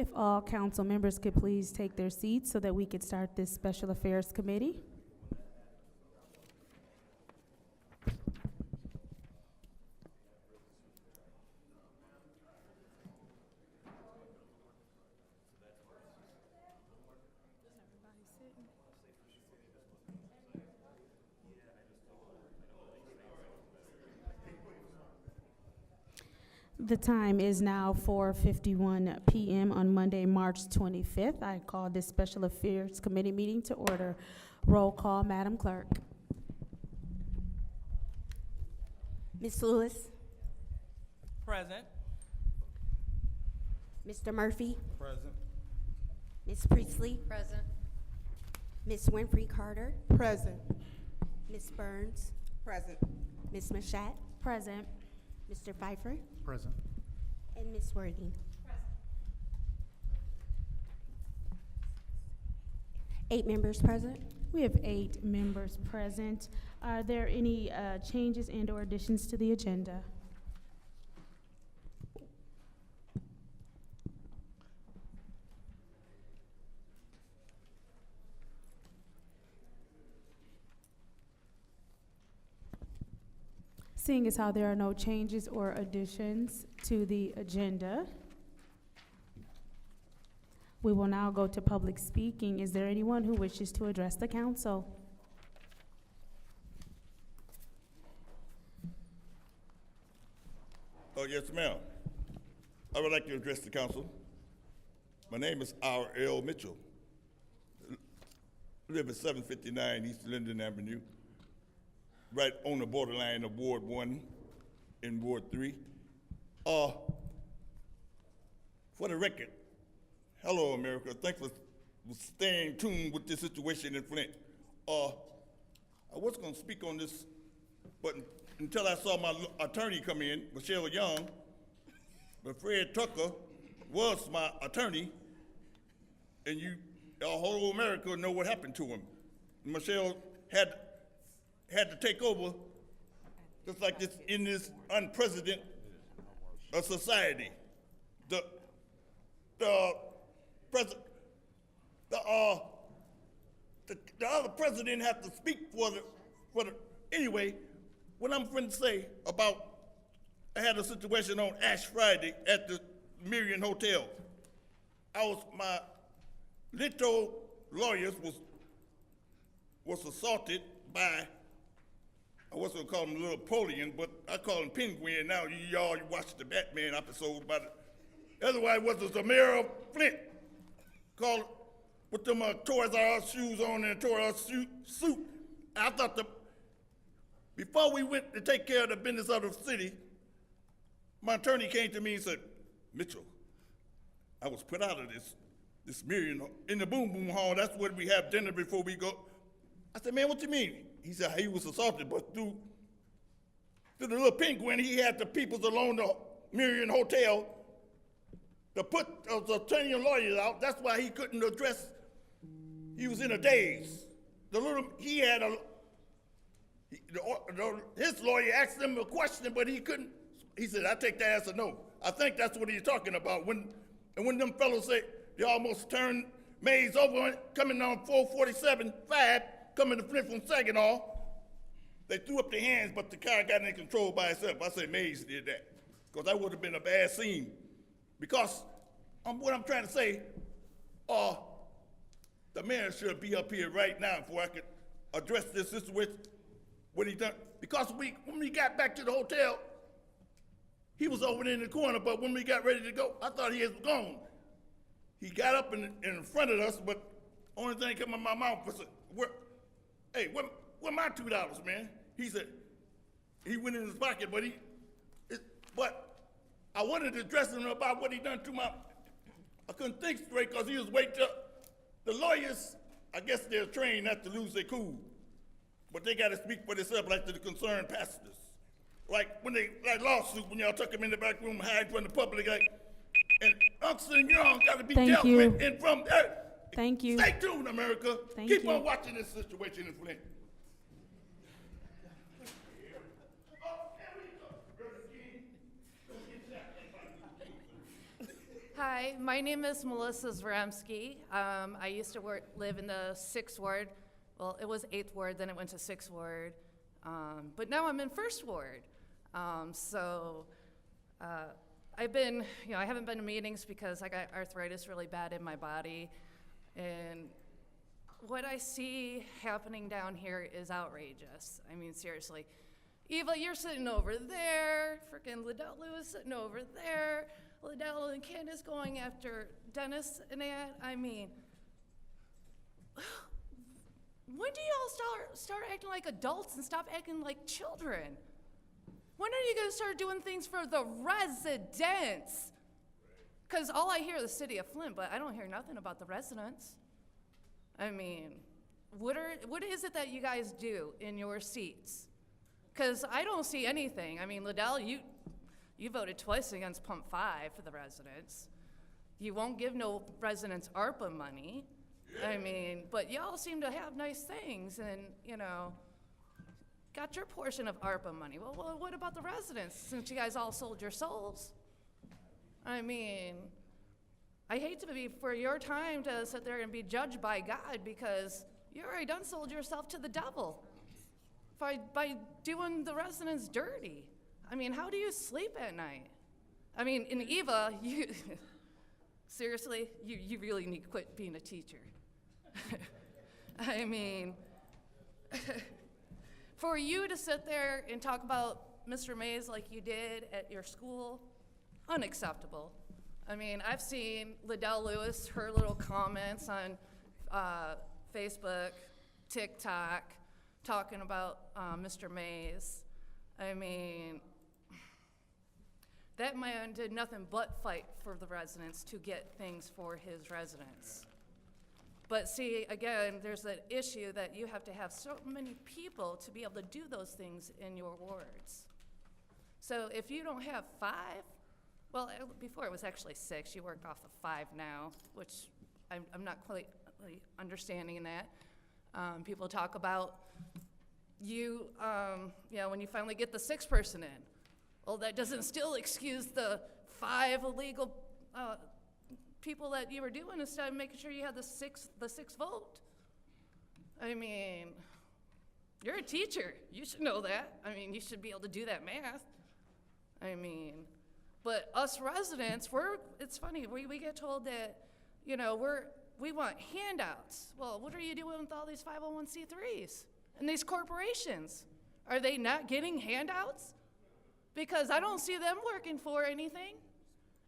If all council members could please take their seats so that we could start this Special Affairs Committee. The time is now 4:51 p.m. on Monday, March 25th. I call this Special Affairs Committee meeting to order. Roll call, Madam Clerk. Ms. Lewis. Present. Mr. Murphy. Present. Ms. Priestley. Present. Ms. Winfrey Carter. Present. Ms. Burns. Present. Ms. Mashat. Present. Mr. Pfeiffer. Present. And Ms. Worthing. Present. 8 members present. We have 8 members present. Are there any changes and or additions to the agenda? Seeing as how there are no changes or additions to the agenda, we will now go to public speaking. Is there anyone who wishes to address the council? Oh, yes, ma'am. I would like to address the council. My name is R.L. Mitchell. I live at 759 East Linden Avenue, right on the borderline of Ward 1 and Ward 3. For the record, hello, America. Thanks for staying tuned with this situation in Flint. I was going to speak on this, but until I saw my attorney come in, Michelle Young, but Fred Tucker was my attorney, and whole America know what happened to him. Michelle had to take over, just like this in this unprecedented society. The other president has to speak for the. Anyway, what I'm going to say about, I had a situation on Ash Friday at the Merion Hotel. My little lawyers was assaulted by, I wasn't gonna call him Little Napoleon, but I call him Penguin now. You watch the Batman episode about it. Otherwise, was the mayor of Flint, called with them Toys R Us shoes on and a Toys R Us suit. I thought before we went to take care of the business of the city, my attorney came to me and said, Mitchell, I was put out of this Merion in the Boom Boom Hall. That's where we have dinner before we go. I said, man, what you mean? He said he was assaulted, but through the little penguin, he had the peoples along the Merion Hotel to put the attorney and lawyers out. That's why he couldn't address. He was in a daze. His lawyer asked him a question, but he couldn't. He said, I take that as a no. I think that's what he's talking about. When them fellows say they almost turned Mays over, coming on 447-5, coming to Flint from Saginaw, they threw up their hands, but the car got in control by itself. I say Mays did that, because that would have been a bad scene. Because what I'm trying to say, the mayor should be up here right now before I could address this situation, what he done. Because when we got back to the hotel, he was over in the corner, but when we got ready to go, I thought he was gone. He got up in front of us, but only thing came out of my mouth was, where my $2, man? He said, he went in his pocket, but I wanted to address him about what he done to I couldn't think straight because he was waiting till, the lawyers, I guess they're trained not to lose their cool, but they got to speak for themselves like the concerned pastors. Like lawsuit, when y'all took him in the back room, hide from the public, and Uncle Young got to be dealt with, and from there. Thank you. Stay tuned, America. Keep on watching this situation in Flint. Hi, my name is Melissa Zremski. I used to live in the 6th ward. Well, it was 8th ward, then it went to 6th ward. But now I'm in 1st ward. I've been, I haven't been to meetings because I got arthritis really bad in my body. And what I see happening down here is outrageous. I mean, seriously. Eva, you're sitting over there. Freaking Liddell Lewis sitting over there. Liddell and Candace going after Dennis and that. I mean, when do y'all start acting like adults and stop acting like children? When are you gonna start doing things for the residents? Because all I hear is the city of Flint, but I don't hear nothing about the residents. I mean, what is it that you guys do in your seats? Because I don't see anything. I mean, Liddell, you voted twice against Pump 5 for the residents. You won't give no residents ARPA money. I mean, but y'all seem to have nice things and, got your portion of ARPA money. Well, what about the residents, since you guys all sold your souls? I mean, I hate to be for your time to sit there and be judged by God, because you already done sold yourself to the devil by doing the residents dirty. I mean, how do you sleep at night? I mean, in Eva, seriously, you really need to quit being a teacher. I mean, for you to sit there and talk about Mr. Mays like you did at your school, unacceptable. I mean, I've seen Liddell Lewis, her little comments on Facebook, TikTok, talking about Mr. Mays. I mean, that man did nothing but fight for the residents to get things for his residents. But see, again, there's an issue that you have to have so many people to be able to do those things in your wards. So if you don't have 5, well, before it was actually 6, you work off of 5 now, which I'm not quite really understanding that. People talk about when you finally get the 6th person in. Well, that doesn't still excuse the 5 illegal people that you were doing instead of making sure you had the sixth vote. I mean, you're a teacher. You should know that. I mean, you should be able to do that math. I mean, but us residents, it's funny, we get told that, we want handouts. Well, what are you doing with all these 501c3s and these corporations? Are they not getting handouts? Because I don't see them working for anything.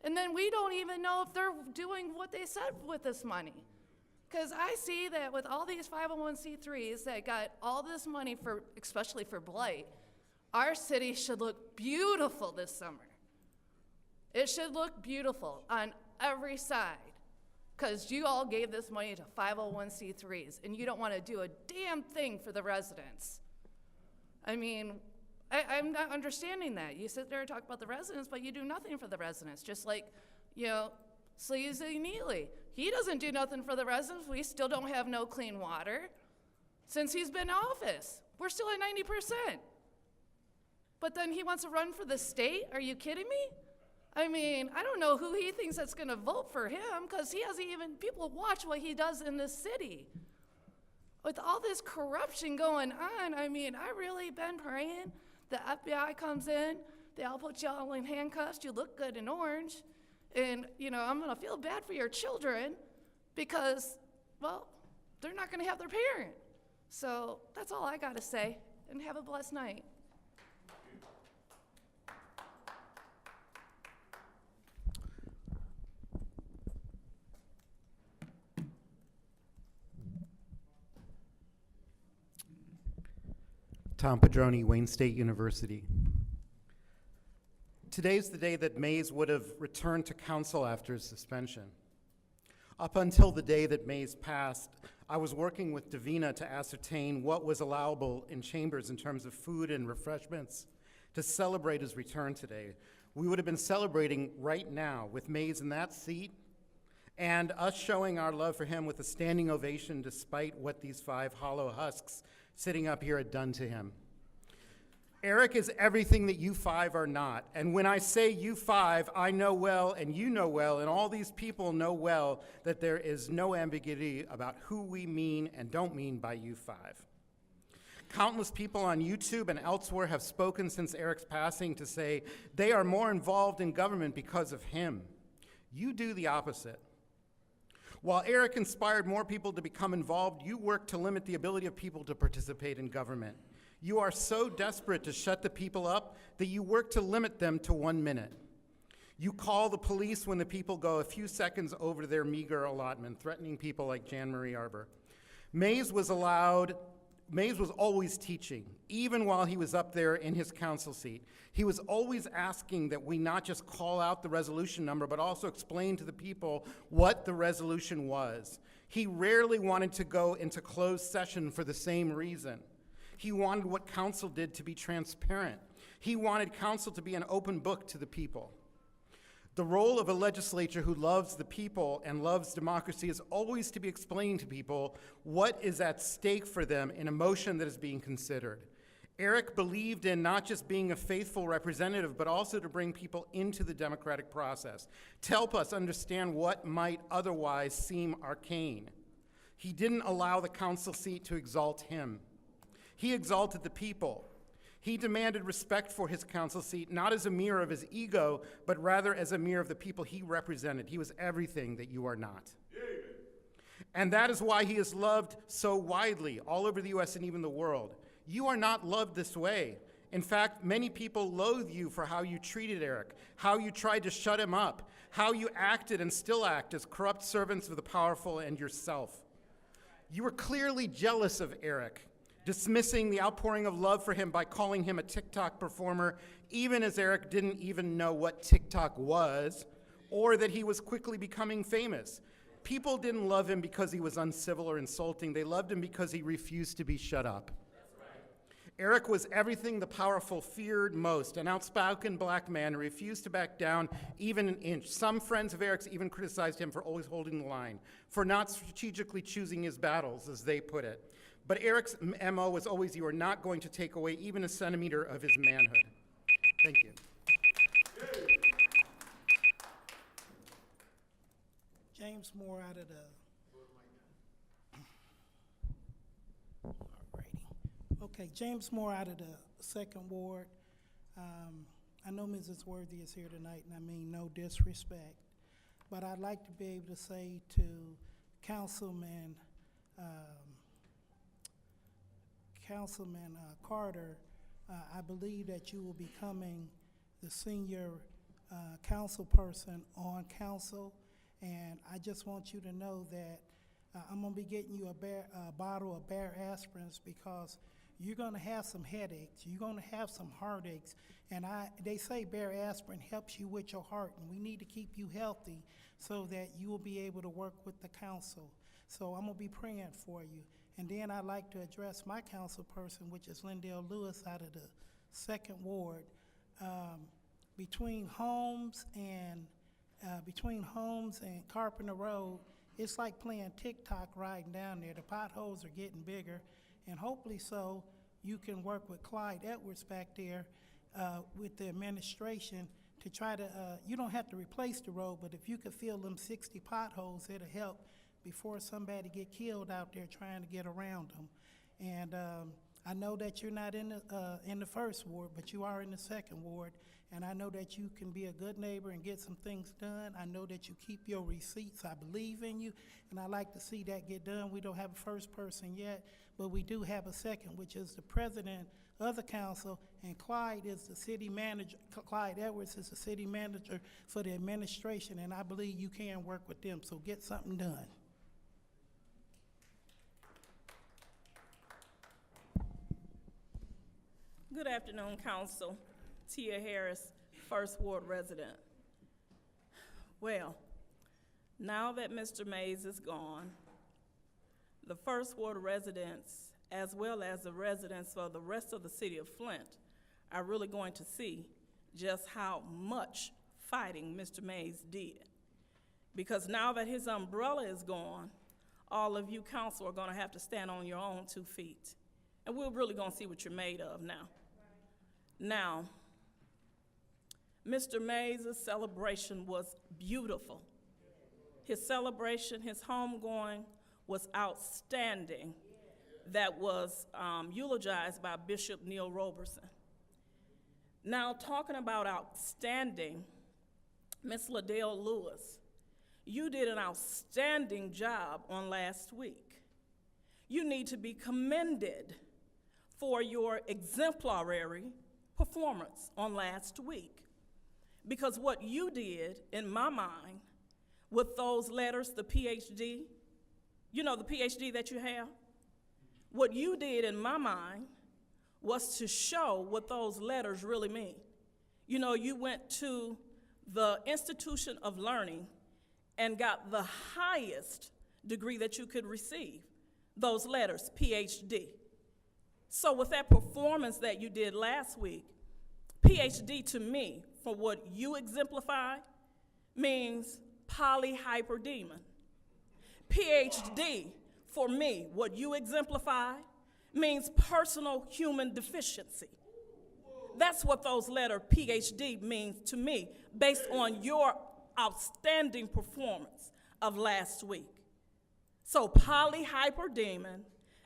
And then we don't even know if they're doing what they said with this money. Because I see that with all these 501c3s that got all this money especially for blight, our city should look beautiful this summer. It should look beautiful on every side. Because you all gave this money to 501c3s, and you don't want to do a damn thing for the residents. I mean, I'm not understanding that. You sit there and talk about the residents, but you do nothing for the residents. Just like, Sleazy Neely. He doesn't do nothing for the residents. We still don't have no clean water since he's been in office. We're still at 90%. But then he wants to run for the state? Are you kidding me? I mean, I don't know who he thinks that's going to vote for him, because he hasn't even, people watch what he does in this city. With all this corruption going on, I mean, I really been praying the FBI comes in, they all put you all in handcuffs, you look good in orange, and, I'm going to feel bad for your children because, well, they're not going to have their parent. So that's all I got to say, and have a blessed night. Tom Padroni, Wayne State University. Today's the day that Mays would have returned to council after his suspension. Up until the day that Mays passed, I was working with Davina to ascertain what was allowable in chambers in terms of food and refreshments to celebrate his return today. We would have been celebrating right now with Mays in that seat and us showing our love for him with a standing ovation despite what these 5 hollow husks sitting up here had done to him. Eric is everything that you five are not. And when I say you five, I know well and you know well and all these people know well that there is no ambiguity about who we mean and don't mean by you five. Countless people on YouTube and elsewhere have spoken since Eric's passing to say they are more involved in government because of him. You do the opposite. While Eric inspired more people to become involved, you work to limit the ability of people to participate in government. You are so desperate to shut the people up that you work to limit them to 1 minute. You call the police when the people go a few seconds over their meager allotment, threatening people like Jan Marie Arbor. Mays was always teaching, even while he was up there in his council seat. He was always asking that we not just call out the resolution number, but also explain to the people what the resolution was. He rarely wanted to go into closed session for the same reason. He wanted what council did to be transparent. He wanted council to be an open book to the people. The role of a legislature who loves the people and loves democracy is always to be explaining to people what is at stake for them in a motion that is being considered. Eric believed in not just being a faithful representative, but also to bring people into the democratic process, to help us understand what might otherwise seem arcane. He didn't allow the council seat to exalt him. He exalted the people. He demanded respect for his council seat, not as a mirror of his ego, but rather as a mirror of the people he represented. He was everything that you are not. And that is why he is loved so widely all over the US and even the world. You are not loved this way. In fact, many people loathe you for how you treated Eric, how you tried to shut him up, how you acted and still act as corrupt servants of the powerful and yourself. You were clearly jealous of Eric, dismissing the outpouring of love for him by calling him a TikTok performer, even as Eric didn't even know what TikTok was, or that he was quickly becoming famous. People didn't love him because he was uncivil or insulting. They loved him because he refused to be shut up. Eric was everything the powerful feared most, an outspoken black man who refused to back down even an inch. Some friends of Eric's even criticized him for always holding the line, for not strategically choosing his battles, as they put it. But Eric's MO was always, you are not going to take away even a centimeter of his manhood. Thank you. James Moore out of the. Alrighty. Okay, James Moore out of the 2nd Ward. I know Mrs. Worthy is here tonight, and I mean no disrespect, but I'd like to be able to say to Councilman Carter, I believe that you will be becoming the senior council person on council, and I just want you to know that I'm gonna be getting you a bottle of Bear aspirins because you're gonna have some headaches, you're gonna have some heartaches, and they say Bear aspirin helps you with your heart, and we need to keep you healthy so that you will be able to work with the council. So I'm gonna be praying for you. And then I'd like to address my council person, which is Lindell Lewis out of the 2nd Ward. Between Holmes and Carpenter Road, it's like playing TikTok riding down there. The potholes are getting bigger, and hopefully so you can work with Clyde Edwards back there with the administration to try to, you don't have to replace the road, but if you could fill them 60 potholes, it'll help before somebody get killed out there trying to get around them. And I know that you're not in the 1st Ward, but you are in the 2nd Ward, and I know that you can be a good neighbor and get some things done. I know that you keep your receipts. I believe in you, and I like to see that get done. We don't have a 1st person yet, but we do have a 2nd, which is the president of the council, and Clyde is the city manager. Clyde Edwards is the city manager for the administration, and I believe you can work with them, so get something done. Good afternoon, Council. Tia Harris, 1st Ward resident. Well, now that Mr. Mays is gone, the 1st Ward residents, as well as the residents of the rest of the city of Flint, are really going to see just how much fighting Mr. Mays did. Because now that his umbrella is gone, all of you council are gonna have to stand on your own 2 feet. And we're really gonna see what you're made of now. Now, Mr. Mays' celebration was beautiful. His celebration, his homegoing was outstanding. That was eulogized by Bishop Neil Roberson. Now, talking about outstanding, Ms. Liddell Lewis, you did an outstanding job on last week. You need to be commended for your exemplary performance on last week. Because what you did, in my mind, with those letters, the PhD, you know the PhD that you have? What you did, in my mind, was to show what those letters really mean. You know, you went to the institution of learning and got the highest degree that you could receive, those letters, PhD. So with that performance that you did last week, PhD to me, for what you exemplified, means polyhyperdemon. PhD, for me, what you exemplified, means personal human deficiency. That's what those letters PhD means to me, based on your outstanding performance of last week. So polyhyperdemon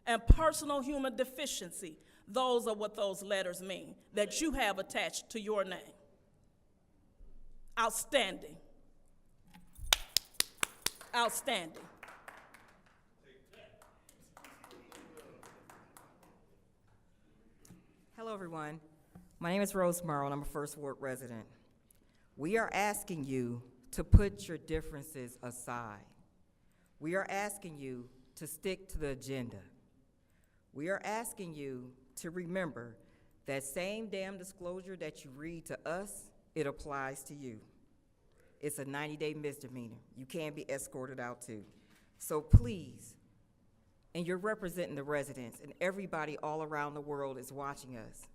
and personal human deficiency, those are what those letters mean that you have attached to your name. Outstanding. Outstanding. Hello, everyone. My name is Rose Morrow, and I'm a First Ward resident. We are asking you to put your differences aside. We are asking you to stick to the agenda. We are asking you to remember that same damn disclosure that you read to us, it applies to you. It's a 90-day misdemeanor. You can be escorted out too. So please, and you're representing the residents, and everybody all around the world is watching us.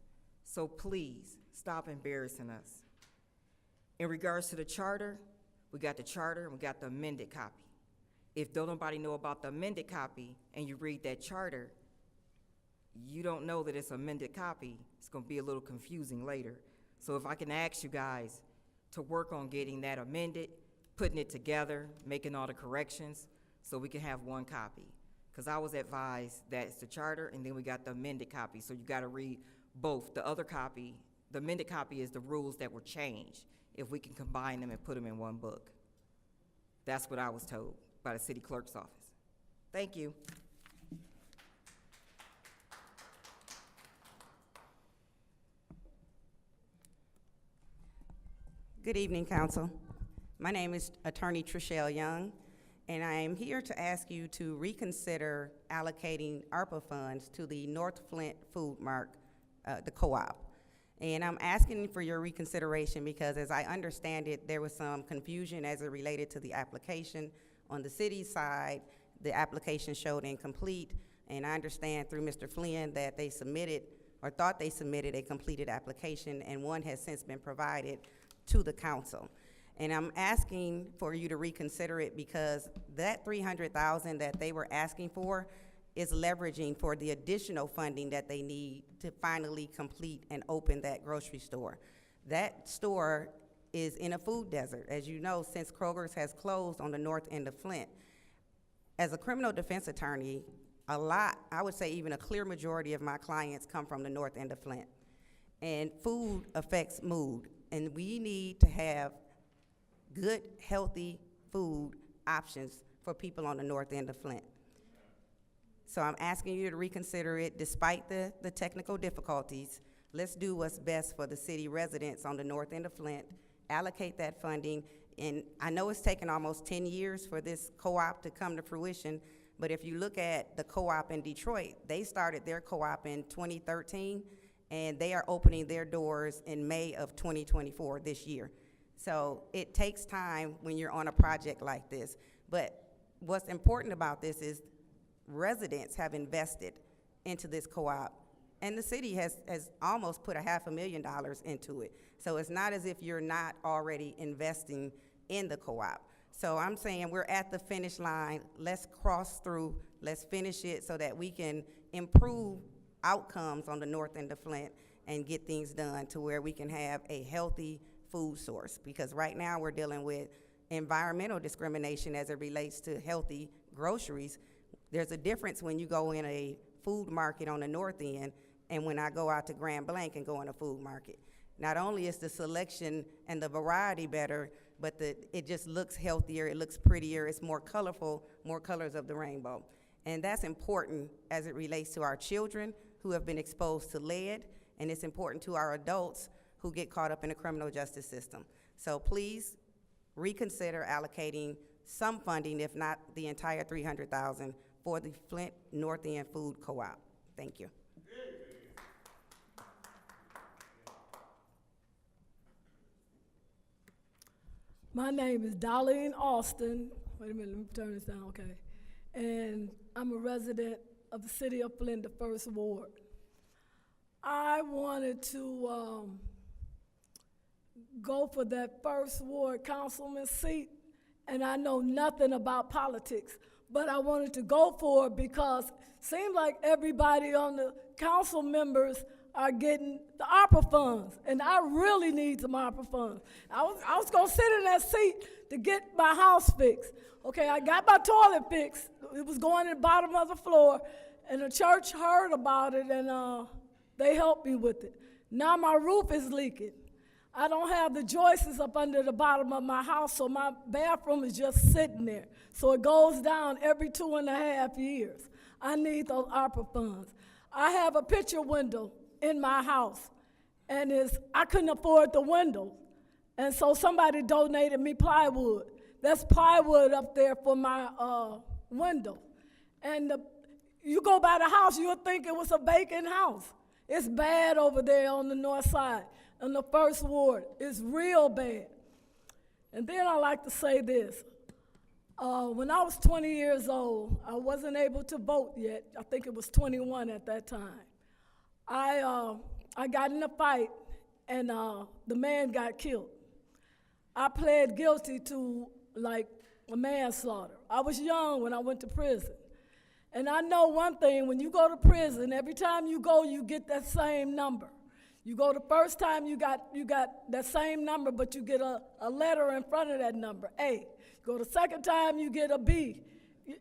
So please, stop embarrassing us. In regards to the charter, we got the charter and we got the amended copy. If don't nobody know about the amended copy and you read that charter, you don't know that it's an amended copy. It's gonna be a little confusing later. So if I can ask you guys to work on getting that amended, putting it together, making all the corrections, so we can have one copy. Because I was advised that it's the charter and then we got the amended copy, so you gotta read both. The other copy, the amended copy is the rules that were changed, if we can combine them and put them in one book. That's what I was told by the city clerk's office. Thank you. Good evening, Council. My name is Attorney Trishelle Young, and I am here to ask you to reconsider allocating ARPA funds to the North Flint Food Mart, the co-op. And I'm asking for your reconsideration because, as I understand it, there was some confusion as it related to the application. On the city side, the application showed incomplete, and I understand through Mr. Flynn that they submitted, or thought they submitted, a completed application, and one has since been provided to the council. And I'm asking for you to reconsider it because that $300,000 that they were asking for is leveraging for the additional funding that they need to finally complete and open that grocery store. That store is in a food desert, as you know, since Kroger's has closed on the north end of Flint. As a criminal defense attorney, a lot, I would say even a clear majority of my clients come from the north end of Flint. And food affects mood, and we need to have good, healthy food options for people on the north end of Flint. So I'm asking you to reconsider it despite the technical difficulties. Let's do what's best for the city residents on the north end of Flint, allocate that funding, and I know it's taken almost 10 years for this co-op to come to fruition, but if you look at the co-op in Detroit, they started their co-op in 2013, and they are opening their doors in May of 2024, this year. So it takes time when you're on a project like this, but what's important about this is residents have invested into this co-op, and the city has almost put $500,000 into it. So it's not as if you're not already investing in the co-op. So I'm saying we're at the finish line. Let's cross through, let's finish it so that we can improve outcomes on the north end of Flint and get things done to where we can have a healthy food source. Because right now we're dealing with environmental discrimination as it relates to healthy groceries. There's a difference when you go in a food market on the north end and when I go out to Grand Blanc and go in a food market. Not only is the selection and the variety better, but it just looks healthier, it looks prettier, it's more colorful, more colors of the rainbow. And that's important as it relates to our children who have been exposed to lead, and it's important to our adults who get caught up in the criminal justice system. So please reconsider allocating some funding, if not the entire $300,000, for the Flint North End Food Co-op. Thank you. My name is Darlene Austin. Wait a minute, let me turn this down, okay. And I'm a resident of the city of Flint, the 1st Ward. I wanted to go for that 1st Ward councilman seat, and I know nothing about politics, but I wanted to go for it because it seems like everybody on the council members are getting the ARPA funds, and I really need some ARPA funds. I was gonna sit in that seat to get my house fixed. Okay, I got my toilet fixed. It was going in the bottom of the floor, and the church heard about it, and they helped me with it. Now my roof is leaking. I don't have the joists up under the bottom of my house, so my bathroom is just sitting there. So it goes down every 2.5 years. I need those ARPA funds. I have a picture window in my house, and I couldn't afford the window. And so somebody donated me plywood. That's plywood up there for my window. And you go by the house, you'll think it was a vacant house. It's bad over there on the north side, in the 1st Ward. It's real bad. And then I like to say this. When I was 20 years old, I wasn't able to vote yet. I think it was 21 at that time. I got in a fight, and the man got killed. I pled guilty to like a manslaughter. I was young when I went to prison. And I know one thing, when you go to prison, every time you go, you get that same number. You go the first time, you got that same number, but you get a letter in front of that number, A. You go the second time, you get a B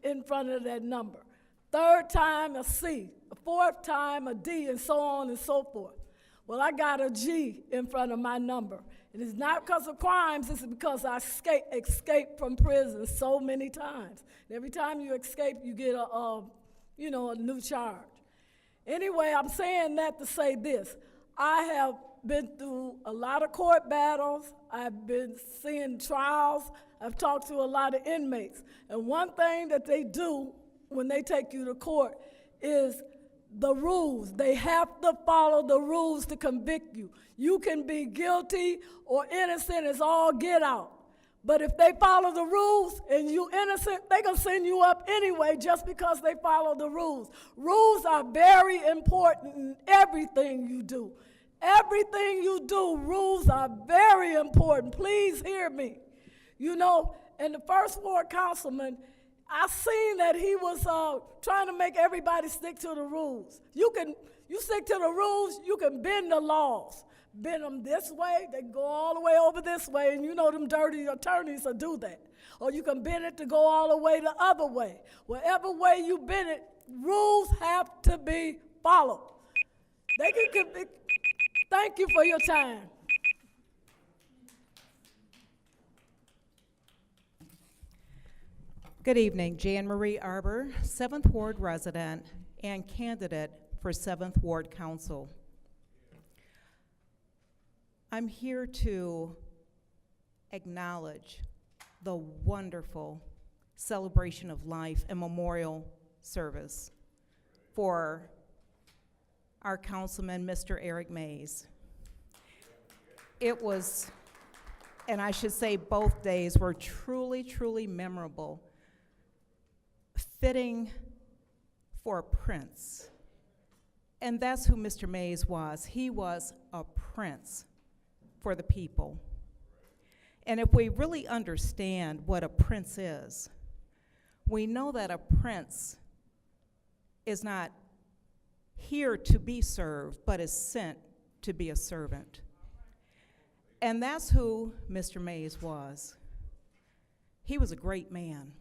in front of that number. Third time, a C. The fourth time, a D, and so on and so forth. Well, I got a G in front of my number. And it's not because of crimes, it's because I escaped from prison so many times. And every time you escape, you get a new charge. Anyway, I'm saying that to say this. I have been through a lot of court battles. I've been seeing trials. I've talked to a lot of inmates. And one thing that they do when they take you to court is the rules. They have to follow the rules to convict you. You can be guilty or innocent as all get out. But if they follow the rules and you innocent, they're going to send you up anyway just because they follow the rules. Rules are very important in everything you do. Everything you do, rules are very important. Please hear me. You know, and the 1st Ward councilman, I seen that he was trying to make everybody stick to the rules. You stick to the rules, you can bend the laws. Bend them this way, they go all the way over this way, and you know them dirty attorneys will do that. Or you can bend it to go all the way the other way. Whatever way you bend it, rules have to be followed. Thank you for your time. Good evening, Jan Marie Arbor, 7th Ward resident and candidate for 7th Ward Council. I'm here to acknowledge the wonderful celebration of life and memorial service for our councilman, Mr. Eric Mays. It was, and I should say both days were truly, truly memorable, fitting for a prince. And that's who Mr. Mays was. He was a prince for the people. And if we really understand what a prince is, we know that a prince is not here to be served, but is sent to be a servant. And that's who Mr. Mays was. He was a great man.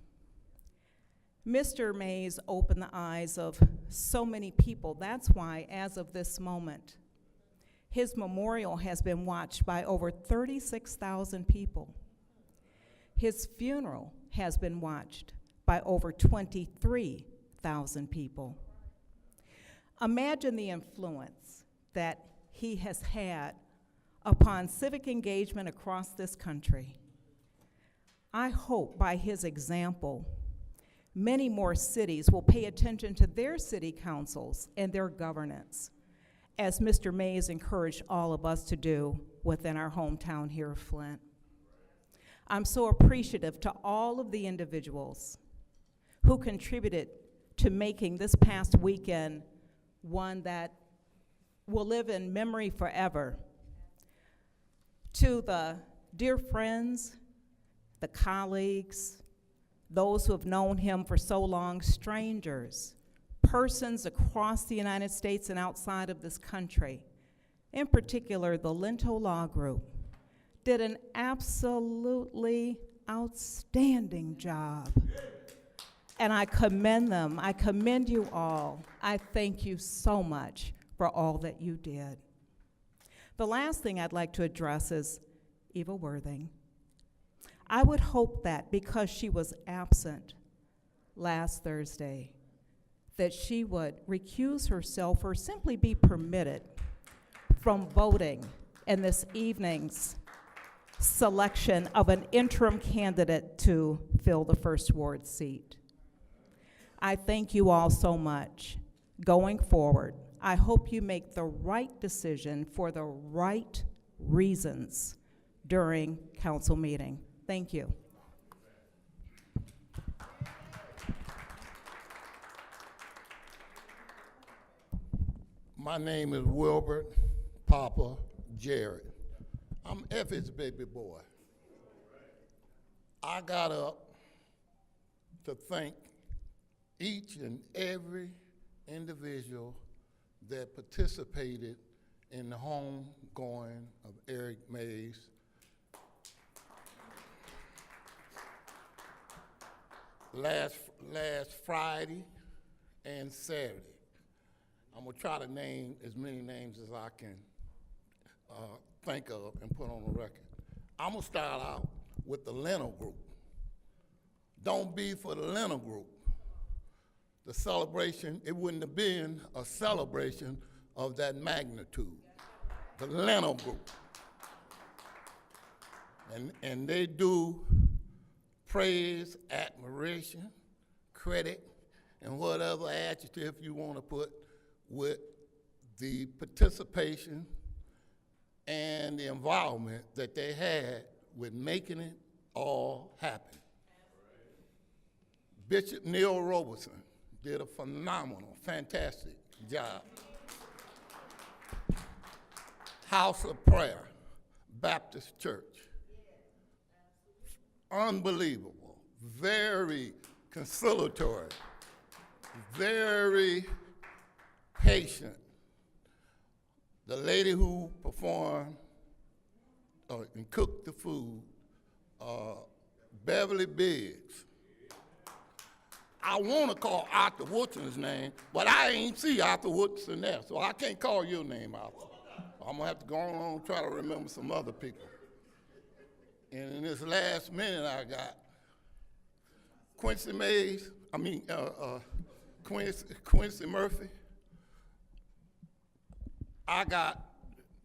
Mr. Mays opened the eyes of so many people. That's why, as of this moment, his memorial has been watched by over 36,000 people. His funeral has been watched by over 23,000 people. Imagine the influence that he has had upon civic engagement across this country. I hope by his example, many more cities will pay attention to their city councils and their governance, as Mr. Mays encouraged all of us to do within our hometown here of Flint. I'm so appreciative to all of the individuals who contributed to making this past weekend one that will live in memory forever. To the dear friends, the colleagues, those who have known him for so long, strangers, persons across the United States and outside of this country, in particular the Lento Law Group, did an absolutely outstanding job. And I commend them. I commend you all. I thank you so much for all that you did. The last thing I'd like to address is Eva Worthing. I would hope that because she was absent last Thursday, that she would recuse herself or simply be permitted from voting in this evening's selection of an interim candidate to fill the first ward seat. I thank you all so much. Going forward, I hope you make the right decision for the right reasons during council meeting. Thank you. My name is Wilbert Papa Jarrett. I'm Effie's baby boy. I got up to thank each and every individual that participated in the homegoing of Eric Mays. Last Friday and Saturday. I'm gonna try to name as many names as I can think of and put on the record. I'm gonna start out with the Leno Group. Don't be for the Leno Group. The celebration, it wouldn't have been a celebration of that magnitude. The Leno Group. And they do praise, admiration, credit, and whatever adjective you want to put with the participation and the involvement that they had with making it all happen. Bishop Neil Roberson did a phenomenal, fantastic job. House of Prayer, Baptist Church. Unbelievable, very conciliatory, very patient. The lady who performed and cooked the food, Beverly Biggs. I want to call Arthur Woodson's name, but I ain't see Arthur Woodson there, so I can't call your name, Arthur. I'm gonna have to go on and try to remember some other people. And in this last minute I got Quincy Murphy. I got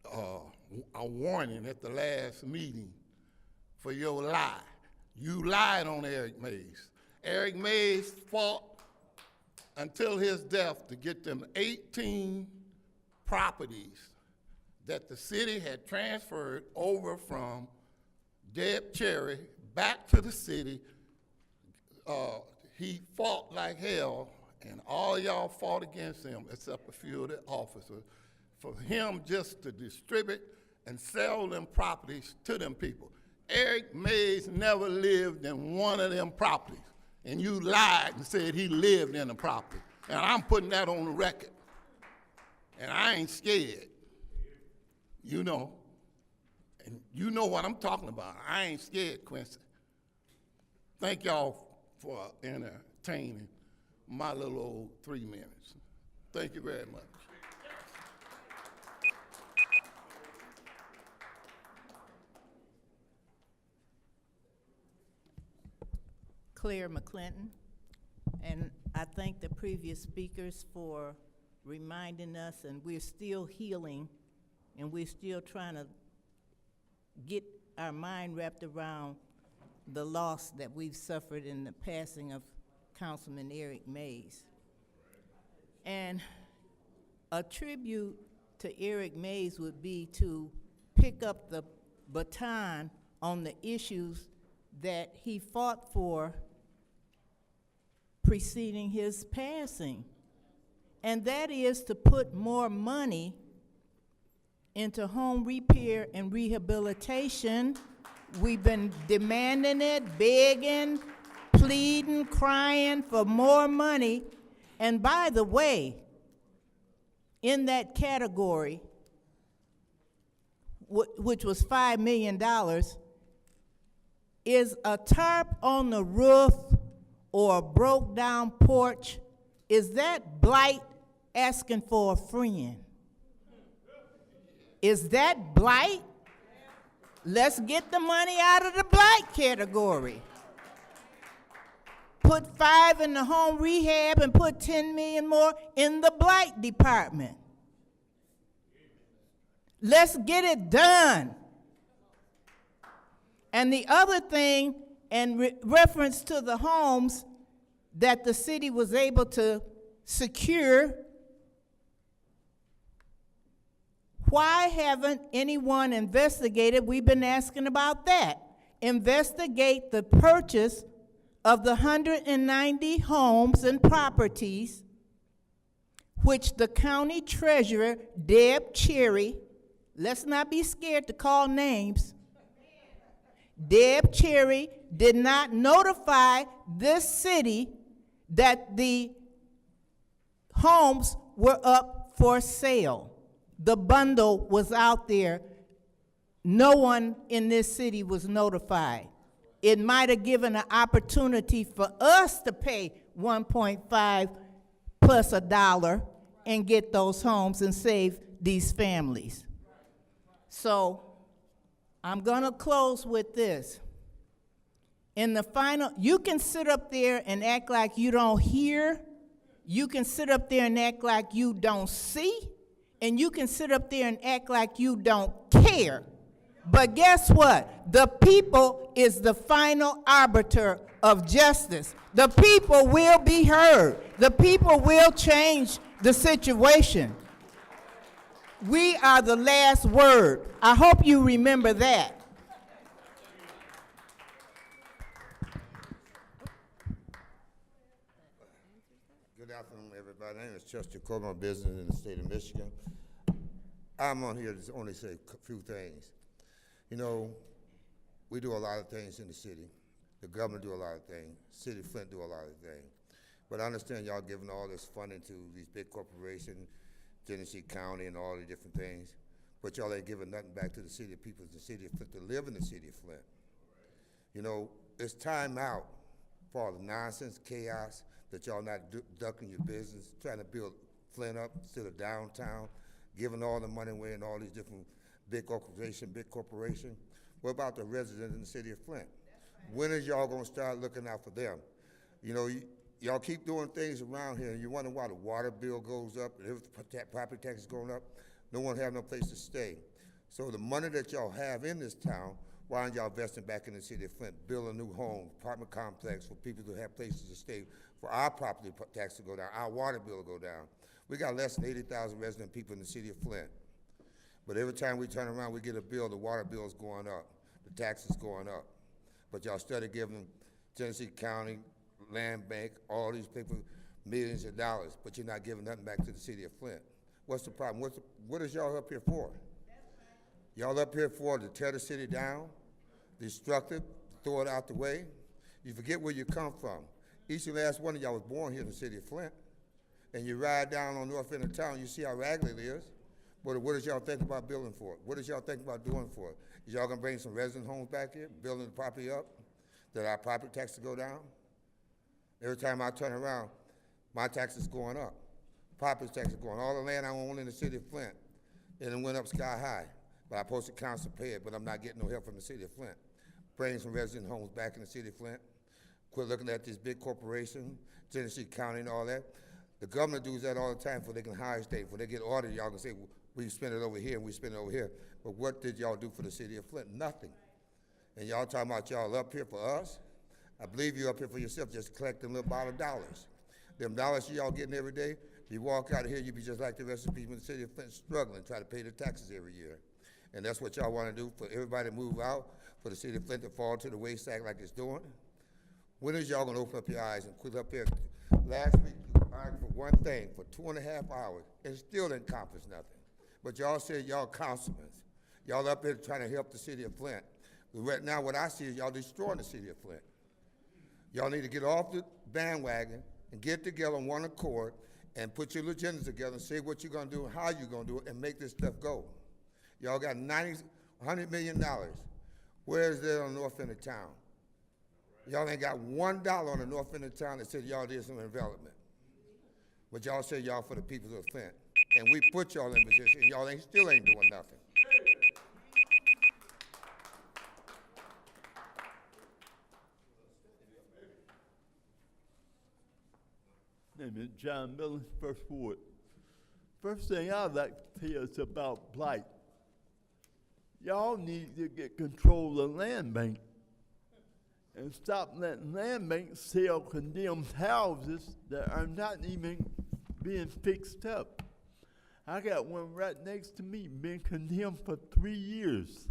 a warning at the last meeting for your lie. You lied on Eric Mays. Eric Mays fought until his death to get them 18 properties that the city had transferred over from Deb Cherry back to the city. He fought like hell, and all y'all fought against him except a few of the officers, for him just to distribute and sell them properties to them people. Eric Mays never lived in one of them properties, and you lied and said he lived in the property. And I'm putting that on the record, and I ain't scared. You know, and you know what I'm talking about. I ain't scared, Quincy. Thank y'all for entertaining my little old 3 minutes. Thank you very much. Claire McClinton, and I thank the previous speakers for reminding us, and we're still healing, and we're still trying to get our mind wrapped around the loss that we've suffered in the passing of Councilman Eric Mays. And a tribute to Eric Mays would be to pick up the baton on the issues that he fought for preceding his passing. And that is to put more money into home repair and rehabilitation. We've been demanding it, begging, pleading, crying for more money. And by the way, in that category, which was $5 million, is a tarp on the roof or a broke down porch, is that blight asking for a friend? Is that blight? Let's get the money out of the blight category. Put 5 in the home rehab and put 10 million more in the blight department. Let's get it done. And the other thing, in reference to the homes that the city was able to secure, why haven't anyone investigated? We've been asking about that. Investigate the purchase of the 190 homes and properties which the county treasurer, Deb Cherry, let's not be scared to call names, Deb Cherry did not notify this city that the homes were up for sale. The bundle was out there. No one in this city was notified. It might have given an opportunity for us to pay 1.5 plus $1 and get those homes and save these families. So I'm gonna close with this. In the final, you can sit up there and act like you don't hear. You can sit up there and act like you don't see. And you can sit up there and act like you don't care. But guess what? The people is the final arbiter of justice. The people will be heard. The people will change the situation. We are the last word. I hope you remember that. Good afternoon, everybody. My name is Chester Coleman, business in the state of Michigan. I'm on here to only say a few things. You know, we do a lot of things in the city. The government do a lot of things. City of Flint do a lot of things. But I understand y'all giving all this funding to these big corporations, Genesee County and all the different things, but y'all ain't giving nothing back to the city of people in the city of Flint to live in the city of Flint. You know, it's time out for all the nonsense, chaos, that y'all not ducking your business, trying to build Flint up instead of downtown, giving all the money away and all these different big corporation. What about the residents in the city of Flint? When is y'all gonna start looking out for them? You know, y'all keep doing things around here and you wonder why the water bill goes up, and if the property tax is going up, no one have no place to stay. So the money that y'all have in this town, why aren't y'all investing back in the city of Flint, build a new home, apartment complex for people to have places to stay, for our property tax to go down, our water bill to go down. We got less than 80,000 resident people in the city of Flint. But every time we turn around, we get a bill, the water bill is going up, the tax is going up. But y'all started giving Genesee County, Land Bank, all these people millions of dollars, but you're not giving nothing back to the city of Flint. What's the problem? What is y'all up here for? Y'all up here for to tear the city down, destructive, throw it out the way? You forget where you come from. Each and last one of y'all was born here in the city of Flint. And you ride down on north end of town, you see how raggedy it is. What does y'all think about building for it? What does y'all think about doing for it? Is y'all gonna bring some resident homes back here, building the property up, that our property taxes go down? Every time I turn around, my taxes going up. Property taxes going, all the land I own in the city of Flint, and it went up sky high. But I posted council pay it, but I'm not getting no help from the city of Flint. Bring some resident homes back in the city of Flint. Quit looking at this big corporation, Tennessee County and all that. The government does that all the time for they can hire state, for they get ordered, y'all can say, we spend it over here and we spend it over here. But what did y'all do for the city of Flint? Nothing. And y'all talking about y'all up here for us? I believe you up here for yourself, just collecting little bottle dollars. Them dollars y'all getting every day, you walk out of here, you be just like the rest of the people in the city of Flint struggling, try to pay their taxes every year. And that's what y'all want to do, for everybody to move out, for the city of Flint to fall to the wayside like it's doing. When is y'all gonna open up your eyes and quit up here? Last week, you argued for one thing for 2.5 hours and still didn't accomplish nothing. But y'all said y'all councilmen. Y'all up here trying to help the city of Flint. But right now, what I see is y'all destroying the city of Flint. Y'all need to get off the bandwagon and get together on one accord and put your agendas together and say what you're gonna do, how you're gonna do it, and make this stuff go. Y'all got $100 million. Where is that on the north end of town? Y'all ain't got $1 on the north end of town that said y'all did some development. But y'all say y'all for the people of Flint. And we put y'all in position, and y'all still ain't doing nothing. Name is John Miller, First Ward. First thing I'd like to tell you is about blight. Y'all need to get control of land bank and stop letting land banks sell condemned houses that are not even being fixed up. I got one right next to me, been condemned for 3 years.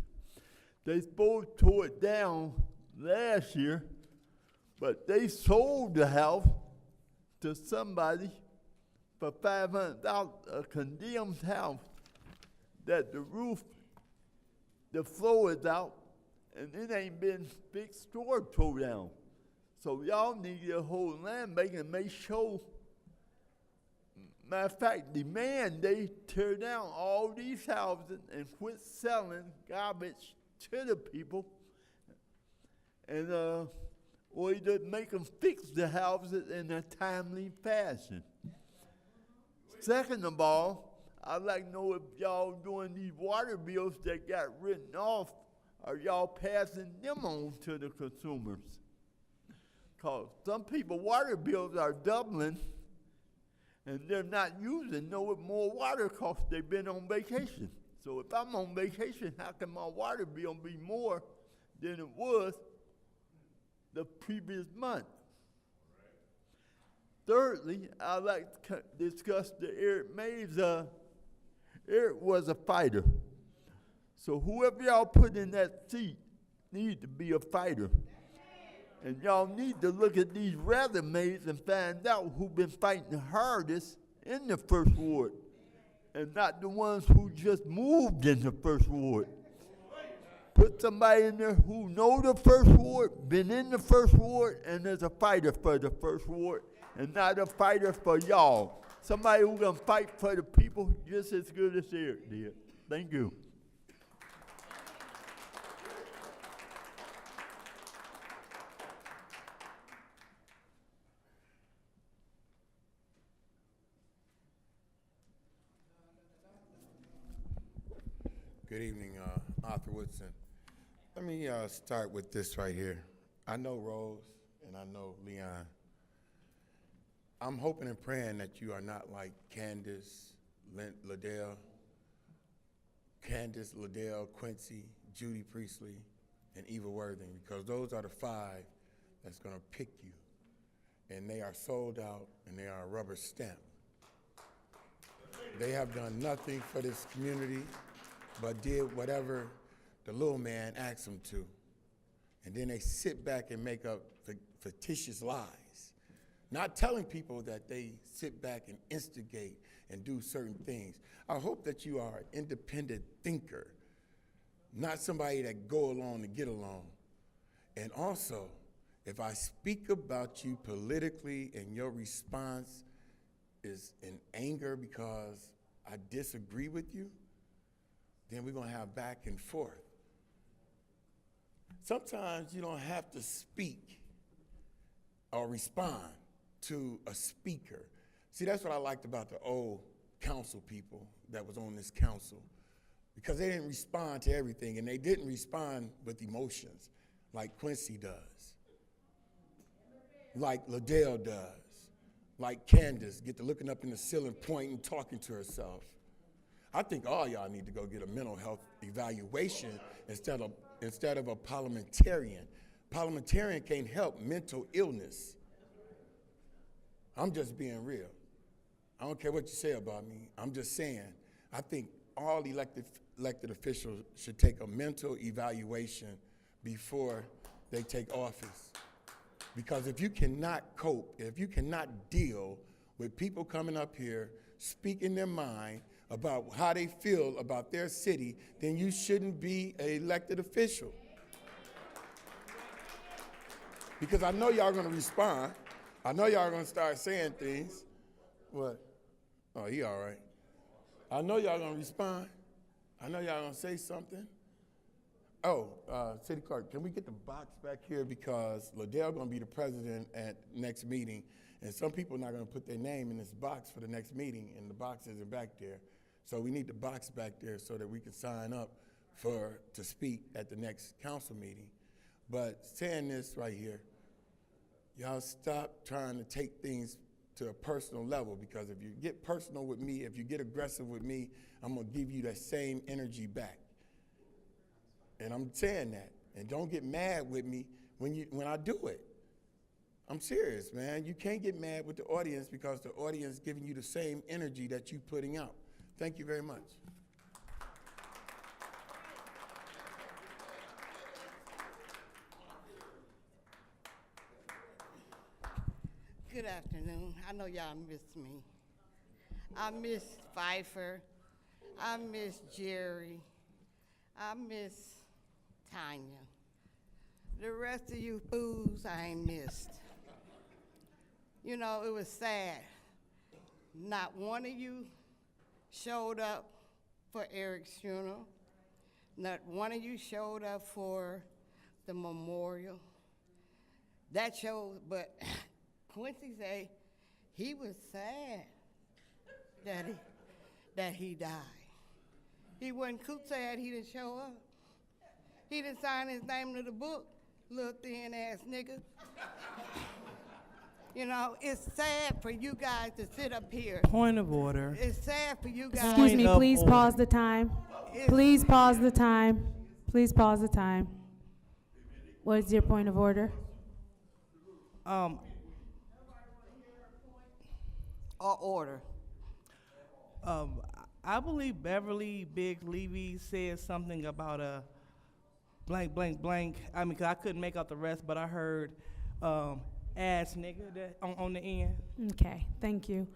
They supposed to tore it down last year, but they sold the house to somebody for $500, a condemned house that the roof, the floor is out, and it ain't been fixed or tore down. So y'all need to hold land bank and make sure, matter of fact, demand they tear down all these houses and quit selling garbage to the people, and or either make them fix the houses in a timely fashion. Second of all, I'd like to know if y'all doing these water bills that got written off, are y'all passing them on to the consumers? Because some people water bills are doubling and they're not using no more water because they've been on vacation. So if I'm on vacation, how can my water bill be more than it was the previous month? Thirdly, I'd like to discuss the Eric Mays. Eric was a fighter. So whoever y'all put in that seat needs to be a fighter. And y'all need to look at these resumes and find out who's been fighting the hardest in the First Ward, and not the ones who just moved in the First Ward. Put somebody in there who know the First Ward, been in the First Ward, and is a fighter for the First Ward, and not a fighter for y'all. Somebody who gonna fight for the people just as good as Eric did. Thank you. Good evening, Arthur Woodson. Let me start with this right here. I know Rose and I know Leon. I'm hoping and praying that you are not like Candace, Liddell, Quincy, Judy Priestley, and Eva Worthing, because those are the 5 that's gonna pick you. And they are sold out and they are a rubber stamp. They have done nothing for this community but did whatever the little man asked them to. And then they sit back and make up fictitious lies, not telling people that they sit back and instigate and do certain things. I hope that you are an independent thinker, not somebody that go along to get along. And also, if I speak about you politically and your response is in anger because I disagree with you, then we're gonna have back and forth. Sometimes you don't have to speak or respond to a speaker. See, that's what I liked about the old council people that was on this council, because they didn't respond to everything, and they didn't respond with emotions like Quincy does, like Liddell does, like Candace get to looking up in the ceiling, pointing, talking to herself. I think all y'all need to go get a mental health evaluation instead of a parliamentarian. Parliamentarian can't help mental illness. I'm just being real. I don't care what you say about me. I'm just saying, I think all elected officials should take a mental evaluation before they take office. Because if you cannot cope, if you cannot deal with people coming up here speaking their mind about how they feel about their city, then you shouldn't be an elected official. Because I know y'all gonna respond. I know y'all gonna start saying things. What? Oh, he all right. I know y'all gonna respond. I know y'all gonna say something. Oh, City Clerk, can we get the box back here, because Liddell gonna be the president at next meeting, and some people are not gonna put their name in this box for the next meeting, and the box isn't back there. So we need the box back there so that we can sign up to speak at the next council meeting. But saying this right here, y'all stop trying to take things to a personal level, because if you get personal with me, if you get aggressive with me, I'm gonna give you that same energy back. And I'm saying that. And don't get mad with me when I do it. I'm serious, man. You can't get mad with the audience, because the audience is giving you the same energy that you're putting out. Thank you very much. Good afternoon. I know y'all miss me. I miss Pfeiffer. I miss Jerry. I miss Tanya. The rest of you fools I ain't missed. You know, it was sad. Not one of you showed up for Eric's funeral. Not one of you showed up for the memorial. That shows, but Quincy said he was sad that he died. He wasn't too sad he didn't show up. He didn't sign his name to the book, little thin ass nigga. You know, it's sad for you guys to sit up here. Point of order. It's sad for you guys. Excuse me, Point of please order. pause the time. Please pause the time. Please pause the time. What is your point of order? Or order. I believe Beverly Biggs Levy said something about a blank, blank, blank. I mean, 'cause I couldn't make out the rest, but I heard ass nigga on the end. Okay, thank you.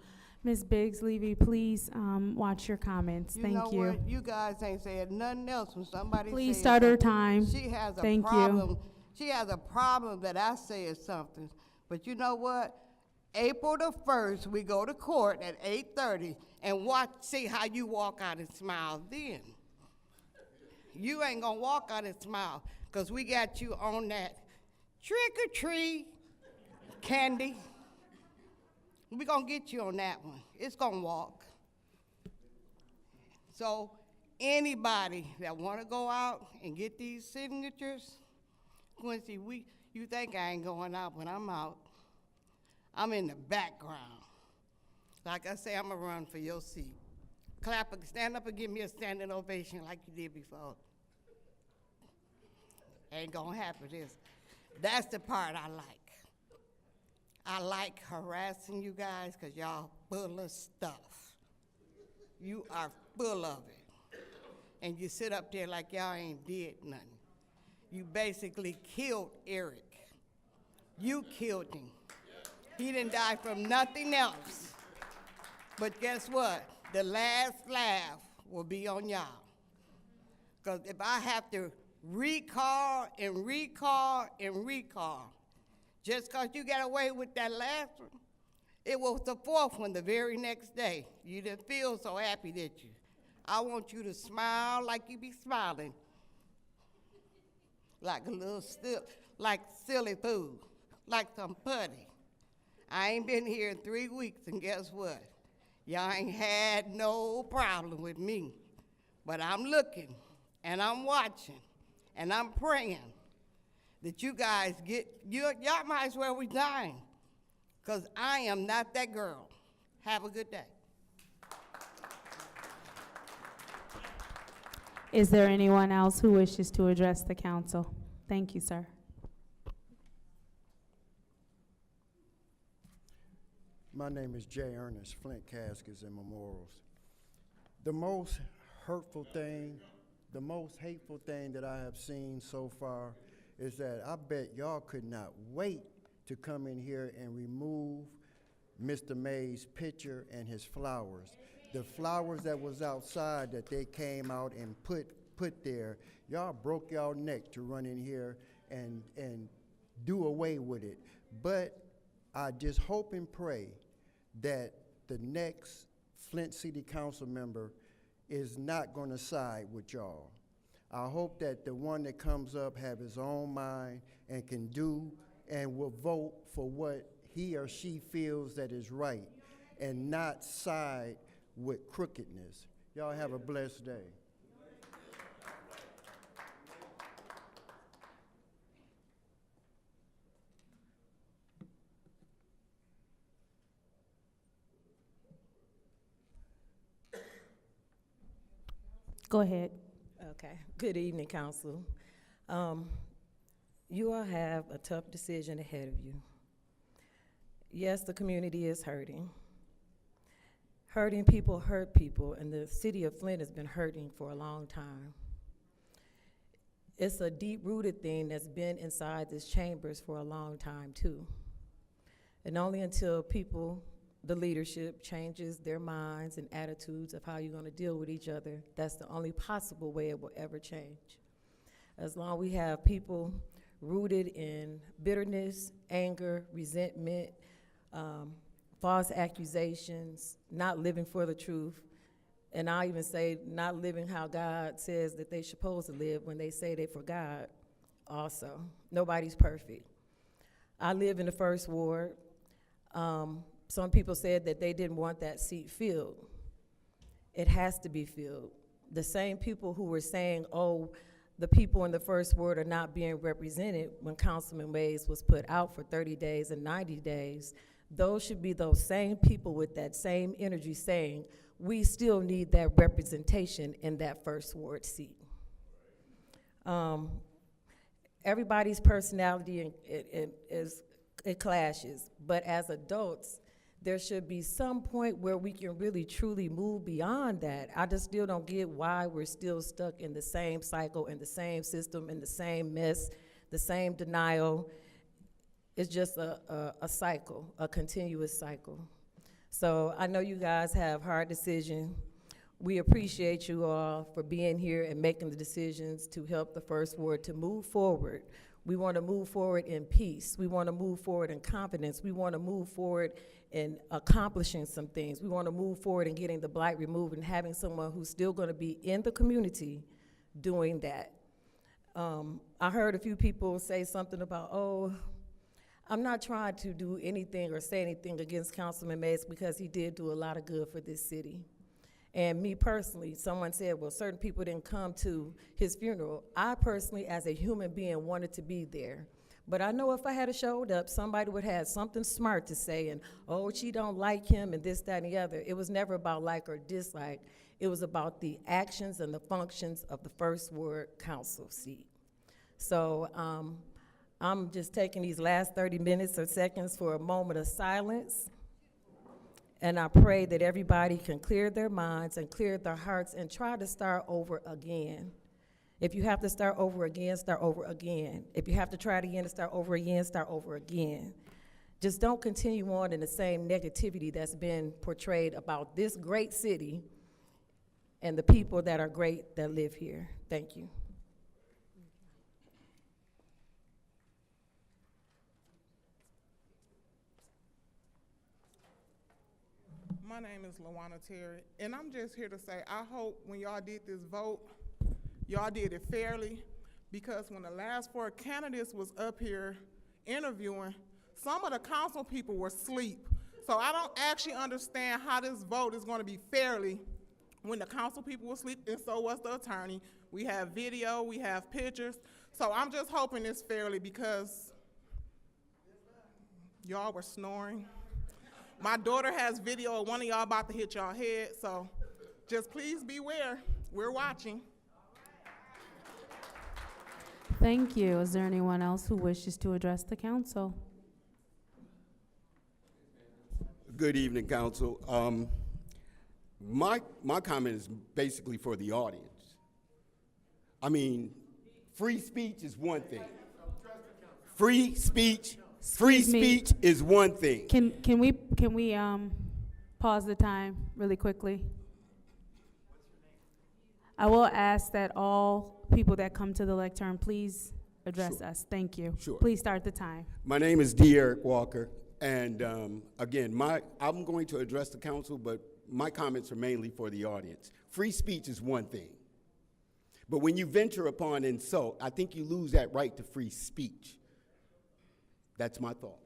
Ms. Biggs Levy, please watch your comments. You Thank know you. what? You guys ain't said nothing else when somebody Please says start her something. time. She has a Thank you. problem. She has a problem that I said something. But you know what? April the 1st, we go to court at 8:30 and see how you walk out and smile then. You ain't gonna walk out and smile, because we got you on that trick or treat candy. We gonna get you on that one. It's gonna walk. So anybody that wanna go out and get these signatures, Quincy, you think I ain't going out, but I'm out. I'm in the background. Like I say, I'm gonna run for your seat. Stand up and give me a standing ovation like you did before. Ain't gonna happen this. That's the part I like. I like harassing you guys, because y'all full of stuff. You are full of it. And you sit up there like y'all ain't did nothing. You basically killed Eric. You killed him. He didn't die from nothing else. But guess what? The last laugh will be on y'all. Because if I have to recall and recall and recall, just because you got away with that last one, it was the fourth one the very next day. You didn't feel so happy, did you? I want you to smile like you be smiling. Like a little like silly fool, like some putty. I ain't been here in 3 weeks, and guess what? Y'all ain't had no problem with me. But I'm looking, and I'm watching, and I'm praying that you guys y'all might as well resign, because I am not that girl. Have a good day. Is there anyone else who wishes to address the council? Thank you, sir. My name is Jay Ernest, Flint Caskets and Memorials. The most hurtful thing, the most hateful thing that I have seen so far is that I bet y'all could not wait to come in here and remove Mr. Mays' picture and his flowers. The flowers that was outside that they came out and put there, y'all broke y'all neck to run in here and do away with it. But I just hope and pray that the next Flint City Council member is not going to side with y'all. I hope that the one that comes up have his own mind and can do and will vote for what he or she feels that is right and not side with crookedness. Y'all have a blessed day. Go ahead. Okay. Good evening, council. You all have a tough decision ahead of you. Yes, the community is hurting. Hurting people hurt people, and the city of Flint has been hurting for a long time. It's a deep-rooted thing that's been inside these chambers for a long time, too. And only until people, the leadership, changes their minds and attitudes of how you're going to deal with each other, that's the only possible way it will ever change. As long as we have people rooted in bitterness, anger, resentment, false accusations, not living for the truth, and I even say not living how God says that they're supposed to live when they say they for God also. Nobody's perfect. I live in the First Ward. Some people said that they didn't want that seat filled. It has to be filled. The same people who were saying, oh, the people in the First Ward are not being represented when Councilman Mays was put out for 30 days and 90 days, those should be those same people with that same energy saying, we still need that representation in that First Ward seat. Everybody's personality it clashes, but as adults, there should be some point where we can really truly move beyond that. I just still don't get why we're still stuck in the same cycle, in the same system, in the same mess, the same denial. It's just a cycle, a continuous cycle. So I know you guys have hard decisions. We appreciate you all for being here and making the decisions to help the First Ward to move forward. We want to move forward in peace. We want to move forward in confidence. We want to move forward in accomplishing some things. We want to move forward in getting the blight removed and having someone who's still going to be in the community doing that. I heard a few people say something about, oh, I'm not trying to do anything or say anything against Councilman Mays because he did do a lot of good for this city. And me personally, someone said, well, certain people didn't come to his funeral. I personally, as a human being, wanted to be there. But I know if I had showed up, somebody would have something smart to say and, oh, she don't like him and this, that, and the other. It was never about like or dislike. It was about the actions and the functions of the First Ward Council seat. So I'm just taking these last 30 minutes or seconds for a moment of silence. And I pray that everybody can clear their minds and clear their hearts and try to start over again. If you have to start over again, start over again. If you have to try it again and start over again, start over again. Just don't continue on in the same negativity that's been portrayed about this great city and the people that are great that live here. Thank you. My name is LaWanna Terry, and I'm just here to say I hope when y'all did this vote, y'all did it fairly, because when the last 4 candidates was up here interviewing, some of the council people were asleep. So I don't actually understand how this vote is going to be fairly when the council people were asleep, and so was the attorney. We have video, we have pictures. So I'm just hoping it's fairly because y'all were snoring. My daughter has video of one of y'all about to hit y'all head, so just please beware. We're watching. Thank you. Is there anyone else who wishes to address the council? Good evening, council. My comment is basically for the audience. I mean, free speech is one thing. Free speech is one thing. Can we pause the time really quickly? I will ask that all people that come to the lectern please address us. Thank you. Sure. Please start the time. My name is D. Eric Walker, and again, I'm going to address the council, but my comments are mainly for the audience. Free speech is one thing, but when you venture upon insult, I think you lose that right to free speech. That's my thought.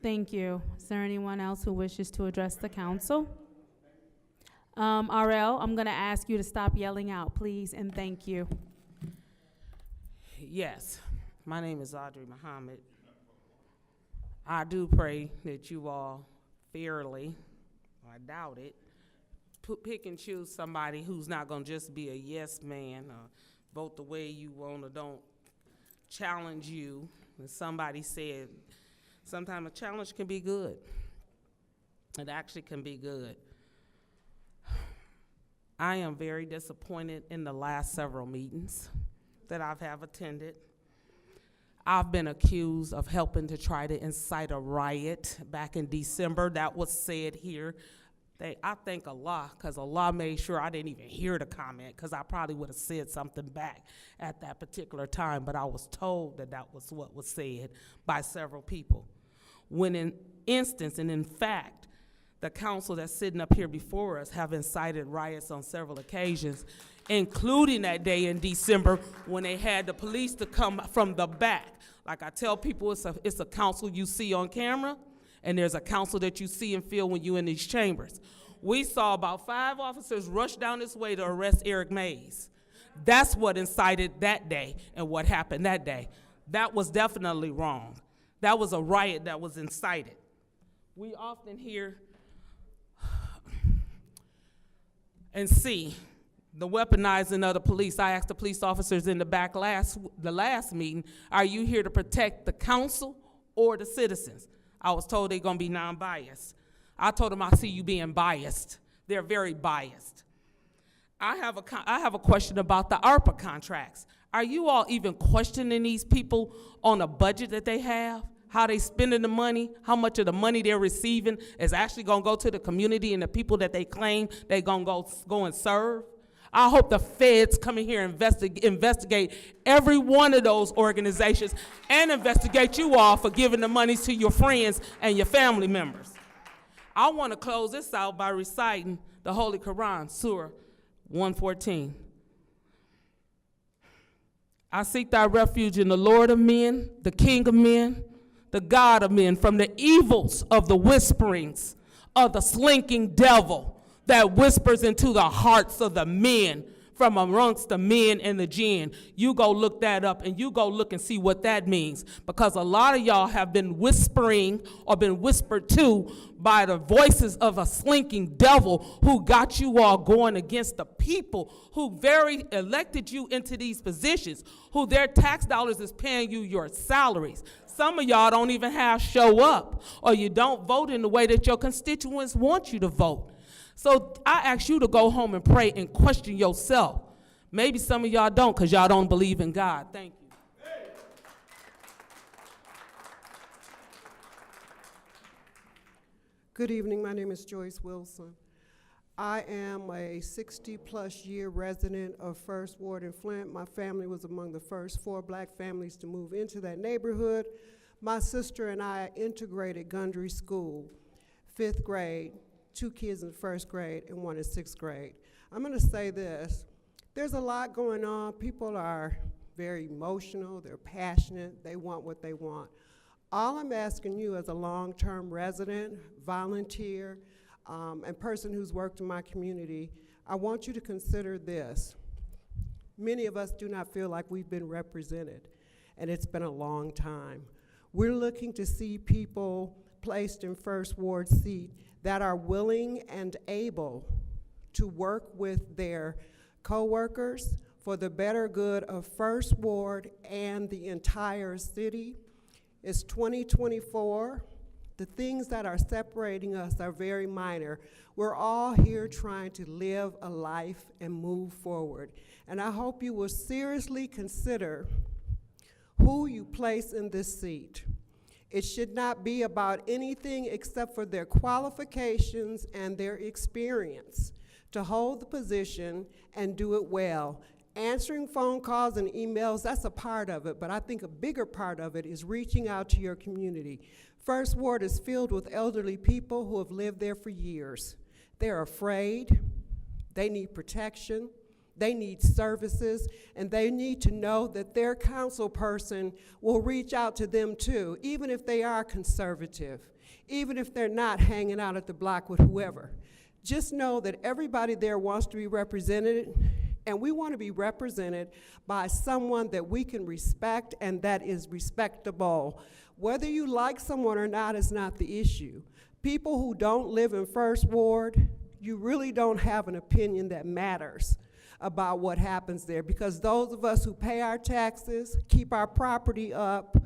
Thank you. Is there anyone else who wishes to address the council? RL, I'm going to ask you to stop yelling out, please, and thank you. Yes, my name is Audrey Muhammad. I do pray that you all fairly, I doubt it, pick and choose somebody who's not going to just be a yes man, vote the way you want, or don't challenge you. And somebody said, sometimes a challenge can be good. It actually can be good. I am very disappointed in the last several meetings that I have attended. I've been accused of helping to try to incite a riot back in December. That was said here. I thank Allah, because Allah made sure I didn't even hear the comment, because I probably would have said something back at that particular time, but I was told that that was what was said by several people. When in instance, and in fact, the council that's sitting up here before us have incited riots on several occasions, including that day in December when they had the police to come from the back. Like I tell people, it's a council you see on camera, and there's a council that you see and feel when you're in these chambers. We saw about 5 officers rush down this way to arrest Eric Mays. That's what incited that day and what happened that day. That was definitely wrong. That was a riot that was incited. We often hear and see the weaponizing of the police. I asked the police officers in the back the last meeting, are you here to protect the council or the citizens? I was told they're gonna be non-biased. I told them I see you being biased. They're very biased. I have a question about the ARPA contracts. Are you all even questioning these people on a budget that they have? How they spending the money, how much of the money they're receiving is actually gonna go to the community and the people that they claim they gonna go and serve? I hope the feds come in here and investigate every one of those organizations and investigate you all for giving the money to your friends and your family members. I want to close this out by reciting the Holy Quran, Surah 114. I seek thy refuge in the Lord of men, the King of men, the God of men, from the evils of the whisperings of the slinking devil that whispers into the hearts of the men from amongst the men and the jinn. You go look that up and you go look and see what that means, because a lot of y'all have been whispering or been whispered to by the voices of a slinking devil who got you all going against the people who very elected you into these positions, who their tax dollars is paying you your salaries. Some of y'all don't even have show up, or you don't vote in the way that your constituents want you to vote. So I ask you to go home and pray and question yourself. Maybe some of y'all don't, because y'all don't believe in God. Thank you. Good evening. My name is Joyce Wilson. I am a 60-plus year resident of First Ward in Flint. My family was among the first 4 black families to move into that neighborhood. My sister and I integrated Gundry School, 5th grade. 2 kids in first grade and 1 in sixth grade. I'm gonna say this, there's a lot going on. People are very emotional, they're passionate, they want what they want. All I'm asking you as a long-term resident, volunteer, and person who's worked in my community, I want you to consider this. Many of us do not feel like we've been represented, and it's been a long time. We're looking to see people placed in first ward seat that are willing and able to work with their co-workers for the better good of First Ward and the entire city. It's 2024. The things that are separating us are very minor. We're all here trying to live a life and move forward. And I hope you will seriously consider who you place in this seat. It should not be about anything except for their qualifications and their experience to hold the position and do it well. Answering phone calls and emails, that's a part of it, but I think a bigger part of it is reaching out to your community. First Ward is filled with elderly people who have lived there for years. They're afraid, they need protection, they need services, and they need to know that their council person will reach out to them too, even if they are conservative, even if they're not hanging out at the block with whoever. Just know that everybody there wants to be represented, and we want to be represented by someone that we can respect and that is respectable. Whether you like someone or not is not the issue. People who don't live in First Ward, you really don't have an opinion that matters about what happens there, because those of us who pay our taxes, keep our property up,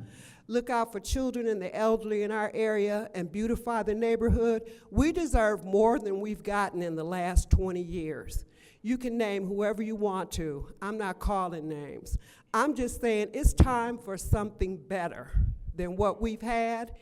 look out for children and the elderly in our area, and beautify the neighborhood, we deserve more than we've gotten in the last 20 years. You can name whoever you want to. I'm not calling names. I'm just saying it's time for something better than what we've had,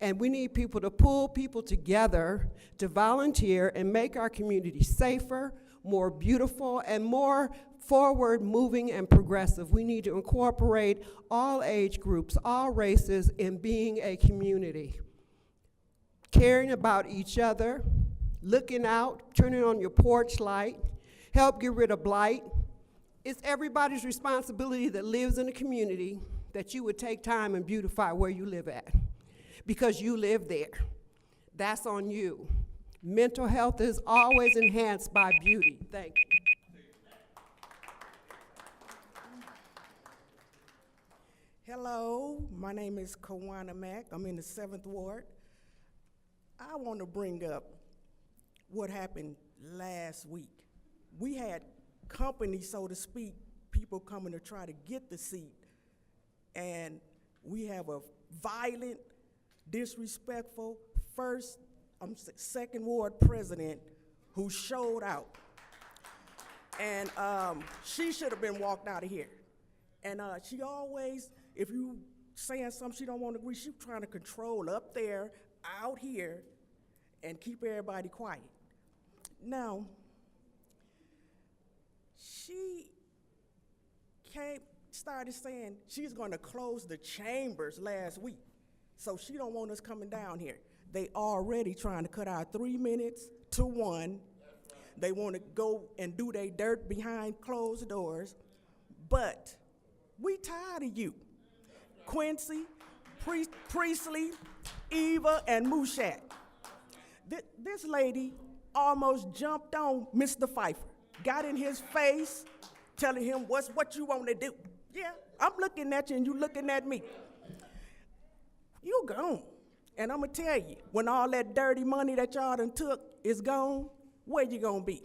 and we need people to pull people together to volunteer and make our community safer, more beautiful, and more forward-moving and progressive. We need to incorporate all age groups, all races in being a community. Caring about each other, looking out, turning on your porch light, help get rid of blight. It's everybody's responsibility that lives in a community that you would take time and beautify where you live at, because you live there. That's on you. Mental health is always enhanced by beauty. Thank you. Hello, my name is Kawana Mack. I'm in the 7th Ward. I want to bring up what happened last week. We had company, so to speak, people coming to try to get the seat, and we have a violent, disrespectful second ward president who showed out, and she should have been walked out of here. And she always, if you saying something she don't want to agree, she's trying to control up there, out here, and keep everybody quiet. Now, she started saying she's going to close the chambers last week, so she don't want us coming down here. They already trying to cut our 3 minutes to 1. They want to go and do their dirt behind closed doors, but we tired of you. Quincy, Priestley, Eva, and Mushat. This lady almost jumped on Mr. Pfeiffer, got in his face, telling him what you want to do. Yeah, I'm looking at you and you looking at me. You gone. And I'm gonna tell you, when all that dirty money that y'all done took is gone, where you gonna be?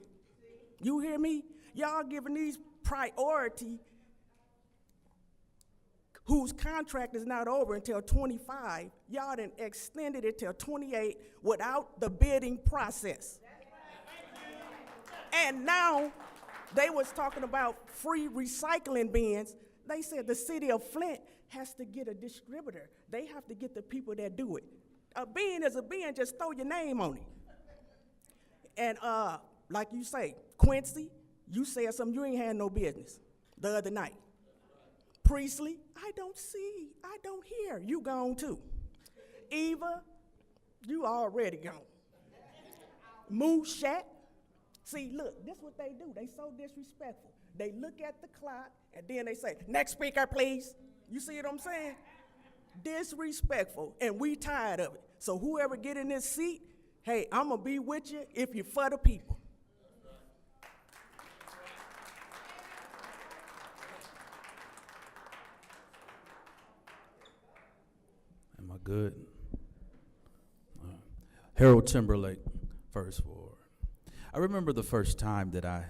You hear me? Y'all giving these priority whose contract is not over until 25, y'all done extended it till 28 without the bidding process. And now they was talking about free recycling bins. They said the city of Flint has to get a distributor. They have to get the people that do it. A bin is a bin, just throw your name on it. And like you say, Quincy, you said something you ain't had no business the other night. Priestley, I don't see, I don't hear, you gone too. Eva, you already gone. Move shack. See, look, this what they do. They so disrespectful. They look at the clock, and then they say, next speaker, please. You see what I'm saying? Disrespectful, and we tired of it. So whoever get in this seat, hey, I'm going to be with you if you're for the people. Am I good? Harold Timberlake, First Ward. I remember the first time that I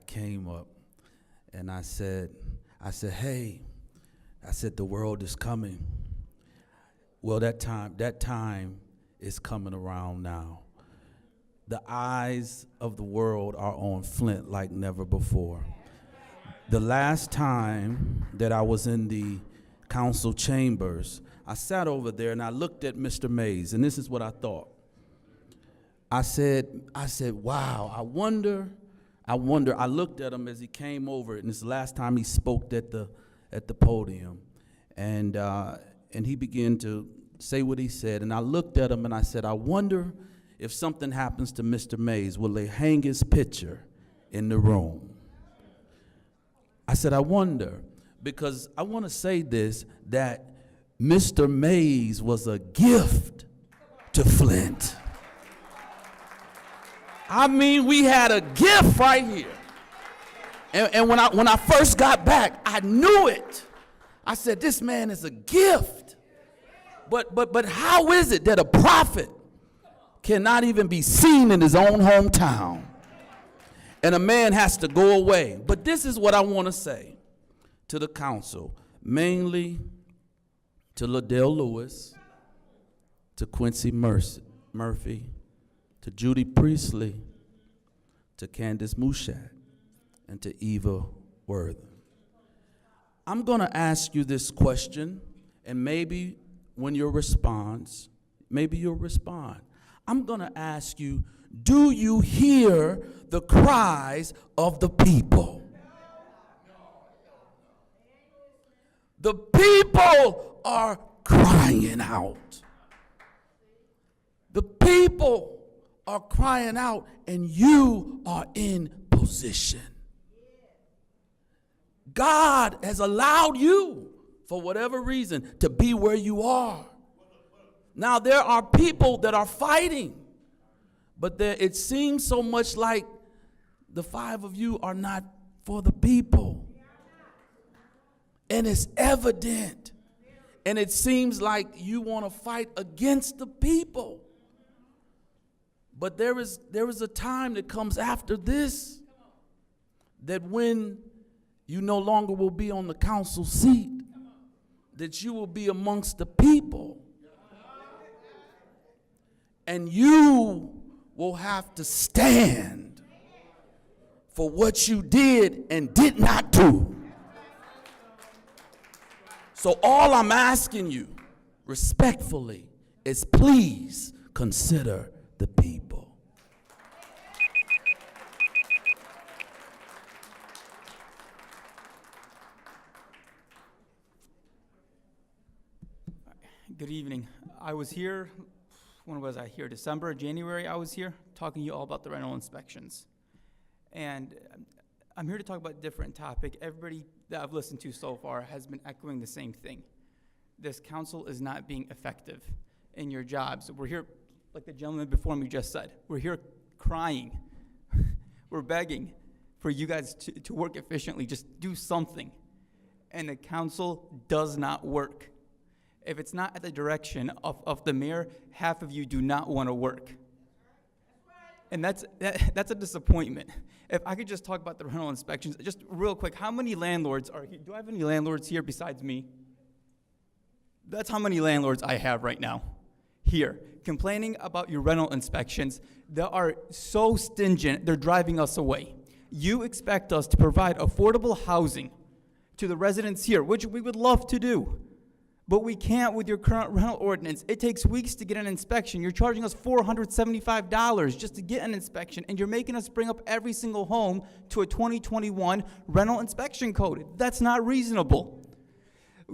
came up and I said, hey, I said, the world is coming. Well, that time is coming around now. The eyes of the world are on Flint like never before. The last time that I was in the council chambers, I sat over there and I looked at Mr. Mays, and this is what I thought. I said, wow, I wonder, I looked at him as he came over, and this is the last time he spoke at the podium. And he began to say what he said, and I looked at him and I said, I wonder if something happens to Mr. Mays, will they hang his picture in the room? I said, I wonder, because I want to say this, that Mr. Mays was a gift to Flint. I mean, we had a gift right here. And when I first got back, I knew it. I said, this man is a gift. But how is it that a prophet cannot even be seen in his own hometown? And a man has to go away. But this is what I want to say to the council, mainly to Liddell Lewis, to Quincy Murphy, to Judy Priestley, to Candace Mushat, and to Eva Worthen. I'm going to ask you this question, and maybe when you respond, maybe you'll respond. I'm going to ask you, do you hear the cries of the people? The people are crying out. The people are crying out, and you are in position. God has allowed you, for whatever reason, to be where you are. Now, there are people that are fighting, but it seems so much like the five of you are not for the people. And it's evident. And it seems like you want to fight against the people. But there is a time that comes after this, that when you no longer will be on the council seat, that you will be amongst the people. And you will have to stand for what you did and did not do. So all I'm asking you, respectfully, is please consider the people. Good evening. I was here, when was I here? December, January, I was here talking to you all about the rental inspections. And I'm here to talk about a different topic. Everybody that I've listened to so far has been echoing the same thing. This council is not being effective in your jobs. We're here, like the gentleman before me just said, we're here crying. We're begging for you guys to work efficiently. Just do something. And the council does not work. If it's not at the direction of the mayor, half of you do not want to work. And that's a disappointment. If I could just talk about the rental inspections, just real quick, how many landlords are here? Do I have any landlords here besides me? That's how many landlords I have right now here, complaining about your rental inspections. They are so stingent, they're driving us away. You expect us to provide affordable housing to the residents here, which we would love to do. But we can't with your current rental ordinance. It takes weeks to get an inspection. You're charging us $475 just to get an inspection, and you're making us bring up every single home to a 2021 rental inspection code. That's not reasonable.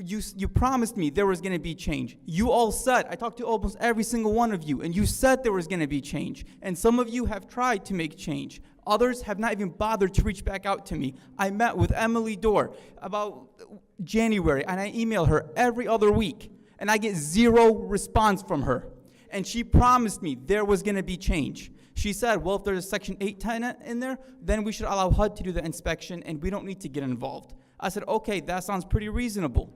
You promised me there was going to be change. You all said, I talked to almost every single one of you, and you said there was going to be change. And some of you have tried to make change. Others have not even bothered to reach back out to me. I met with Emily Dorr about January, and I email her every other week, and I get zero response from her. And she promised me there was going to be change. She said, well, if there's a Section 8 tenant in there, then we should allow HUD to do the inspection, and we don't need to get involved. I said, okay, that sounds pretty reasonable.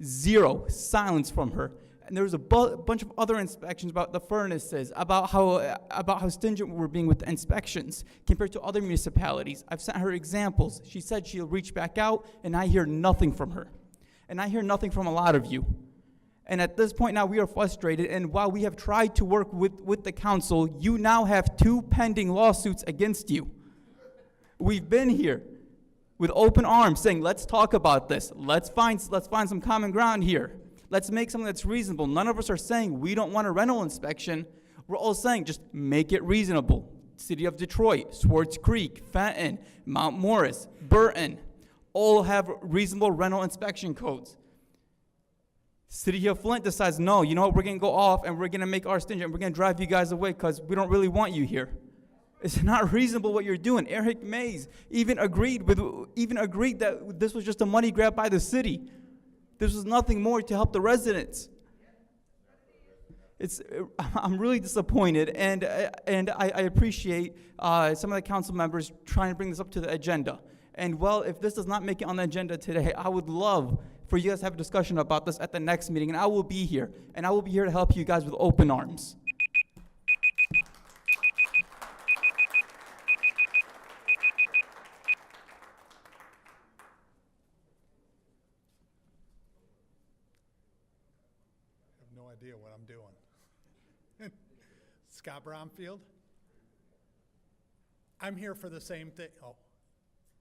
Zero silence from her. And there was a bunch of other inspections about the furnaces, about how stringent we're being with the inspections compared to other municipalities. I've sent her examples. She said she'll reach back out, and I hear nothing from her. And I hear nothing from a lot of you. And at this point now, we are frustrated, and while we have tried to work with the council, you now have 2 pending lawsuits against you. We've been here with open arms saying, let's talk about this. Let's find some common ground here. Let's make something that's reasonable. None of us are saying we don't want a rental inspection. We're all saying just make it reasonable. City of Detroit, Swartz Creek, Fenton, Mount Morris, Burton, all have reasonable rental inspection codes. City of Flint decides, no, you know what, we're going to go off and we're going to make our stringent and we're going to drive you guys away because we don't really want you here. It's not reasonable what you're doing. Eric Mays even agreed that this was just a money grab by the city. This was nothing more to help the residents. I'm really disappointed, and I appreciate some of the council members trying to bring this up to the agenda. And well, if this does not make it on the agenda today, I would love for you guys to have a discussion about this at the next meeting, and I will be here. And I will be here to help you guys with open arms. I have no idea what I'm doing. Scott Bromfield. I'm here for the same thing. Oh,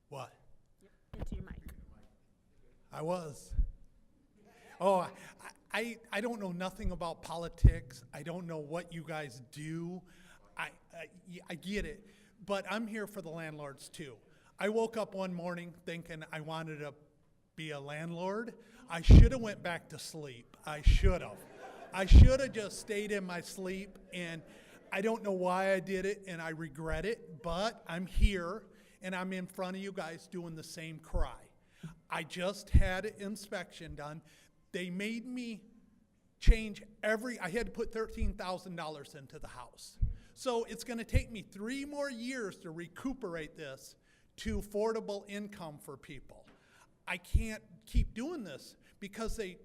what? Into your mic. I was. Oh, I don't know nothing about politics. I don't know what you guys do. I get it, but I'm here for the landlords too. I woke up one morning thinking I wanted to be a landlord. I should have went back to sleep. I should have. I should have just stayed in my sleep, and I don't know why I did it, and I regret it, but I'm here, and I'm in front of you guys doing the same cry. I just had an inspection done. They made me change I had to put $13,000 into the house. So it's going to take me 3 more years to recuperate this to affordable income for people. I can't keep doing this because they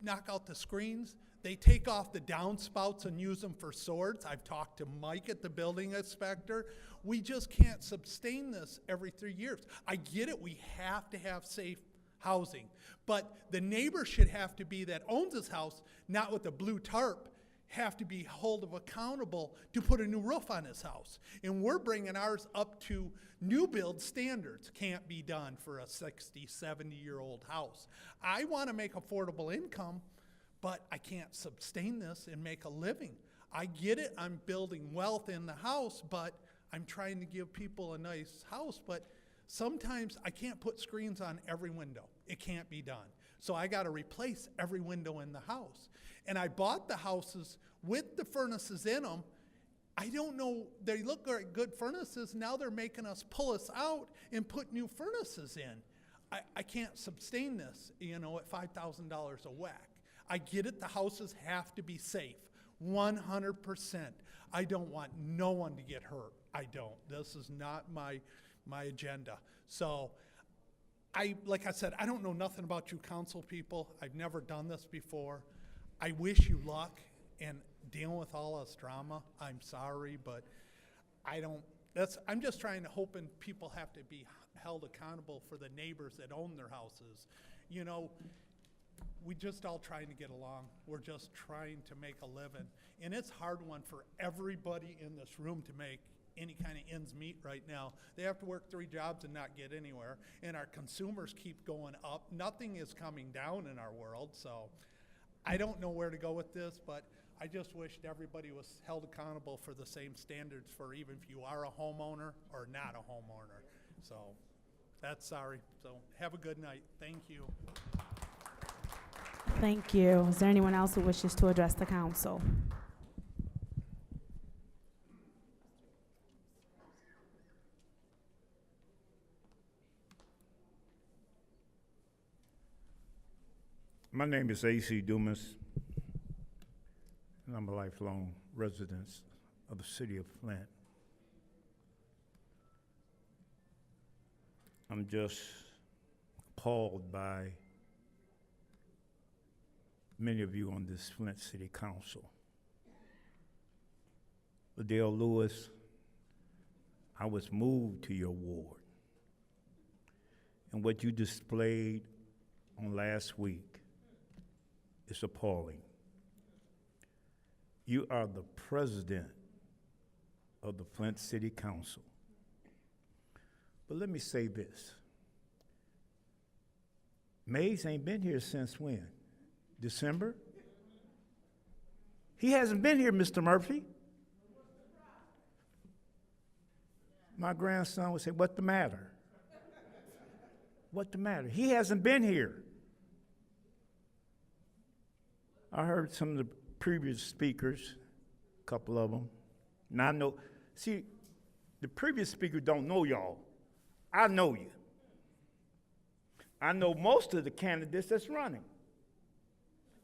knock out the screens. They take off the downspouts and use them for swords. I've talked to Mike at the building inspector. We just can't sustain this every 3 years. I get it, we have to have safe housing, but the neighbor should have to be that owns his house, not with a blue tarp, have to be held accountable to put a new roof on his house. And we're bringing ours up to new build standards. Can't be done for a 60, 70-year-old house. I want to make affordable income, but I can't sustain this and make a living. I get it, I'm building wealth in the house, but I'm trying to give people a nice house, but sometimes I can't put screens on every window. It can't be done. So I got to replace every window in the house. And I bought the houses with the furnaces in them. I don't know, they look like good furnaces. Now they're making us pull us out and put new furnaces in. I can't sustain this, at $5,000 a whack. I get it, the houses have to be safe, 100%. I don't want no one to get hurt. I don't. This is not my agenda. So, like I said, I don't know nothing about you council people. I've never done this before. I wish you luck in dealing with all this drama. I'm sorry, but I'm just trying to hoping people have to be held accountable for the neighbors that own their houses. We just all trying to get along. We're just trying to make a living. And it's a hard one for everybody in this room to make any kind of ends meet right now. They have to work 3 jobs and not get anywhere. And our consumers keep going up. Nothing is coming down in our world. So I don't know where to go with this, but I just wished everybody was held accountable for the same standards for even if you are a homeowner or not a homeowner. So that's sorry. So have a good night. Thank you. Thank you. Is there anyone else who wishes to address the council? My name is A.C. Dumas, and I'm a lifelong resident of the city of Flint. I'm just appalled by many of you on this Flint City Council. Liddell Lewis, I was moved to your ward. And what you displayed on last week is appalling. You are the president of the Flint City Council. But let me say this. Mays ain't been here since when? December? He hasn't been here, Mr. Murphy. My grandson would say, "What the matter? What the matter?" He hasn't been here. I heard some of the previous speakers, a couple of them, and I know, see, the previous speaker don't know y'all. I know you. I know most of the candidates that's running.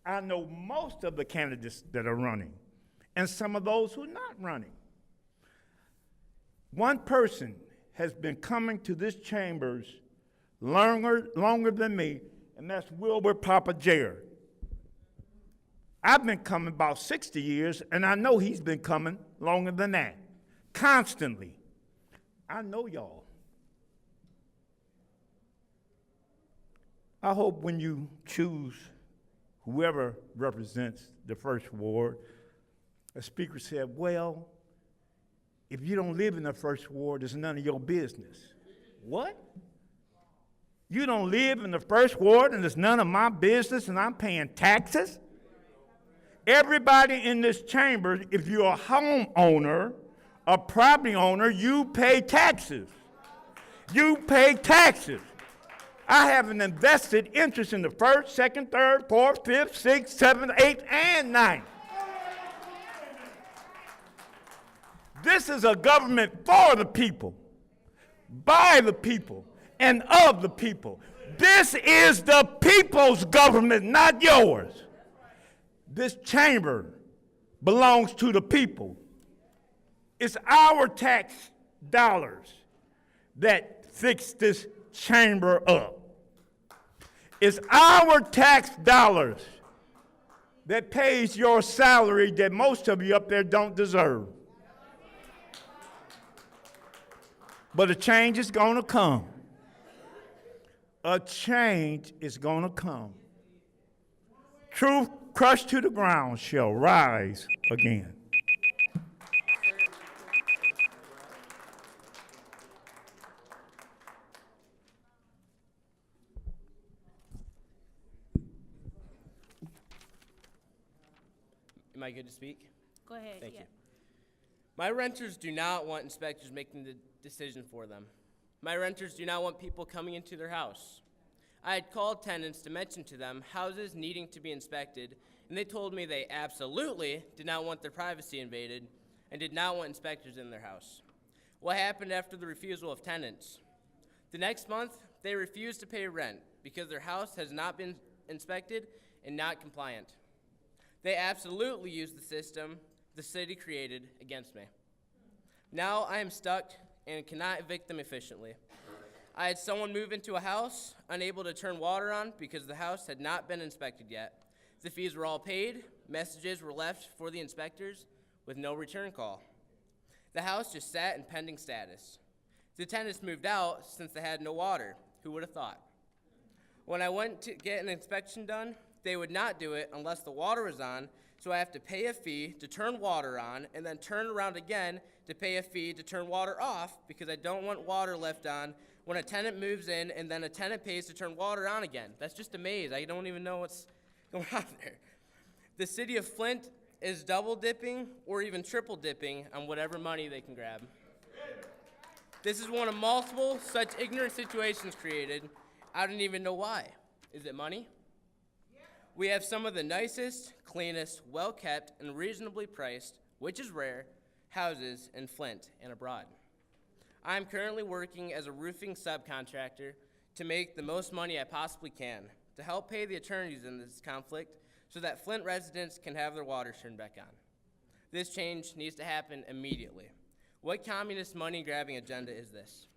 I know most of the candidates that are running, and some of those who are not running. One person has been coming to this chambers longer than me, and that's Wilbur Papa Jared. I've been coming about 60 years, and I know he's been coming longer than that, constantly. I know y'all. I hope when you choose whoever represents the first ward, a speaker said, "Well, if you don't live in the first ward, it's none of your business." What? You don't live in the first ward and it's none of my business and I'm paying taxes? Everybody in this chamber, if you're a homeowner, a property owner, you pay taxes. You pay taxes. I have an invested interest in the first, second, third, fourth, fifth, sixth, seventh, eighth, and ninth. This is a government for the people, by the people, and of the people. This is the people's government, not yours. This chamber belongs to the people. It's our tax dollars that fix this chamber up. It's our tax dollars that pays your salary that most of you up there don't deserve. But a change is going to come. A change is going to come. Truth crushed to the ground shall rise again. Am I good to speak? Go ahead. Thank you. My renters do not want inspectors making the decision for them. My renters do not want people coming into their house. I had called tenants to mention to them houses needing to be inspected, and they told me they absolutely did not want their privacy invaded and did not want inspectors in their house. What happened after the refusal of tenants? The next month, they refused to pay rent because their house has not been inspected and not compliant. They absolutely used the system the city created against me. Now I am stuck and cannot evict them efficiently. I had someone move into a house, unable to turn water on because the house had not been inspected yet. The fees were all paid, messages were left for the inspectors with no return call. The house just sat in pending status. The tenants moved out since they had no water. Who would have thought? When I went to get an inspection done, they would not do it unless the water was on, so I have to pay a fee to turn water on and then turn around again to pay a fee to turn water off because I don't want water left on when a tenant moves in and then a tenant pays to turn water on again. That's just a maze. I don't even know what's going on there. The city of Flint is double dipping or even triple dipping on whatever money they can grab. This is one of multiple such ignorant situations created. I don't even know why. Is it money? We have some of the nicest, cleanest, well-kept, and reasonably priced, which is rare, houses in Flint and abroad. I am currently working as a roofing subcontractor to make the most money I possibly can to help pay the attorneys in this conflict so that Flint residents can have their water turned back on. This change needs to happen immediately. What communist money-grabbing agenda is this?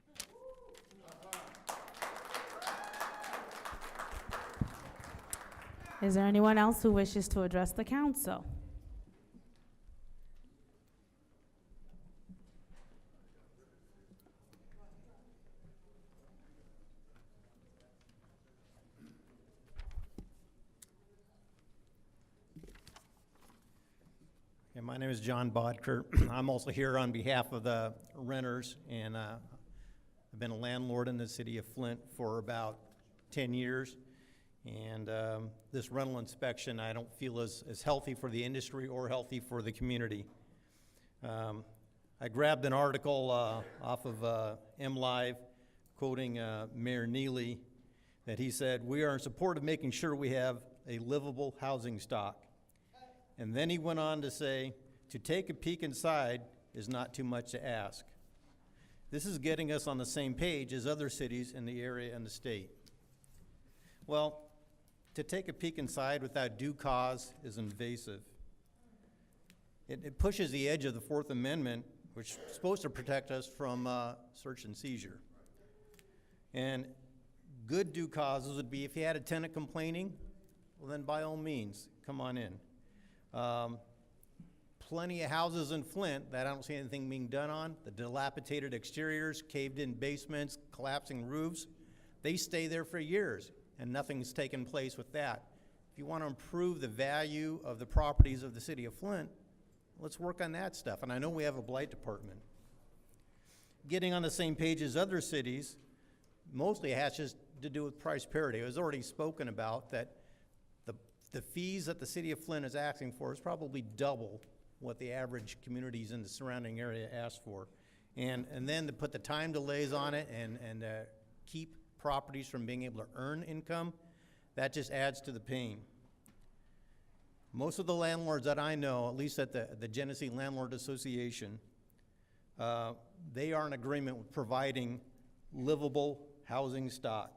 Is there anyone else who wishes to address the council? Yeah, my name is John Bodker. I'm also here on behalf of the renters, and I've been a landlord in the city of Flint for about 10 years. And this rental inspection I don't feel is healthy for the industry or healthy for the community. I grabbed an article off of MLive quoting Mayor Neely that he said, "We are in support of making sure we have a livable housing stock." And then he went on to say, "To take a peek inside is not too much to ask." This is getting us on the same page as other cities in the area and the state. Well, to take a peek inside without due cause is invasive. It pushes the edge of the Fourth Amendment, which is supposed to protect us from search and seizure. And good due causes would be if you had a tenant complaining, well then by all means, come on in. Plenty of houses in Flint that I don't see anything being done on, the dilapidated exteriors, caved in basements, collapsing roofs, they stay there for years and nothing's taken place with that. If you want to improve the value of the properties of the city of Flint, let's work on that stuff. And I know we have a blight department. Getting on the same page as other cities, mostly it has just to do with price parity. It was already spoken about that the fees that the city of Flint is asking for is probably double what the average communities in the surrounding area ask for. And then to put the time delays on it and keep properties from being able to earn income, that just adds to the pain. Most of the landlords that I know, at least at the Genesee Landlord Association, they are in agreement with providing livable housing stock.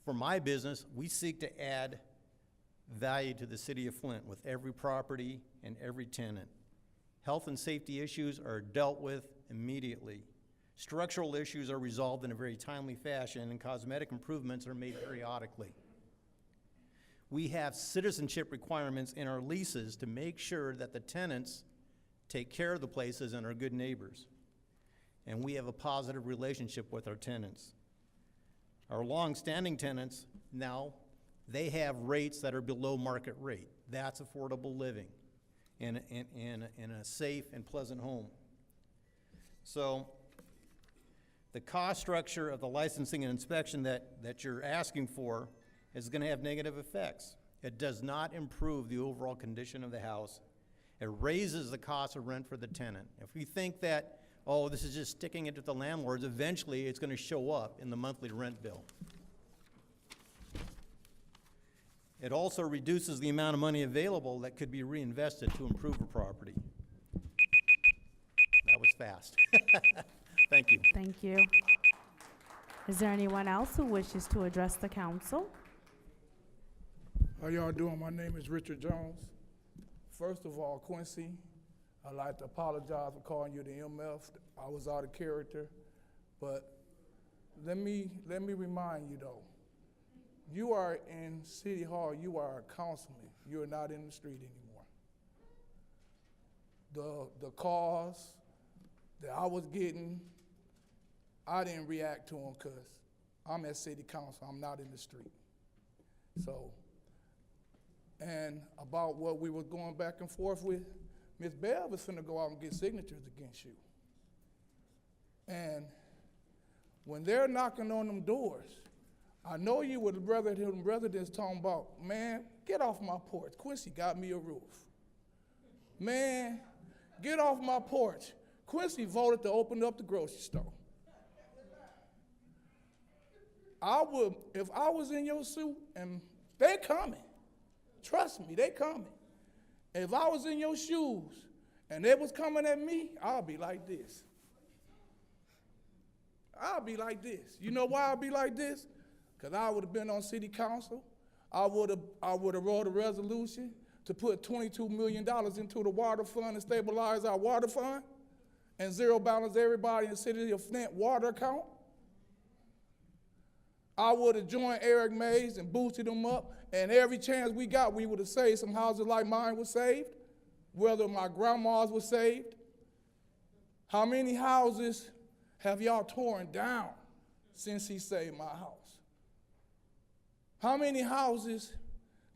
For my business, we seek to add value to the city of Flint with every property and every tenant. Health and safety issues are dealt with immediately. Structural issues are resolved in a very timely fashion, and cosmetic improvements are made periodically. We have citizenship requirements in our leases to make sure that the tenants take care of the places and are good neighbors. And we have a positive relationship with our tenants. Our long-standing tenants now, they have rates that are below market rate. That's affordable living in a safe and pleasant home. So the cost structure of the licensing and inspection that you're asking for is going to have negative effects. It does not improve the overall condition of the house. It raises the cost of rent for the tenant. If we think that, oh, this is just sticking it to the landlords, eventually it's going to show up in the monthly rent bill. It also reduces the amount of money available that could be reinvested to improve a property. That was fast. Thank you. Thank you. Is there anyone else who wishes to address the council? How y'all doing? My name is Richard Jones. First of all, Quincy, I'd like to apologize for calling you the MF. I was out of character, but let me remind you though, you are in City Hall, you are a councilman. You are not in the street anymore. The calls that I was getting, I didn't react to them because I'm at city council, I'm not in the street. So, and about what we were going back and forth with, Ms. Bev is finna go out and get signatures against you. And when they're knocking on them doors, I know you would rather hear them residents talking about, man, get off my porch. Quincy got me a roof. Man, get off my porch. Quincy voted to open up the grocery store. I would, if I was in your suit and They coming. Trust me, they coming. If I was in your shoes and they was coming at me, I'll be like this. I'll be like this. You know why I'll be like this? Because I would have been on city council. I would have wrote a resolution to put $22 million into the water fund and stabilize our water fund and zero balance everybody in the city of Flint water account. I would have joined Eric Mays and boosted them up, and every chance we got, we would have saved some houses like mine was saved, whether my grandma's was saved. How many houses have y'all torn down since he saved my house? How many houses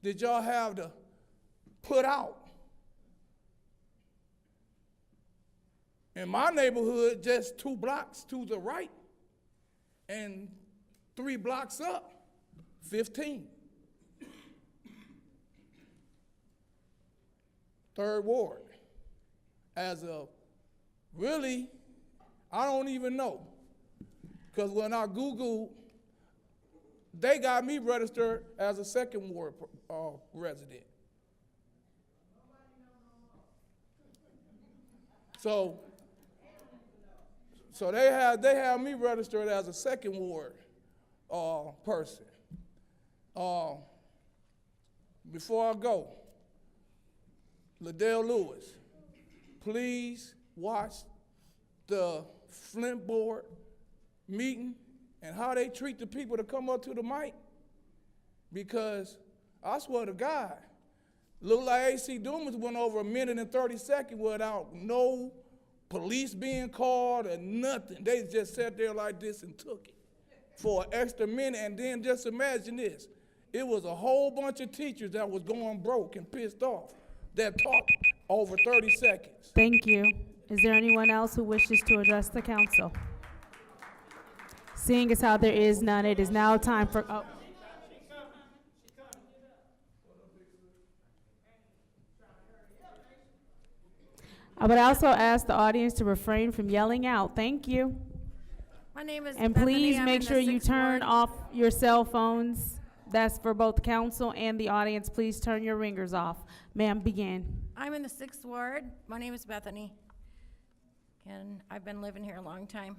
did y'all have to put out? In my neighborhood, just 2 blocks to the right and 3 blocks up, 15. Third Ward. As of really, I don't even know. Because when I Googled, they got me registered as a second ward resident. So they have me registered as a second ward person. Before I go, Liddell Lewis, please watch the Flint board meeting and how they treat the people that come up to the mic, because I swear to God, look like AC Dumas went over 1 minute and 30 seconds without no police being called or nothing. They just sat there like this and took it for an extra minute. And then just imagine this. It was a whole bunch of teachers that was going broke and pissed off that talked over 30 seconds. Thank you. Is there anyone else who wishes to address the council? Seeing as how there is none, it is now time for, I would also ask the audience to refrain from yelling out. Thank you. My name is And Bethany. please I'm make in the sure you 6th turn ward. off your cell phones. That's for both council and the audience. Please turn your ringers off. Ma'am, begin. I'm in the 6th ward. My name is Bethany, and I've been living here a long time.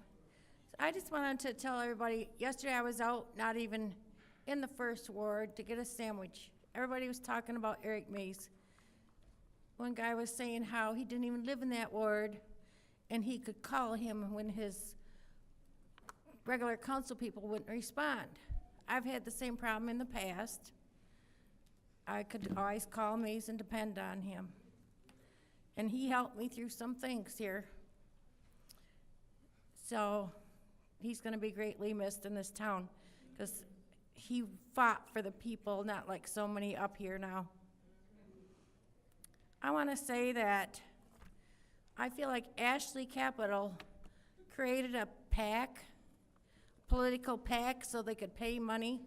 So I just wanted to tell everybody, yesterday I was out, not even in the 1st ward, to get a sandwich. Everybody was talking about Eric Mays. One guy was saying how he didn't even live in that ward, and he could call him when his regular council people wouldn't respond. I've had the same problem in the past. I could always call Mays and depend on him. And he helped me through some things here. So he's gonna be greatly missed in this town, because he fought for the people, not like so many up here now. I wanna say that I feel like Ashley Capital created a PAC, political PAC, so they could pay money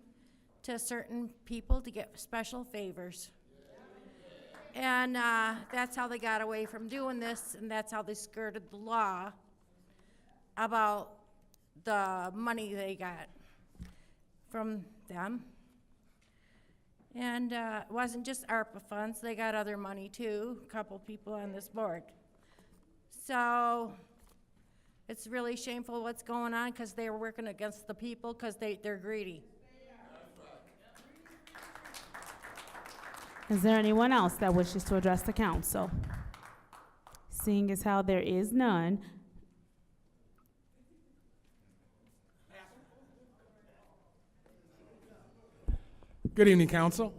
to certain people to get special favors. And that's how they got away from doing this, and that's how they skirted the law about the money they got from them. And it wasn't just ARPA funds, they got other money too, a couple people on this board. So it's really shameful what's going on, because they're working against the people because they're greedy. Is there anyone else that wishes to address the council? Seeing as how there is none, Good evening, Council.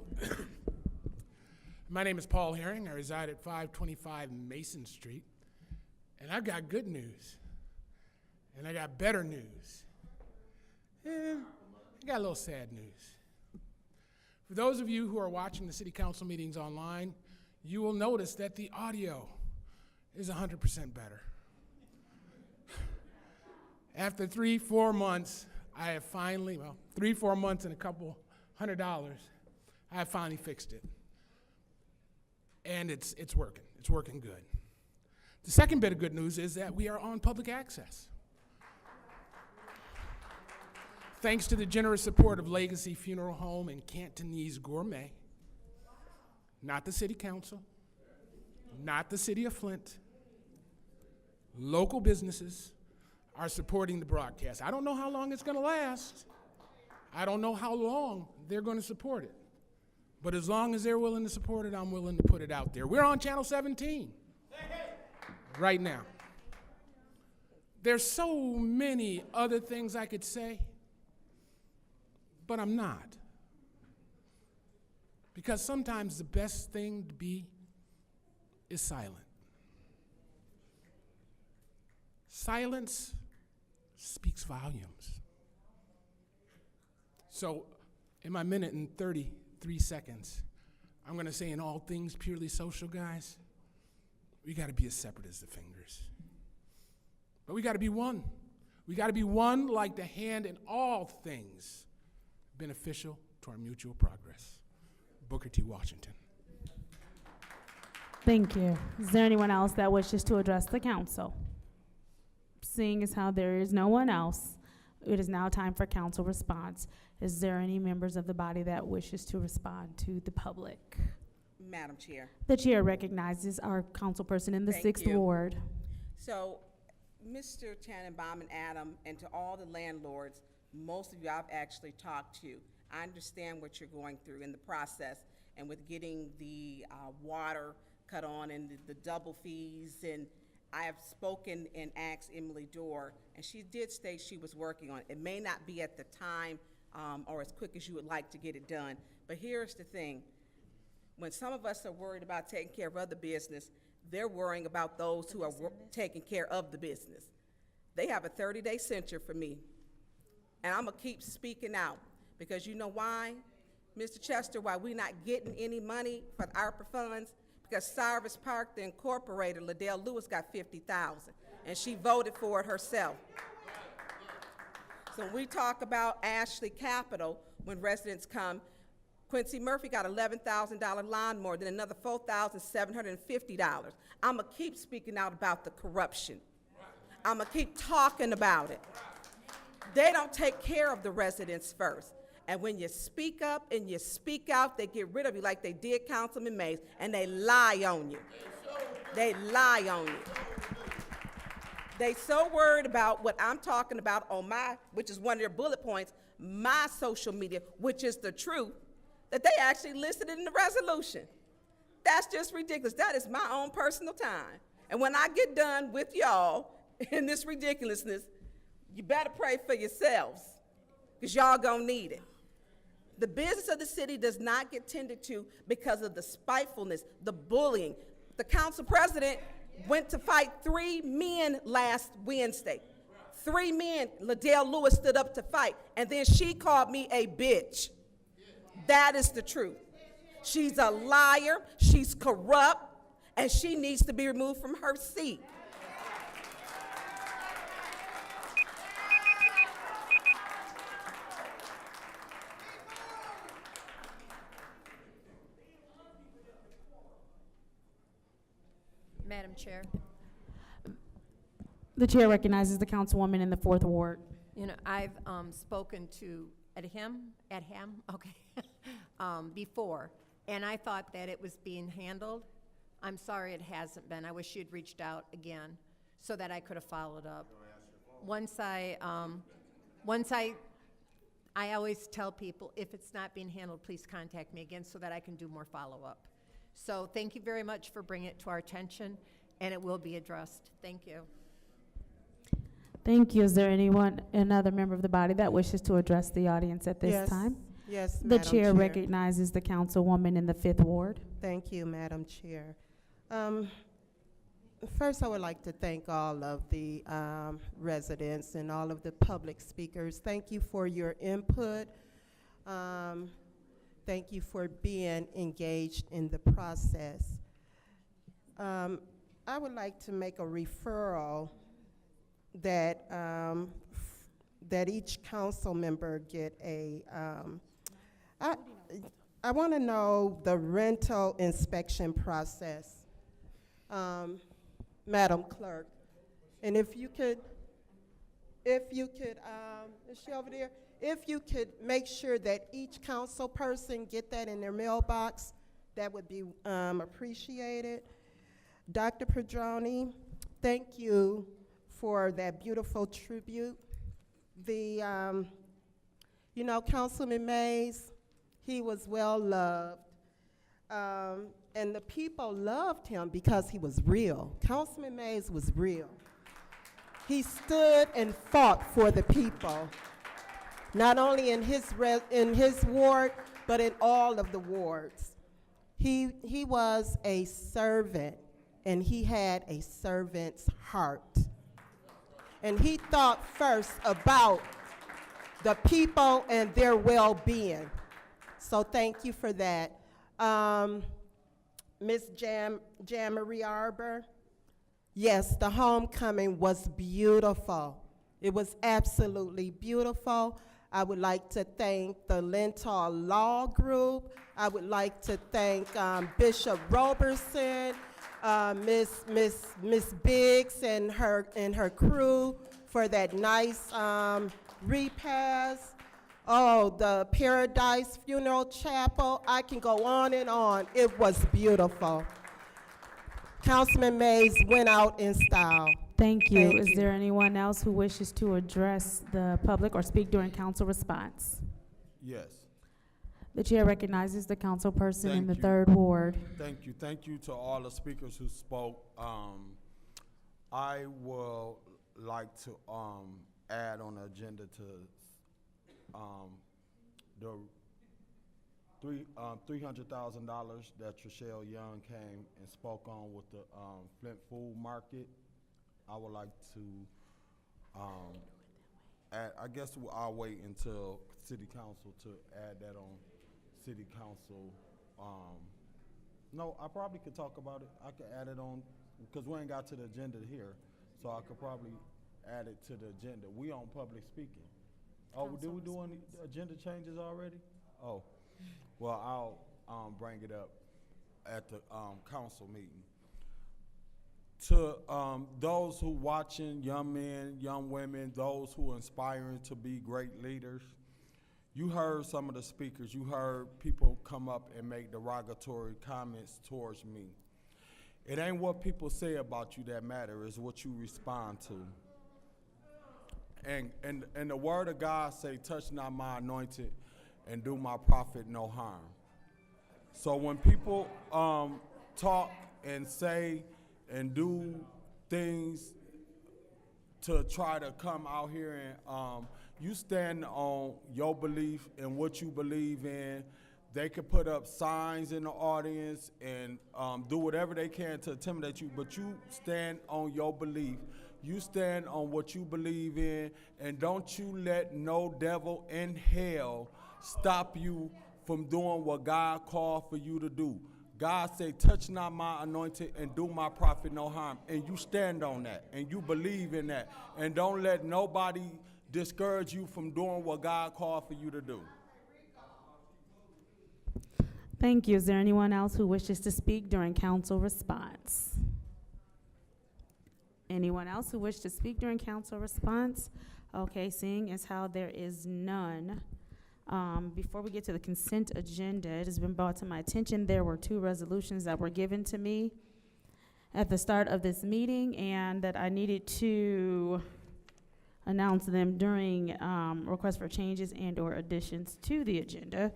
My name is Paul Herring. I reside at 525 Mason Street. And I've got good news. And I got better news. And I got a little sad news. For those of you who are watching the City Council meetings online, you will notice that the audio is 100% better. After 3-4 months, I have finally, 3-4 months and a couple $100, I finally fixed it. And it's working. It's working good. The second bit of good news is that we are on public access. Thanks to the generous support of Legacy Funeral Home and Cantonese Gourmet, not the city council, not the city of Flint, local businesses are supporting the broadcast. I don't know how long it's going to last. I don't know how long they're going to support it. But as long as they're willing to support it, I'm willing to put it out there. We're on Channel 17 right now. There's so many other things I could say, but I'm not. Because sometimes the best thing to be is silent. Silence speaks volumes. So, in my minute and 33 seconds, I'm going to say in all things purely social, guys, we got to be as separate as the fingers. But we got to be one. We got to be one like the hand in all things beneficial to our mutual progress. Booker T. Washington. Thank you. Is there anyone else that wishes to address the council? Seeing as how there is no one else, it is now time for council response. Is there any members of the body that wishes to respond to the public? Madam Chair. The chair recognizes our councilperson in the Thank 6th you. Ward. So, Mr. Tannenbaum and Adam, and to all the landlords, most of you I've actually talked to. I understand what you're going through in the process, and with getting the water cut on and the double fees, and I have spoken and asked Emily Dorr, and she did state she was working on it. It may not be at the time or as quick as you would like to get it done, but here's the thing. When some of us are worried about taking care of other business, they're worrying about those who are taking care of the business. They have a 30-day censure for me, and I'm gonna keep speaking out, because you know why, Mr. Chester, why we not getting any money for the ARPA funds? Because Cyrus Park, the incorporator, Liddell Lewis, got $50,000, and she voted for it herself. So when we talk about Ashley Capital, when residents come, Quincy Murphy got $11,000 lawnmower, then another $4,750. I'm gonna keep speaking out about the corruption. I'm gonna keep talking about it. They don't take care of the residents first. And when you speak up and you speak out, they get rid of you like they did Councilman Mays, and they lie on you. They lie on you. They so worried about what I'm talking about on my, which is one of their bullet points, my social media, which is the truth, that they actually listed it in the resolution. That's just ridiculous. That is my own personal time. And when I get done with y'all in this ridiculousness, you better pray for yourselves, because y'all gonna need it. The business of the city does not get tended to because of the spitefulness, the bullying. The council president went to fight 3 men last Wednesday. 3 men, Liddell Lewis stood up to fight, and then she called me a bitch. That is the truth. She's a liar, she's corrupt, and she needs to be removed from her seat. Madam Chair. The chair recognizes the councilwoman in the 4th Ward. You know, I've spoken to Adham, okay, before, and I thought that it was being handled. I'm sorry it hasn't been. I wish you'd reached out again so that I could have followed up. Once I always tell people, if it's not being handled, please contact me again so that I can do more follow-up. So thank you very much for bringing it to our attention, and it will be addressed. Thank you. Thank you. Is there another member of the body that wishes to address the audience at this time? Yes, The Madam chair Chair. recognizes the councilwoman in the 5th Ward. Thank you, Madam Chair. First, I would like to thank all of the residents and all of the public speakers. Thank you for your input. Thank you for being engaged in the process. I would like to make a referral that that each council member get a, I want to know the rental inspection process, Madam Clerk. And if you could, if you could, is she over there? If you could make sure that each council person get that in their mailbox, that would be appreciated. Dr. Padroni, thank you for that beautiful tribute. The, you know, Councilman Mays, he was well loved. And the people loved him because he was real. Councilman Mays was real. He stood and fought for the people, not only in his ward, but in all of the wards. He was a servant, and he had a servant's heart. And he thought first about the people and their well-being. So thank you for that. Ms. Jan-Marie Arbor, yes, the homecoming was beautiful. It was absolutely beautiful. I would like to thank the Lental Law Group. I would like to thank Bishop Roberson, Miss Biggs and her crew for that nice repast. Oh, the Paradise Funeral Chapel. I can go on and on. It was beautiful. Councilman Mays went out in style. Thank you. Is there anyone else who wishes to address the public or speak during council response? Yes. The chair recognizes the council person in the Thank you. 3rd Ward. Thank you. Thank you to all the speakers who spoke. I will like to add on the agenda to the $300,000 that Trishelle Young came and spoke on with the Flint Food Market. I would like to add, I guess I'll wait until City Council to add that on City Council. No, I probably could talk about it. I could add it on, because we ain't got to the agenda here, so I could probably add it to the agenda. We on public speaking. Oh, did we do any agenda changes already? Oh, well, I'll bring it up at the council meeting. To those who watching, young men, young women, those who are inspiring to be great leaders, you heard some of the speakers. You heard people come up and make derogatory comments towards me. It ain't what people say about you that matter, it's what you respond to. And the word of God say, touch not my anointed and do my prophet no harm. So when people talk and say and do things to try to come out here and you stand on your belief and what you believe in, they could put up signs in the audience and do whatever they can to intimidate you, but you stand on your belief. You stand on what you believe in, and don't you let no devil in hell stop you from doing what God called for you to do. God say, touch not my anointed and do my prophet no harm. And you stand on that, and you believe in that. And don't let nobody discourage you from doing what God called for you to do. Thank you. Is there anyone else who wishes to speak during council response? Anyone else who wishes to speak during council response? Okay, seeing as how there is none. Before we get to the consent agenda, it has been brought to my attention there were 2 resolutions that were given to me at the start of this meeting, and that I needed to announce them during request for changes and or additions to the agenda.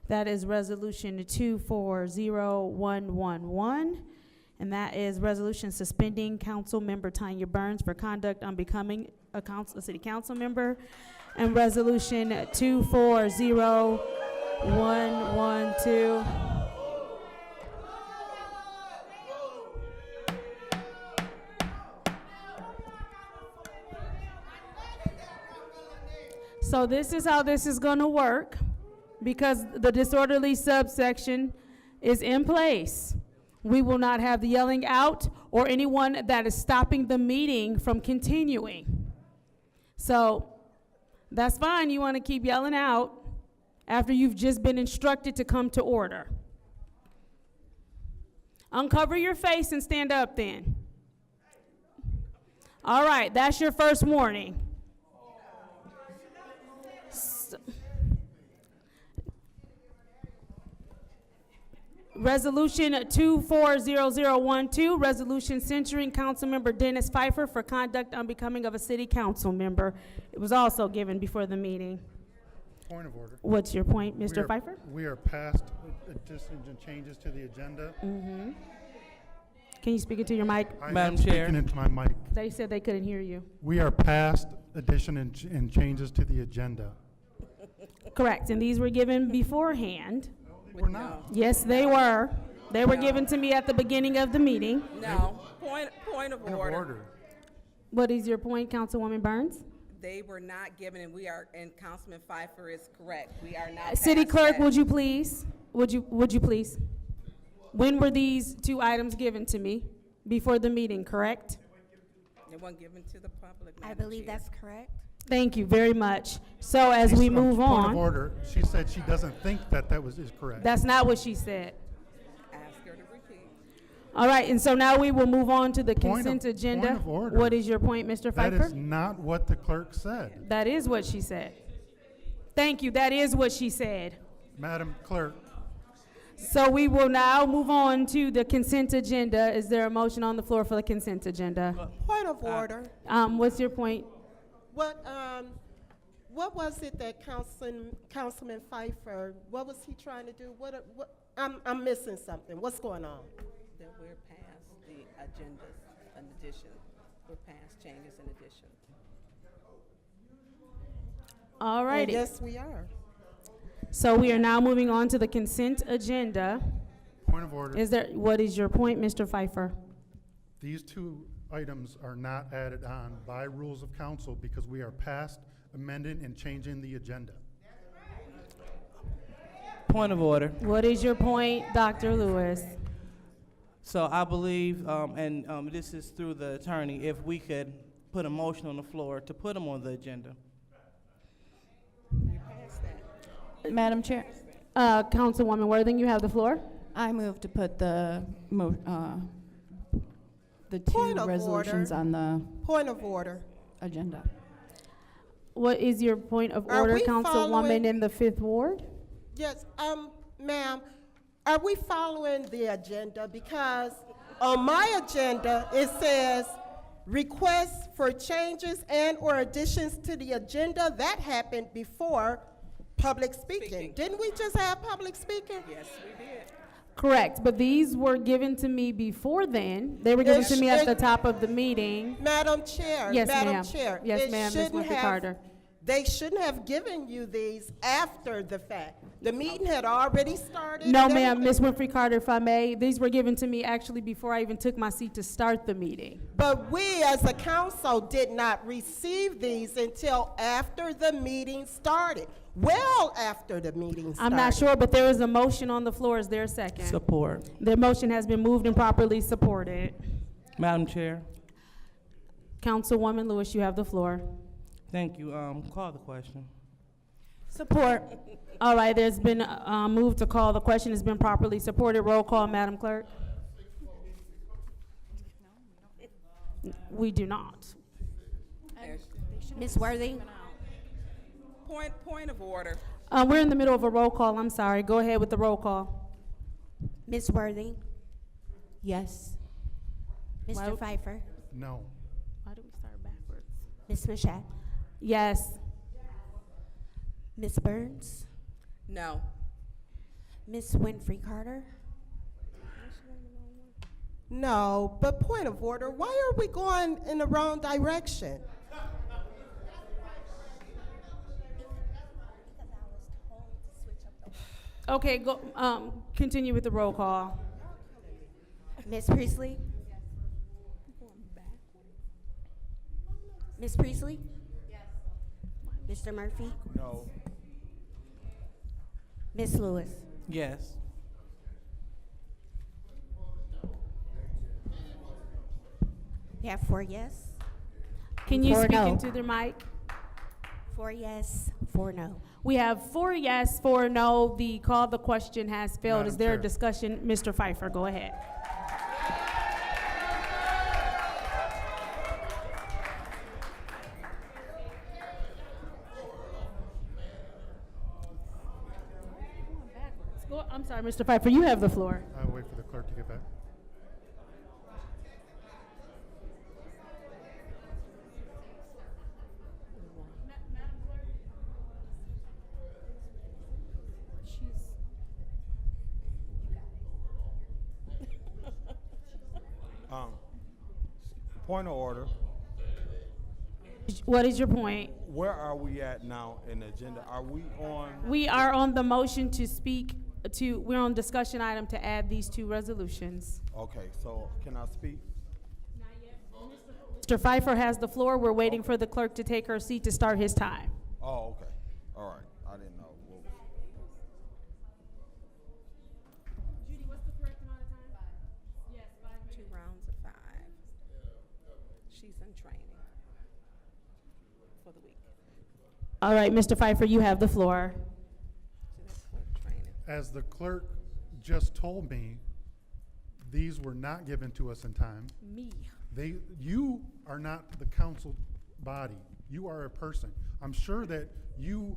That is resolution 240111, and that is resolution suspending council member Tanya Burns for conduct unbecoming a city council member, and resolution 240112. So this is how this is going to work, because the disorderly subsection is in place. We will not have the yelling out or anyone that is stopping the meeting from continuing. So that's fine. You want to keep yelling out after you've just been instructed to come to order. Uncover your face and stand up then. All right, that's your first warning. Resolution 240012, resolution censuring Councilmember Dennis Pfeiffer for conduct unbecoming of a city council member. It was also given before the meeting. Point of order. What's your point, Mr. Pfeiffer? We are past additions and changes to the agenda. Mm-hmm. Can you speak into your mic? I Madam am Chair. speaking into my mic. They said they couldn't hear you. We are past addition and changes to the agenda. Correct, and these were given beforehand. We're not. Yes, they were. They were given to me at the beginning of the meeting. No, point of Point of order. order. What is your point, Councilwoman Burns? They were not given, and and Councilman Pfeiffer is correct. We are now City past Clerk, that. would you please? Would you please? When were these two items given to me? Before the meeting, correct? They weren't given to the public, I Madam believe Chair. that's correct. Thank you very much. So as we move Point of on, order. She said she doesn't think that is correct. that's not what she said. Ask her to repeat. All right, and so now we will move on to the Point consent of- agenda. point of order. What is your point, Mr. That Pfeiffer? is not what the clerk said. That is what she said. Thank you, that is what she said. Madam Clerk, So we will now move on to the consent agenda. Is there a motion on the floor for the consent agenda? Point of order. What's your point? What was it that Councilman Pfeiffer, what was he trying to do? I'm missing something. What's going on? That we're past the agendas and addition. We're past changes and addition. All righty. Yes, we are. So we are now moving on to the consent agenda. point of order. What is your point, Mr. Pfeiffer? These two items are not added on by rules of council because we are past amending and changing the agenda. Point of order. What is your point, Dr. Lewis? So I believe, and this is through the attorney, if we could put a motion on the floor to put them on the agenda. Madam Chair, Councilwoman Worthing, you have the floor. I move to put the two Point of resolutions order. on the Point of order. agenda. What is your point of Are order, we Councilwoman following- in the Fifth Ward? Yes, ma'am, are we following the agenda? Because on my agenda, it says requests for changes and/or additions to the agenda. That happened before public speaking. Didn't we just have public speaking? Yes, we did. Correct, but these were given to me before then. They were given to me at the top of the meeting. Madam Chair. Yes, Madam ma'am. Chair. Yes, it ma'am, Ms. shouldn't Winfrey have- Carter. They shouldn't have given you these after the fact. The meeting had already started. No, and ma'am, everything. Ms. Winfrey Carter, if I may, these were given to me actually before I even took my seat to start the meeting. But we as a council did not receive these until after the meeting started. Well after the meeting started. I'm not sure, but there is a motion on the floor. Is there a second? Support. The motion has been moved and properly supported. Madam Chair, Councilwoman Lewis, you have the floor. thank you. Call the question. Support. All right, there's been a move to call the question. Has been properly supported. Roll call, Madam Clerk. We do not. Ms. Worthing? Point of order. We're in the middle of a roll call. I'm sorry. Go ahead with the roll call. Ms. Worthing? Yes. Why- Mr. Pfeiffer? No. Why do we start backwards? Ms. Mashat? Yes. Ms. Burns? No. Ms. Winfrey Carter? No, but point of order, why are we going in the wrong direction? Okay, go. Continue with the roll call. Ms. Priestley? Ms. Priestley? Mr. Murphy? No. Ms. Lewis? Yes. We have 4 yes. Can you 4 speak no. into the mic? 4 yes, 4 no. We have 4 yes, 4 no. The call the question has failed. Madam Is there a Chair. discussion? Mr. Pfeiffer, go ahead. I'm sorry, Mr. Pfeiffer, you have the floor. I'll wait for the clerk to get back. Point of order. What is your point? Where are we at now in the agenda? Are we on? We are on the motion to speak to, we're on discussion item to add these two resolutions. Okay, so can I speak? Mr. Pfeiffer has the floor. We're waiting for the clerk to take her seat to start his time. Oh, okay. All right. I didn't know. Judy, what's the correct amount of time? 5. Yes, 5 minutes. 2 rounds of 5. She's in training for the week. All right, Mr. Pfeiffer, you have the floor. As the clerk just told me, these were not given to us in time. Me. You are not the council body. You are a person. I'm sure that you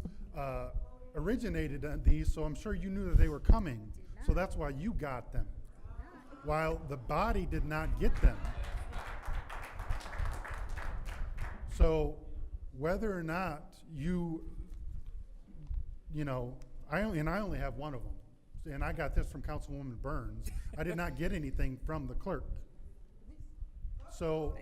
originated these, so I'm sure you knew that they were coming. So that's why you got them, while the body did not get them. So whether or not you know, I only have one of them, and I got this from Councilwoman Burns. I did not get anything from the clerk. So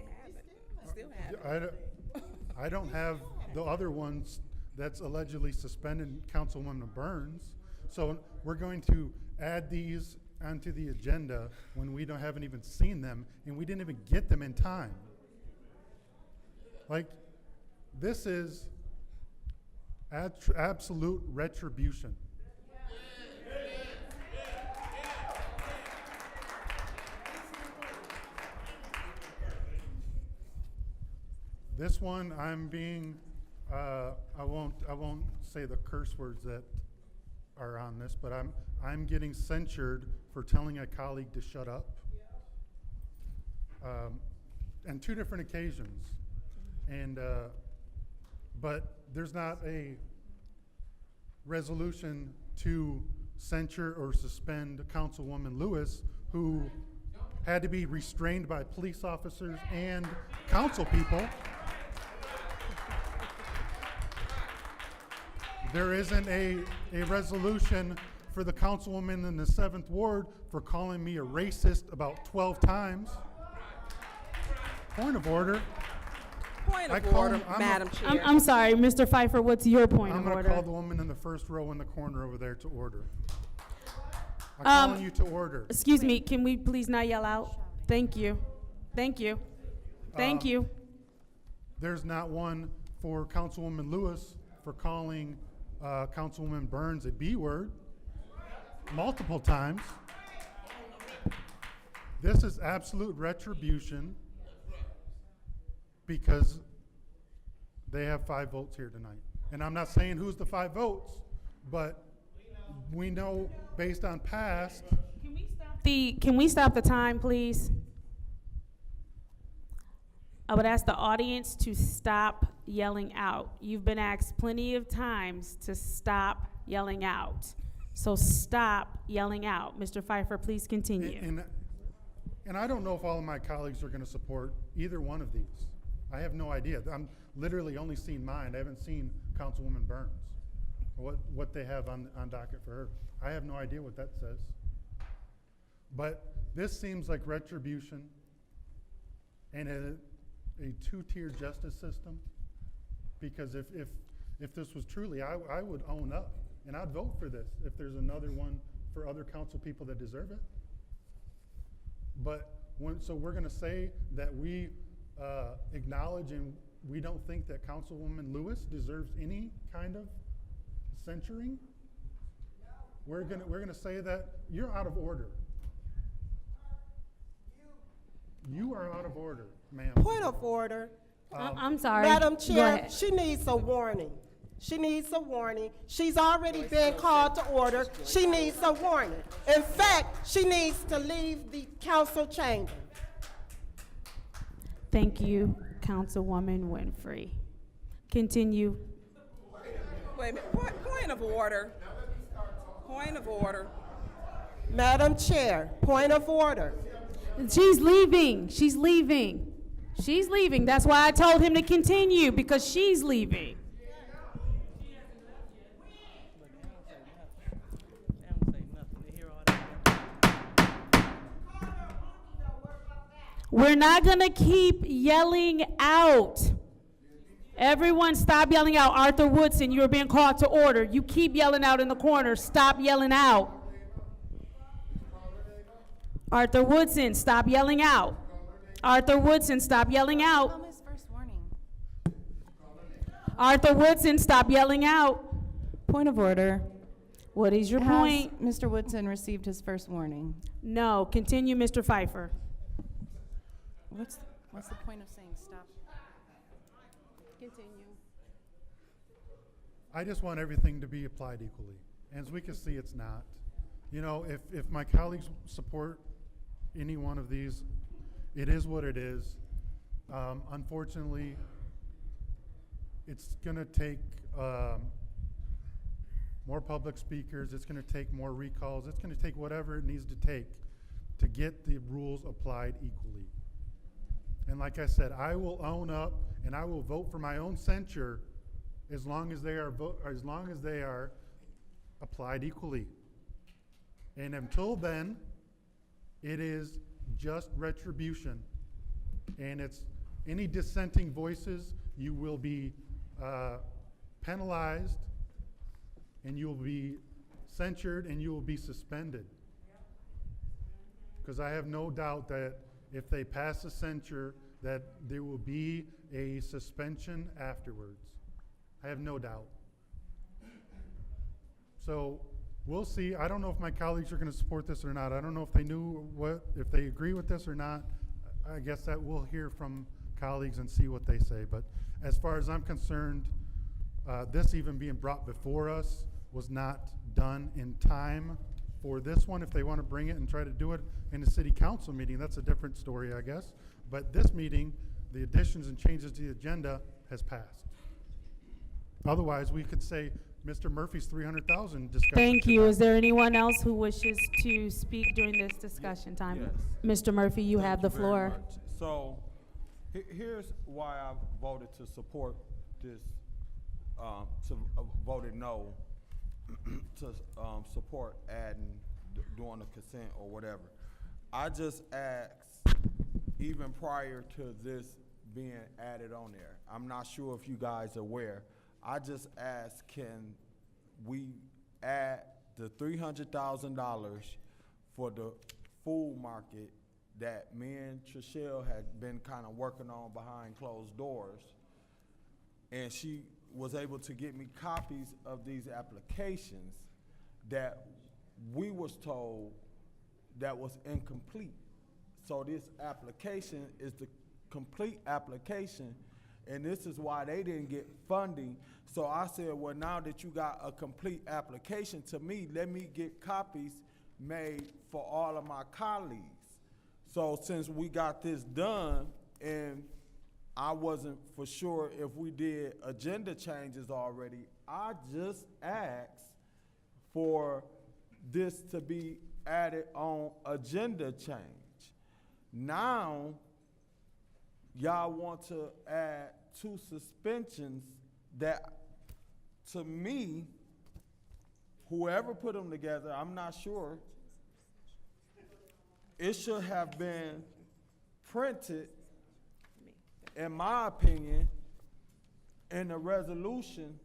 I don't have the other ones that's allegedly suspended Councilwoman Burns. So we're going to add these onto the agenda when we haven't even seen them, and we didn't even get them in time. Like, this is absolute retribution. This one, I'm being, I won't say the curse words that are on this, but I'm getting censured for telling a colleague to shut up. And 2 different occasions. And, but there's not a resolution to censure or suspend Councilwoman Lewis, who had to be restrained by police officers and council people. There isn't a resolution for the councilwoman in the 7th Ward for calling me a racist about 12 times. Point of order. Point of order, Madam Chair. I'm sorry, Mr. Pfeiffer, what's your point I'm of going order? to call the woman in the first row in the corner over there to order. I'm calling you to order. Excuse me, can we please not yell out? Thank you. Thank you. Thank you. There's not one for Councilwoman Lewis for calling Councilwoman Burns a B word multiple times. This is absolute retribution because they have 5 votes here tonight. And I'm not saying who's the 5 votes, but we know based on past. Can we stop the time, please? I would ask the audience to stop yelling out. You've been asked plenty of times to stop yelling out. So stop yelling out. Mr. Pfeiffer, please continue. And I don't know if all of my colleagues are going to support either one of these. I have no idea. I'm literally only seen mine. I haven't seen Councilwoman Burns, or what they have on docket for her. I have no idea what that says. But this seems like retribution and a 2-tier justice system, because if this was truly, I would own up and I'd vote for this if there's another one for other council people that deserve it. But so we're going to say that we acknowledge and we don't think that Councilwoman Lewis deserves any kind of censuring? We're gonna say that you're out of order. You are out of order, ma'am. Point of order. I'm sorry. Madam Go Chair, ahead. she needs a warning. She needs a warning. She's already been called to order. She needs a warning. In fact, she needs to leave the council chamber. Thank you, Councilwoman Winfrey. Continue. Wait a minute, point of order. Point of order. Madam Chair, point of order. She's leaving. She's leaving. She's leaving. That's why I told him to continue, because she's leaving. We're not going to keep yelling out. Everyone stop yelling out. Arthur Woodson, you're being called to order. You keep yelling out in the corner. Stop yelling out. Arthur Woodson, stop yelling out. Arthur Woodson, stop yelling out. His first warning. Arthur Woodson, stop yelling out. Point of order. What is your Has point? Mr. Woodson received his first warning? No, continue, Mr. Pfeiffer. What's the point of saying stop? Continue. I just want everything to be applied equally. And as we can see, it's not. You know, if my colleagues support any one of these, it is what it is. Unfortunately, it's gonna take more public speakers, it's gonna take more recalls, it's gonna take whatever it needs to take to get the rules applied equally. And like I said, I will own up and I will vote for my own censure as long as they are applied equally. And until then, it is just retribution. And it's any dissenting voices, you will be penalized, and you will be censured, and you will be suspended. Because I have no doubt that if they pass a censure, that there will be a suspension afterwards. I have no doubt. So we'll see. I don't know if my colleagues are going to support this or not. I don't know if they if they agree with this or not. I guess that we'll hear from colleagues and see what they say. But as far as I'm concerned, this even being brought before us was not done in time for this one. If they want to bring it and try to do it in a city council meeting, that's a different story, I guess. But this meeting, the additions and changes to the agenda has passed. Otherwise, we could say Mr. Murphy's 300,000 discussion. Thank you. Is there anyone else who wishes to speak during this discussion time? Yes. Mr. Murphy, you have the very floor. much. So here's why I voted to support this, voted no to support adding, doing the consent or whatever. I just asked, even prior to this being added on there, I'm not sure if you guys are aware, I just asked, can we add the $300,000 for the food market that me and Trishelle had been kind of working on behind closed doors, and she was able to get me copies of these applications that we was told that was incomplete. So this application is the complete application, and this is why they didn't get funding. So I said, well, now that you got a complete application, to me, let me get copies made for all of my colleagues. So since we got this done, and I wasn't for sure if we did agenda changes already, I just asked for this to be added on agenda change. Now, y'all want to add 2 suspensions that, to me, whoever put them together, I'm not sure, it should have been printed, in my opinion, in the resolution,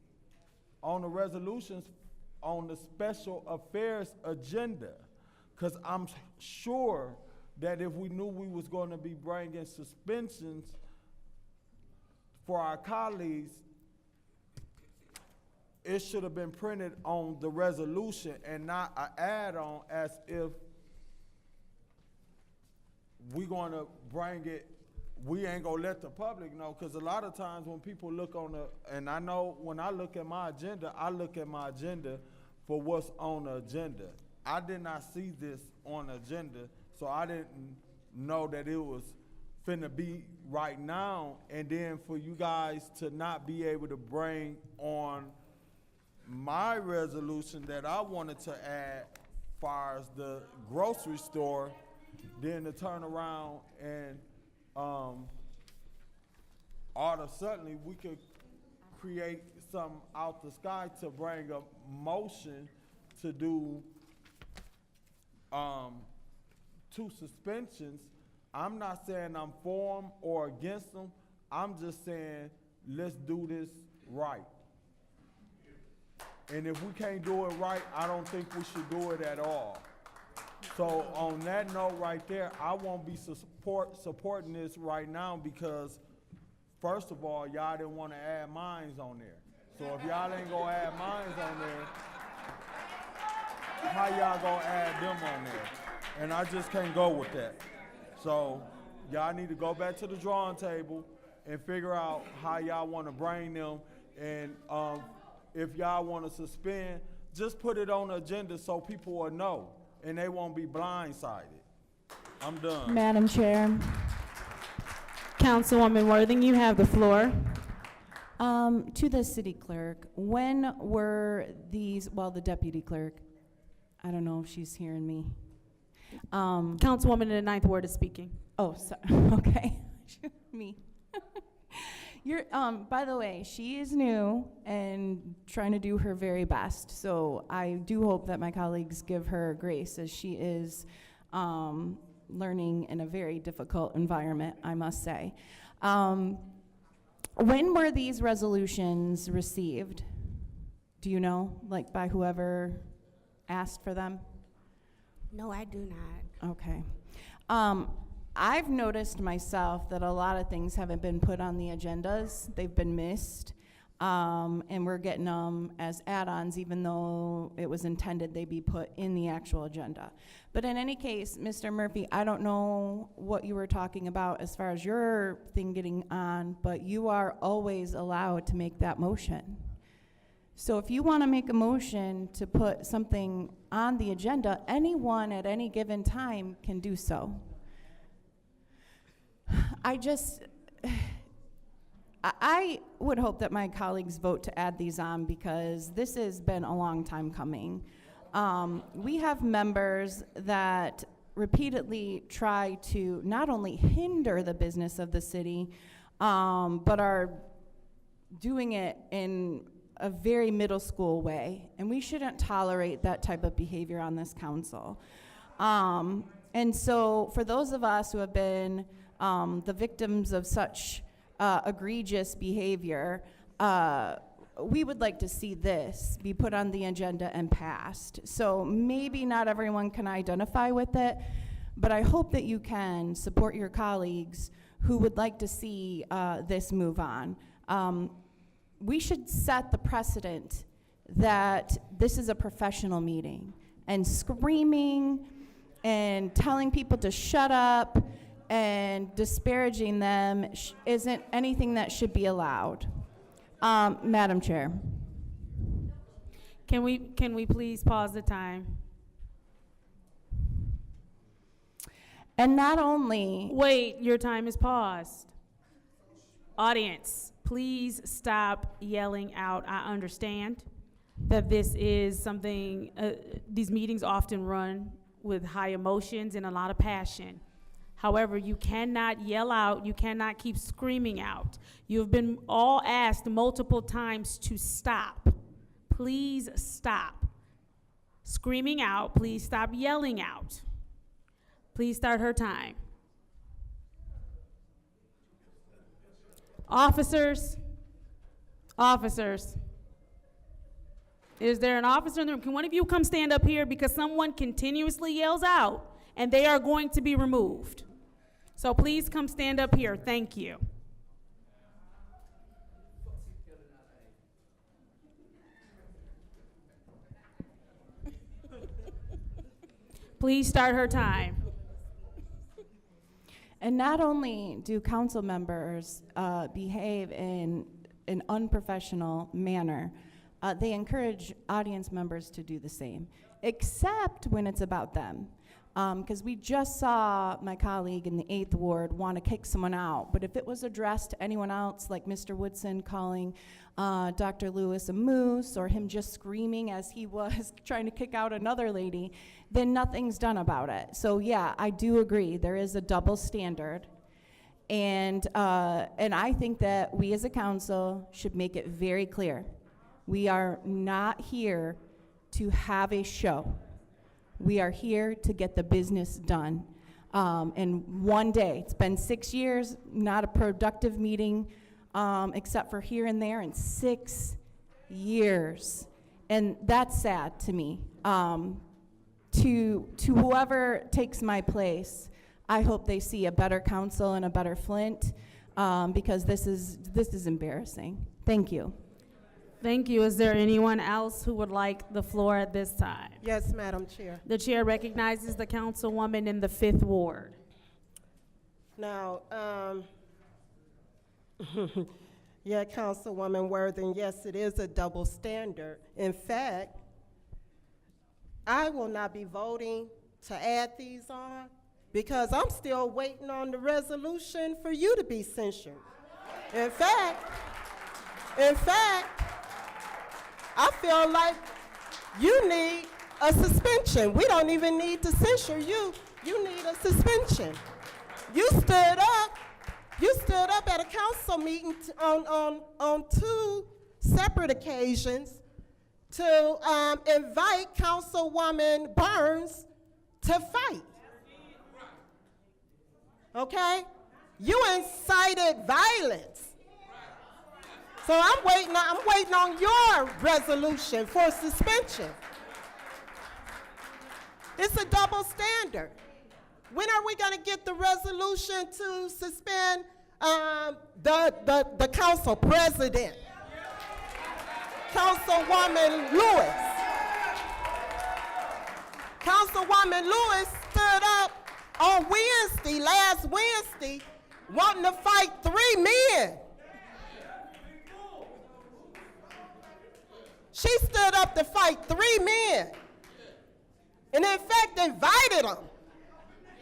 on the resolutions on the special affairs agenda. Because I'm sure that if we knew we was going to be bringing suspensions for our colleagues, it should have been printed on the resolution and not an add-on, as if we going to bring it, we ain't going to let the public know. Because a lot of times when people look on the, and I know when I look at my agenda, I look at my agenda for what's on the agenda. I did not see this on the agenda, so I didn't know that it was finna be right now, and then for you guys to not be able to bring on my resolution that I wanted to add, far as the grocery store, then to turn around and all of a sudden we could create something out the sky to bring a motion to do 2 suspensions. I'm not saying I'm for them or against them. I'm just saying let's do this right. And if we can't do it right, I don't think we should do it at all. So on that note right there, I won't be supporting this right now because, first of all, y'all didn't want to add mines on there. So if y'all ain't gonna add mines on there, how y'all gonna add them on there? And I just can't go with that. So y'all need to go back to the drawing table and figure out how y'all want to bring them. And if y'all want to suspend, just put it on the agenda so people will know and they won't be blindsided. I'm done. Madam Chair. Councilwoman Worthing, you have the floor. To the city clerk, when were these, well, the deputy clerk, I don't know if she's hearing me. Councilwoman in the 9th Ward is speaking. Oh, sorry, okay, me. You're, by the way, she is new and trying to do her very best, so I do hope that my colleagues give her grace as she is learning in a very difficult environment, I must say. When were these resolutions received? Do you know, like by whoever asked for them? No, I do not. Okay. I've noticed myself that a lot of things haven't been put on the agendas. They've been missed. And we're getting them as add-ons, even though it was intended they be put in the actual agenda. But in any case, Mr. Murphy, I don't know what you were talking about as far as your thing getting on, but you are always allowed to make that motion. So if you want to make a motion to put something on the agenda, anyone at any given time can do so. I would hope that my colleagues vote to add these on because this has been a long time coming. We have members that repeatedly try to not only hinder the business of the city, but are doing it in a very middle school way, and we shouldn't tolerate that type of behavior on this council. And so for those of us who have been the victims of such egregious behavior, we would like to see this be put on the agenda and passed. So maybe not everyone can identify with it, but I hope that you can support your colleagues who would like to see this move on. We should set the precedent that this is a professional meeting, and screaming and telling people to shut up and disparaging them isn't anything that should be allowed. Madam Chair. Can we please pause the time? And not only... Wait, your time is paused. Audience, please stop yelling out. I understand that this is something, these meetings often run with high emotions and a lot of passion. However, you cannot yell out, you cannot keep screaming out. You've been all asked multiple times to stop. Please stop screaming out. Please stop yelling out. Please start her time. Officers, is there an officer in the room? Can one of you come stand up here because someone continuously yells out and they are going to be removed? So please come stand up here. Thank you. Please start her time. And not only do council members behave in an unprofessional manner, they encourage audience members to do the same, except when it's about them. Because we just saw my colleague in the 8th Ward want to kick someone out. But if it was addressed to anyone else, like Mr. Woodson calling Dr. Lewis a moose, or him just screaming as he was trying to kick out another lady, then nothing's done about it. So yeah, I do agree, there is a double standard. And I think that we as a council should make it very clear. We are not here to have a show. We are here to get the business done. And one day, it's been 6 years, not a productive meeting, except for here and there, in 6 years. And that's sad to me. To whoever takes my place, I hope they see a better council and a better Flint, because this is embarrassing. Thank you. Thank you. Is there anyone else who would like the floor at this time? Yes, Madam Chair. The chair recognizes the councilwoman in the 5th Ward. Now, yeah, Councilwoman Worthing, yes, it is a double standard. In fact, I will not be voting to add these on because I'm still waiting on the resolution for you to be censured. In fact, I feel like you need a suspension. We don't even need to censure you. You need a suspension. You stood up at a council meeting on 2 separate occasions to invite Councilwoman Burns to fight. Okay? You incited violence. So I'm waiting on your resolution for suspension. It's a double standard. When are we going to get the resolution to suspend the council president, Councilwoman Lewis? Councilwoman Lewis stood up on last Wednesday, wanting to fight 3 men. She stood up to fight 3 men, and in fact invited them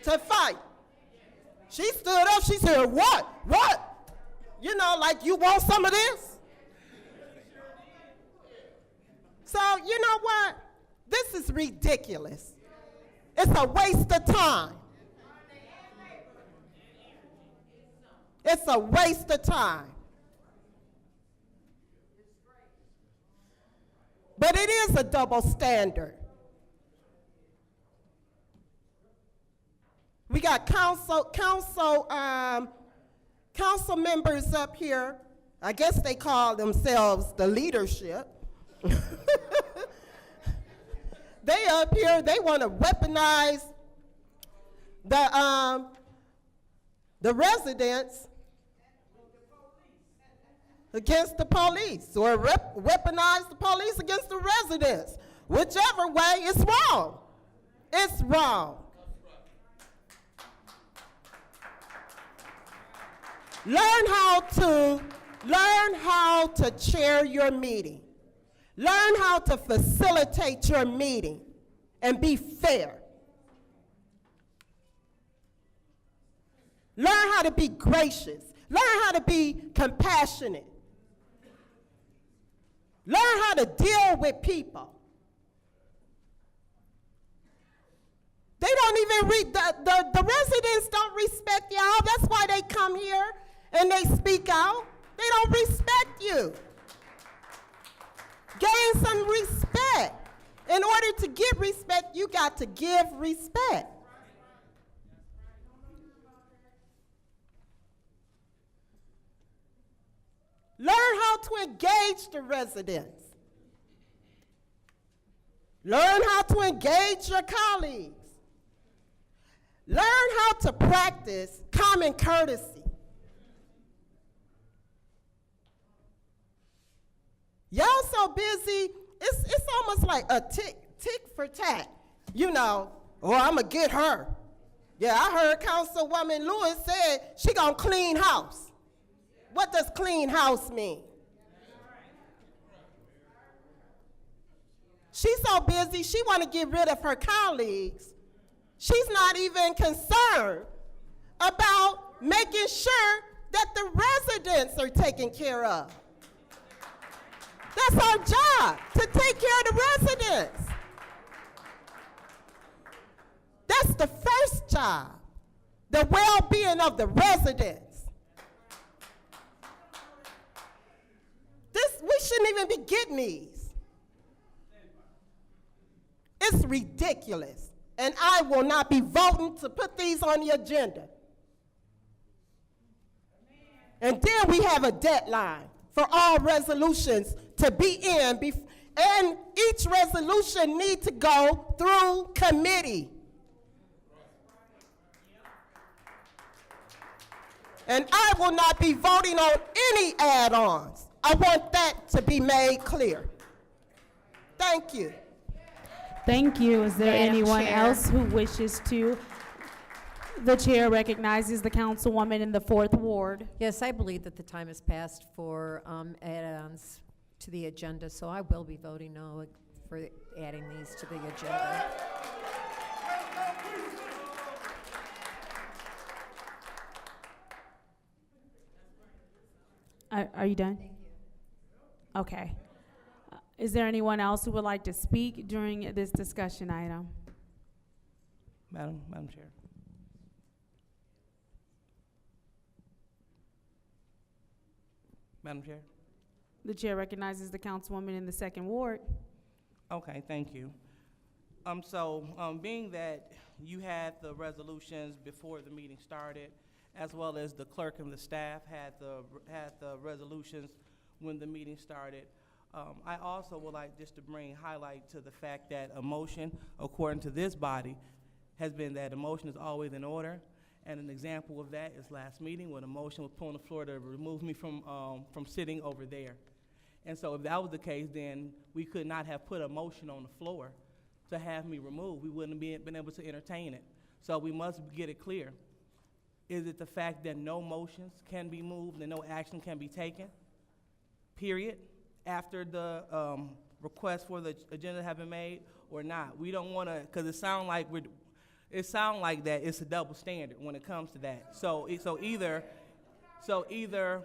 to fight. She stood up, she said, what? You know, like, you want some of this? So, you know what? This is ridiculous. It's a waste of time. It's a waste of time. But it is a double standard. We got council members up here. I guess they call themselves the leadership. They up here, they want to weaponize the residents against the police, or weaponize the police against the residents. Whichever way, it's wrong. It's wrong. Learn how to chair your meeting. Learn how to facilitate your meeting and be fair. Learn how to be gracious. Learn how to be compassionate. Learn how to deal with people. They don't even the residents don't respect y'all. That's why they come here and they speak out. They don't respect you. Gain some respect. In order to get respect, you got to give respect. Learn how to engage the residents. Learn how to engage your colleagues. Learn how to practice common courtesy. Y'all so busy, it's almost like a tick for tat. You know, oh, I'm gonna get her. Yeah, I heard Councilwoman Lewis said she gonna clean house. What does clean house mean? She's so busy, she want to get rid of her colleagues. She's not even concerned about making sure that the residents are taken care of. That's our job, to take care of the residents. That's the first job, the well-being of the residents. We shouldn't even be getting these. It's ridiculous, and I will not be voting to put these on the agenda. And then we have a deadline for all resolutions to be in, and each resolution needs to go through committee. And I will not be voting on any add-ons. I want that to be made clear. Thank you. Thank you. Is there Madam anyone Chair. else who wishes to? The chair recognizes the councilwoman in the 4th Ward. Yes, I believe that the time has passed for add-ons to the agenda, so I will be voting no for adding these to the agenda. Are you done? Okay. Is there anyone else who would like to speak during this discussion item? Madam Chair. Madam Chair? The chair recognizes the councilwoman in the 2nd Ward. Okay, thank you. Being that you had the resolutions before the meeting started, as well as the clerk and the staff had the resolutions when the meeting started, I also would like just to bring highlight to the fact that a motion, according to this body, has been that a motion is always in order. And an example of that is last meeting when a motion was put on the floor to remove me from sitting over there. And so if that was the case, then we could not have put a motion on the floor to have me removed. We wouldn't have been able to entertain it. So we must get it clear. Is it the fact that no motions can be moved and no action can be taken, period, after the request for the agenda have been made, or not? We don't want to, because it sounds like that it's a double standard when it comes to that. So either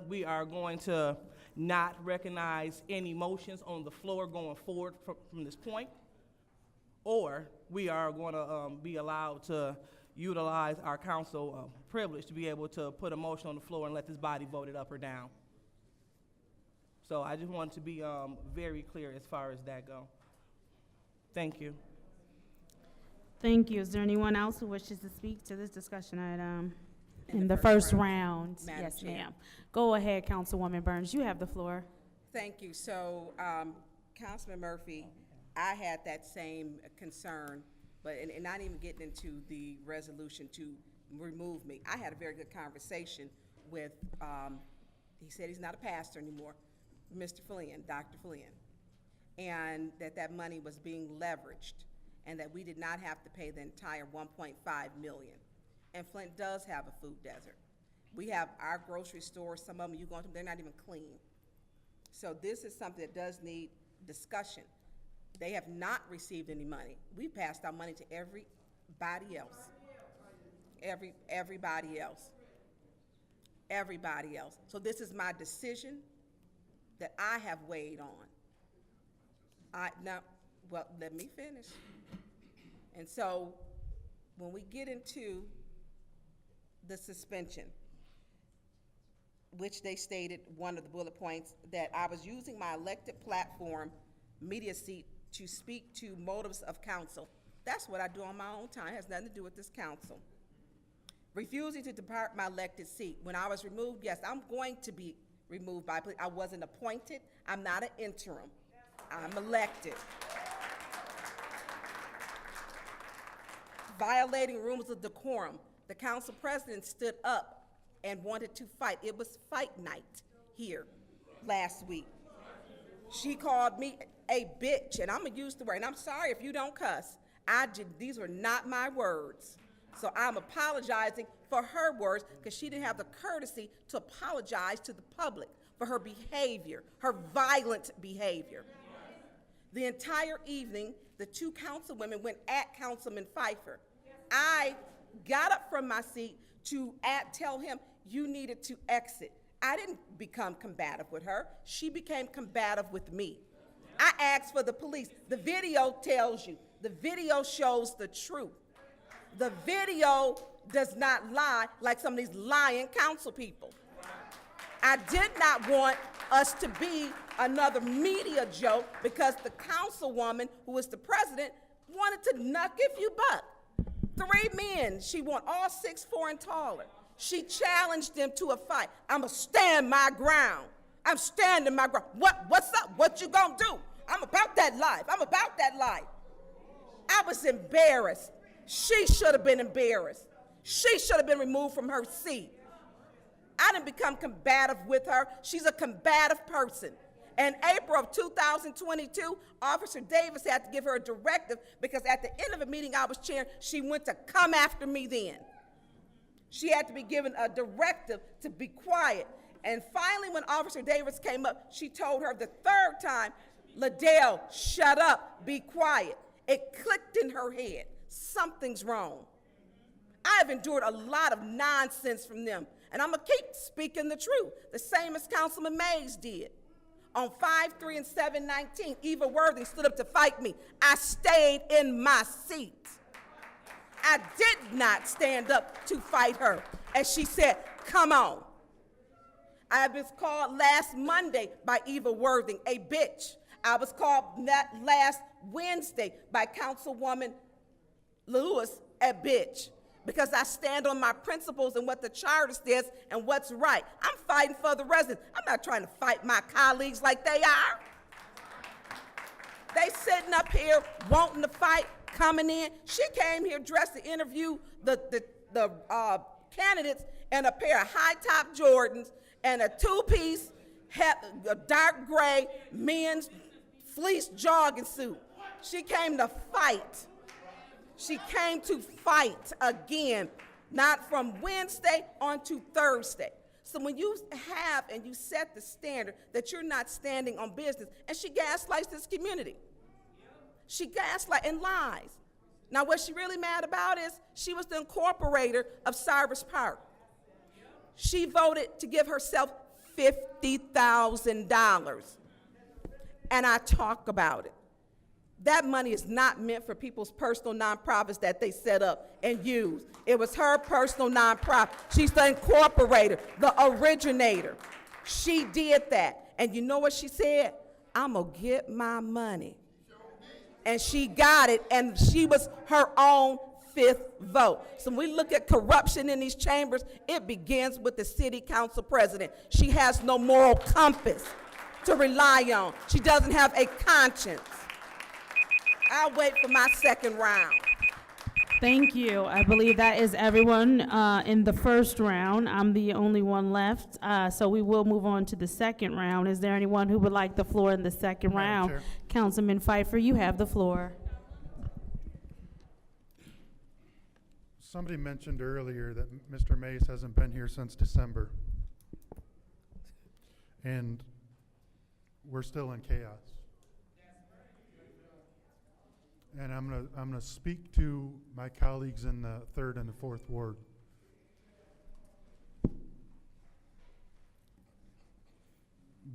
we are going to not recognize any motions on the floor going forward from this point, or we are going to be allowed to utilize our council privilege to be able to put a motion on the floor and let this body vote it up or down. So I just want to be very clear as far as that go. Thank you. Thank you. Is there anyone else who wishes to speak to this discussion item in the first round? Madam Yes, Chair. ma'am. Go ahead, Councilwoman Burns. You have the floor. Thank you. So, Councilman Murphy, I had that same concern, but and not even getting into the resolution to remove me. I had a very good conversation with, he said he's not a pastor anymore, Mr. Flynn, Dr. Flynn, and that money was being leveraged and that we did not have to pay the entire $1.5 million. And Flint does have a food desert. We have our grocery stores, some of them you go to, they're not even clean. So this is something that does need discussion. They have not received any money. We passed our money to everybody else. Everybody else. Everybody else. So this is my decision that I have weighed on. Well, let me finish. And so when we get into the suspension, which they stated, one of the bullet points, that I was using my elected platform, media seat, to speak to motives of council. That's what I do on my own time. It has nothing to do with this council. Refusing to depart my elected seat. When I was removed, yes, I'm going to be removed by, I wasn't appointed. I'm not an interim. I'm elected. Violating rules of decorum. The council president stood up and wanted to fight. It was fight night here last week. She called me a bitch, and I'm gonna use the word, and I'm sorry if you don't cuss. These were not my words. So I'm apologizing for her words because she didn't have the courtesy to apologize to the public for her behavior, her violent behavior. The entire evening, the two councilwomen went at Councilman Pfeiffer. I got up from my seat to tell him, you needed to exit. I didn't become combative with her. She became combative with me. I asked for the police. The video tells you. The video shows the truth. The video does not lie like some of these lying council people. I did not want us to be another media joke because the councilwoman, who was the president, wanted to knuck if you buck. 3 men, she want all 6'4" and taller. She challenged them to a fight. I'ma stand my ground. I'm standing my ground. What's up? What you gonna do? I'm about that life. I'm about that life. I was embarrassed. She should have been embarrassed. She should have been removed from her seat. I didn't become combative with her. She's a combative person. In April of 2022, Officer Davis had to give her a directive because at the end of a meeting I was chairing, she went to come after me then. She had to be given a directive to be quiet. And finally, when Officer Davis came up, she told her the 3rd time, Liddell, shut up, be quiet. It clicked in her head. Something's wrong. I have endured a lot of nonsense from them, and I'm going to keep speaking the truth, the same as Councilman Mays did. On 5-3 and 7-19, Eva Worthing stood up to fight me. I stayed in my seat. I did not stand up to fight her. And she said, come on. I was called last Monday by Eva Worthing a bitch. I was called last Wednesday by Councilwoman Lewis a bitch because I stand on my principles and what the charter says and what's right. I'm fighting for the residents. I'm not trying to fight my colleagues like they are. They sitting up here wanting to fight, coming in. She came here dressed to interview the candidates in a pair of high-top Jordans and a 2-piece, a dark gray men's fleece jogging suit. She came to fight. She came to fight again, not from Wednesday on to Thursday. So when you have and you set the standard that you're not standing on business, and she gaslights this community. She gaslights and lies. Now what she really mad about is she was the incorporator of Cyrus Park. She voted to give herself $50,000. And I talk about it. That money is not meant for people's personal nonprofits that they set up and use. It was her personal nonprofit. She's the incorporator, the originator. She did that. And you know what she said? I'm gonna get my money. And she got it, and she was her own 5th vote. So when we look at corruption in these chambers, it begins with the city council president. She has no moral compass to rely on. She doesn't have a conscience. I'll wait for my 2nd round. Thank you. I believe that is everyone in the 1st round. I'm the only one left, so we will move on to the 2nd round. Is there anyone who would like the floor in the 2nd round? Chair. Councilman Pfeiffer, you have the floor. Somebody mentioned earlier that Mr. Mays hasn't been here since December. And we're still in chaos. And I'm gonna speak to my colleagues in the 3rd and the 4th ward.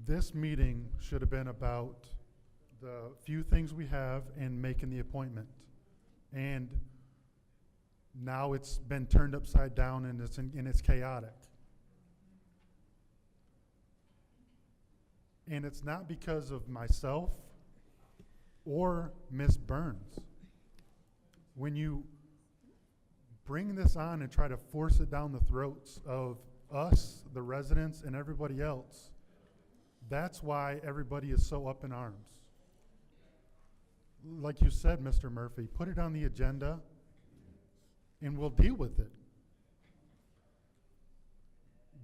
This meeting should have been about the few things we have and making the appointment. And now it's been turned upside down and it's chaotic. And it's not because of myself or Ms. Burns. When you bring this on and try to force it down the throats of us, the residents, and everybody else, that's why everybody is so up in arms. Like you said, Mr. Murphy, put it on the agenda and we'll deal with it.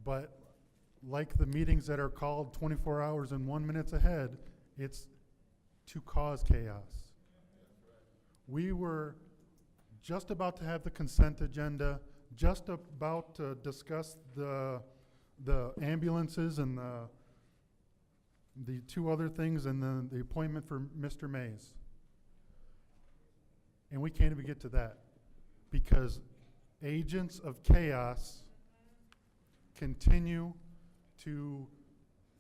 But like the meetings that are called 24 hours and 1 minute ahead, it's to cause chaos. We were just about to have the consent agenda, just about to discuss the ambulances and the 2 other things and the appointment for Mr. Mays. And we can't even get to that. because agents of chaos continue to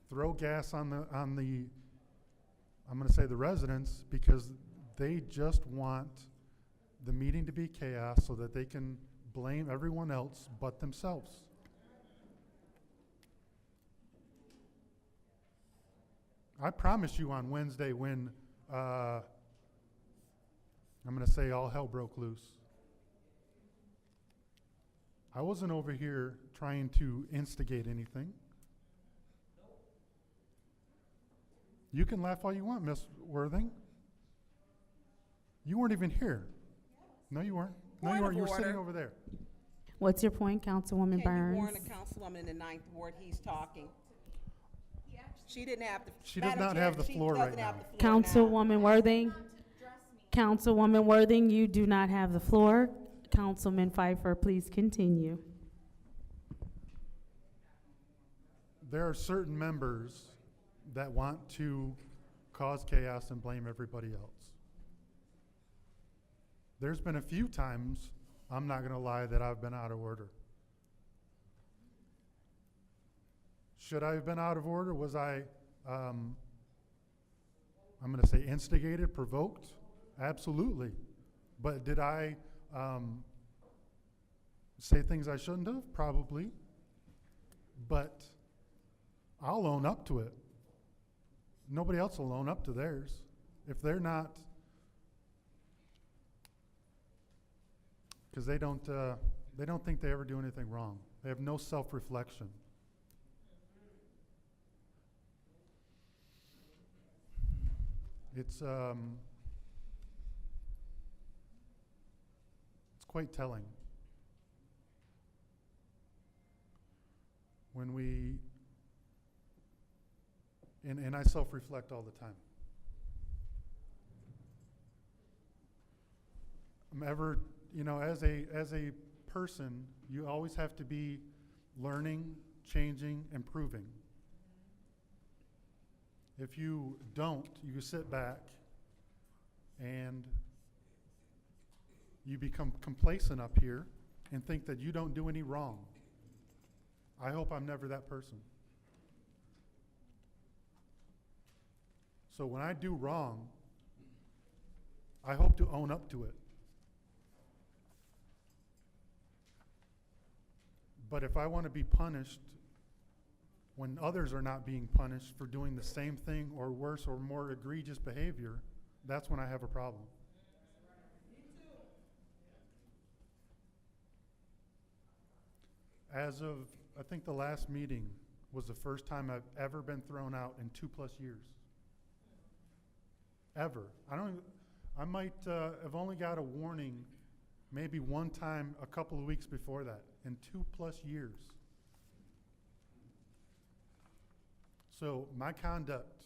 throw gas on the, I'm going to say the residents, because they just want the meeting to be chaos so that they can blame everyone else but themselves. I promise you on Wednesday when, I'm going to say all hell broke loose, I wasn't over here trying to instigate anything. You can laugh all you want, Miss Worthing. You weren't even here. No, you weren't. No, you weren't. You were sitting over there. What's your point, Councilwoman Burns? Can you warn a councilwoman in the 9th Ward he's talking? She didn't have the. She does not have the floor right now. Councilwoman Worthing? Councilwoman Worthing, you do not have the floor. Councilman Pfeiffer, please continue. There are certain members that want to cause chaos and blame everybody else. There's been a few times, I'm not going to lie, that I've been out of order. Should I have been out of order? Was I, I'm going to say instigated, provoked? Absolutely. But did I say things I shouldn't have? Probably. But I'll own up to it. Nobody else will own up to theirs. If they're not, because they don't think they ever do anything wrong. They have no self-reflection. It's quite telling when we, and I self-reflect all the time. I'm ever, you know, as a person, you always have to be learning, changing, improving. If you don't, you sit back and you become complacent up here and think that you don't do any wrong. I hope I'm never that person. So when I do wrong, I hope to own up to it. But if I want to be punished when others are not being punished for doing the same thing or worse or more egregious behavior, that's when I have a problem. As of, I think the last meeting was the first time I've ever been thrown out in 2+ years. Ever. I might have only got a warning maybe one time a couple of weeks before that in 2+ years. So my conduct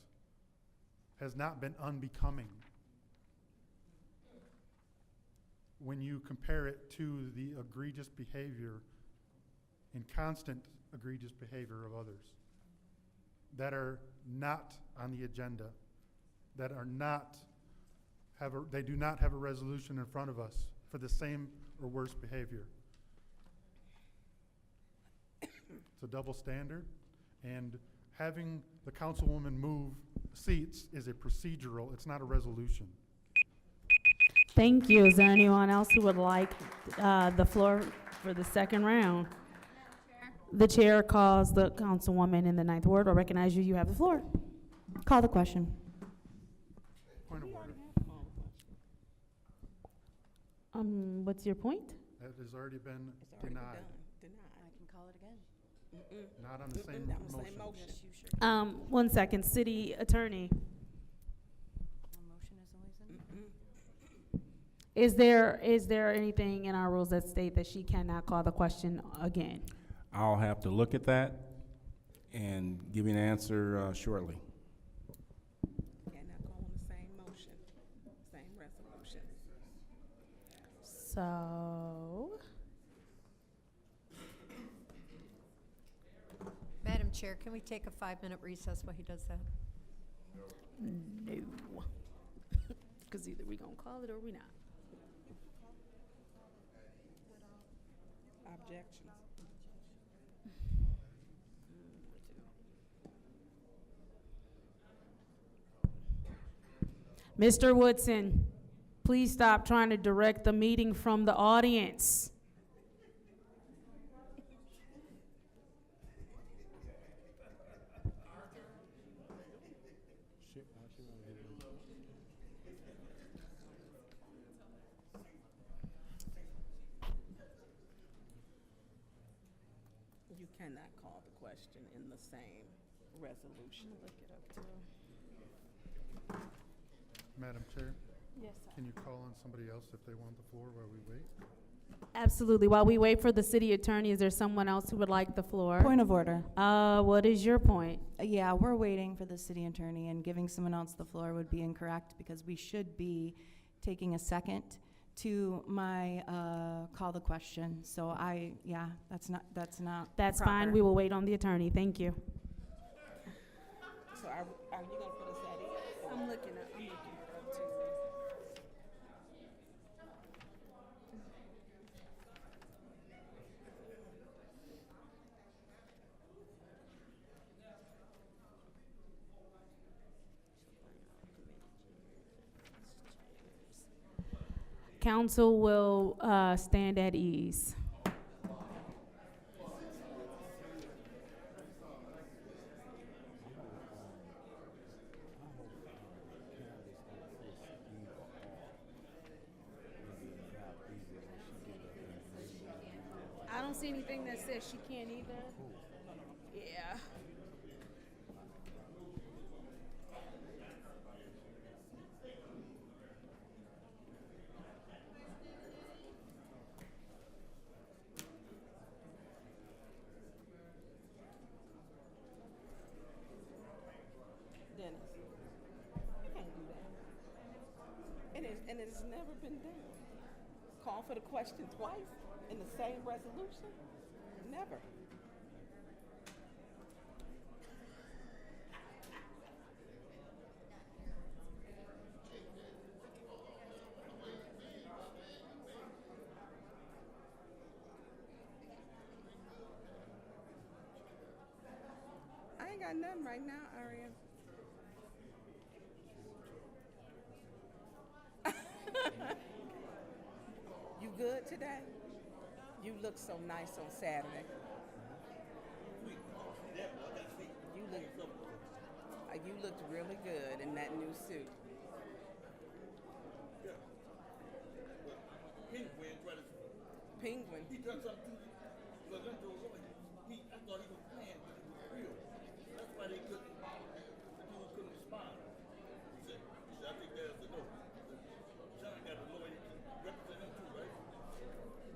has not been unbecoming when you compare it to the egregious behavior and constant egregious behavior of others that are not on the agenda, that are not they do not have a resolution in front of us for the same or worse behavior. It's a double standard, and having the councilwoman move seats is a procedural, it's not a resolution. Thank you. Is there anyone else who would like the floor for the second round? The chair calls the councilwoman in the 9th Ward. I recognize you. You have the floor. Call the question. Point of order. What's your point? That has already been denied. I can call it again. Not on the same motion. Yes, you sure. 1 second. City Attorney. Motion is always in. Is there anything in our rules that state that she cannot call the question again? I'll have to look at that and give you an answer shortly. Cannot call on the same motion, same resolution. So, Madam Chair, can we take a 5-minute recess while he does that? no. Because either we gonna call it or we not. objections. Mr. Woodson, please stop trying to direct the meeting from the audience. You cannot call the question in the same resolution. Look it up too. Madam Chair, Yes, sir. can you call on somebody else if they want the floor while we wait? Absolutely. While we wait for the city attorney, is there someone else who would like the floor? Point of order. What is your point? Yeah, we're waiting for the city attorney, and giving someone else the floor would be incorrect because we should be taking a second to my call the question. So that's not That's proper. fine. We will wait on the attorney. Thank you. So are you gonna put us at ease? I'm looking it up too. Council will stand at ease. I don't see anything that says she can't either. Yeah. Dennis, you can't do that. And it has never been done. Call for the question twice in the same resolution? Never. I ain't got nothing right now, Aria. You good today? You look so nice on Saturday. You looked really good in that new suit. Penguin. He done something to I thought he was playing real. That's why they couldn't respond. He said, I think that's the no. John got a lawyer representing him too, right?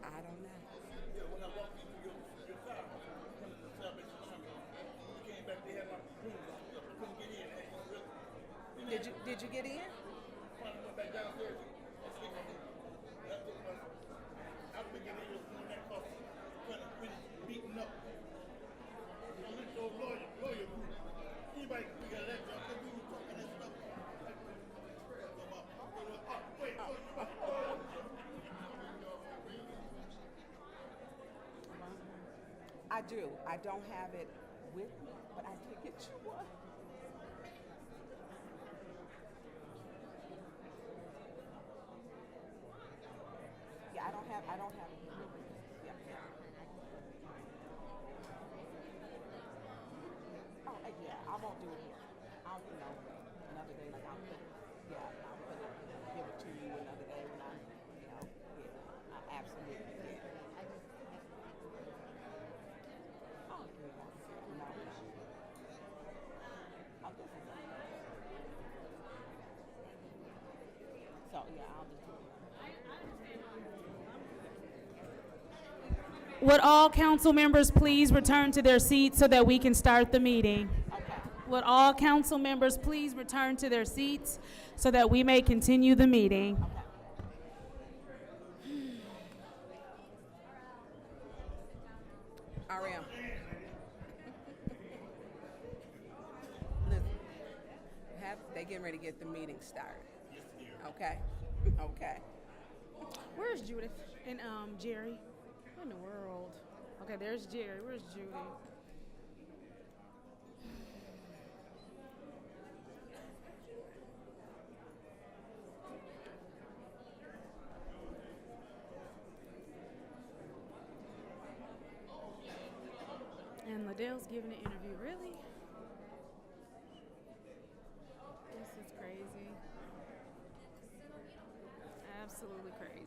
I don't know. Yeah, when I walked into your car, one of the Salvation Army, we came back, they had my room locked up. I couldn't get in. Did you get in? I went back downstairs. I figured they was doing that cause trying to finish beating up. Lawyer group. Anybody can figure that out. They do talking that stuff. I do. I don't have it with me, but I did get you one. Yeah, I don't have it here. Yeah. Oh, yeah, I won't do it here. I'll, another day, like I'll put it, give it to you another day when I absolutely did. Oh, yeah, no. Oh, this is it. So, yeah, I'll just do it. Would all council members please return to their seats so that we can start the meeting? Okay. Would all council members please return to their seats so that we may continue the meeting? Ariam. Listen, they getting ready to get the meeting started. Okay? Okay. Where's Judith and Jerry? What in the world? Okay, there's Jerry. Where's Judy? And Liddell's giving an interview. Really? This is crazy. Absolutely crazy.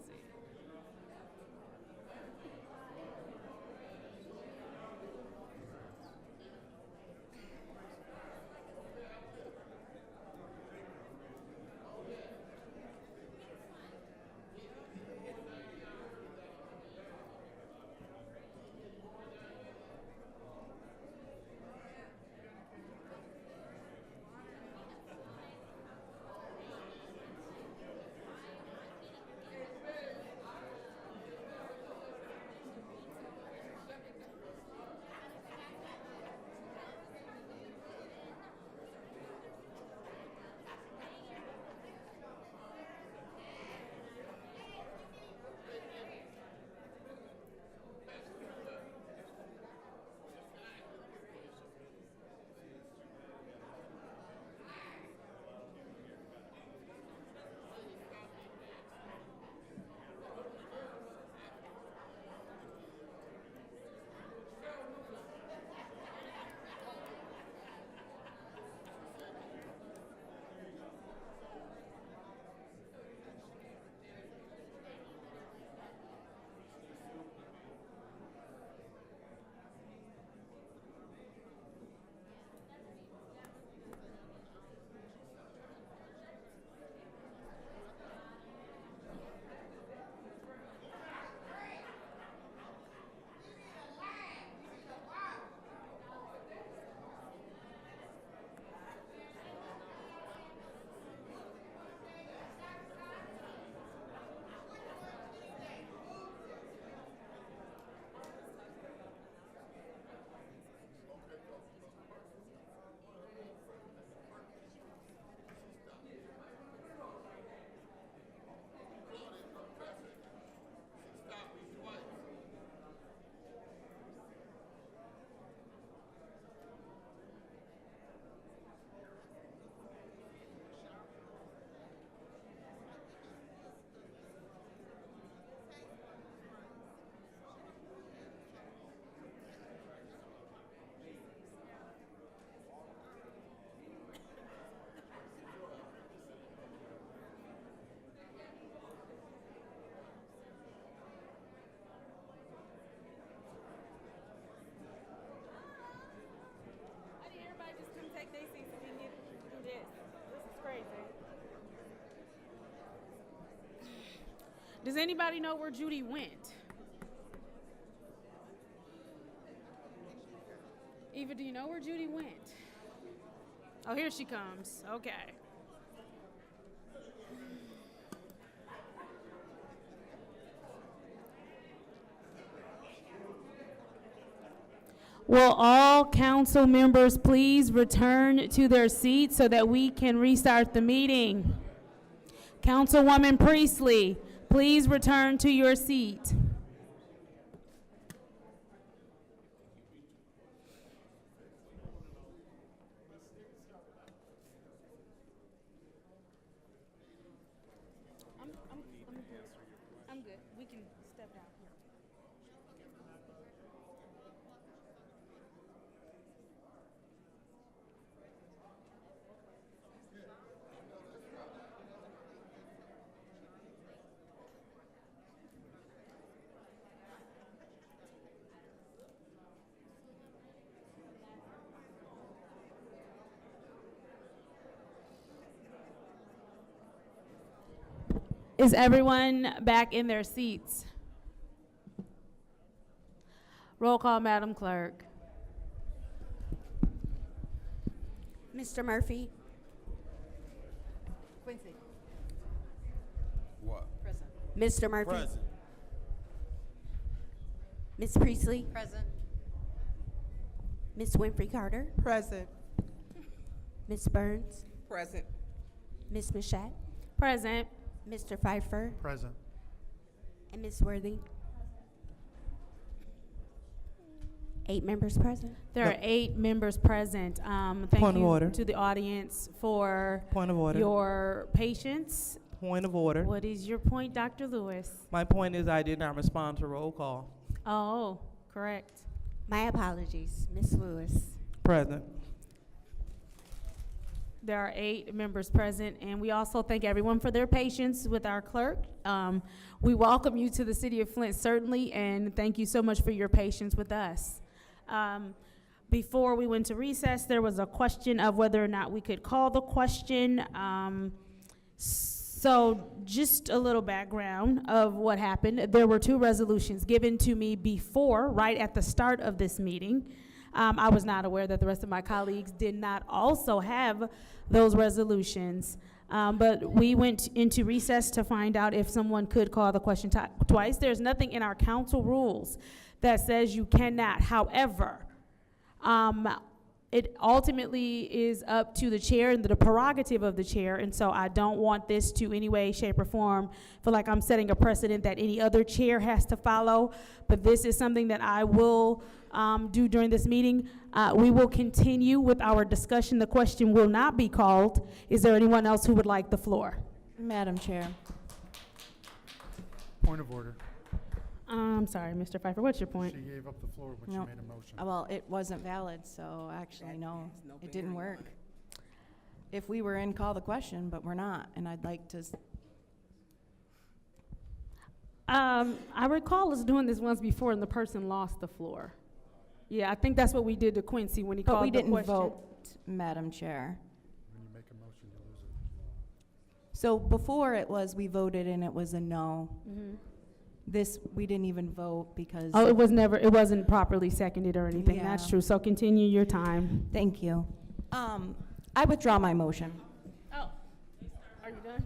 Does anybody know where Judy went? Eva, do you know where Judy went? Oh, here she comes. Okay. Will all council members please return to their seats so that we can restart the meeting? Councilwoman Priestley, please return to your seat. I'm good. We can step down here. Is everyone back in their seats? Roll call, Madam Clerk. Mr. Murphy? Quincy. What? Present. Mr. Murphy? Present. Ms. Priestley? Present. Ms. Winfrey Carter? Present. Ms. Burns? Present. Ms. Mashat? Present. Mr. Pfeiffer? Present. And Ms. Worthing? 8 members present. There are 8 members present. Thank Point of you order. to the audience for Point of order. your patience. Point of order. What is your point, Dr. Lewis? My point is I did not respond to roll call. Oh, correct. My apologies, Ms. Lewis. Present. There are 8 members present, and we also thank everyone for their patience with our clerk. We welcome you to the city of Flint, certainly, and thank you so much for your patience with us. Before we went to recess, there was a question of whether or not we could call the question. So just a little background of what happened. There were 2 resolutions given to me before, right at the start of this meeting. I was not aware that the rest of my colleagues did not also have those resolutions. But we went into recess to find out if someone could call the question twice. There's nothing in our council rules that says you cannot. However, it ultimately is up to the chair and the prerogative of the chair, and so I don't want this to any way, shape, or form feel like I'm setting a precedent that any other chair has to follow, but this is something that I will do during this meeting. We will continue with our discussion. The question will not be called. Is there anyone else who would like the floor? Madam Chair. Point of order. I'm sorry, Mr. Pfeiffer, what's your point? She gave up the floor when No. she made a motion. Well, it wasn't valid, so actually, no, it didn't work. If we were in, call the question, but we're not, and I'd like to. I recall us doing this once before and the person lost the floor. Yeah, I think that's what we did to Quincy when he But called we the didn't question. vote, Madam Chair. When you make a motion, you lose it. So before it was, we voted and it was a no. Mhm. This, we didn't even vote because. Oh, it wasn't properly seconded or anything. That's Yeah. true. So continue your time. Thank you. I withdraw my motion. Oh, are you done?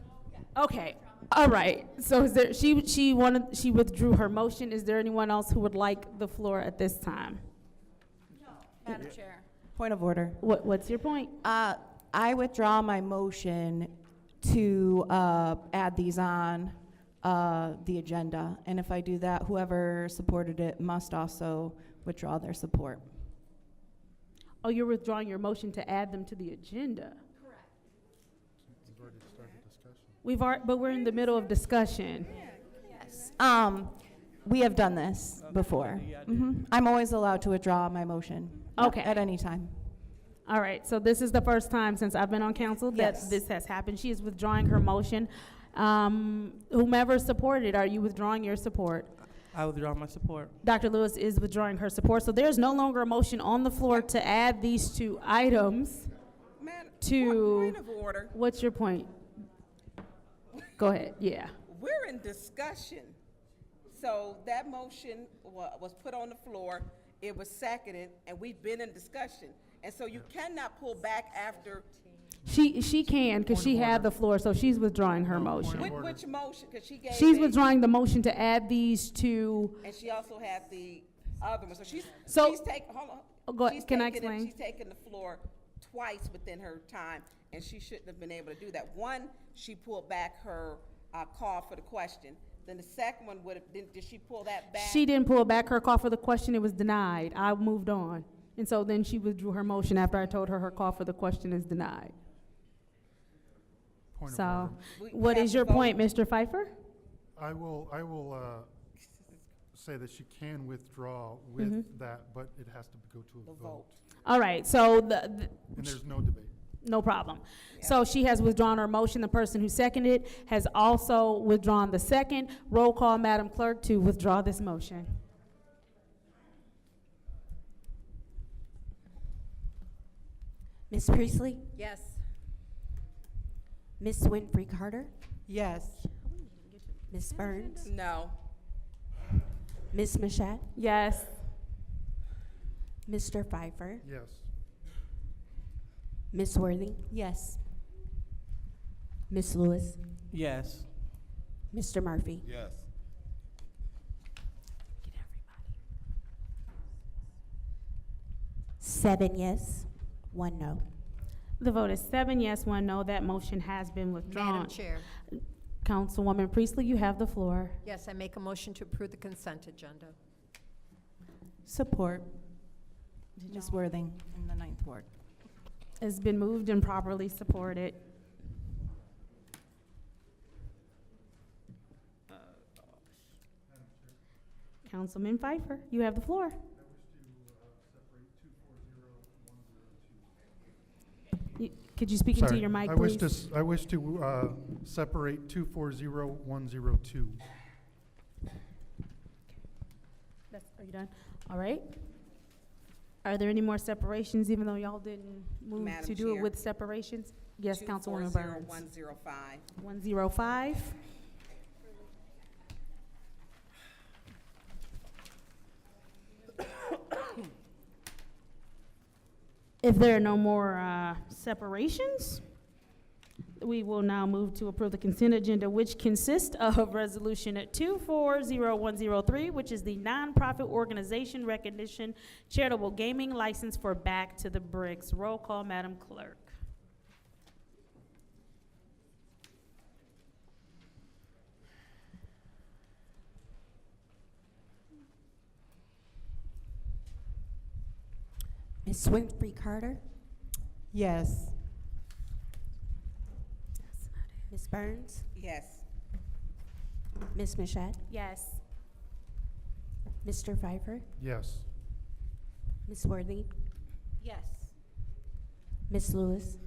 Okay. All right. So is there, she withdrew her motion. Is there anyone else who would like the floor at this time? Madam Chair. Point of order. What's your point? I withdraw my motion to add these on the agenda. And if I do that, whoever supported it must also withdraw their support. Oh, you're withdrawing your motion to add them to the agenda. We've already started discussion. But we're in the middle of discussion. Yes. We have done this before. I'm always allowed to withdraw my motion. Okay. At any time. All right. So this is the first time since I've been on council that Yes. this has happened. She is withdrawing her motion. Whomever supported, are you withdrawing your support? I withdraw my support. Dr. Lewis is withdrawing her support. So there's no longer a motion on the floor to add these 2 items to. Point of order. What's your point? Go ahead. Yeah. We're in discussion. So that motion was put on the floor, it was seconded, and we've been in discussion. And so you cannot pull back after. She can, because she had the floor, so she's withdrawing her motion. Which motion? Because she gave. She's withdrawing the motion to add these 2. And she also had the other one. So she's taking, hold on. Oh, go ahead. She's Can I taking it- explain? She's taken the floor twice within her time, and she shouldn't have been able to do that. One, she pulled back her call for the question. Then the second one would have, did she pull that back? She didn't pull back her call for the question. It was denied. I moved on. And so then she withdrew her motion after I told her call for the question is denied. Point of So, order. what is your point, Mr. Pfeiffer? I will say that she can withdraw with that, but it has to go to a vote. All right, so And there's no debate. no problem. So she has withdrawn her motion. The person who seconded has also withdrawn the second. Roll call, Madam Clerk, to withdraw this motion. Ms. Priestley? Yes. Ms. Winfrey Carter? Yes. Ms. Burns? No. Ms. Mashat? Yes. Mr. Pfeiffer? Yes. Ms. Worthing? Yes. Ms. Lewis? Yes. Mr. Murphy? Yes. Get everybody. 7 yes, 1 no. The vote is 7 yes, 1 no. That motion has been withdrawn. Madam Chair. Councilwoman Priestley, you have the floor. Yes, I make a motion to approve the consent agenda. Support. Ms. Worthing in the 9th Ward. It's been moved and properly supported. Councilman Pfeiffer, you have the floor. Could you speak into your mic, please? I wish to separate 240102. Are you done? All right. Are there any more separations, even though y'all didn't move Madam to do it Chair. with separations? Yes, Councilwoman Burns. 105. 105. If there are no more separations, we will now move to approve the consent agenda, which consists of Resolution 240103, which is the nonprofit organization recognition charitable gaming license for Back to the Bricks. Roll call, Madam Clerk. Ms. Winfrey Carter, Yes. Ms. Burns, Yes. Ms. Mashat, Yes. Mr. Pfeiffer, Yes. Ms. Worthing, Yes. Ms. Lewis,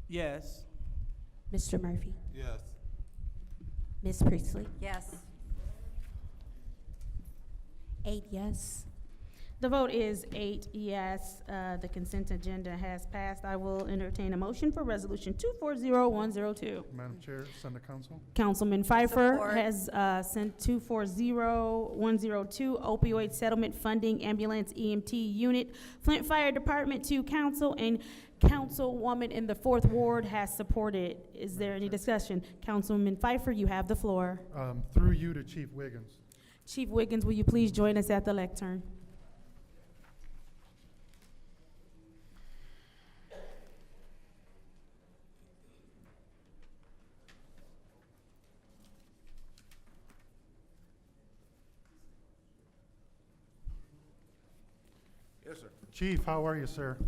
Yes. Mr. Murphy, Yes. Ms. Priestley, Yes. 8 yes. The vote is 8 yes. The consent agenda has passed. I will entertain a motion for Resolution 240102. Madam Chair, send to council. Councilman Pfeiffer Support. has sent 240102 opioid settlement funding ambulance EMT unit Flint Fire Department to council, and Councilwoman in the 4th Ward has supported. Is there any discussion? Councilman Pfeiffer, you have the floor. Through you to Chief Wiggins. Chief Wiggins, will you please join us at the lectern? Yes, sir. Chief, how are you, sir?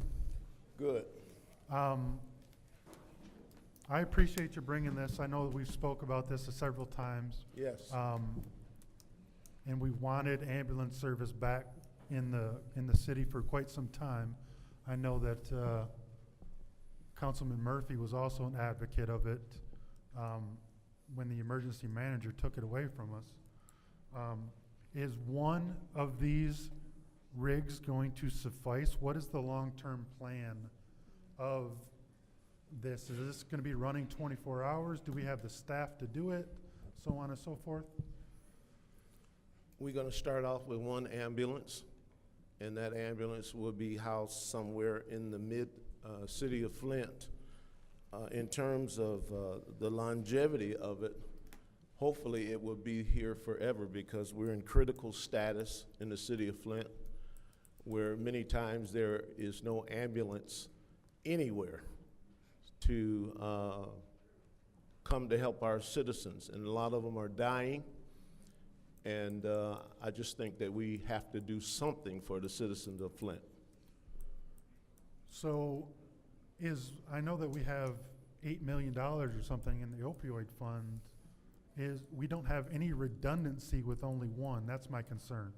Good. I appreciate you bringing this. I know that we've spoke about this several times. Yes. And we wanted ambulance service back in the city for quite some time. I know that Councilman Murphy was also an advocate of it when the emergency manager took it away from us. Is one of these rigs going to suffice? What is the long-term plan of this? Is this going to be running 24 hours? Do we have the staff to do it? So on and so forth? We're going to start off with one ambulance, and that ambulance will be housed somewhere in the mid-city of Flint. In terms of the longevity of it, hopefully it will be here forever, because we're in critical status in the city of Flint, where many times there is no ambulance anywhere to come to help our citizens, and a lot of them are dying. And I just think that we have to do something for the citizens of Flint. So I know that we have $8 million or something in the opioid fund. We don't have any redundancy with only one. That's my concern.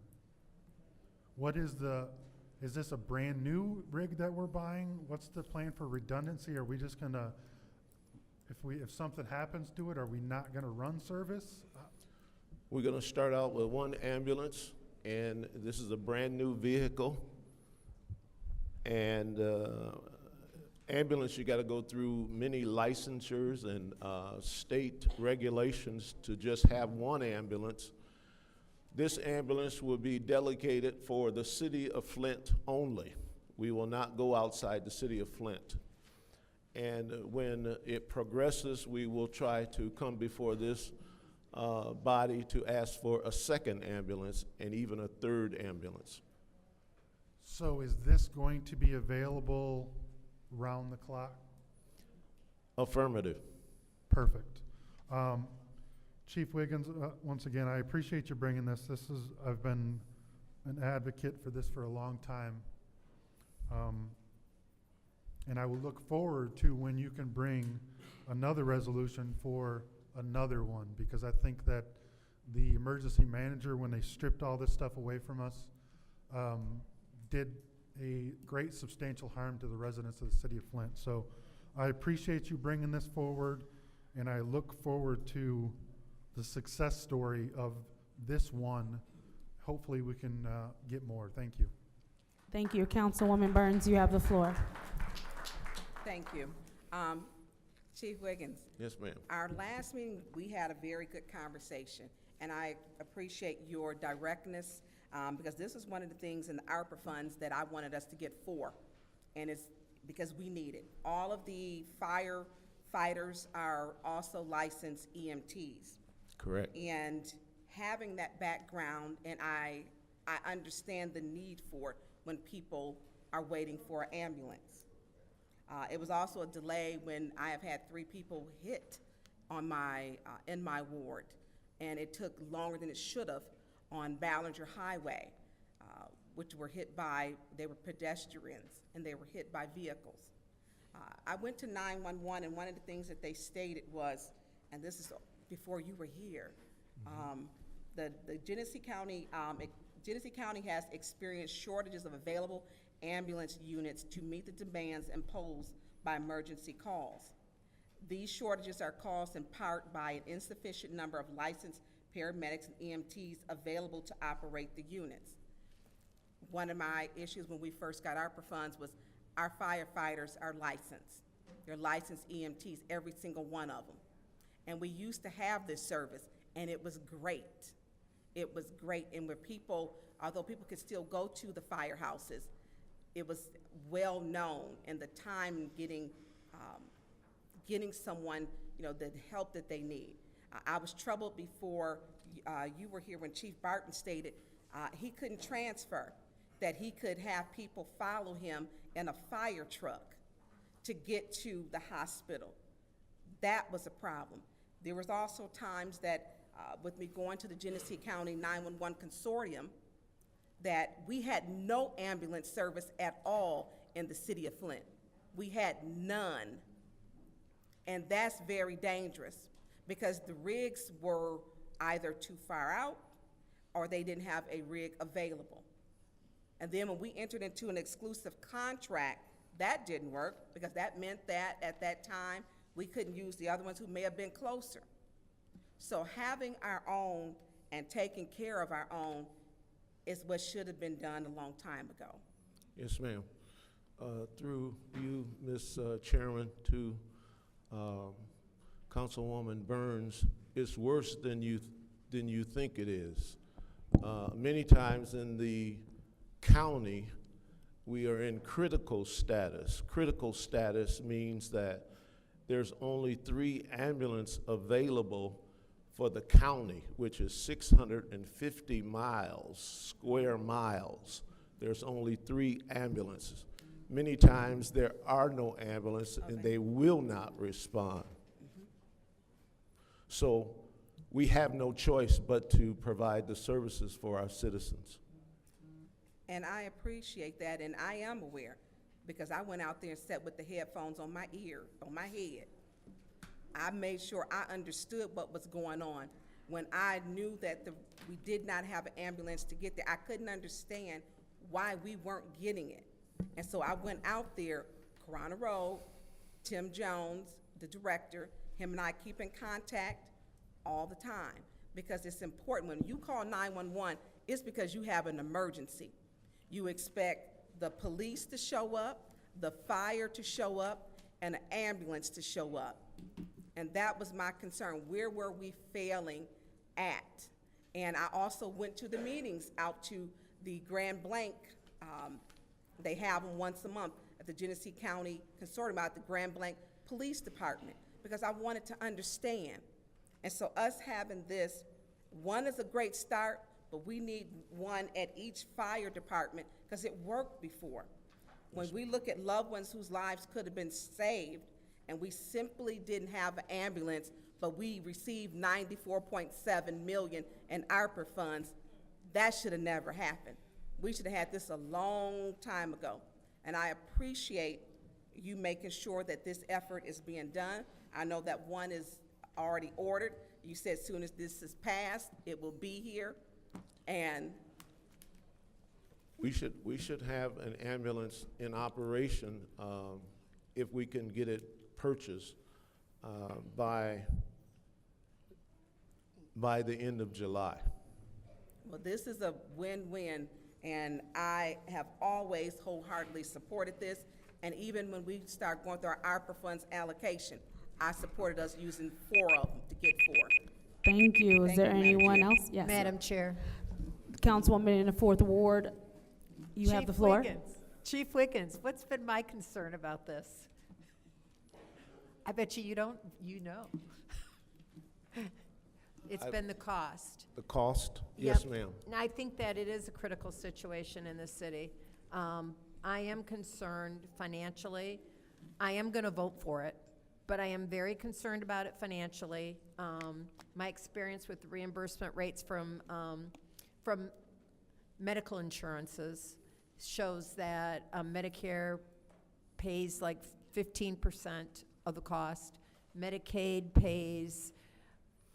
Is this a brand new rig that we're buying? What's the plan for redundancy? Are we just gonna, if something happens to it, are we not gonna run service? We're going to start out with one ambulance, and this is a brand new vehicle. And ambulance, you got to go through many licensures and state regulations to just have one ambulance. This ambulance will be delegated for the city of Flint only. We will not go outside the city of Flint. And when it progresses, we will try to come before this body to ask for a second ambulance and even a third ambulance. So is this going to be available round the clock? Affirmative. Perfect. Chief Wiggins, once again, I appreciate you bringing this. I've been an advocate for this for a long time. And I will look forward to when you can bring another resolution for another one, because I think that the emergency manager, when they stripped all this stuff away from us, did a great substantial harm to the residents of the city of Flint. So I appreciate you bringing this forward, and I look forward to the success story of this one. Hopefully we can get more. Thank you. Thank you. Councilwoman Burns, you have the floor. Thank you. Chief Wiggins. Yes, ma'am. Our last meeting, we had a very good conversation, and I appreciate your directness, because this is one of the things in the ARPA funds that I wanted us to get for, and it's because we need it. All of the firefighters are also licensed EMTs. Correct. And having that background, and I understand the need for it when people are waiting for an ambulance. It was also a delay when I have had 3 people hit on my, in my ward, and it took longer than it should have on Ballinger Highway, which were hit by, they were pedestrians, and they were hit by vehicles. I went to 911, and one of the things that they stated was, and this is before you were here, the Genesee County has experienced shortages of available ambulance units to meet the demands imposed by emergency calls. These shortages are caused in part by an insufficient number of licensed paramedics and EMTs available to operate the units. One of my issues when we first got ARPA funds was our firefighters are licensed. They're licensed EMTs, every single one of them. And we used to have this service, and it was great. It was great, and where people, although people could still go to the firehouses, it was well known, and the time in getting someone, you know, the help that they need. I was troubled before you were here when Chief Barton stated he couldn't transfer, that he could have people follow him in a fire truck to get to the hospital. That was a problem. There was also times that with me going to the Genesee County 911 Consortium, that we had no ambulance service at all in the city of Flint. We had none. And that's very dangerous, because the rigs were either too far out or they didn't have a rig available. And then when we entered into an exclusive contract, that didn't work, because that meant that at that time we couldn't use the other ones who may have been closer. So having our own and taking care of our own is what should have been done a long time ago. Yes, ma'am. Through you, Ms. Chairman, to Councilwoman Burns, it's worse than you think it is. Many times in the county, we are in critical status. Critical status means that there's only 3 ambulances available for the county, which is 650 square miles. There's only 3 ambulances. Many times there are no ambulances, and they will not respond. So we have no choice but to provide the services for our citizens. And I appreciate that, and I am aware, because I went out there and sat with the headphones on my ear, on my head. I made sure I understood what was going on. When I knew that we did not have an ambulance to get there, I couldn't understand why we weren't getting it. And so I went out there, Corona Road, Tim Jones, the director, him and I keep in contact all the time, because it's important. When you call 911, it's because you have an emergency. You expect the police to show up, the fire to show up, and an ambulance to show up. And that was my concern. Where were we failing at? And I also went to the meetings out to the Grand Blanc. They have them once a month at the Genesee County Consortium about the Grand Blanc Police Department, because I wanted to understand. And so us having this, one is a great start, but we need one at each fire department, because it worked before. When we look at loved ones whose lives could have been saved, and we simply didn't have an ambulance, but we received $94.7 million in ARPA funds, that should have never happened. We should have had this a long time ago. and I appreciate you making sure that this effort is being done. I know that one is already ordered. You said as soon as this is passed, it will be here, and We should have an ambulance in operation if we can get it purchased by the end of July. well, this is a win-win, and I have always wholeheartedly supported this. And even when we start going through our ARPA funds allocation, I supported us using 4 of them to get 4. Thank you. Is Thank there you, Madam anyone Chair. else? Yes. Madam Chair. Councilwoman in the 4th Ward, you have the floor. Chief Wiggins, what's been my concern about this? I bet you don't, you know. It's been the cost. The cost? Yes, Yep. ma'am. And I think that it is a critical situation in the city. I am concerned financially. I am going to vote for it, but I am very concerned about it financially. My experience with the reimbursement rates from medical insurances shows that Medicare pays like 15% of the cost. Medicaid pays,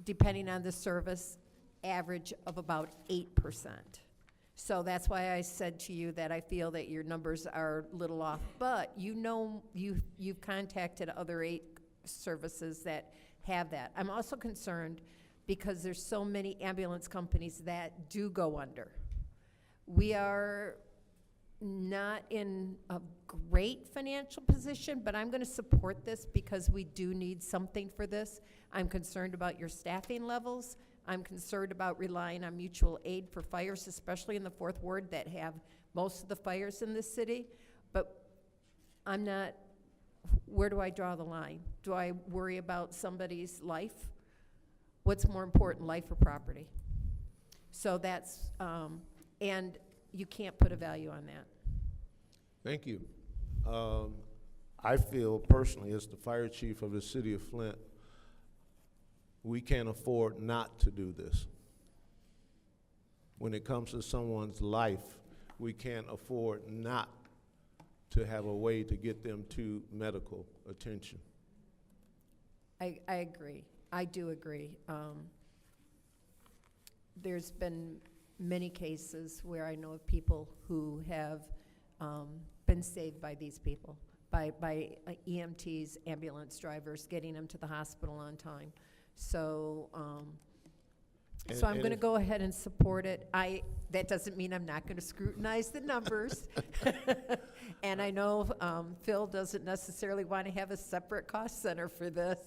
depending on the service, average of about 8%. So that's why I said to you that I feel that your numbers are a little off. But you know, you've contacted other 8 services that have that. I'm also concerned because there's so many ambulance companies that do go under. We are not in a great financial position, but I'm going to support this because we do need something for this. I'm concerned about your staffing levels. I'm concerned about relying on mutual aid for fires, especially in the 4th Ward that have most of the fires in this city. But I'm not, where do I draw the line? Do I worry about somebody's life? What's more important, life or property? So that's, and you can't put a value on that. Thank you. I feel personally, as the fire chief of the city of Flint, we can't afford not to do this. When it comes to someone's life, we can't afford not to have a way to get them to medical attention. I agree. I do agree. There's been many cases where I know of people who have been saved by these people, by EMTs, ambulance drivers, getting them to the hospital on time. So, so I'm going to go ahead and support it. That doesn't mean I'm not going to scrutinize the numbers. And I know Phil doesn't necessarily want to have a separate cost center for this,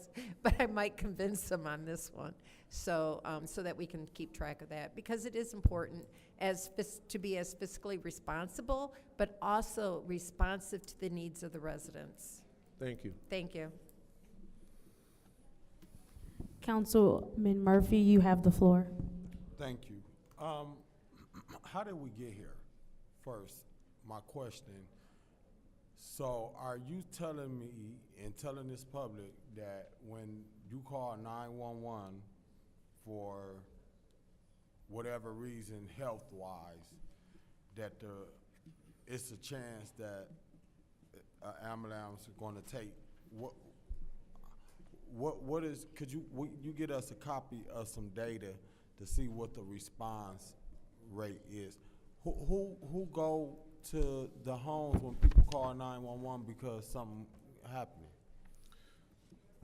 but I might convince him on this one. So, so that we can keep track of that, because it is important to be as fiscally responsible, but also responsive to the needs of the residents. Thank you. Thank you. Councilman Murphy, you have the floor. Thank you. How did we get here? First, my question. So are you telling me and telling this public that when you call 911 for whatever reason, health-wise, that it's a chance that an ambulance is going to take? What is? Could you get us a copy of some data to see what the response rate is? Who go to the homes when people call 911 because something happening?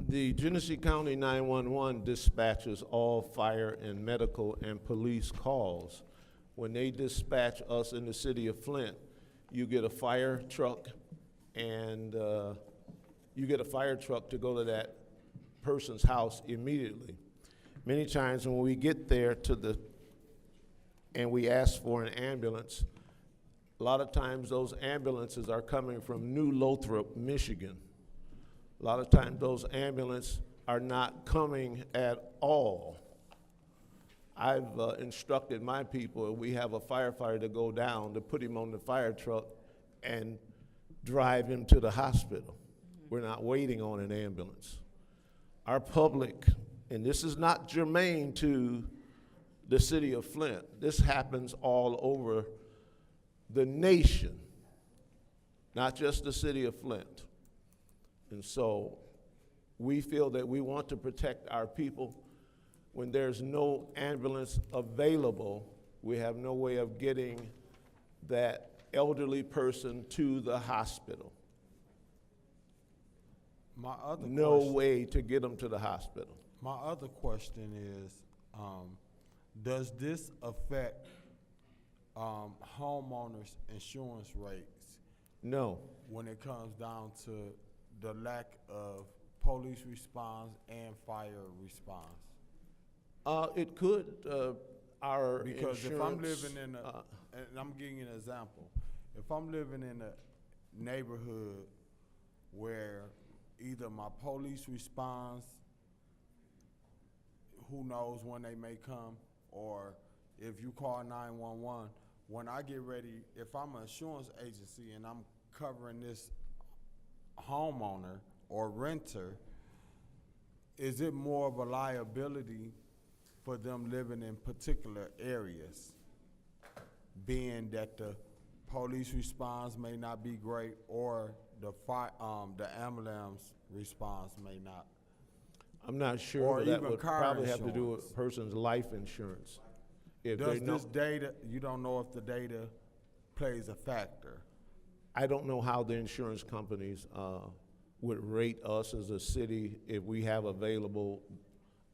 The Genesee County 911 dispatches all fire and medical and police calls. When they dispatch us in the city of Flint, you get a fire truck, and you get a fire truck to go to that person's house immediately. Many times when we get there and we ask for an ambulance, a lot of times those ambulances are coming from New Lothrop, Michigan. A lot of times those ambulances are not coming at all. I've instructed my people, if we have a firefighter to go down, to put him on the fire truck and drive him to the hospital. We're not waiting on an ambulance. Our public, and this is not germane to the city of Flint, this happens all over the nation. not just the city of Flint. And so we feel that we want to protect our people. When there's no ambulance available, we have no way of getting that elderly person to the hospital. My other No question, way to get them to the hospital. my other question is, does this affect homeowners' insurance rates No. when it comes down to the lack of police response and fire response? It could, our Because if I'm insurance, living in a, and I'm giving you an example, if I'm living in a neighborhood where either my police response, who knows when they may come, or if you call 911, when I get ready, if I'm an insurance agency and I'm covering this homeowner or renter, is it more of a liability for them living in particular areas, being that the police response may not be great or the ambulance response may not? I'm not sure, Or but that even would car probably have to do insurance. with a person's life insurance. If Does they know, this data, you don't know if the data plays a factor? I don't know how the insurance companies would rate us as a city if we have available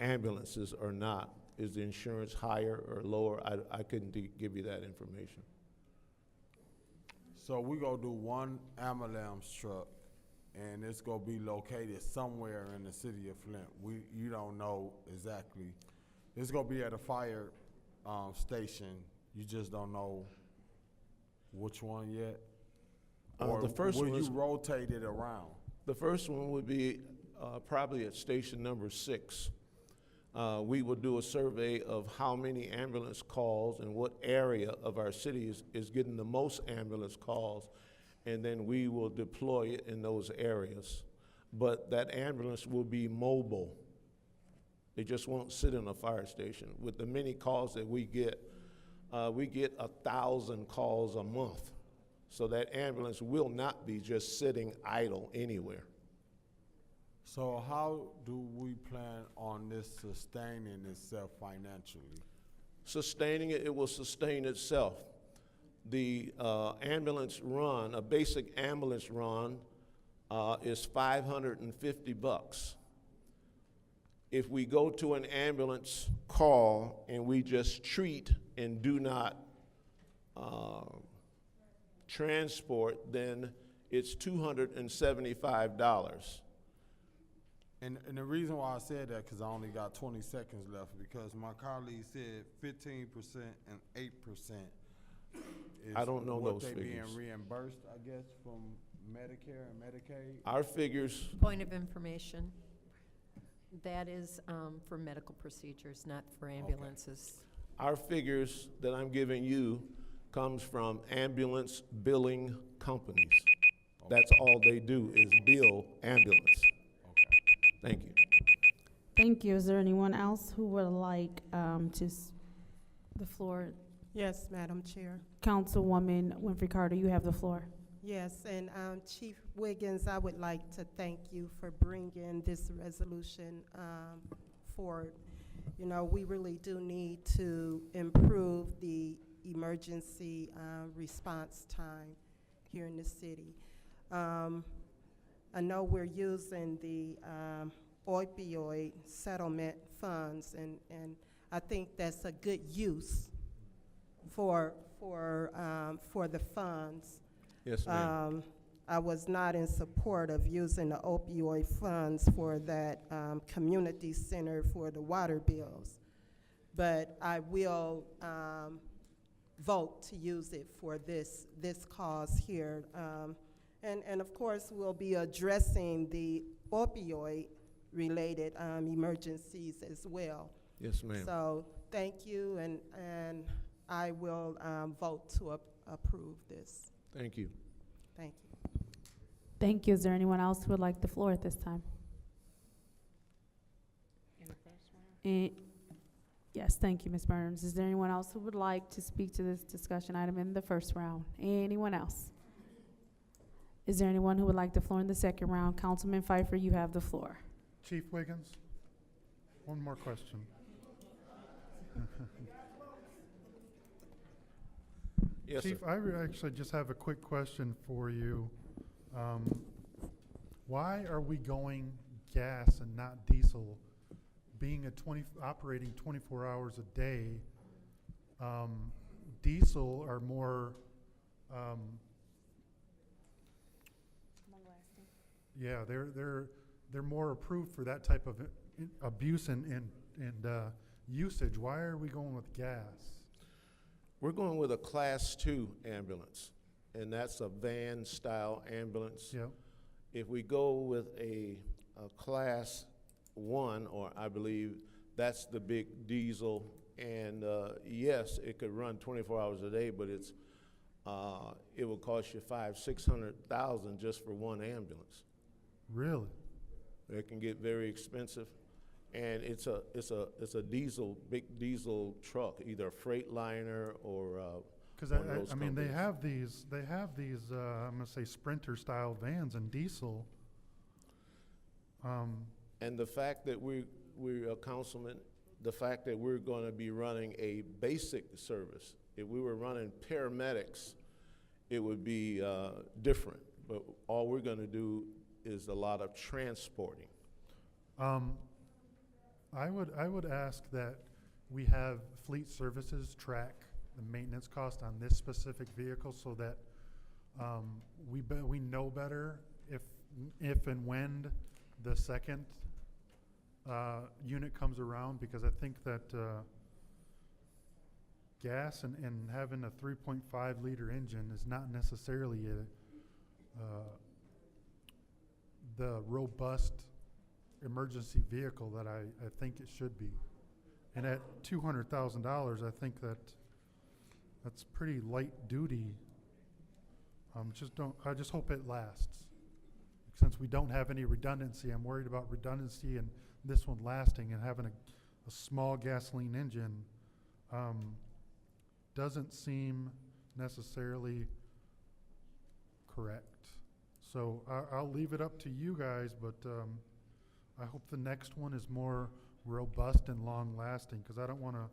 ambulances or not. Is the insurance higher or lower? I couldn't give you that information. So we gonna do one ambulance truck, and it's gonna be located somewhere in the city of Flint. You don't know exactly. It's gonna be at a fire station. You just don't know which one yet. Or The first will one you is- rotate it around? The first one would be probably at station number 6. We will do a survey of how many ambulance calls and what area of our city is getting the most ambulance calls, and then we will deploy it in those areas. But that ambulance will be mobile. It just won't sit in a fire station. With the many calls that we get 1,000 calls a month. So that ambulance will not be just sitting idle anywhere. So how do we plan on this sustaining itself financially? Sustaining it, it will sustain itself. The ambulance run, a basic ambulance run, is $550. If we go to an ambulance call and we just treat and do not transport, then it's $275. And the reason why I said that, because I only got 20 seconds left, because my colleague said 15% and 8% is I don't know what those they figures. being reimbursed, I guess, from Medicare and Medicaid. Our figures, Point of information, that is for medical procedures, not for ambulances. our figures that I'm giving you comes from ambulance billing companies. That's all they do is bill ambulance. Thank you. Thank you. Is there anyone else who would like the floor? Yes, Madam Chair. Councilwoman Winfrey Carter, you have the floor. Yes, and Chief Wiggins, I would like to thank you for bringing this resolution forward. You know, we really do need to improve the emergency response time here in the city. I know we're using the opioid settlement funds, and I think that's a good use for the funds. Yes, ma'am. I was not in support of using the opioid funds for that community center for the water bills, but I will vote to use it for this cause here. And of course, we'll be addressing the opioid-related emergencies as well. Yes, ma'am. So thank you, and I will vote to approve this. Thank you. Thank you. Thank you. Is there anyone else who would like the floor at this time? Yes, thank you, Ms. Burns. Is there anyone else who would like to speak to this discussion item in the first round? Anyone else? Is there anyone who would like the floor in the second round? Councilman Pfeiffer, you have the floor. Chief Wiggins, one more question. Yes, Chief, sir. I actually just have a quick question for you. Why are we going gas and not diesel? Being operating 24 hours a day, diesel are more, yeah, they're more approved for that type of abuse and usage. Why are we going with gas? We're going with a Class 2 ambulance, and that's a van-style ambulance. Yep. If we go with a Class 1, or I believe that's the big diesel, and yes, it could run 24 hours a day, but it will cost you $500,000-$600,000 just for one ambulance. Really? It can get very expensive, and it's a big diesel truck, either a Freightliner or Because one of those I mean, they companies. have these I'm gonna say Sprinter style vans and diesel. And the fact that we're Councilman, the fact that we're going to be running a basic service, if we were running paramedics, it would be different. But all we're going to do is a lot of transporting. I would ask that we have fleet services track the maintenance cost on this specific vehicle so that we know better if and when the second unit comes around, because I think that gas and having a 3.5 liter engine is not necessarily the robust emergency vehicle that I think it should be. And at $200,000, I think that's pretty light duty. I just hope it lasts. Since we don't have any redundancy, I'm worried about redundancy and this one lasting, and having a small gasoline engine doesn't seem necessarily correct. So I'll leave it up to you guys, but I hope the next one is more robust and long lasting, because I don't want to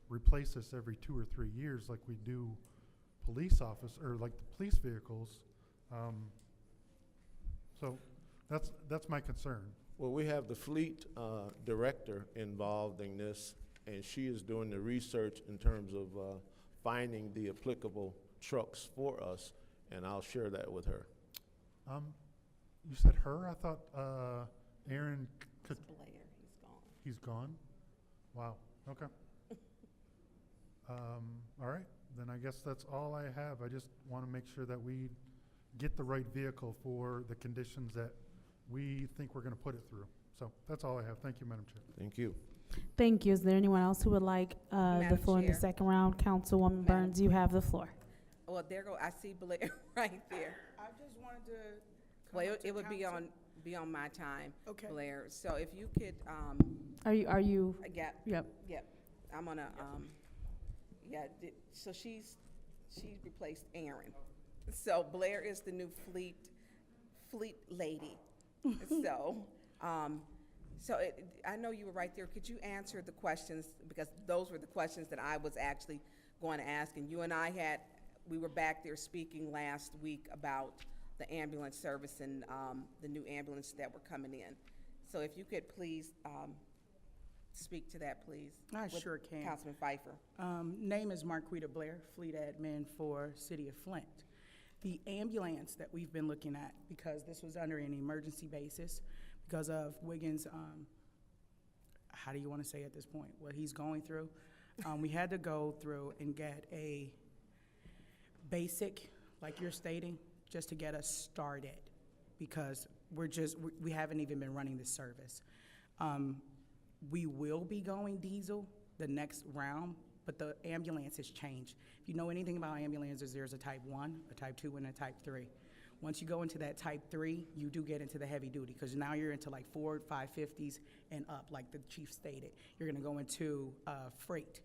replace this every 2 or 3 years like we do police office, or like the police vehicles. So that's my concern. Well, we have the fleet director involved in this, and she is doing the research in terms of finding the applicable trucks for us, and I'll share that with her. You said her? I thought Aaron could. Blair, he's gone. He's gone? Wow, okay. All right, then I guess that's all I have. I just want to make sure that we get the right vehicle for the conditions that we think we're going to put it through. So that's all I have. Thank you, Madam Chair. Thank you. Thank you. Is there anyone else who would like the Madam floor in the Chair. second round? Councilwoman Burns, you have the floor. Well, I see Blair right there. I just wanted to. Well, it would be on my time, Okay. Blair. So if you could, Are you? yeah. Yep. Yep. I'm gonna, so she's replaced Aaron. So Blair is the new fleet lady. So, I know you were right there. Could you answer the questions? Because those were the questions that I was actually going to ask. And you and I we were back there speaking last week about the ambulance service and the new ambulance that were coming in. So if you could please speak to that, please. I with sure can. Councilman Pfeiffer. Name is Marquita Blair, Fleet Admin for City of Flint. The ambulance that we've been looking at, because this was under an emergency basis, because of Wiggins, how do you want to say at this point, what he's going through, we had to go through and get a basic, like you're stating, just to get us started, because we haven't even been running this service. We will be going diesel the next round, but the ambulance has changed. If you know anything about ambulances, there's a type 1, a type 2, and a type 3. Once you go into that type 3, you do get into the heavy duty, because now you're into like Ford 550s and up, like the chief stated. You're gonna go into freight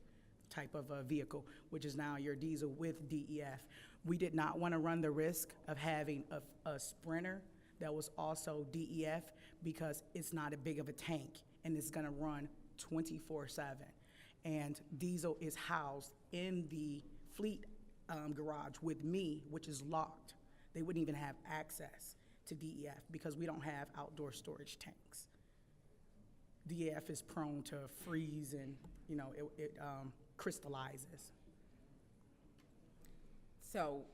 type of a vehicle, which is now your diesel with DEF. We did not want to run the risk of having a Sprinter that was also DEF because it's not a big of a tank and it's going to run 24/7. And diesel is housed in the fleet garage with me, which is locked. They wouldn't even have access to DEF because we don't have outdoor storage tanks. DEF is prone to freeze and, you know, it crystallizes. So,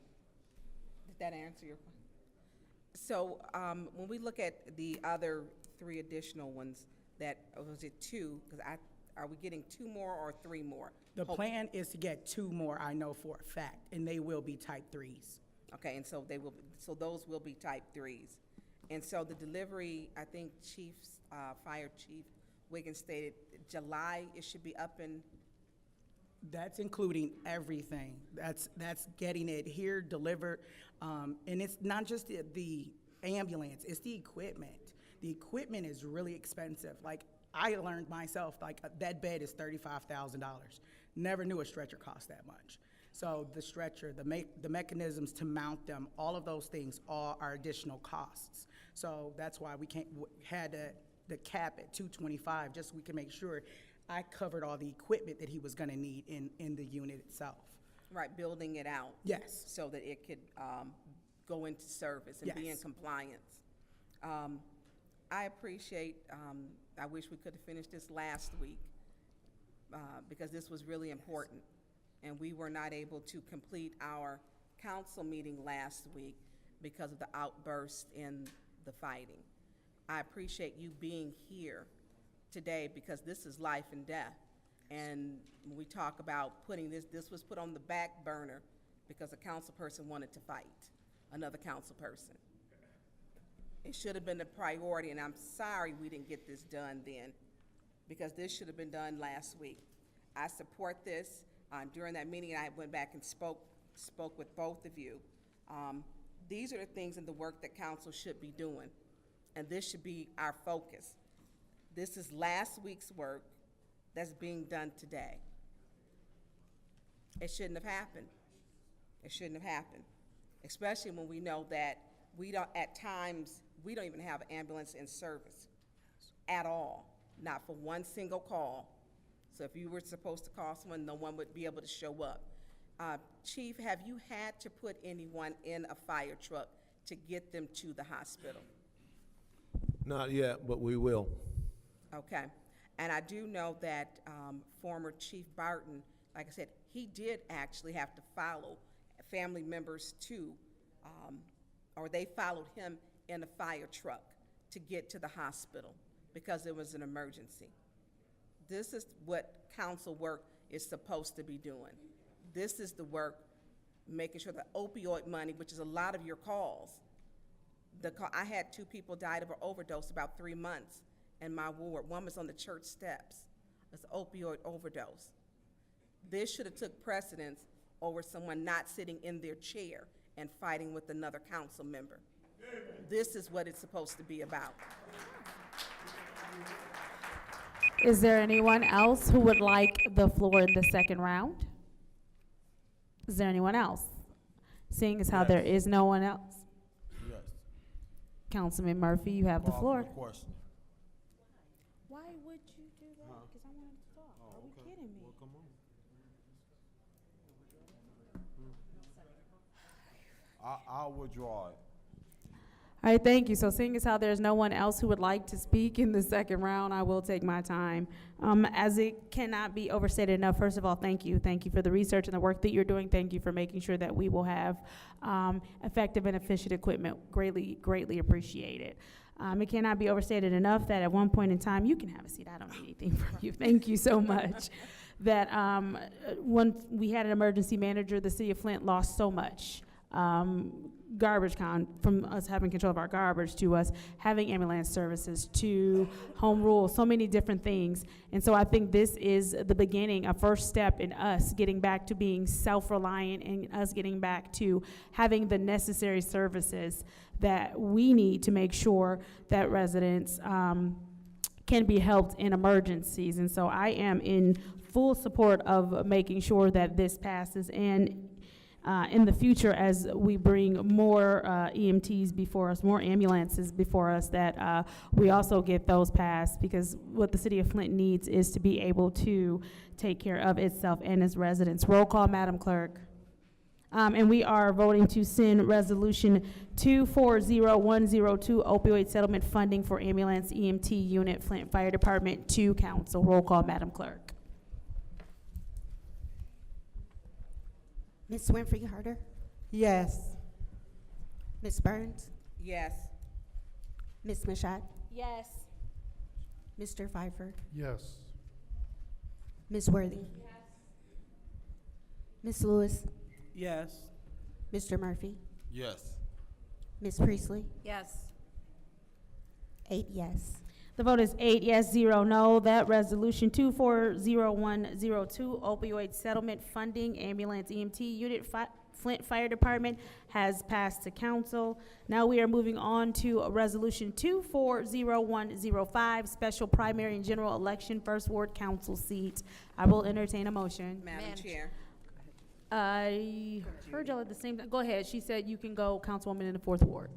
did that answer your question? So, when we look at the other 3 additional ones, was it 2? Because are we getting 2 more or 3 more? The plan is to get 2 more, I know for a fact, and they will be type 3s. Okay, and so those will be type 3s. And so the delivery, I think Fire Chief Wiggins stated July, it should be up in. That's including everything. That's getting it here delivered. And it's not just the ambulance, it's the equipment. The equipment is really expensive. Like, I learned myself, like, that bed is $35,000. Never knew a stretcher cost that much. So the stretcher, the mechanisms to mount them, all of those things are additional costs. So that's why we had the cap at $225, just so we can make sure I covered all the equipment that he was gonna need in the unit itself. Right, building it out. Yes. So that it could go into service and be in Yes. compliance. I appreciate, I wish we could have finished this last week because this was really important. And we were not able to complete our council meeting last week because of the outburst in the fighting. I appreciate you being here today because this is life and death. And when we talk about putting this was put on the back burner because a council person wanted to fight another council person. It should have been a priority, and I'm sorry we didn't get this done then because this should have been done last week. I support this. During that meeting, I went back and spoke with both of you. These are the things in the work that council should be doing, and this should be our focus. This is last week's work that's being done today. It shouldn't have happened. It shouldn't have happened, especially when we know that at times, we don't even have an ambulance in service at all, not for one single call. So if you were supposed to call someone, no one would be able to show up. Chief, have you had to put anyone in a fire truck to get them to the hospital? Not yet, but we will. Okay. And I do know that former Chief Barton, like I said, he did actually have to follow family members to, or they followed him in a fire truck to get to the hospital because it was an emergency. This is what council work is supposed to be doing. This is the work, making sure the opioid money, which is a lot of your calls. I had 2 people died of an overdose about 3 months in my ward. One was on the church steps. It's an opioid overdose. This should have took precedence over someone not sitting in their chair and fighting with another council member. This is what it's supposed to be about. Is there anyone else who would like the floor in the second round? Is there anyone else? Seeing as how there is no one else. Yes. Councilman Murphy, you have the floor. Question. Why would you do that? Because I wanted to talk. Are we kidding me? Well, come on. I'll withdraw it. All right, thank you. So seeing as how there's no one else who would like to speak in the second round, I will take my time. As it cannot be overstated enough, first of all, thank you. Thank you for the research and the work that you're doing. Thank you for making sure that we will have effective and efficient equipment. Greatly, greatly appreciate it. It cannot be overstated enough that at one point in time, you can have a seat. I don't need anything from you. Thank you so much. That when we had an emergency manager, the city of Flint lost so much. Garbage from us having control of our garbage to us having ambulance services to home rule, so many different things. And so I think this is the beginning, a first step in us getting back to being self-reliant and us getting back to having the necessary services that we need to make sure that residents can be helped in emergencies. And so I am in full support of making sure that this passes, and in the future, as we bring more EMTs before us, more ambulances before us, that we also get those passed, because what the city of Flint needs is to be able to take care of itself and its residents. Roll call, Madam Clerk. And we are voting to send resolution 240102, opioid settlement funding for ambulance EMT unit, Flint Fire Department, to council. Roll call, Madam Clerk. Ms. Winfrey Carter? Yes. Ms. Burns? Yes. Ms. Mashat? Yes. Mr. Pfeiffer? Yes. Ms. Worthy? Ms. Lewis? Yes. Mr. Murphy? Yes. Ms. Priestley? Yes. 8 yes. The vote is 8 yes, 0 no. That resolution 240102, opioid settlement funding, ambulance EMT unit, Flint Fire Department, has passed to council. Now we are moving on to resolution 240105, special primary and general election, first ward council seat. I will entertain a motion. Madam Chair. I heard y'all at the same time. Go ahead. She said you can go, Councilwoman in the fourth ward.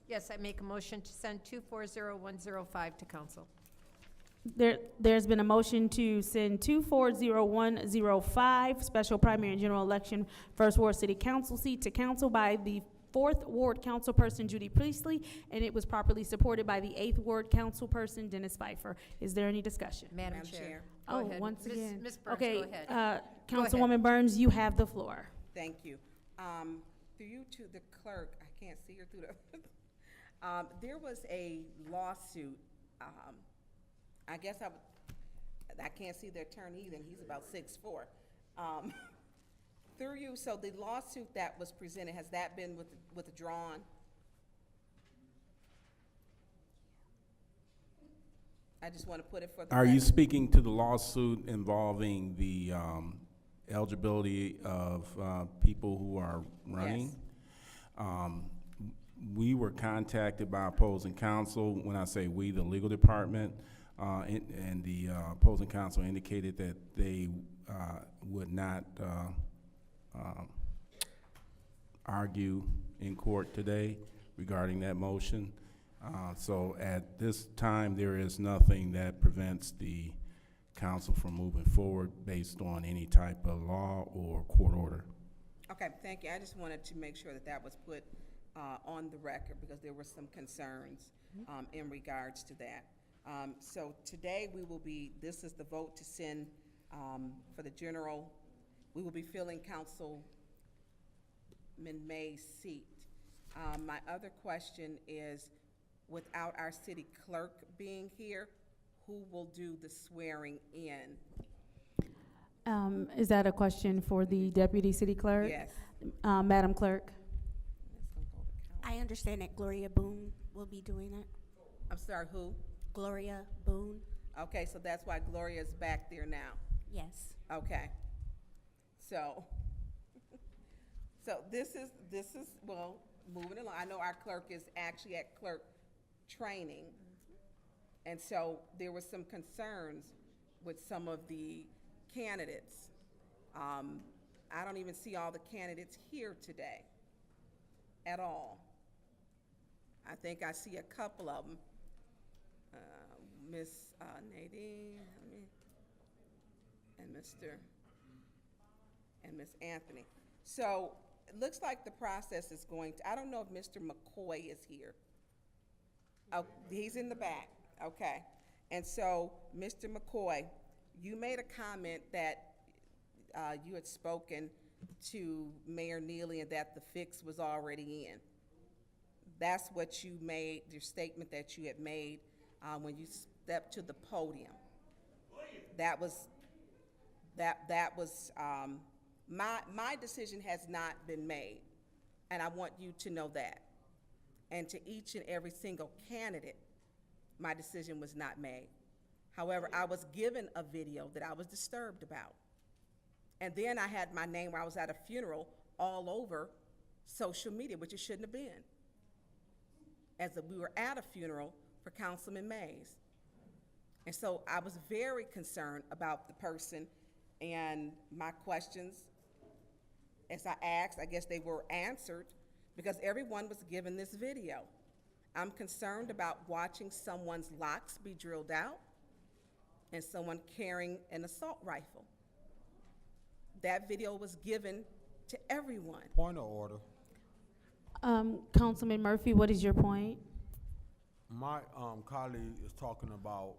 Yes, I make a motion to send 240105 to council. There's been a motion to send 240105, special primary and general election, first ward city council seat, to council by the 4th Ward Councilperson Judy Priestley, and it was properly supported by the 8th Ward Councilperson Dennis Pfeiffer. Is there any discussion? Madam Chair. Oh, Go ahead. once again. Ms. Burns, okay, go ahead. Councilwoman Burns, you have the floor. Thank you. Through you to the clerk, I can't see her through the, there was a lawsuit, I guess I can't see the attorney either, and he's about 6'4". Through you, so the lawsuit that was presented, has that been withdrawn? I just want to put it for the Are you record. speaking to the lawsuit involving the eligibility of people who are running? Yes. We were contacted by opposing counsel. When I say we, the legal department, and the opposing counsel indicated that they would not argue in court today regarding that motion. So at this time, there is nothing that prevents the council from moving forward based on any type of law or court order. Okay, thank you. I just wanted to make sure that that was put on the record, because there were some concerns in regards to that. So today this is the vote to send for the general, we will be filling Councilman May's seat. My other question is, without our city clerk being here, who will do the swearing in? Is that a question for the deputy city clerk? Yes. Madam Clerk? I understand that Gloria Boone will be doing it. I'm sorry, who? Gloria Boone? Okay, so that's why Gloria's back there now. Yes. Okay. So, this is, well, moving along. I know our clerk is actually at clerk training. And so there were some concerns with some of the candidates. I don't even see all the candidates here today at all. I think I see a couple of them. Miss Nadine, and Miss Anthony. So it looks like the process is going to, I don't know if Mr. McCoy is here. Oh, he's in the back, okay. And so, Mr. McCoy, you made a comment that you had spoken to Mayor Neely and that the fix was already in. That's what you made, your statement that you had made when you stepped to the podium. That was my decision has not been made, and I want you to know that. And to each and every single candidate, my decision was not made. However, I was given a video that I was disturbed about. And then I had my name where I was at a funeral all over social media, which it shouldn't have been, as if we were at a funeral for Councilman Mays. And so I was very concerned about the person, and my questions, as I asked, I guess they were answered because everyone was given this video. I'm concerned about watching someone's locks be drilled out and someone carrying an assault rifle. That video was given to everyone. Point of order. Councilman Murphy, what is your point? My colleague is talking about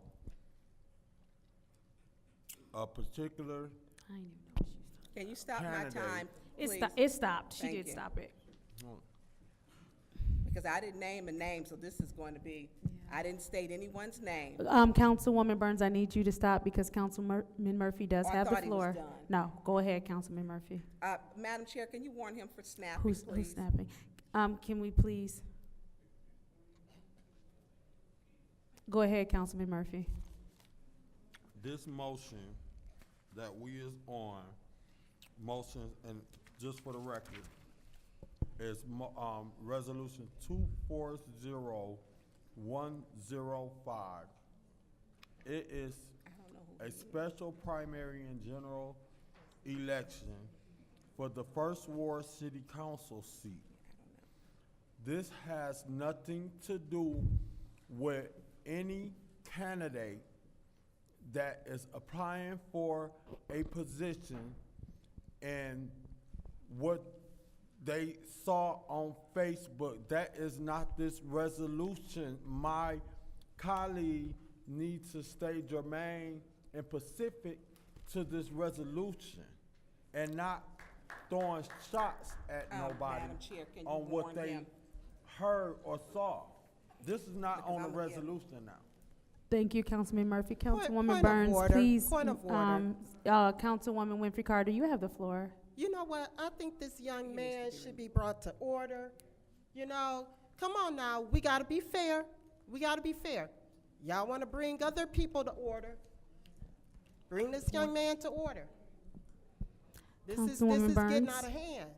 a particular I didn't even know what she was talking. Can you stop my Candidate. time, please? It stopped. She Thank did you. stop it. Because I didn't name a name, so this is going to be, I didn't state anyone's name. Councilwoman Burns, I need you to stop because Councilman Murphy does Oh, I have the thought he was floor. done. No, go ahead, Councilman Murphy. Madam Chair, can you warn him for snapping, Who's please? snapping? Can we please? Go ahead, Councilman Murphy. This motion that we is on, motion, and just for the record, is resolution 240105. It is a special primary and general election for the First Ward City Council seat. This has nothing to do with any candidate that is applying for a position and what they saw on Facebook. That is not this resolution. My colleague needs to stay germane and specific to this resolution and not throwing shots at nobody Madam Chair, can you on what warn they him? heard or saw. This is not Because on the I'm gonna get- resolution now. Thank you, Councilman Murphy. Councilwoman point of Burns, order. please. Point of order. Councilwoman Winfrey Carter, you have the floor. You know what? I think this young man should be brought to order. You know, come on now. We got to be fair. We got to be fair. Y'all want to bring other people to order. Bring this young man to order. This is Councilwoman getting Burns. out of hand.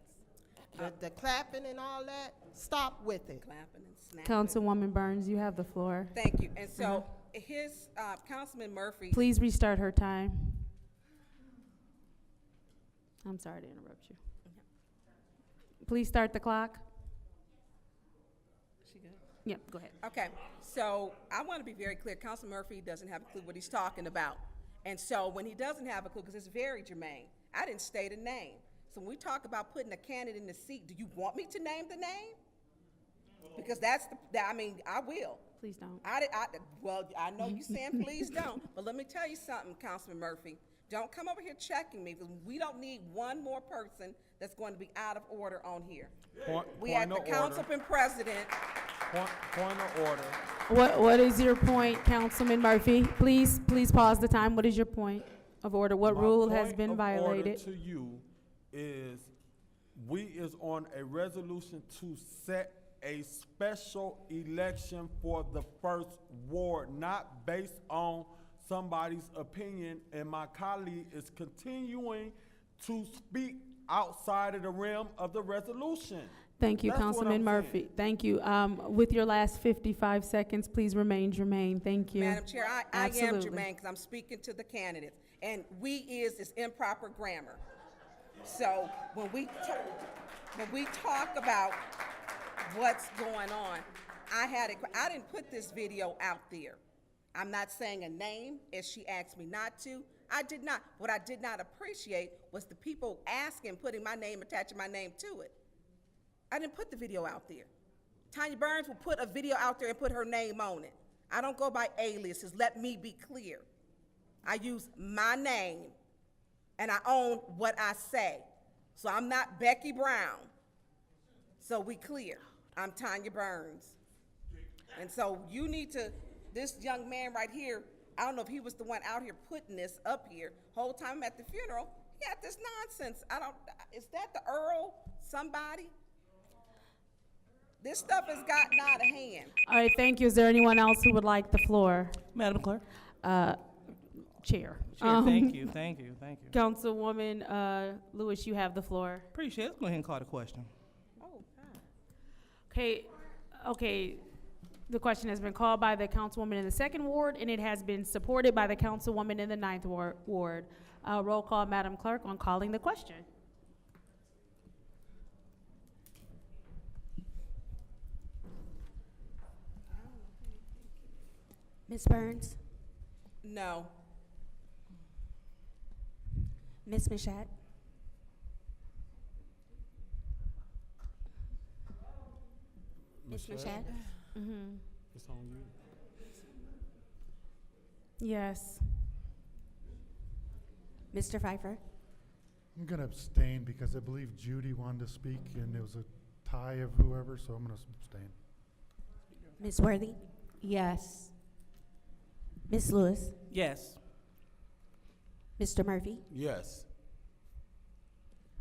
The clapping and all that, stop with it. Clapping and snapping. Councilwoman Burns, you have the floor. Thank you. And so his, Councilman Murphy. Please restart her time. I'm sorry to interrupt you. Please start the clock. She good? Yep, go ahead. Okay, so I want to be very clear. Councilman Murphy doesn't have a clue what he's talking about. And so when he doesn't have a clue, because it's very germane, I didn't state a name. So when we talk about putting a candidate in the seat, do you want me to name the name? Because that's I will. Please don't. Well, I know you saying please don't, but let me tell you something, Councilman Murphy. Don't come over here checking me, because we don't need one more person that's going to be out of order on here. We had the councilman president. Point of order. What is your point, Councilman Murphy? Please pause the time. What is your point of order? What rule has been violated? My point of order to you is we is on a resolution to set a special election for the first ward, not based on somebody's opinion, and my colleague is continuing to speak outside of the realm of the resolution. Thank you, That's what Councilman I'm Murphy. saying. Thank you. With your last 55 seconds, please remain germane. Thank you. Madam Chair, I am Absolutely. germane because I'm speaking to the candidates. And we is improper grammar. So when we talk about what's going on, I didn't put this video out there. I'm not saying a name, as she asked me not to. I did not. What I did not appreciate was the people asking, putting my name, attaching my name to it. I didn't put the video out there. Tanya Burns will put a video out there and put her name on it. I don't go by aliases. Let me be clear. I use my name, and I own what I say. So I'm not Becky Brown. So we clear. I'm Tanya Burns. And so you need to, this young man right here, I don't know if he was the one out here putting this up here. Whole time at the funeral, he had this nonsense. Is that the Earl, somebody? This stuff has gotten out of hand. All right, thank you. Is there anyone else who would like the floor? Madam Clerk? Chair. Thank you. Councilwoman Lewis, you have the floor. Appreciate it. Let's go ahead and call the question. Oh, God. Okay. The question has been called by the councilwoman in the 2nd Ward, and it has been supported by the councilwoman in the 9th Ward. Roll call, Madam Clerk, on calling the question. Ms. Burns? No. Ms. Mashat? Ms. Mashat? Mm-hmm. It's on you. Yes. Mr. Pfeiffer? I'm gonna abstain because I believe Judy wanted to speak and it was a tie of whoever, so I'm gonna abstain. Ms. Worthy? Yes. Ms. Lewis? Yes. Mr. Murphy? Yes.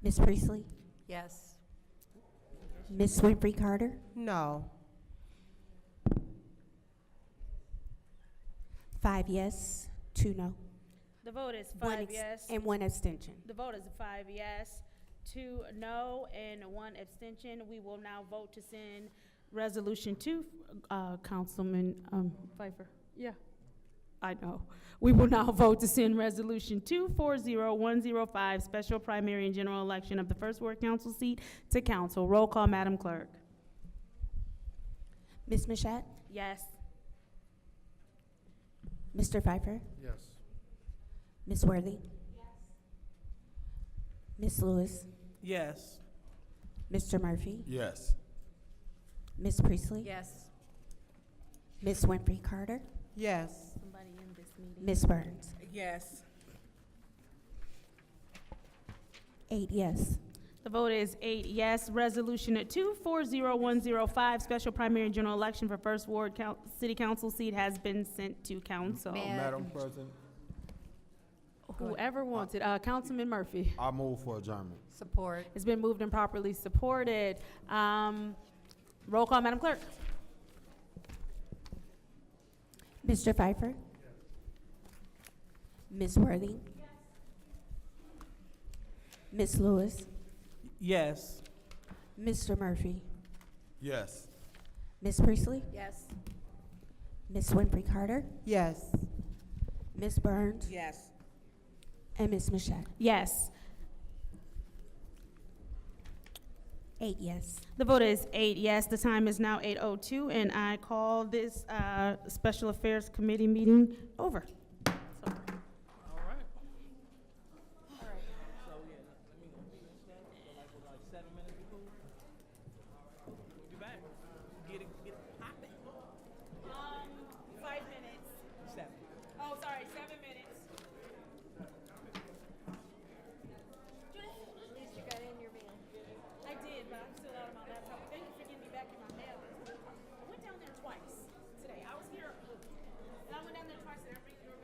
Ms. Priestley? Yes. Ms. Winfrey Carter? No. 5 yes, 2 no. The vote is One 5 ex- yes. And 1 abstention. The vote is 5 yes, 2 no, and 1 abstention. We will now vote to send resolution 2, Councilman Pfeiffer. Yeah, I know. We will now vote to send resolution 240105, special primary and general election of the 1st Ward Council seat to council. Roll call, Madam Clerk. Ms. Mashat? Yes. Mr. Pfeiffer? Yes. Ms. Worthy? Ms. Lewis? Yes. Mr. Murphy? Yes. Ms. Priestley? Yes. Ms. Winfrey Carter? Yes. Somebody in this meeting. Ms. Burns? Yes. 8 yes. The vote is 8 yes. Resolution 240105, special primary and general election for 1st Ward City Council seat has been sent to council. Madam President, Whoever wants it. Councilman Murphy. I move for adjournment. Support. It's been moved and properly supported. Roll call, Madam Clerk. Mr. Pfeiffer? Ms. Worthy? Ms. Lewis? Yes. Mr. Murphy? Yes. Ms. Priestley? Yes. Ms. Winfrey Carter? Yes. Ms. Burns? Yes. And Ms. Mashat? Yes. 8 yes. The vote is 8 yes. The time is now 8:02, and I call this Special Affairs Committee meeting over. All right. All right. So, yeah, let me go meet and stuff. So, like, we're like 7 minutes before. We'll be back. Get it popping. 5 minutes. 7. Oh, sorry, 7 minutes. At least you got in your van. I did, but I'm still out of my laptop. Thank you for getting me back in my mail. I went down there twice today. I was here, and I went down there twice, and I bring your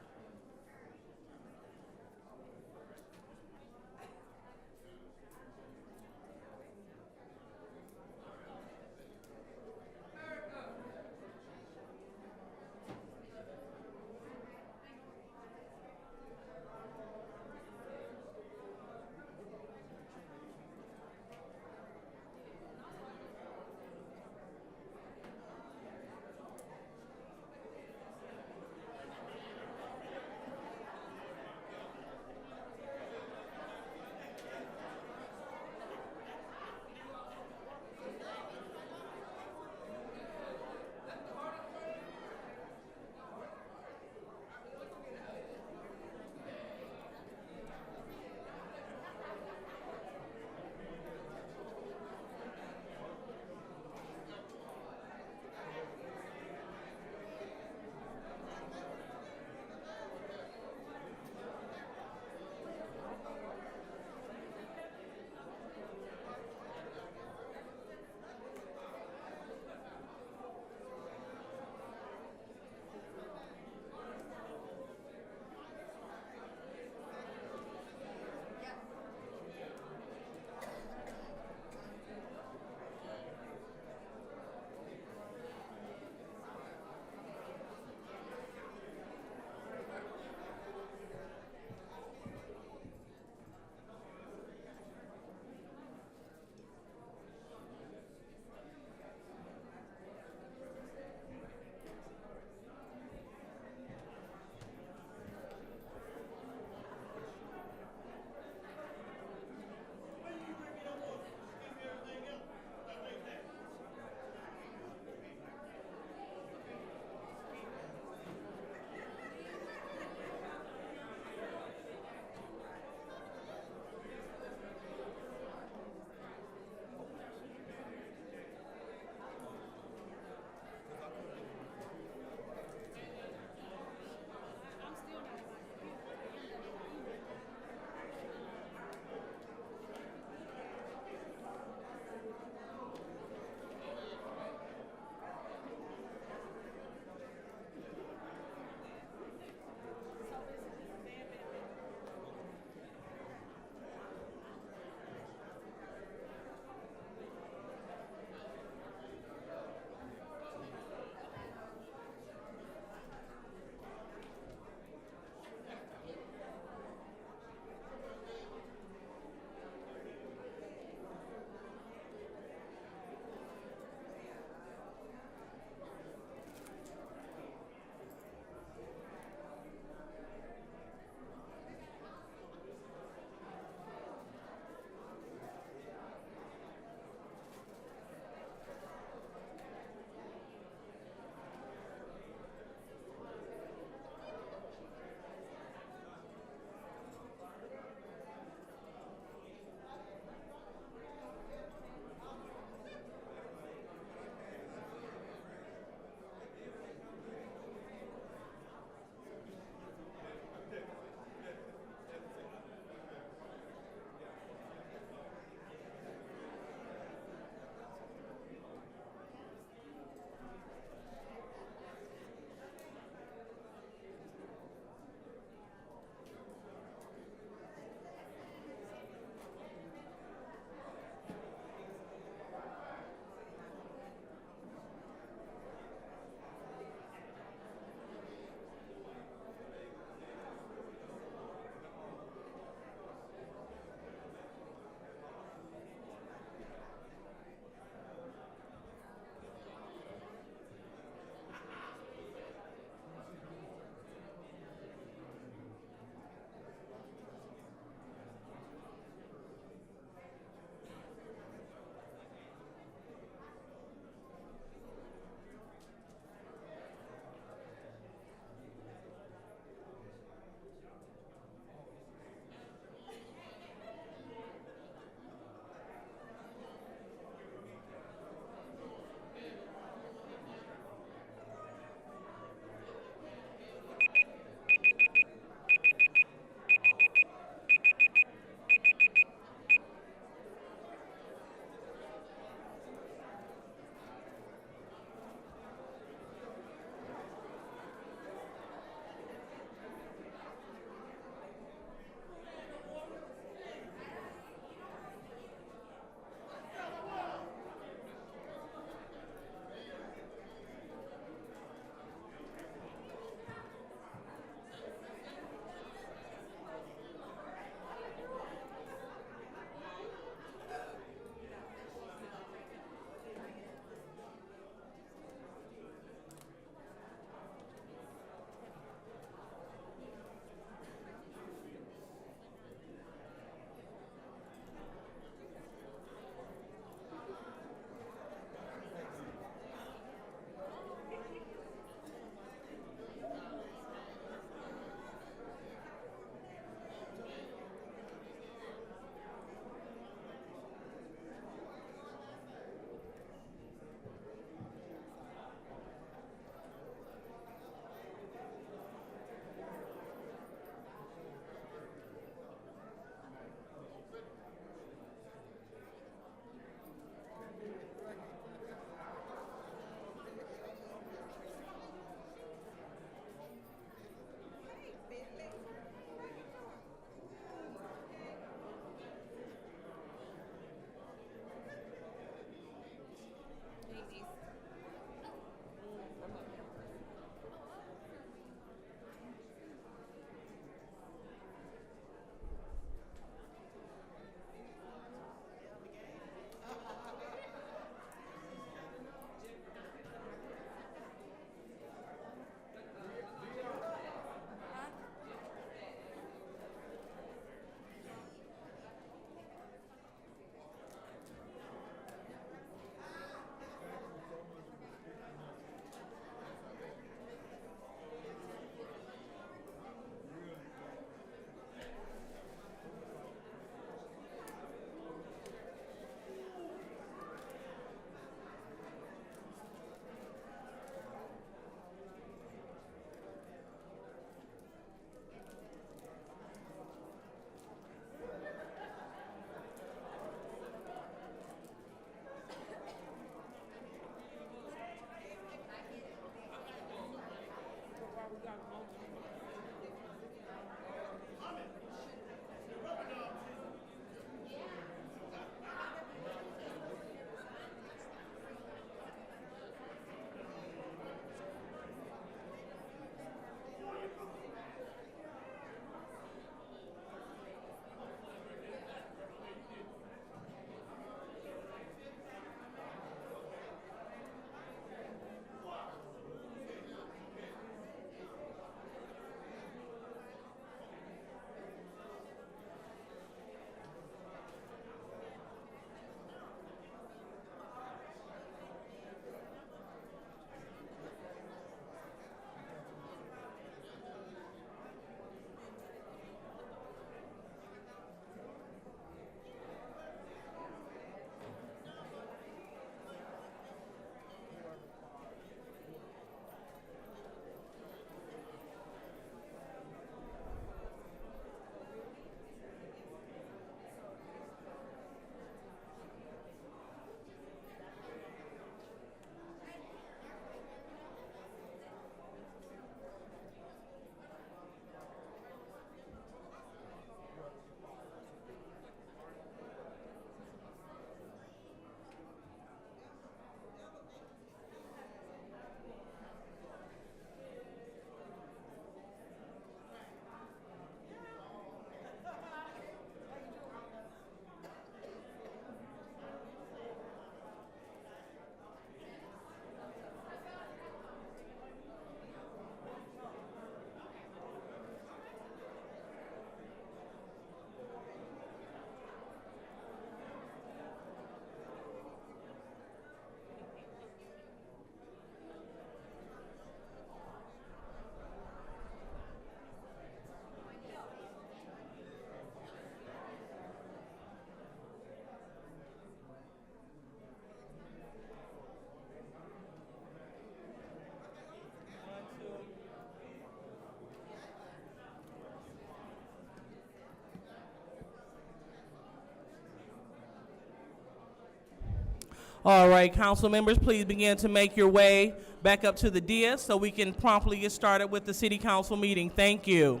All right, council members, please begin to make your way back up to the dais so we can promptly get started with the city council meeting. Thank you.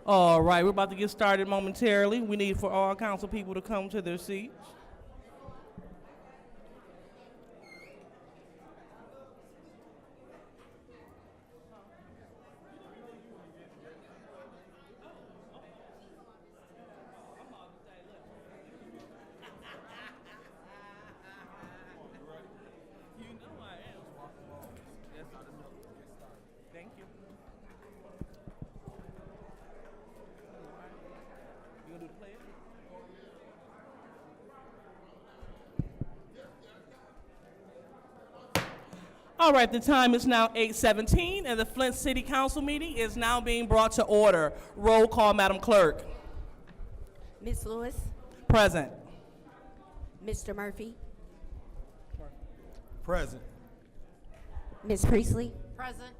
All right, we're about to get started momentarily. We need for all council people to come to their seats. All right, the time is now 8:17, and the Flint City Council meeting is now being brought to order. Roll call, Madam Clerk. Ms. Lewis, Present. Mr. Murphy, Present. Ms. Priestley, Present.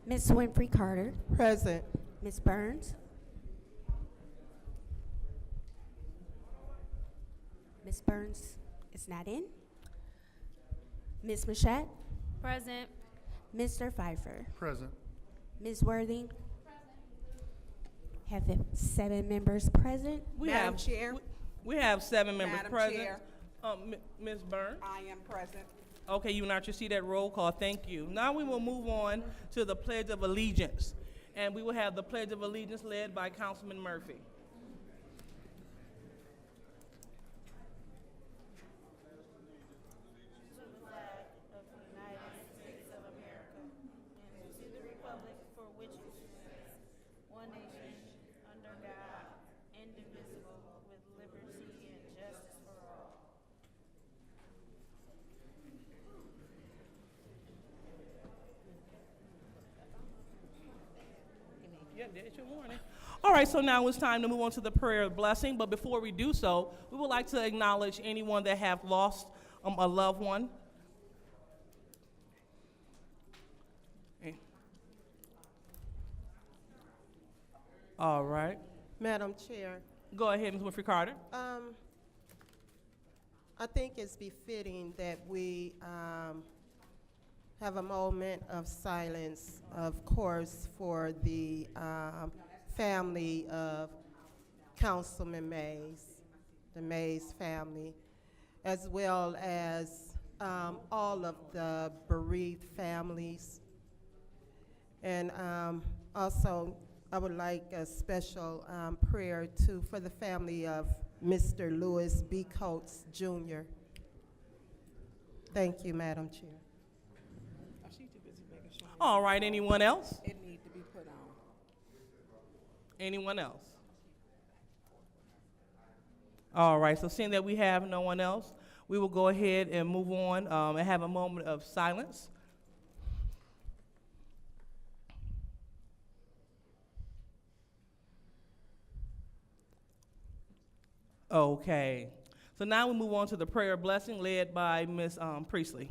Ms. Winfrey Carter, Present. Ms. Burns, Ms. Burns is not in. Ms. Mashat, Present. Mr. Pfeiffer, Present. Ms. Worthing. Have 7 members present. Madam Chair. We have 7 members Madam present. Chair. Ms. Burns? I am present. Okay, you will not see that roll call. Thank you. Now we will move on to the Pledge of Allegiance. And we will have the Pledge of Allegiance led by Councilman Murphy. Yeah, there's your warning. All right, so now it's time to move on to the prayer of blessing. But before we do so, we would like to acknowledge anyone that have lost a loved one. All right. Madam Chair, Go ahead, Ms. Winfrey Carter. I think it's befitting that we have a moment of silence, of course, for the family of Councilman Mays, the Mays family, as well as all of the bereaved families. And also, I would like a special prayer for the family of Mr. Lewis B. Coates, Jr. Thank you, Madam Chair. All right, anyone else? It needs to be put on. Anyone else? All right, so seeing that we have no one else, we will go ahead and move on and have a moment of silence. Okay, so now we move on to the prayer of blessing led by Ms. Priestley.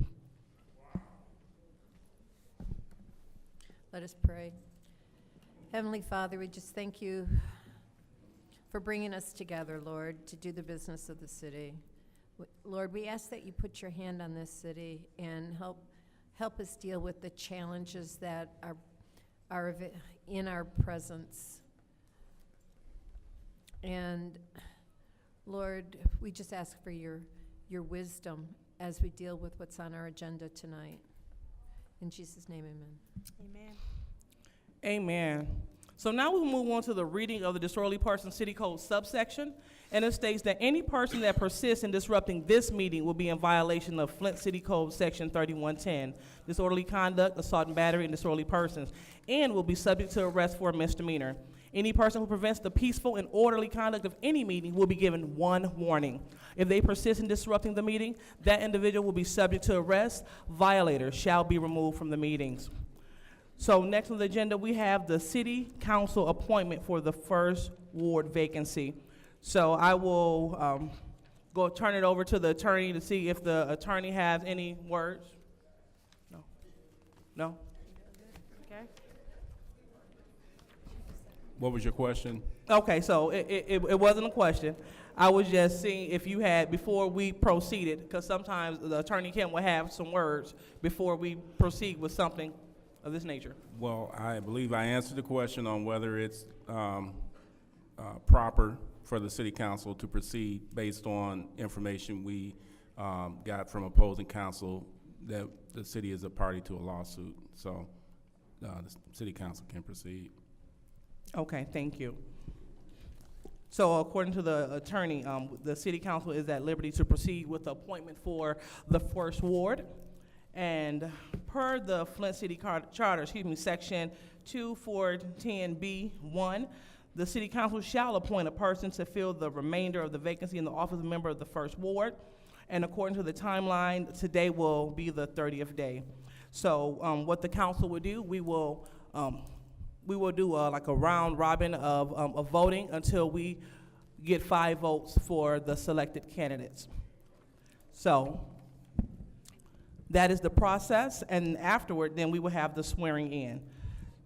Let us pray. Heavenly Father, we just thank you for bringing us together, Lord, to do the business of the city. Lord, we ask that you put your hand on this city and help us deal with the challenges that are in our presence. And Lord, we just ask for your wisdom as we deal with what's on our agenda tonight. In Jesus' name, amen. Amen. Amen. So now we'll move on to the reading of the Disorderly Person City Code subsection, and it states that any person that persists in disrupting this meeting will be in violation of Flint City Code Section 3110, disorderly conduct, assault and battery, and disorderly persons, and will be subject to arrest for a misdemeanor. Any person who prevents the peaceful and orderly conduct of any meeting will be given 1 warning. If they persist in disrupting the meeting, that individual will be subject to arrest. Violators shall be removed from the meetings. So next on the agenda, we have the city council appointment for the first ward vacancy. So I will go turn it over to the attorney to see if the attorney has any words. No? No? Okay. What was your question? Okay, so it wasn't a question. I was just seeing if you had, before we proceeded, because sometimes the attorney will have some words before we proceed with something of this nature. Well, I believe I answered the question on whether it's proper for the city council to proceed based on information we got from opposing counsel that the city is a party to a lawsuit. So the city council can proceed. Okay, thank you. So according to the attorney, the city council is at liberty to proceed with the appointment for the first ward. And per the Flint City Charter, section 2410B1, the city council shall appoint a person to fill the remainder of the vacancy in the office of a member of the first ward. And according to the timeline, today will be the 30th day. So what the council will do, we will do like a round robin of voting until we get 5 votes for the selected candidates. So that is the process, and afterward, then we will have the swearing in.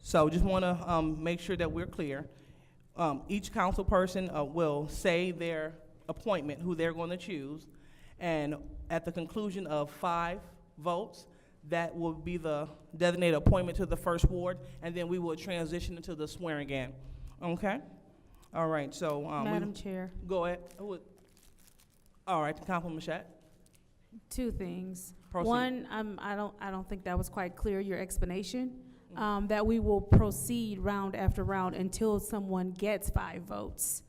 So just want to make sure that we're clear. Each council person will say their appointment, who they're going to choose, and at the conclusion of 5 votes, that will be the designated appointment to the first ward, and then we will transition into the swearing in. Okay? All right, so. Madam Chair. Go ahead. All right, Councilwoman Mashat. 2 things. Proceed. One, I don't think that was quite clear, your explanation, that we will proceed round after round until someone gets 5 votes.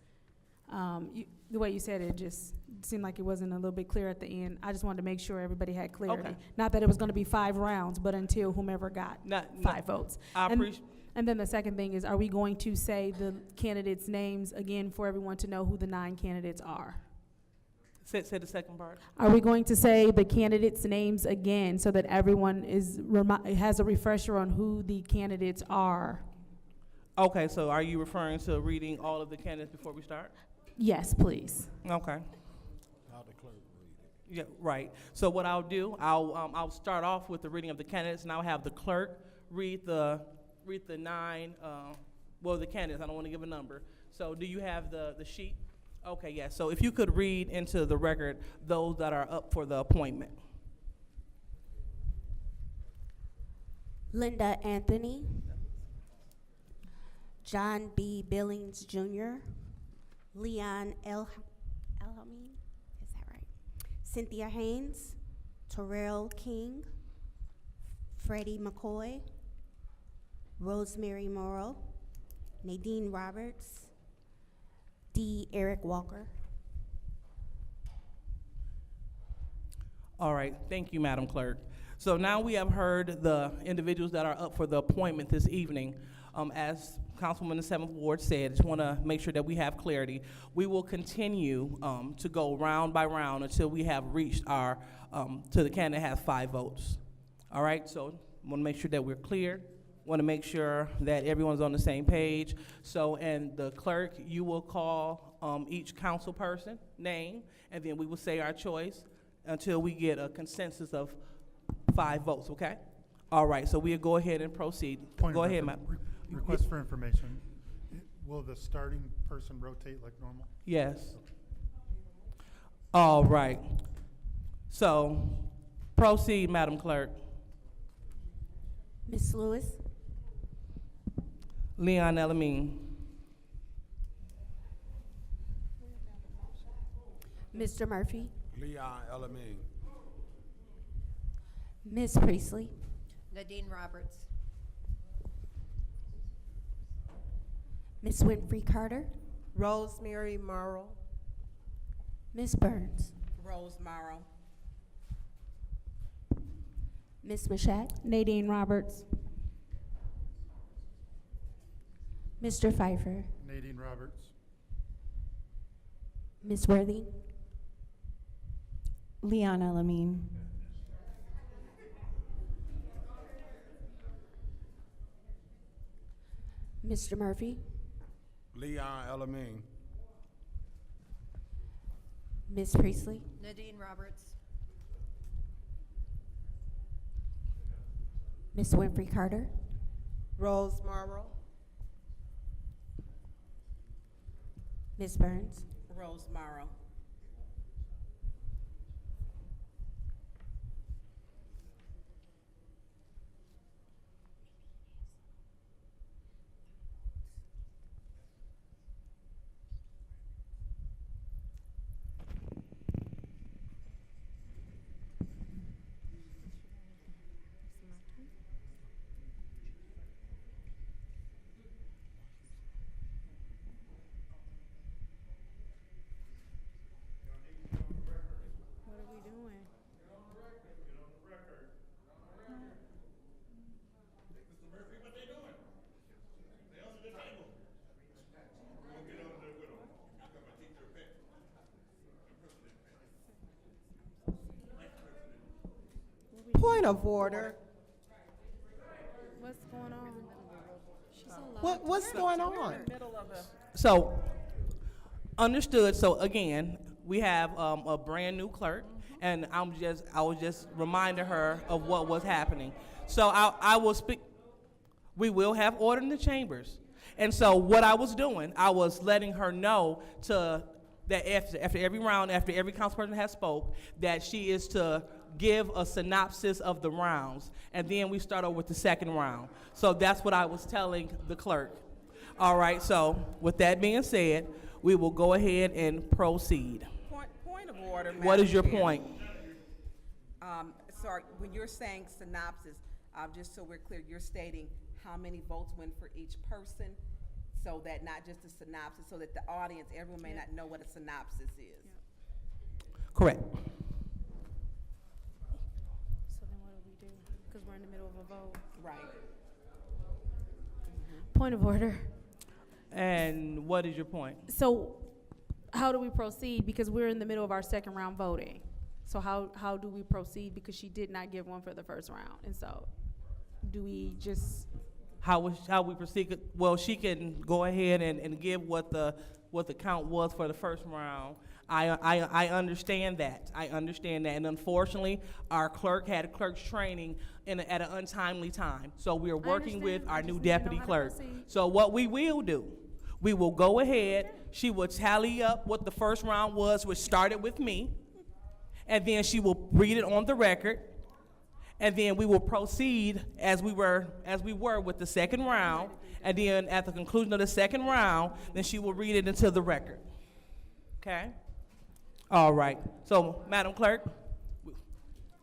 The way you said it just seemed like it wasn't a little bit clear at the end. I just wanted to make sure everybody had clarity. Okay. Not that it was going to be 5 rounds, but until whomever got 5 votes. I appreciate. And then the second thing is, are we going to say the candidates' names again for everyone to know who the 9 candidates are? Say the second part. Are we going to say the candidates' names again so that everyone has a refresher on who the candidates are? Okay, so are you referring to reading all of the candidates before we start? Yes, please. Okay. How the clerk read it. Yeah, right. So what I'll do, I'll start off with the reading of the candidates, and I'll have the clerk read the 9, the candidates. I don't want to give a number. So do you have the sheet? Okay, yeah. So if you could read into the record those that are up for the appointment. Linda Anthony, John B. Billings Jr., Leon Elhameen, is that right? Cynthia Haynes, Terrell King, Freddie McCoy, Rosemary Morrow, Nadine Roberts, D. Eric Walker. All right, thank you, Madam Clerk. So now we have heard the individuals that are up for the appointment this evening. As Councilwoman in the 7th Ward said, just want to make sure that we have clarity. We will continue to go round by round until we have reached our, to the candidate has 5 votes. All right, so want to make sure that we're clear. Want to make sure that everyone's on the same page. So, and the clerk, you will call each council person name, and then we will say our choice until we get a consensus of 5 votes, okay? All right, so we'll go ahead and proceed. Go ahead, ma'am. Request for information. Will the starting person rotate like normal? Yes. All right. So, proceed, Madam Clerk. Ms. Lewis, Leon Elamine. Mr. Murphy, Leon Elamine. Ms. Priestley, Nadine Roberts. Ms. Winfrey Carter, Rosemary Morrow, Ms. Burns, Rose Morrow. Ms. Mashat, Nadine Roberts. Mr. Pfeiffer, Nadine Roberts. Ms. Worthing, Leon Elamine. Mr. Murphy, Leon Elamine. Ms. Priestley, Nadine Roberts. Ms. Winfrey Carter, Rose Morrow, Ms. Burns, Rose Morrow. What are we doing? point of order. What's going on? So, understood. So again, we have a brand new clerk, and I was just reminding her of what was happening. So I will speak. We will have order in the chambers, and so what I was doing, I was letting her know that after every round, after every councilperson has spoke, that she is to give a synopsis of the rounds, and then we start over with the second round. So that's what I was telling the clerk. All right, so with that being said, we will go ahead and proceed. Point of order, Madam What is your Chair. point? Sorry, when you're saying synopsis, just so we're clear, you're stating how many votes went for each person, so that not just a synopsis, so that the audience, everyone may not know what a synopsis is. Correct. So then what do we do? Because we're in the middle of a vote. Right. Point of order. And what is your point? So how do we proceed? Because we're in the middle of our second round voting. So how do we proceed? Because she did not give one for the first round. And so do we just... How we proceed? Well, she can go ahead and give what the count was for the first round. I understand that. I understand that. And unfortunately, our clerk had clerk's training at an untimely time. So we are working with our new deputy clerk. So what we will do, we will go ahead. She will tally up what the first round was, which started with me. And then she will read it on the record. And then we will proceed as we were with the second round. And then at the conclusion of the second round, then she will read it into the record. Okay? All right. So, Madam Clerk,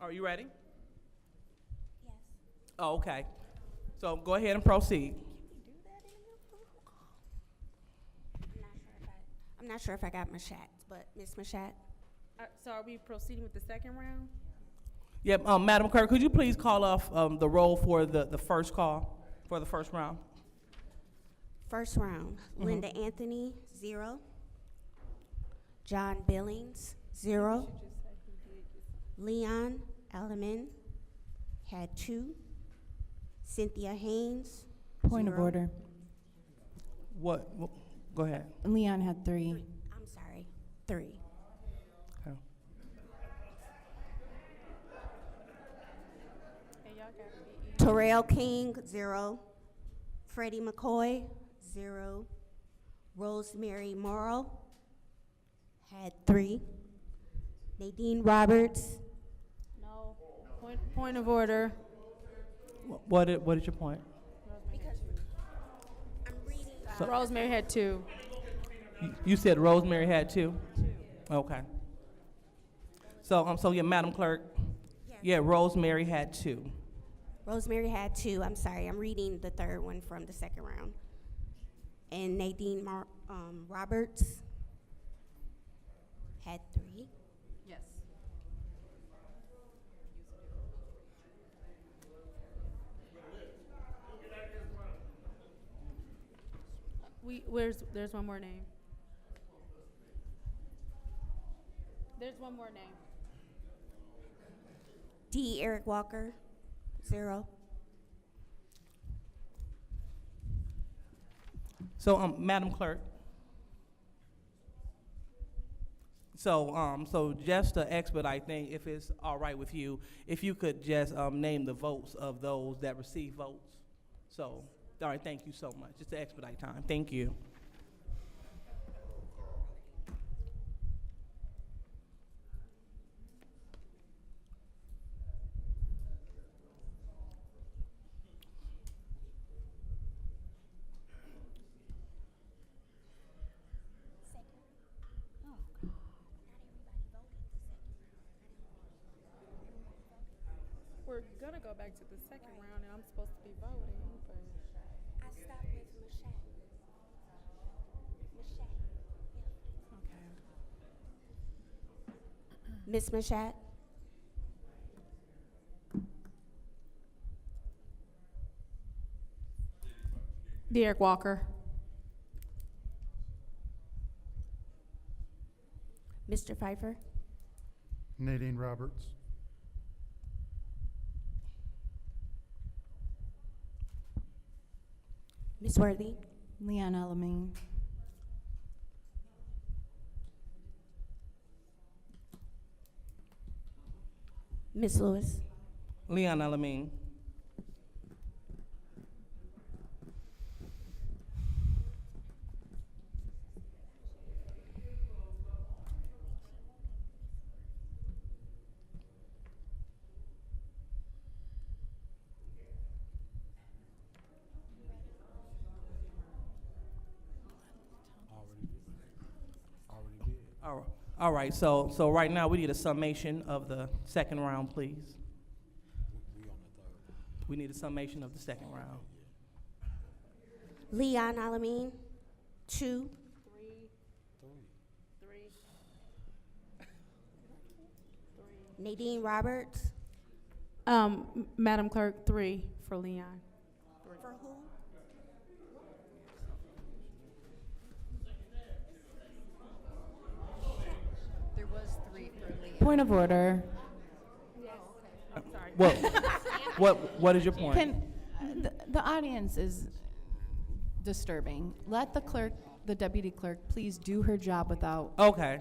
are you ready? Yes. Oh, okay. So go ahead and proceed. I'm not sure if I got Mashat, but Miss Mashat. So are we proceeding with the second round? Yep. Madam Clerk, could you please call off the roll for the first call, for the first round? First round, Linda Anthony, 0. John Billings, 0. Leon Elliman had 2. Cynthia Haynes, Point of 0. order. What? Go ahead. Leon had 3. I'm sorry, 3. Okay. Terrell King, 0. Freddie McCoy, 0. Rosemary Morrow had 3. Nadine Roberts. No. Point of order. What is your point? So- Rosemary had 2. You said Rosemary had 2? 2. Okay. So yeah, Madam Clerk. Yeah, Rosemary had 2. Rosemary had 2. I'm sorry, I'm reading the third one from the second round. And Nadine Roberts had 3. Yes. There's one more name. There's one more name. D. Eric Walker, 0. So, Madam Clerk. So just to expedite things, if it's all right with you, if you could just name the votes of those that receive votes. So, all right, thank you so much. Just to expedite time. Thank you. We're gonna go back to the second round, and I'm supposed to be voting, but I stopped with Mashat. okay. Miss Mashat? Derek Walker. Mr. Pfeiffer? Nadine Roberts. Ms. Worthy, Leon Elamine. Ms. Lewis, Leon Elamine. All right, so right now we need a summation of the second round, please. We need a summation of the second round. Leon Alamine, 2. Nadine Roberts. Madam Clerk, 3 for Leon. For who? There was 3 for Leon. Point of order. What is your point? The audience is disturbing. Let the clerk, the deputy clerk, please do her job without. Okay,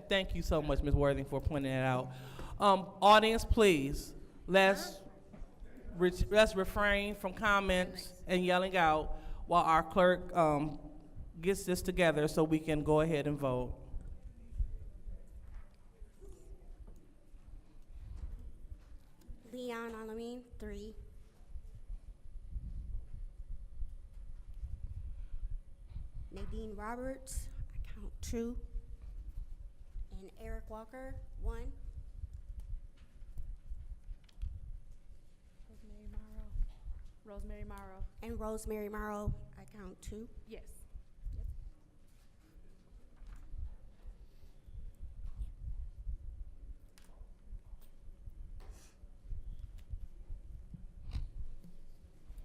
thank you so much, Ms. Worthing, for pointing that out. Audience, please, let's refrain from comments and yelling out while our clerk gets this together so we can go ahead and vote. Leon Alamine, 3. Nadine Roberts, I count 2. And Eric Walker, 1. Rosemary Morrow. And Rosemary Morrow, I count 2. Yes.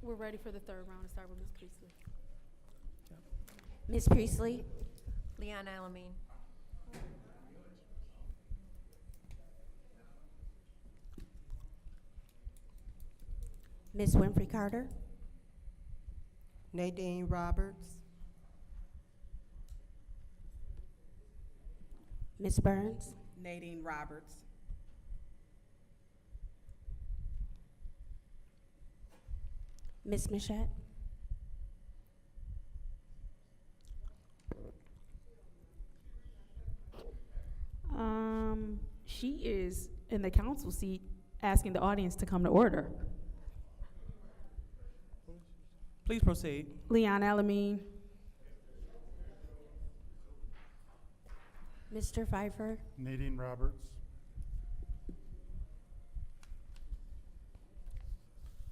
We're ready for the third round to start with Ms. Priestley. Ms. Priestley, Leon Elamine. Ms. Winfrey Carter, Nadine Roberts, Ms. Burns, Nadine Roberts, Ms. Michette, She is in the council seat asking the audience to come to order. Please proceed. Leon Alamine. Mr. Pfeiffer, Nadine Roberts,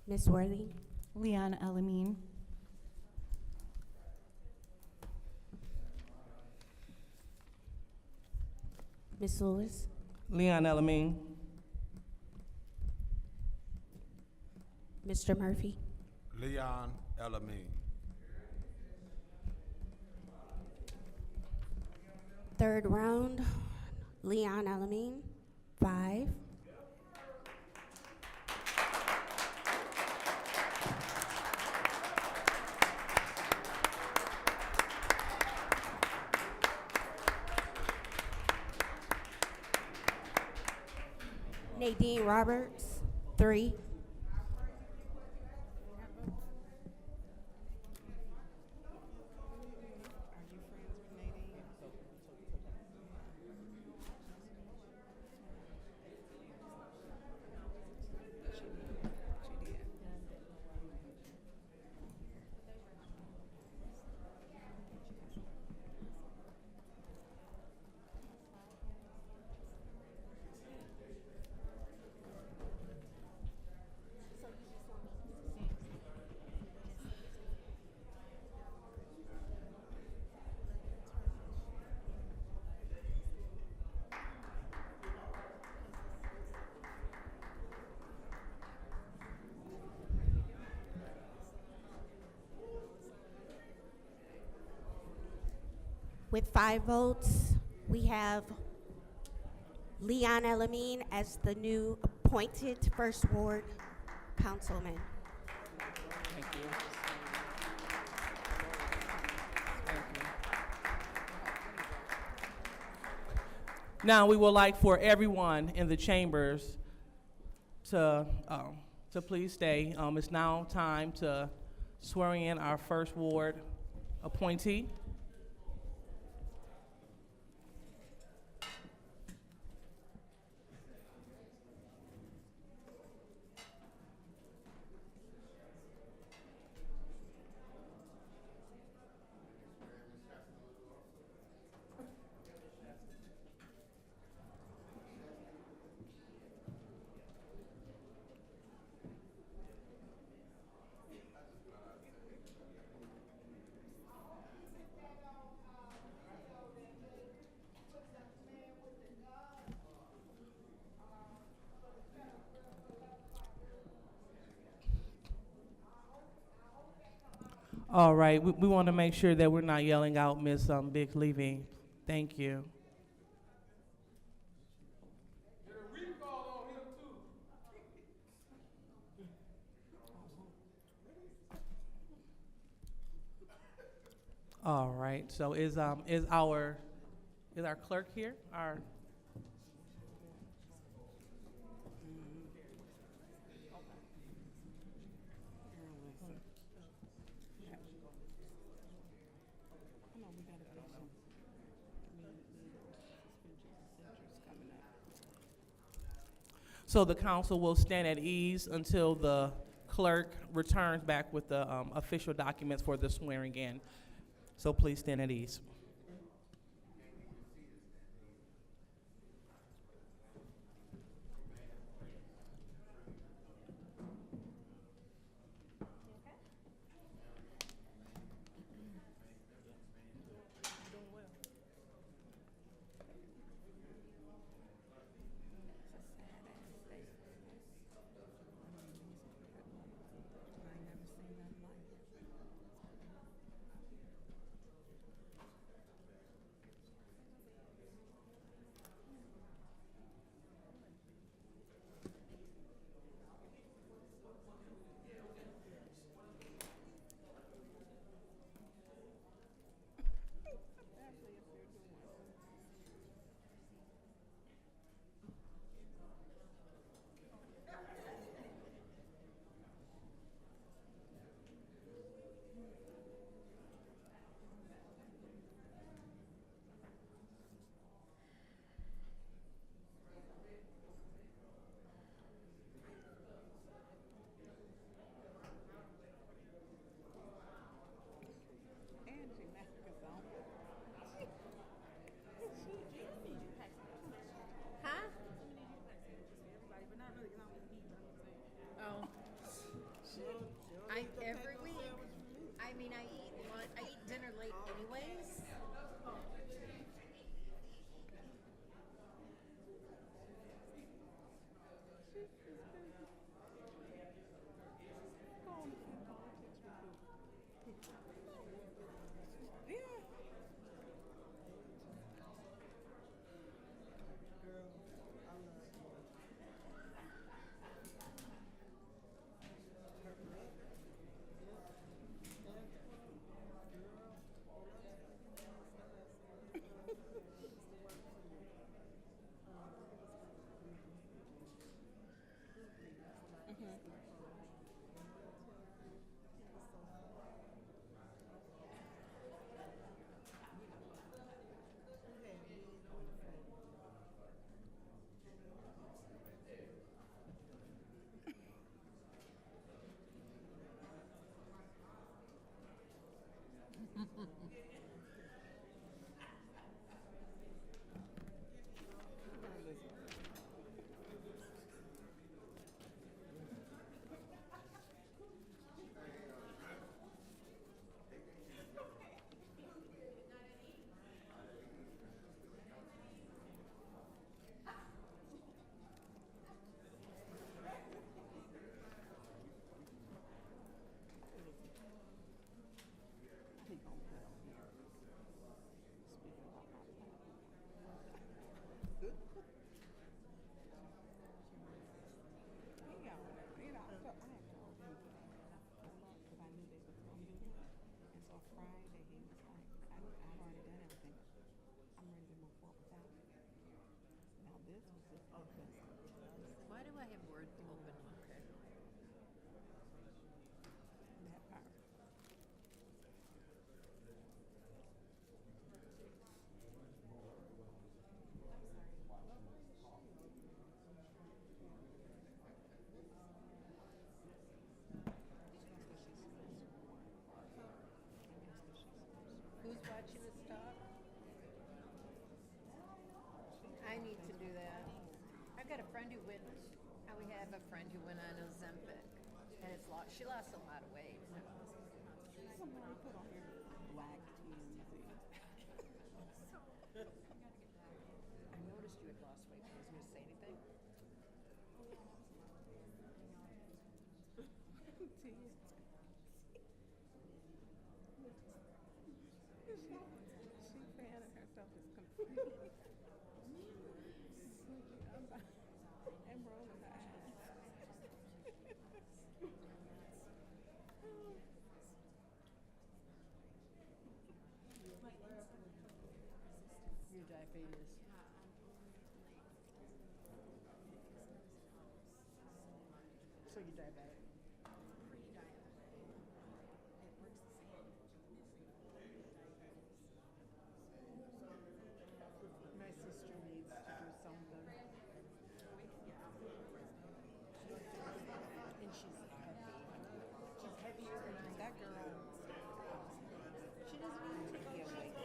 Ms. Worthy, Leon Elamine. Ms. Lewis, Leon Elamine. Mr. Murphy, Leon Elamine. third round, Leon Alamine, 5. Nadine Roberts, 3. With 5 votes, we have Leon Elamine as the new appointed First Ward Councilman. Thank you. Now, we would like for everyone in the chambers to please stay. It's now time to swear in our first ward appointee. All right, we want to make sure that we're not yelling out Miss Big leaving. Thank you. All right, so is our clerk here? So the council will stand at ease until the clerk returns back with the official documents for the swearing in. So please stand at ease. Every week. I mean, I eat dinner late anyways. I've got a friend who went, we have a friend who went on Ozempic, and she lost a lot of weight. Somebody put on your black T's. I noticed you had lost weight. Was you going to say anything? She fanning herself is confused. And rolling her eyes. Your diabetes. So you're diabetic? My sister needs to do something. And she's heavy. She's heavier than that girl. She doesn't even take care of weight.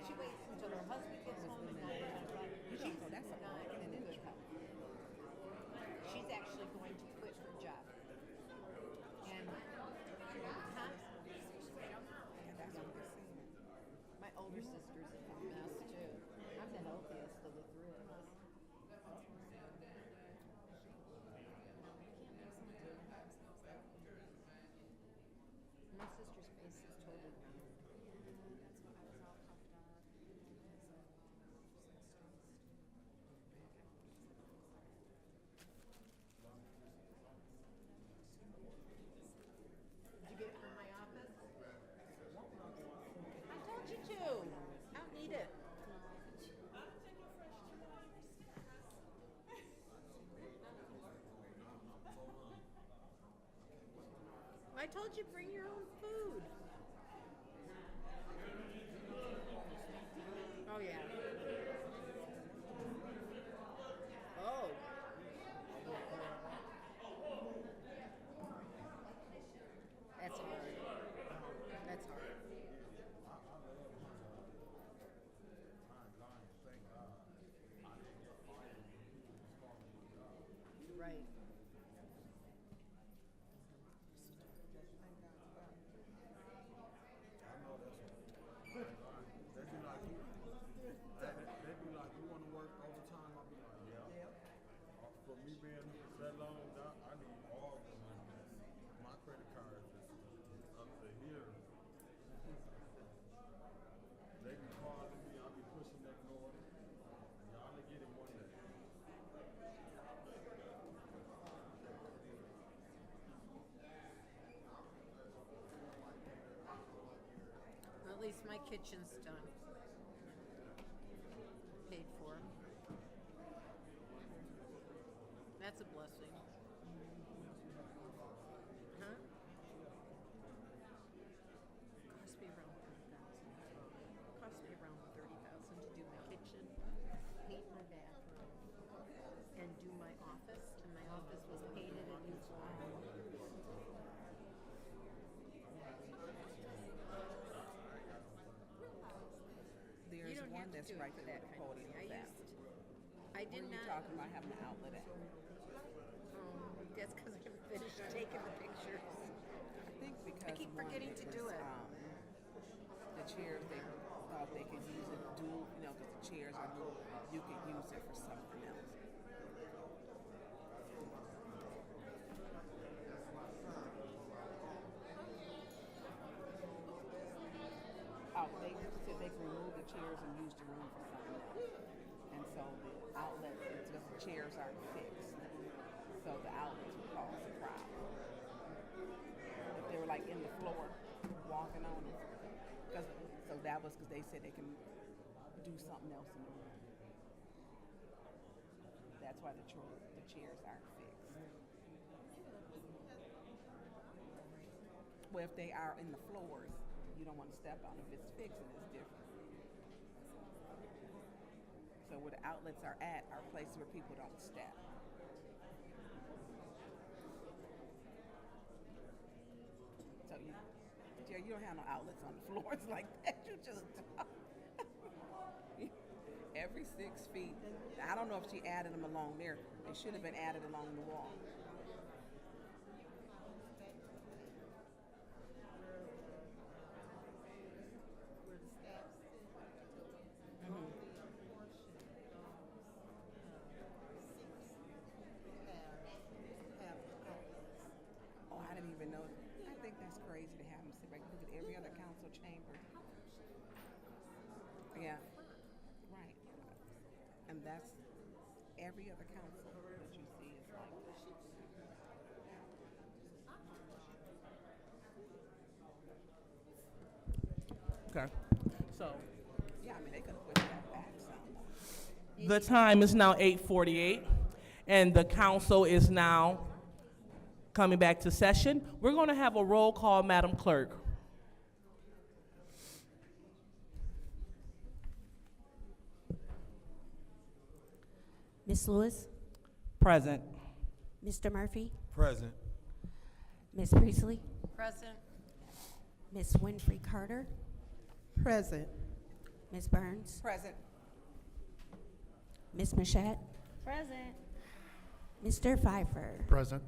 She waits until her husband gets home at 9 o'clock. She's that's a not bargain in in good health. She's actually going to quit her job. And my older sister's a mess too. I'm the healthiest of the three of us. My sister's face is totally round. Did you get it from my office? I told you to. I don't need it. I told you bring your own food. Oh yeah. Oh. That's hard. That's hard. Right. They be like, you want to work overtime? I'll be like, yeah. For me being that long, I need all the money. My credit card is up to here. They be calling me, I be pushing that door. Y'all will get it one day. Well, at least my kitchen's done. Paid for. That's a blessing. Huh? Cost me around $30,000. Cost me around $30,000 to do my kitchen, paint my bathroom, and do my office. And my office was painted and new flooring. There's You don't one have to that's do it right for there that with the kind of podium thing. left. I did Where not. you talking about having an outlet at? That's because I haven't finished taking the pictures. I think because I keep one, forgetting to do was, it. The chairs, they thought they could use it dual, because the chairs are new. You could use it for something else. Oh, they said they can remove the chairs and use the room for something else. And so the outlets, it's just the chairs aren't fixed. So the outlets would cause a problem. If they were like in the floor, walking on it. So that was because they said they can do something else in the room. That's why the chairs aren't fixed. Well, if they are in the floors, you don't want to step on it. If it's fixed, and it's different. So where the outlets are at are places where people don't step. So you don't have no outlets on the floors like that. You just Every 6 feet. I don't know if she added them along there. They should have been added along the wall. Oh, I didn't even know. I think that's crazy to have them sit back. Look at every other council chamber. Yeah, right. And that's every other council that you see is like this. Okay. So Yeah, I mean, they could have put that back some. the time is now 8:48, and the council is now coming back to session. We're going to have a roll call, Madam Clerk. Ms. Lewis, Present. Mr. Murphy, Present. Ms. Priestley, Present. Ms. Winfrey Carter, Present. Ms. Burns, Present. Ms. Mashat, Present. Mr. Pfeiffer, Present.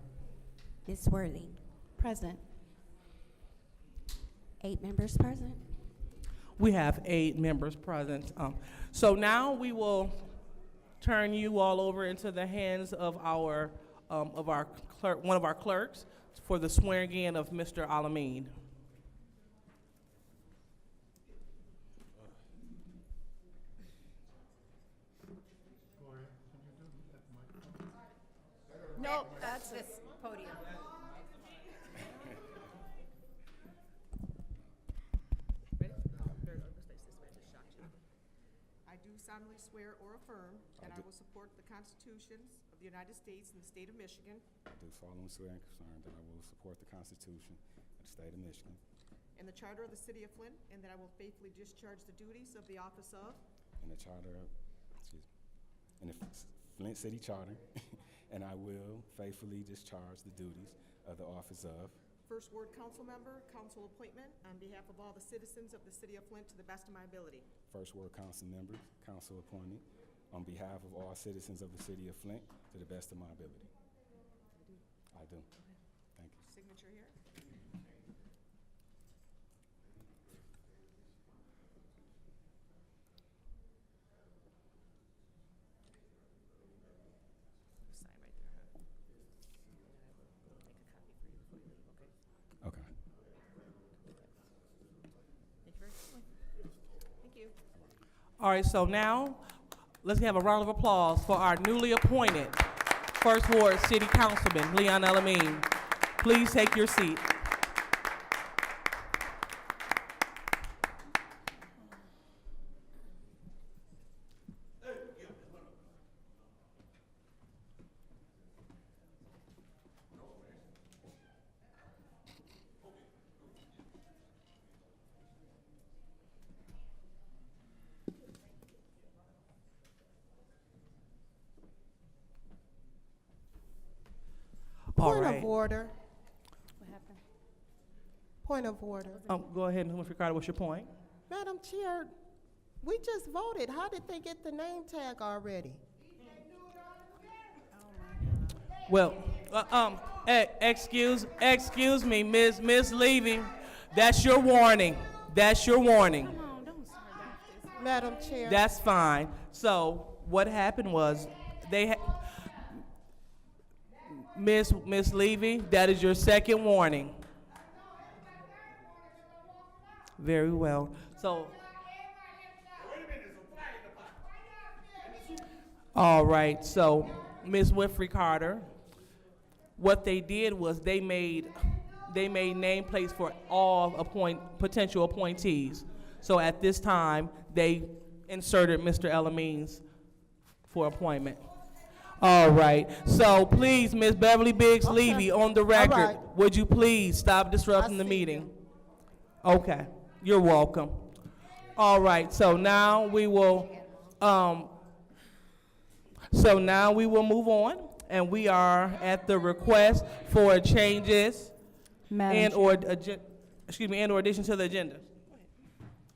Ms. Worthing. Present. 8 members present. We have 8 members present. So now we will turn you all over into the hands of our clerk, one of our clerks, for the swearing in of Mr. Alameen. Nope, that's this podium. I do solemnly swear or affirm that I will support the constitutions of the United States and the state of Michigan I do solemnly swear and confirm that I will support the Constitution of the state of Michigan and the charter of the city of Flint, and that I will faithfully discharge the duties of the office of and the charter of, and the Flint City Charter, and I will faithfully discharge the duties of the office of First Ward Council Member, council appointment on behalf of all the citizens of the city of Flint to the best of my ability. First Ward Council Member, council appointed, on behalf of all citizens of the city of Flint to the best of my ability. I do. Thank you. Signature here. Sign right there. Make a copy for you before you leave, okay? Okay. Thank you very much. Thank you. All right, so now let's have a round of applause for our newly appointed First Ward City Councilman, Leon Alameen. Please take your seat. Point of order. What happened? Point of order. Go ahead, Ms. Ricardo, what's your point? Madam Chair, we just voted. How did they get the name tag already? Well, excuse me, Miss Levy, that's your warning. That's your warning. Madam Chair. That's fine. So what happened was Miss Levy, that is your second warning. Very well. So, all right. So, Ms. Winfrey Carter, what they did was they made nameplates for all potential appointees. So at this time, they inserted Mr. Alameen's for appointment. All right. So please, Ms. Beverly Biggs Levy, on the record, right. would you please stop disrupting the meeting? Okay. You're welcome. All right. So now we will. Move on, and we are at the request for changes and/or addition to the agenda.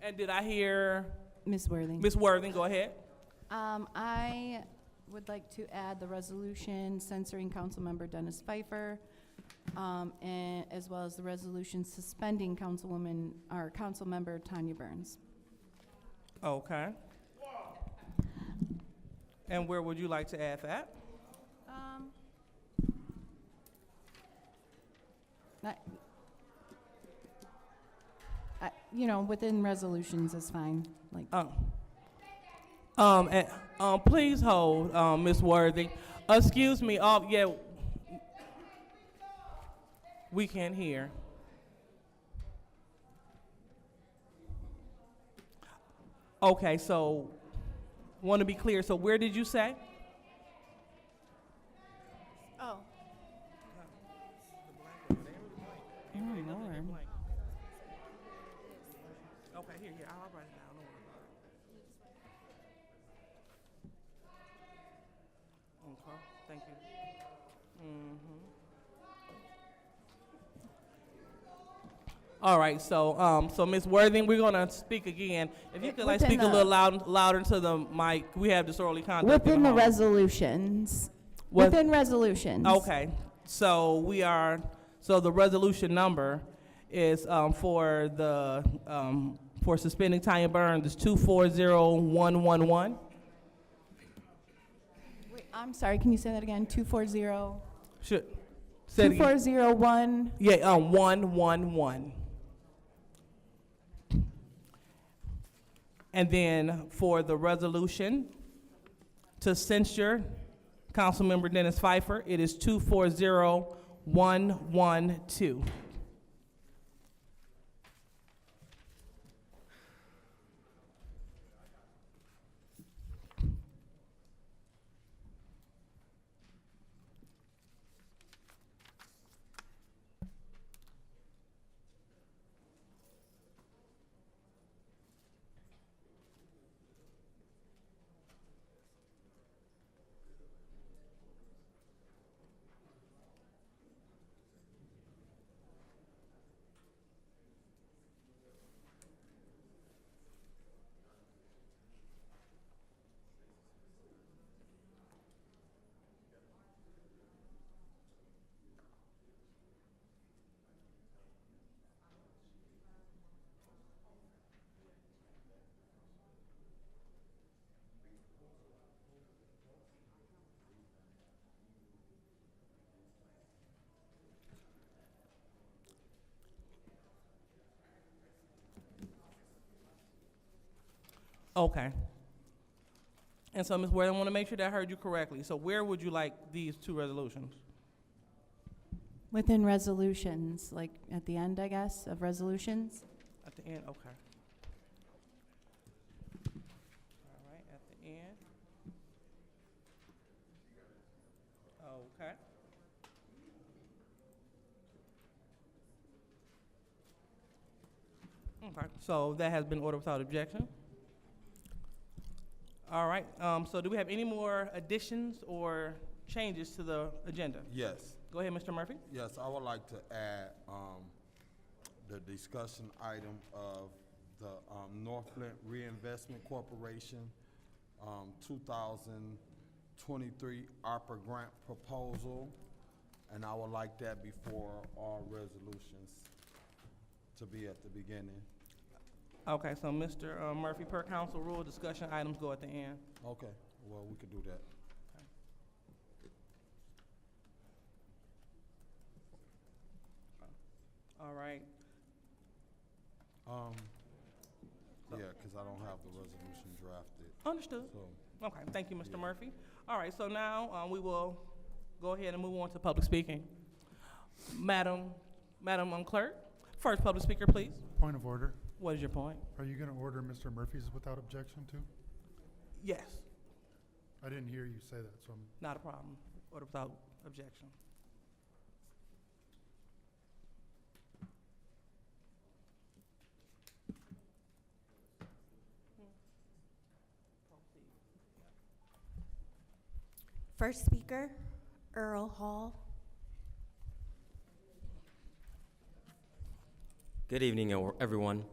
And did I hear Ms. Worthing? Ms. Worthing? Go ahead. I would like to add the resolution censoring Councilmember Dennis Pfeiffer, and as well as the resolution suspending Councilmember Tanya Burns. Okay. And where would you like to add that? Within resolutions is fine, like. Please hold, Ms. Worthy. Excuse me, yeah. We can't hear. Okay, so, want to be clear, so where did you say? Oh. Lord. Okay, here, I'll write it down. Don't worry about it. Okay, thank you. All right, so Ms. Worthing, we're gonna speak again. If you could like Within speak a the- little louder into the mic. We have disorderly conduct. Within the hall. resolutions. What- Within resolutions. Okay, so the resolution number is for suspending Tanya Burns is 240111. Wait, I'm sorry, can you say that again? 240? Should say it again. 2401. Yeah, 111. And then for the resolution to censure Councilmember Dennis Pfeiffer, it is 240112. Okay. And so, Ms. Ward, I want to make sure that I heard you correctly. So where would you like these two resolutions? Within resolutions, like at the end, I guess, of resolutions. At the end, okay. All right, at the end. Okay. Okay, so that has been ordered without objection. All right, so do we have any more additions or changes to the agenda? Yes. Go ahead, Mr. Murphy. Yes, I would like to add the discussion item of the North Flint Reinvestment Corporation 2023 ARPA grant proposal, and I would like that before all resolutions to be at the beginning. Okay, so Mr. Murphy, per council rule, discussion items go at the end. Okay, well, we could do that. All right. Yeah, because I don't have the resolution drafted. Understood. So, Okay, thank you, Mr. Murphy. All right, so now we will go ahead and move on to public speaking. Madam Clerk, first public speaker, please. Point of order. What is your point? Are you going to order Mr. Murphy's without objection too? Yes, I didn't hear you say that, so I'm not a problem. Order without objection. First speaker, Earl Hall. Good evening, everyone.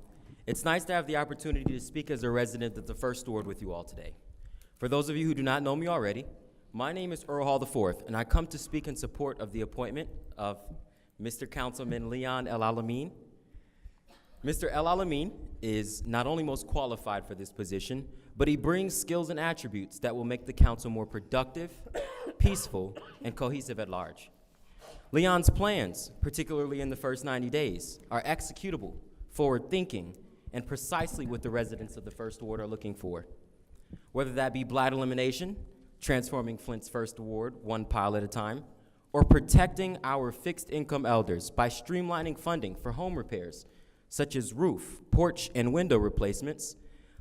It's nice to have the opportunity to speak as a resident of the First Ward with you all today. For those of you who do not know me already, my name is Earl Hall IV, and I come to speak in support of the appointment of Mr. Councilman Leon El Alamin. Mr. El Alamin is not only most qualified for this position, but he brings skills and attributes that will make the council more productive, peaceful, and cohesive at large. Leon's plans, particularly in the first 90 days, are executable, forward-thinking, and precisely what the residents of the First Ward are looking for. Whether that be blight elimination, transforming Flint's First Ward one pile at a time, or protecting our fixed-income elders by streamlining funding for home repairs, such as roof, porch, and window replacements,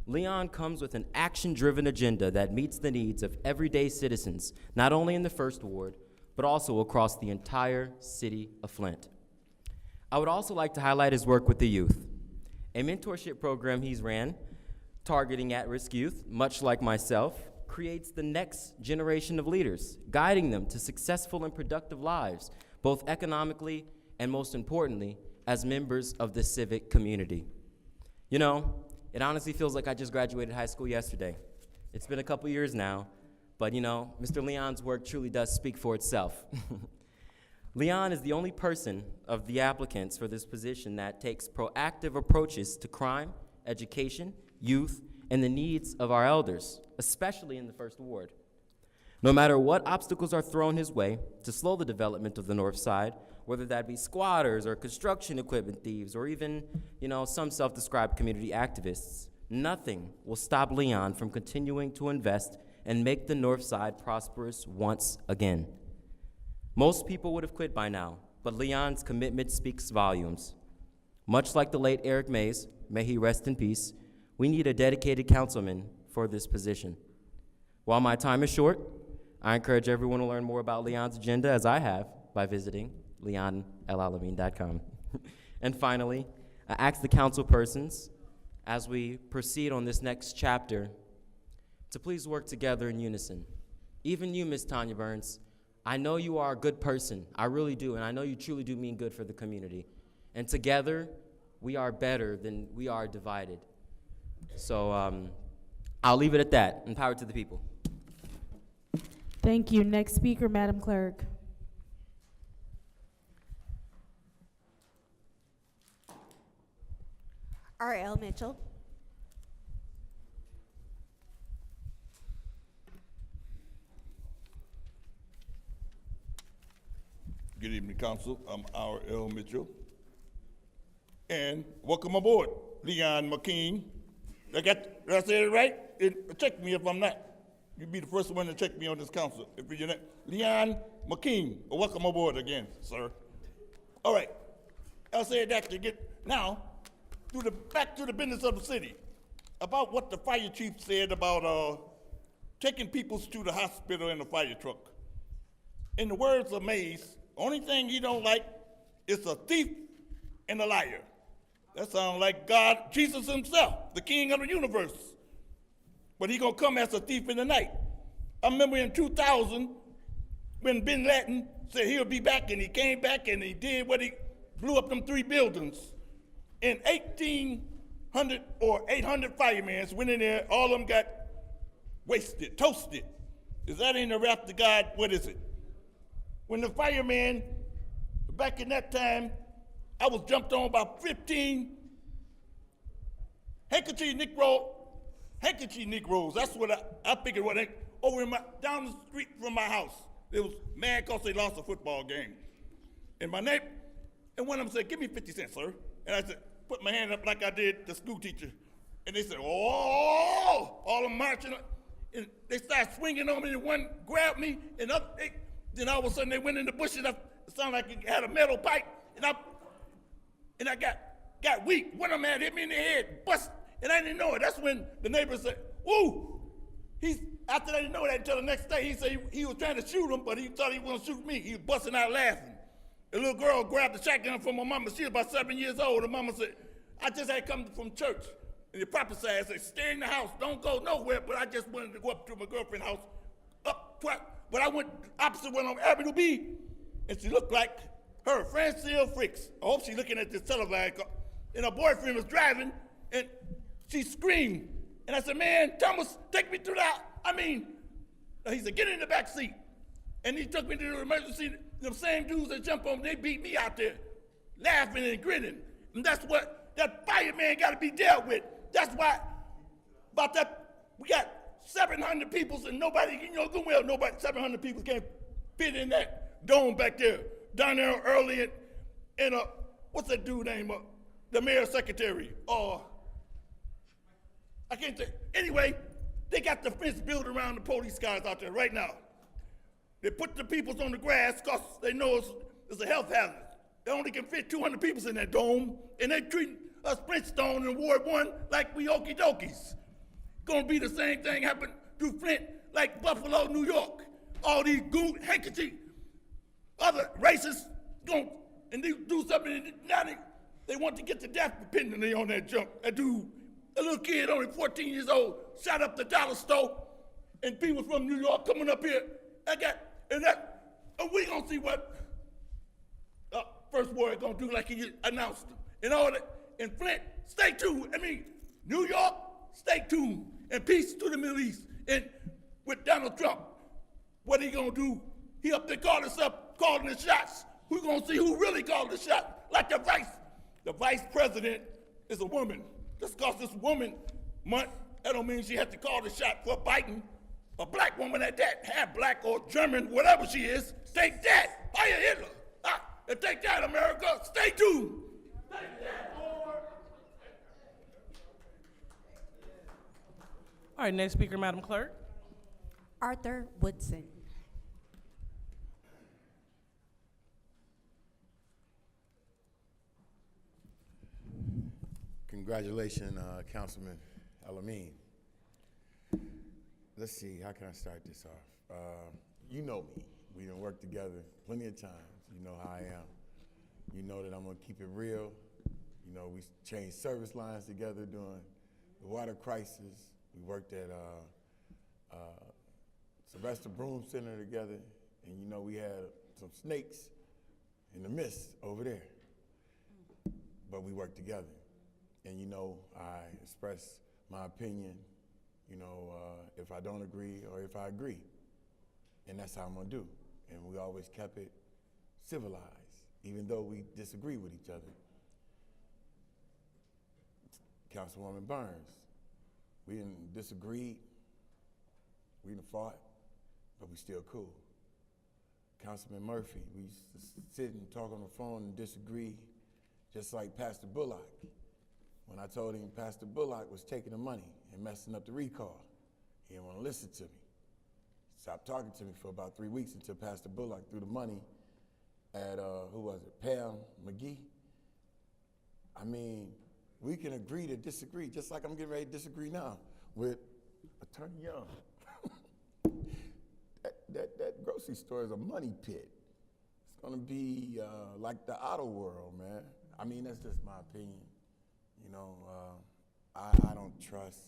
Leon comes with an action-driven agenda that meets the needs of everyday citizens, not only in the First Ward, but also across the entire city of Flint. I would also like to highlight his work with the youth, a mentorship program he's ran targeting at-risk youth, much like myself, creates the next generation of leaders, guiding them to successful and productive lives, both economically and, most importantly, as members of the civic community. You know, it honestly feels like I just graduated high school yesterday. It's been a couple years now, but you know, Mr. Leon's work truly does speak for itself. Leon is the only person of the applicants for this position that takes proactive approaches to crime, education, youth, and the needs of our elders, especially in the First Ward. No matter what obstacles are thrown his way to slow the development of the North Side, whether that be squatters or construction equipment thieves or even, you know, some self-described community activists, nothing will stop Leon from continuing to invest and make the North Side prosperous once again. Most people would have quit by now, but Leon's commitment speaks volumes. Much like the late Eric Mays, may he rest in peace, we need a dedicated councilman for this position. While my time is short, I encourage everyone to learn more about Leon's agenda, as I have, by visiting leonelalamin.com. And finally, I ask the council persons, as we proceed on this next chapter, to please work together in unison. Even you, Ms. Tanya Burns, I know you are a good person. I really do, and I know you truly do mean good for the community. And together, we are better than we are divided. So I'll leave it at that, and power to the people. Thank you. Next speaker, Madam Clerk. R.L. Mitchell. Good evening, Council. I'm R.L. Mitchell. And welcome aboard, Leon McKean. Did I say it right? Check me if I'm not. You'll be the first one to check me on this council. If you're not, Leon McKean, welcome aboard again, sir. All right, I'll say that to get now back to the business of the city. About what the fire chief said about taking people to the hospital in a fire truck. In the words of Mays, only thing he don't like is a thief and a liar. That sounds like God, Jesus himself, the king of the universe. But he gonna come as a thief in the night. I remember in 2000, when Bin Laden said he'll be back, and he came back and he did what he blew up them 3 buildings. And 1,800 or 800 firemen went in there, all of them got wasted, toasted. Is that in the wrath of God? What is it? When the firemen, back in that time, I was jumped on by 15 handkerchief Negroes. That's what I figured what they, down the street from my house. They was mad because they lost a football game. And my neighbor, and one of them said, "Give me 50 cents, sir." And I said, put my hand up like I did the school teacher. And they said, "Oh!" All of them marching. And they started swinging on me, and one grabbed me, and then all of a sudden they went in the bushes. It sounded like it had a metal pipe, and I got weak. One of them had hit me in the head, bust, and I didn't know it. That's when the neighbor said, "Woo!" After they didn't know that until the next day, he said he was trying to shoot him, but he thought he was going to shoot me. He was busting out laughing. The little girl grabbed the shotgun from my mama. She was about 7 years old. The mama said, "I just had come from church." And the prophesied, said, "Stay in the house. Don't go nowhere." But I just wanted to go up to my girlfriend's house. But I went opposite one on Avenue B, and she looked like her, Francine Fricks. I hope she's looking at this televised. And her boyfriend was driving, and she screamed. And I said, "Man, Thomas, take me to I mean, he said, get in the back seat. And he took me to the emergency. Them same dudes that jumped on me, they beat me out there, laughing and grinning. And that's what that fireman got to be dealt with. That's why, about that, we got 700 people, and nobody, good well, 700 people can't fit in that dome back there, down there early in what's that dude name? The mayor's secretary. I can't think. Anyway, they got the fence built around the police cars out there right now. They put the peoples on the grass because they know it's a health hazard. They only can fit 200 people in that dome, and they treating us Flintstone in Ward 1 like we okie dokies. Gonna be the same thing happen through Flint like Buffalo, New York. All these goon, handkerchief, other racists and they do something, and now they want to get to death dependently on that junk. That dude, a little kid only 14 years old, shot up the dollar store, and people from New York coming up here. And we gonna see what First Ward gonna do like he announced. And all that. And Flint, stay tuned. New York, stay tuned. And peace to the Middle East. And with Donald Trump, what he gonna do? He up there calling the shots. We're gonna see who really called the shot. Like the vice president is a woman. Just because this woman, that don't mean she has to call the shot for Biden. A black woman at that, half black or German, whatever she is, take that. Fire Hitler. And take that, America. Stay tuned. Take that, Lord. All right, next speaker, Madam Clerk. Arthur Woodson. Congratulations, Councilman Alameen. Let's see, how can I start this off? You know me. We done worked together plenty of times. You know how I am. You know that I'm gonna keep it real. You know, we changed service lines together during the water crisis. We worked at Sylvester Broom Center together, and you know, we had some snakes in the mist over there. But we worked together. And you know, I express my opinion, you know, if I don't agree or if I agree. And that's how I'm gonna do. And we always kept it civilized, even though we disagree with each other. Councilwoman Burns, we didn't disagree, we didn't fought, but we still cool. Councilman Murphy, we used to sit and talk on the phone and disagree, just like Pastor Bullock. When I told him Pastor Bullock was taking the money and messing up the recall, he didn't want to listen to me. He stopped talking to me for about 3 weeks until Pastor Bullock threw the money at, who was it, Pam McGee? I mean, we can agree to disagree, just like I'm getting ready to disagree now with Attorney Young. that grocery store is a money pit. It's gonna be like the auto world, man. I mean, that's just my opinion. You know, I don't trust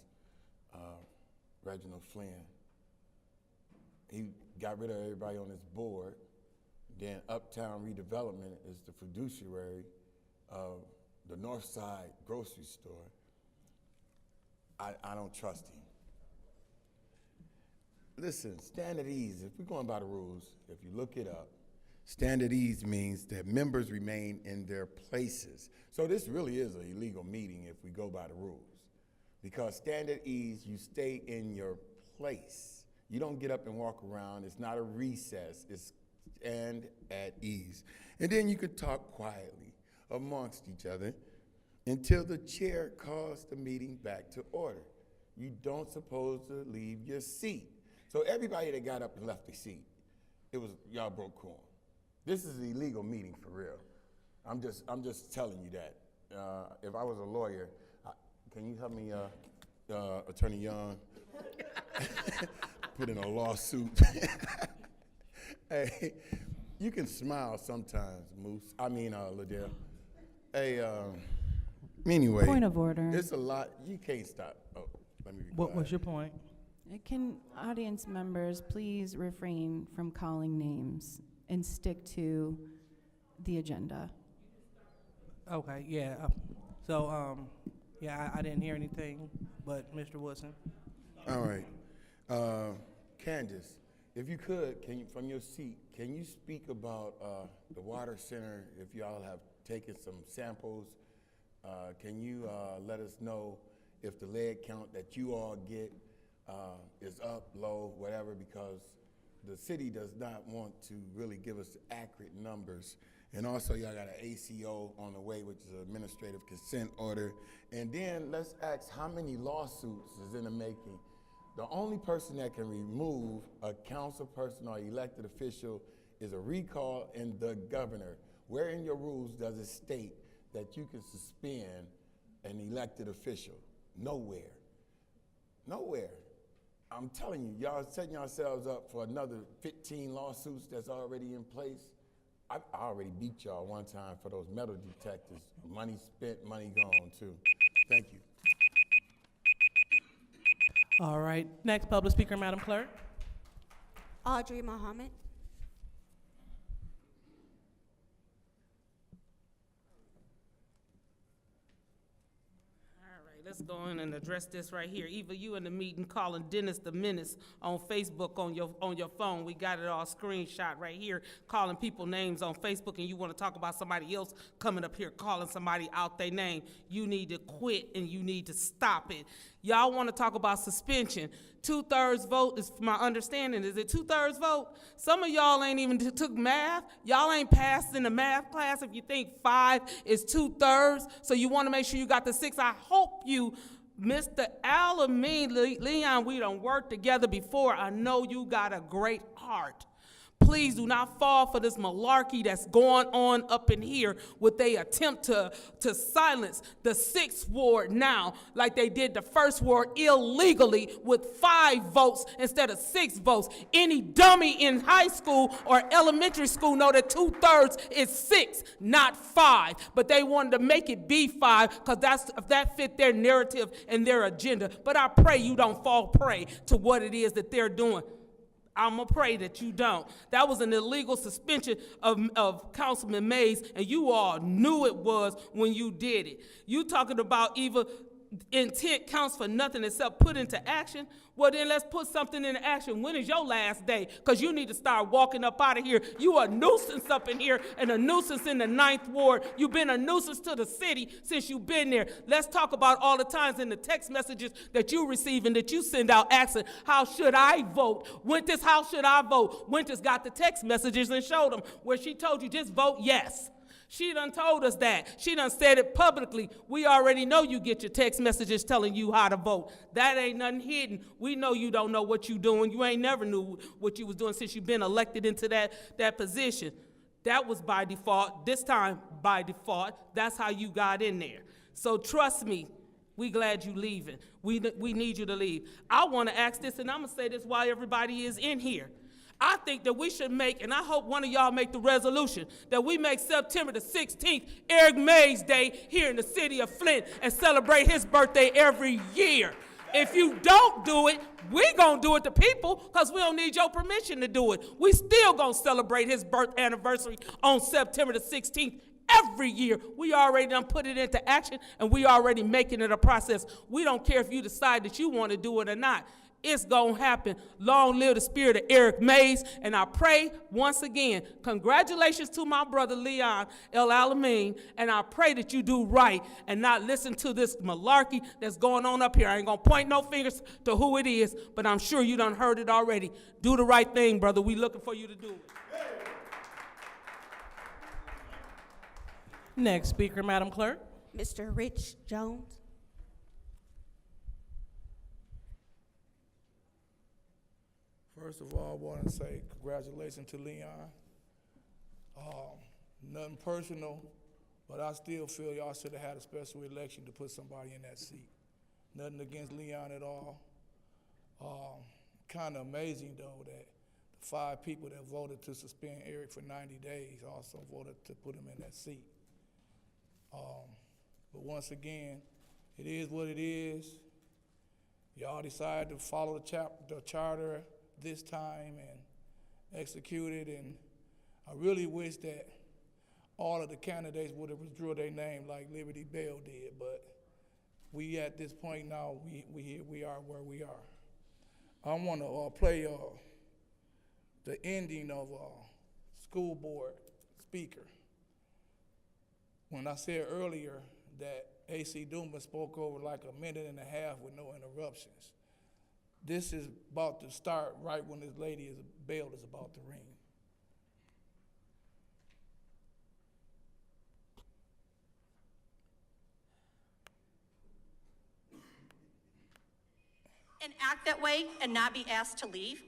Reginald Flynn. He got rid of everybody on his board. Then Uptown Redevelopment is the fiduciary of the North Side grocery store. I don't trust him. Listen, standard ease, if we're going by the rules, if you look it up, standard ease means that members remain in their places. So this really is an illegal meeting if we go by the rules. Because standard ease, you stay in your place. You don't get up and walk around. It's not a recess. It's stand at ease. And then you could talk quietly amongst each other until the chair calls the meeting back to order. You don't suppose to leave your seat. So everybody that got up and left their seat, y'all broke quorum. This is an illegal meeting for real. I'm just telling you that. If I was a lawyer, can you help me, Attorney Young, put in a lawsuit? Hey, you can smile sometimes, Moose. Liddell. Hey, anyway. Point of order. It's a lot. You can't stop. Oh, let me be What quiet. was your point? Can audience members please refrain from calling names and stick to the agenda? Okay, yeah. I didn't hear anything, but Mr. Woodson. All right. Candace, if you could, from your seat, can you speak about the water center, if y'all have taken some samples? Can you let us know if the lead count that you all get is up, low, whatever, because the city does not want to really give us accurate numbers. And also, y'all got an ACO on the way, which is an administrative consent order. And then let's ask how many lawsuits is in the making. The only person that can remove a council person or elected official is a recall and the governor. Where in your rules does it state that you can suspend an elected official? Nowhere. Nowhere. I'm telling you, y'all setting yourselves up for another 15 lawsuits that's already in place. I already beat y'all one time for those metal detectors. Money spent, money gone too. Thank you. All right, next public speaker, Madam Clerk. Audrey Muhammad. Let's go in and address this right here. Eva, you in the meeting calling Dennis the Menace on Facebook on your phone. We got it all screenshot right here, calling people names on Facebook, and you want to talk about somebody else coming up here calling somebody out their name. You need to quit and you need to stop it. Y'all want to talk about suspension. 2/3 vote is my understanding. Is it 2/3 vote? Some of y'all ain't even took math. Y'all ain't passed in the math class if you think 5 is 2/3. So you want to make sure you got the 6. I hope you, Mr. Alameen, Leon, we done worked together before. I know you got a great heart. Please do not fall for this malarkey that's going on up in here with they attempt to silence the 6th ward now, like they did the 1st ward illegally with 5 votes instead of 6 votes. Any dummy in high school or elementary school know that 2/3 is 6, not 5. But they wanted to make it be 5 because that fit their narrative and their agenda. But I pray you don't fall prey to what it is that they're doing. I'm going to pray that you don't. That was an illegal suspension of Councilman Mays, and you all knew it was when you did it. You talking about either intent counts for nothing except put into action. Well, then let's put something into action. When is your last day? Because you need to start walking up out of here. You a nuisance up in here and a nuisance in the 9th ward. You've been a nuisance to the city since you've been there. Let's talk about all the times in the text messages that you receive and that you send out asking, how should I vote? Winters, how should I vote? Winters got the text messages and showed them where she told you just vote yes. She done told us that. She done said it publicly. We already know you get your text messages telling you how to vote. That ain't nothing hidden. We know you don't know what you doing. You ain't never knew what you was doing since you've been elected into that position. That was by default. This time, by default, that's how you got in there. So trust me, we glad you leaving. We need you to leave. I want to ask this, and I'm going to say this while everybody is in here. I think that we should make, and I hope one of y'all make the resolution, that we make September the 16th Eric Mays Day here in the city of Flint and celebrate his birthday every year. If you don't do it, we gonna do it to people because we don't need your permission to do it. We still gonna celebrate his birth anniversary on September the 16th every year. We already done put it into action and we already making it a process. We don't care if you decide that you want to do it or not. It's going to happen. Long live the spirit of Eric Mays. And I pray once again, congratulations to my brother Leon El Alamein. And I pray that you do right and not listen to this malarkey that's going on up here. I ain't going to point no fingers to who it is, but I'm sure you done heard it already. Do the right thing, brother. We looking for you to do it. Next speaker, Madam Clerk. Mr. Rich Jones. First of all, I want to say congratulations to Leon. Nothing personal, but I still feel y'all should have had a special election to put somebody in that seat. Nothing against Leon at all. Kind of amazing, though, that the 5 people that voted to suspend Eric for 90 days also voted to put him in that seat. But once again, it is what it is. Y'all decided to follow the charter this time and execute it, and I really wish that all of the candidates would have withdrew their name like Liberty Bell did, but we at this point now, we are where we are. I want to play the ending of school board speaker. When I said earlier that A.C. Dumas spoke over like a minute and a half with no interruptions, this is about to start right when this lady's bell is about to ring. And act that way and not be asked to leave?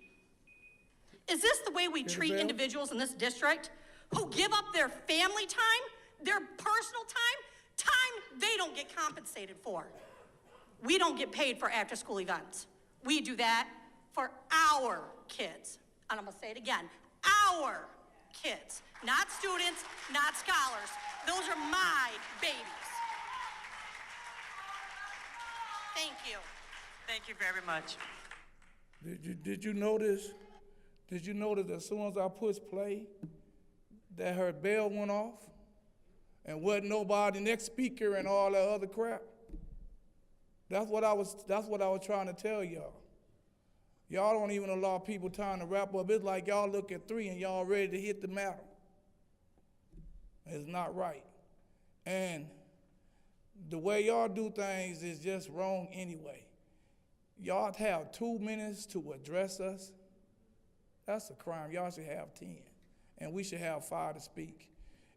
Is this the way we treat individuals in this district who give up their family time, their personal time they don't get compensated for? We don't get paid for after-school events. We do that for our kids. And I'm gonna say it again, our kids. Not students, not scholars. Those are my babies. Thank you. Thank you very much. Did you notice as soon as I pushed play that her bell went off and wasn't nobody next speaker and all that other crap? That's what I was trying to tell y'all. Y'all don't even allow people time to wrap up. It's like y'all look at 3 and y'all ready to hit the metal. It's not right. And the way y'all do things is just wrong anyway. Y'all have 2 minutes to address us. That's a crime. Y'all should have 10. And we should have 5 to speak.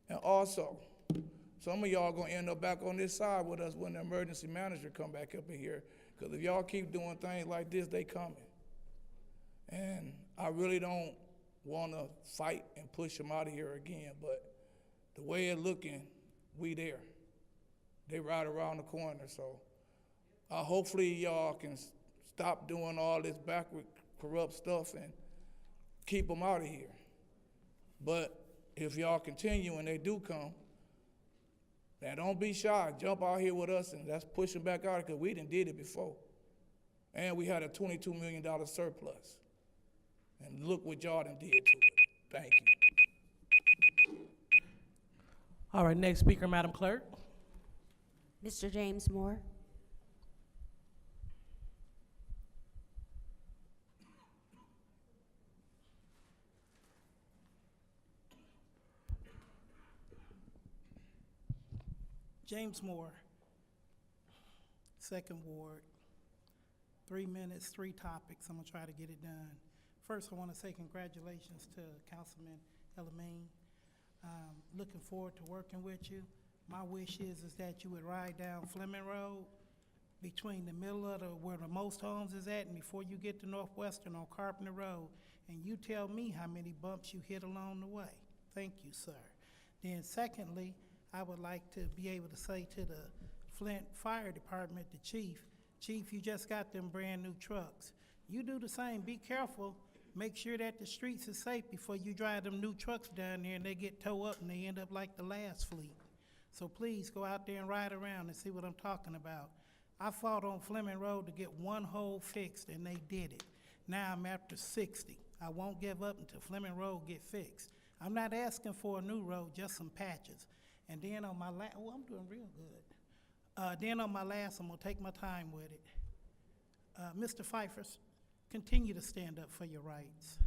And also, some of y'all gonna end up back on this side with us when the emergency manager come back up in here. Because if y'all keep doing things like this, they coming. And I really don't wanna fight and push them out of here again, but the way it's looking, we there. They right around the corner, so hopefully y'all can stop doing all this backward, corrupt stuff and keep them out of here. But if y'all continue and they do come, now don't be shy. Jump out here with us and let's push them back out because we done did it before. And we had a $22 million surplus. And look what y'all done did to it. Thank you. All right, next speaker, Madam Clerk. Mr. James Moore. James Moore, 2nd Ward, 3 minutes, 3 topics. I'm gonna try to get it done. First, I wanna say congratulations to Councilman Elamine. Looking forward to working with you. My wish is that you would ride down Fleming Road between the middle of where the most homes is at and before you get to Northwestern on Carpenter Road, and you tell me how many bumps you hit along the way. Thank you, sir. Then secondly, I would like to be able to say to the Flint Fire Department, the Chief, you just got them brand new trucks. You do the same, be careful, make sure that the streets are safe before you drive them new trucks down there and they get towed up and they end up like the last fleet. So please go out there and ride around and see what I'm talking about. I fought on Fleming Road to get one hole fixed and they did it. Now I'm after 60. I won't give up until Fleming Road get fixed. I'm not asking for a new road, just some patches. And then on my last, I'm doing real good. Then on my last, I'm gonna take my time with it. Mr. Pfeiffer, continue to stand up for your rights.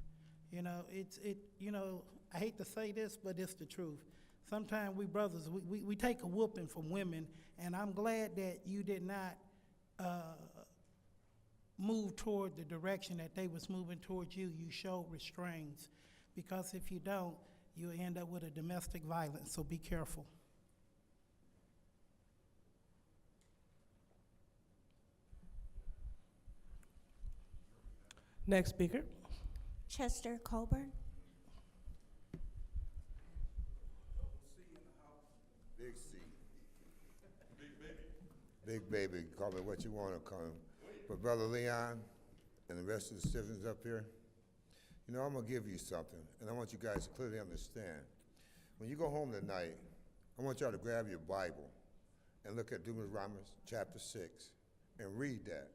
You know, I hate to say this, but it's the truth. Sometimes we brothers, we take a whooping from women, and I'm glad that you did not move toward the direction that they was moving towards you. You showed restraints, because if you don't, you'll end up with a domestic violence, so be careful. Next speaker. Chester Colburn. Big C. Big baby, call it what you want to call him. But Brother Leon and the rest of the citizens up here, you know, I'm going to give you something, and I want you guys to clearly understand. When you go home tonight, I want y'all to grab your Bible and look at Deuteronomy chapter 6 and read that.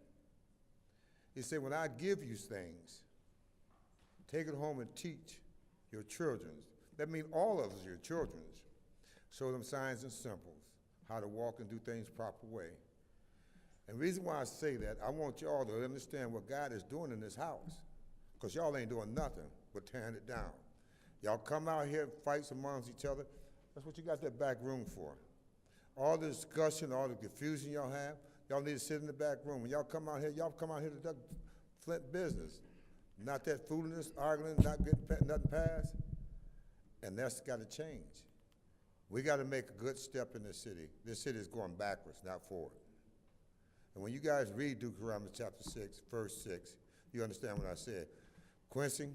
He said, when I give you things, take it home and teach your children. That means all of us, your children. Show them signs and symbols, how to walk and do things proper way. And the reason why I say that, I want y'all to understand what God is doing in this house. Because y'all ain't doing nothing but tearing it down. Y'all come out here and fight amongst each other. That's what you got that back room for. All the discussion, all the confusion y'all have, y'all need to sit in the back room. When y'all come out here to do Flint business. Not that foolishness, arguing, not getting nothing passed. And that's got to change. We got to make a good step in this city. This city is going backwards, not forward. And when you guys read Deuteronomy chapter 6, verse 6, you understand what I said. Quincy,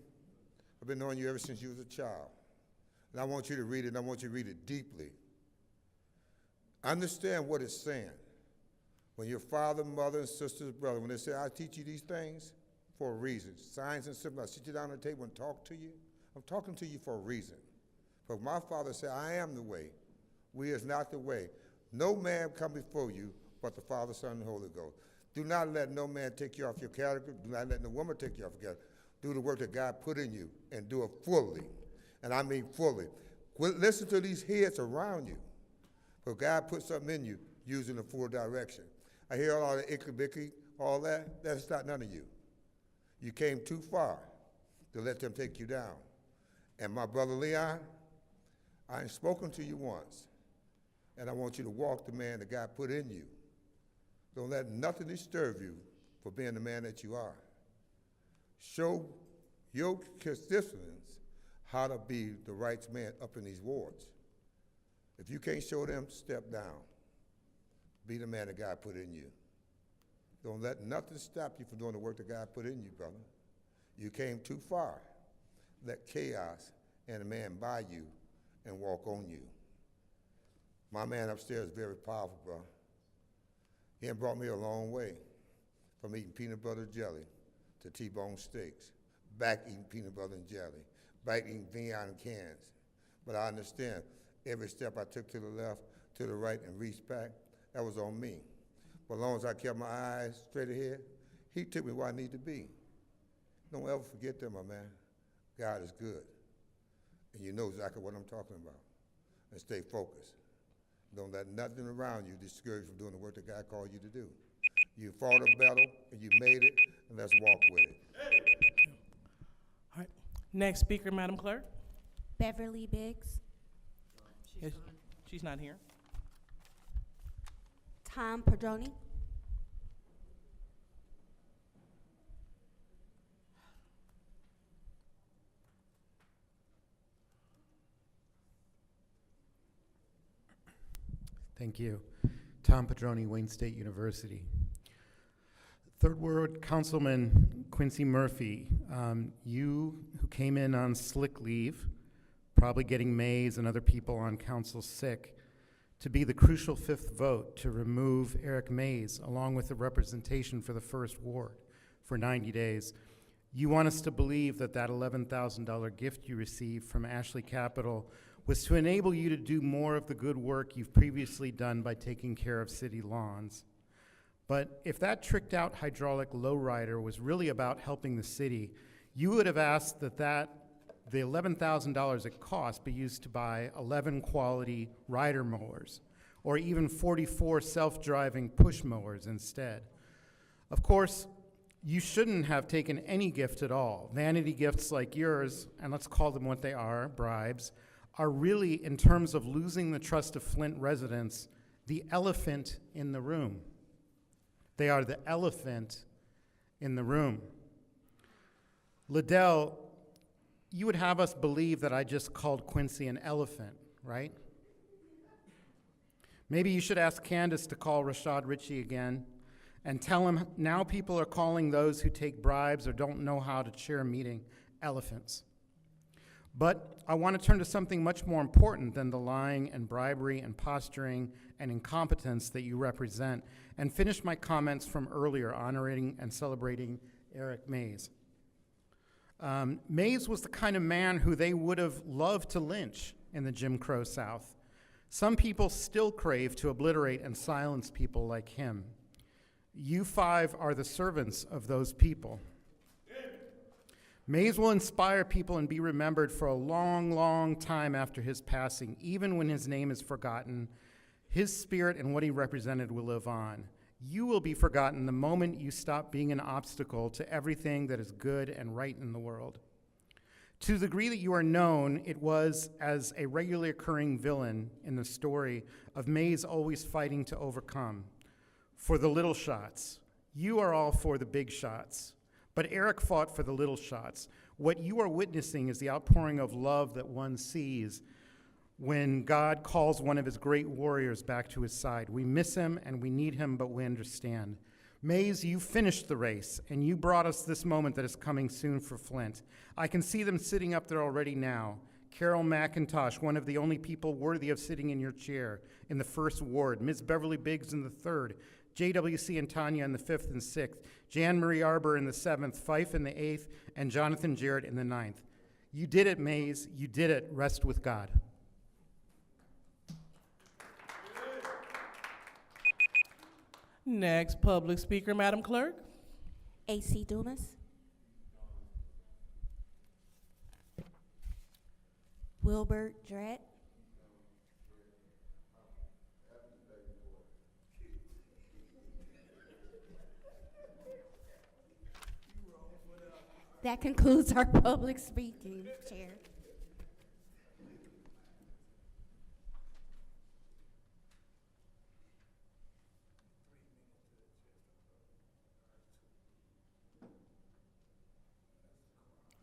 I've been knowing you ever since you was a child. And I want you to read it, and I want you to read it deeply. Understand what it's saying. When your father, mother, and sisters, brother, when they say, I teach you these things for a reason. Signs and symbols. I sit you down at the table and talk to you. I'm talking to you for a reason. But my father said, I am the way. We is not the way. No man come before you but the Father, Son, and Holy Ghost. Do not let no man take you off your character. Do not let no woman take you off your character. Do the work that God put in you and do it fully. And I mean fully. Listen to these heads around you. But God put something in you, using the full direction. I hear all the icky-bicky, all that. That's not none of you. You came too far to let them take you down. And my brother Leon, I ain't spoken to you once. And I want you to walk the man that God put in you. Don't let nothing disturb you for being the man that you are. Show your constituents how to be the right man up in these wards. If you can't show them, step down. Be the man that God put in you. Don't let nothing stop you from doing the work that God put in you, brother. You came too far. Let chaos and a man buy you and walk on you. My man upstairs is very powerful, bro. He brought me a long way from eating peanut butter jelly to T-bone steaks, back eating peanut butter and jelly, back eating Vion cans. But I understand every step I took to the left, to the right, and reached back, that was on me. But as long as I kept my eyes straight ahead, he took me where I need to be. Don't ever forget that, my man. God is good. And you know exactly what I'm talking about. And stay focused. Don't let nothing around you discourage you from doing the work that God called you to do. You fought a battle, and you made it, and let's walk with it. All right. Next speaker, Madam Clerk. Beverly Biggs. She's not here. Tom Pedroni. Thank you. Tom Pedroni, Wayne State University. Third Ward Councilman Quincy Murphy, you who came in on slick leave, probably getting Mays and other people on council sick, to be the crucial fifth vote to remove Eric Mays along with the representation for the First Ward for 90 days. You want us to believe that that $11,000 gift you received from Ashley Capital was to enable you to do more of the good work you've previously done by taking care of city lawns. But if that tricked out hydraulic lowrider was really about helping the city, you would have asked that the $11,000 it cost be used to buy 11 quality rider mowers, or even 44 self-driving push mowers instead. Of course, you shouldn't have taken any gift at all. Vanity gifts like yours, and let's call them what they are, bribes, are really, in terms of losing the trust of Flint residents, the elephant in the room. They are the elephant in the room. Liddell, you would have us believe that I just called Quincy an elephant, right? Maybe you should ask Candace to call Rashad Ritchie again and tell him now people are calling those who take bribes or don't know how to chair a meeting elephants. But I want to turn to something much more important than the lying and bribery and posturing and incompetence that you represent, and finish my comments from earlier honoring and celebrating Eric Mays. Mays was the kind of man who they would have loved to lynch in the Jim Crow South. Some people still crave to obliterate and silence people like him. You five are the servants of those people. Mays will inspire people and be remembered for a long, long time after his passing. Even when his name is forgotten, his spirit and what he represented will live on. You will be forgotten the moment you stop being an obstacle to everything that is good and right in the world. To the degree that you are known, it was as a regularly occurring villain in the story of Mays always fighting to overcome. For the little shots, you are all for the big shots, but Eric fought for the little shots. What you are witnessing is the outpouring of love that one sees when God calls one of his great warriors back to his side. We miss him and we need him, but we understand. Mays, you finished the race, and you brought us this moment that is coming soon for Flint. I can see them sitting up there already now. Carol McIntosh, one of the only people worthy of sitting in your chair, in the 1st Ward. Ms. Beverly Biggs in the 3rd. JWC and Tanya in the 5th and 6th. Jan Marie Arbor in the 7th. Fife in the 8th. And Jonathan Jarrett in the 9th. You did it, Mays. You did it. Rest with God. Next public speaker, Madam Clerk. A.C. Dumas. Wilbert Dredd. That concludes our public speaking, Chair.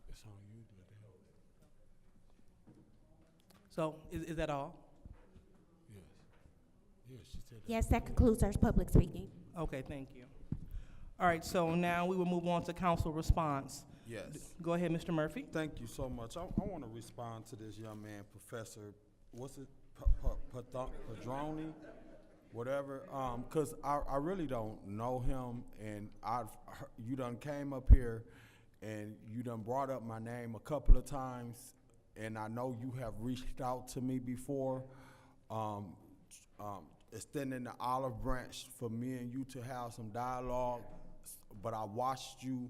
It's on you, So, is that all? Yes. Yes, she said that. Yes, that concludes our public speaking. Okay, thank you. All right, so now we will move on to council response. Yes. Go ahead, Mr. Murphy. Thank you so much. I want to respond to this young man, Professor, what's it, Padroni, whatever, because I really don't know him, and you done came up here, and you done brought up my name a couple of times, and I know you have reached out to me before, extending the olive branch for me and you to have some dialogue, but I watched you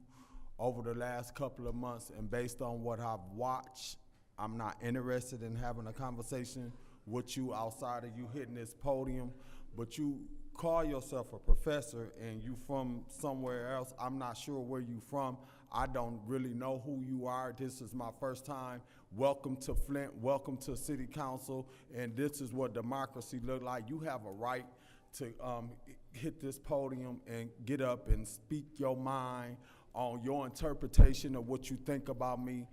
over the last couple of months, and based on what I've watched, I'm not interested in having a conversation with you outside of you hitting this podium, but you call yourself a professor and you from somewhere else. I'm not sure where you from. I don't really know who you are. This is my first time. Welcome to Flint, welcome to City Council, and this is what democracy look like. You have a right to hit this podium and get up and speak your mind on your interpretation of what you think about me.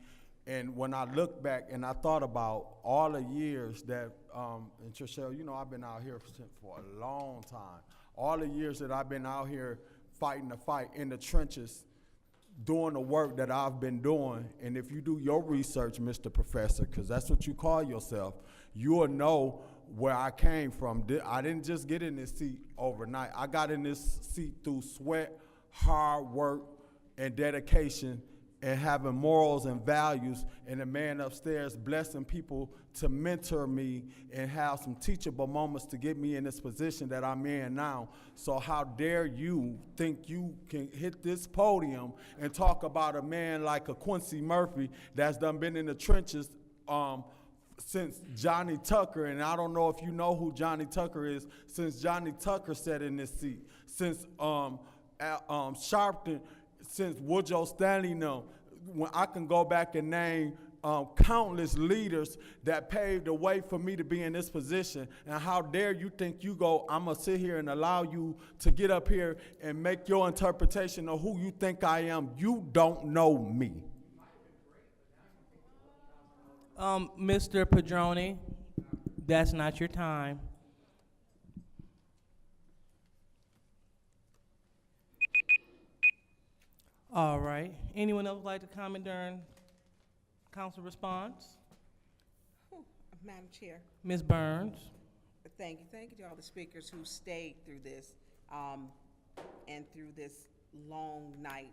And when I look back and I thought about all the years that, and Trishelle, you know, I've been out here for a long time. All the years that I've been out here fighting the fight in the trenches, doing the work that I've been doing. And if you do your research, Mr. Professor, because that's what you call yourself, you will know where I came from. I didn't just get in this seat overnight. I got in this seat through sweat, hard work, and dedication, and having morals and values, and a man upstairs blessing people to mentor me and have some teachable moments to get me in this position that I'm in now. So how dare you think you can hit this podium and talk about a man like a Quincy Murphy that's done been in the trenches since Johnny Tucker, and I don't know if you know who Johnny Tucker is, since Johnny Tucker sat in this seat, since Sharpton, since Woodrow Stanley, when I can go back and name countless leaders that paved the way for me to be in this position. And how dare you think you go, I'm gonna sit here and allow you to get up here and make your interpretation of who you think I am. You don't know me. Mr. Padroni, that's not your time. All right. Anyone else like to comment during council response? Madam Chair. Ms. Burns. Thank you to all the speakers who stayed through this, and through this long night.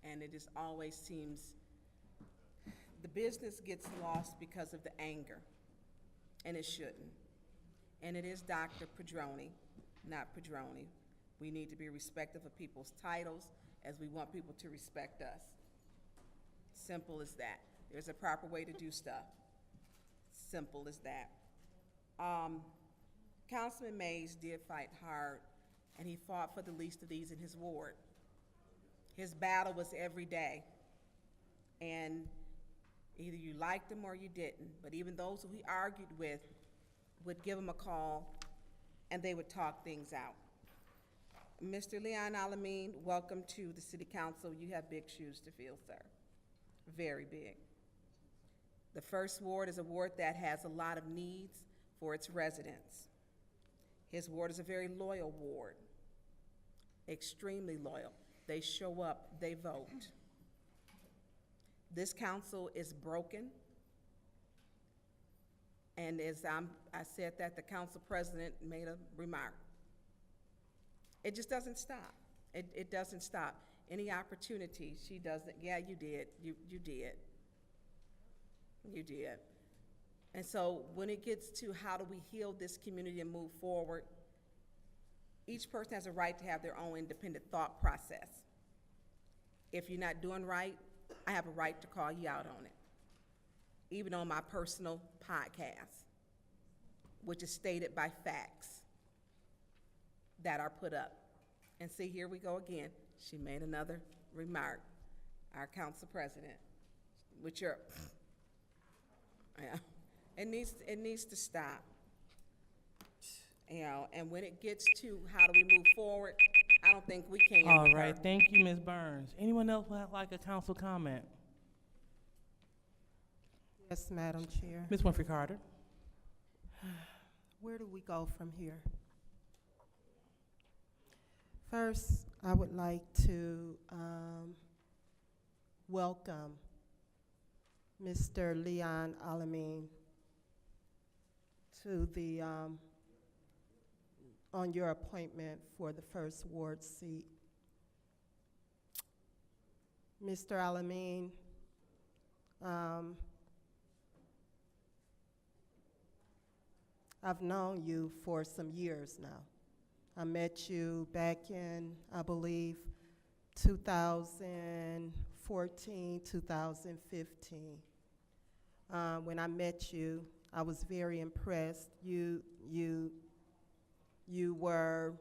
And it just always seems the business gets lost because of the anger, and it shouldn't. And it is Dr. Padroni, not Padroni. We need to be respectful of people's titles as we want people to respect us. Simple as that. There's a proper way to do stuff. Simple as that. Councilman Mays did fight hard and he fought for the least of these in his ward. His battle was every day, and either you liked him or you didn't, but even those who he argued with would give him a call, and they would talk things out. Mr. Leon Alameen, welcome to the City Council. You have big shoes to fill, sir. Very big. The first ward is a ward that has a lot of needs for its residents. His ward is a very loyal ward, extremely loyal. They show up, they vote. This council is broken, and as I said that, the council president made a remark. It just doesn't stop. It doesn't stop. Any opportunity, she doesn't, yeah, you did, you did. You did. And so when it gets to how do we heal this community and move forward, each person has a right to have their own independent thought process. If you're not doing right, I have a right to call you out on it, even on my personal podcast, which is stated by facts that are put up. And see, here we go again. She made another remark, our council president, which are, yeah, it needs to stop. You know, and when it gets to how do we move forward, I don't think we can. All right, thank you, Ms. Burns. Anyone else would like a council comment? Yes, Madam Chair. Ms. Winfrey Carter. Where do we go from here? First, I would like to welcome Mr. Leon Alameen to the on your appointment for the first ward seat. Mr. Alameen, I've known you for some years now. I met you back in, I believe, 2014, 2015. When I met you, I was very impressed. You were,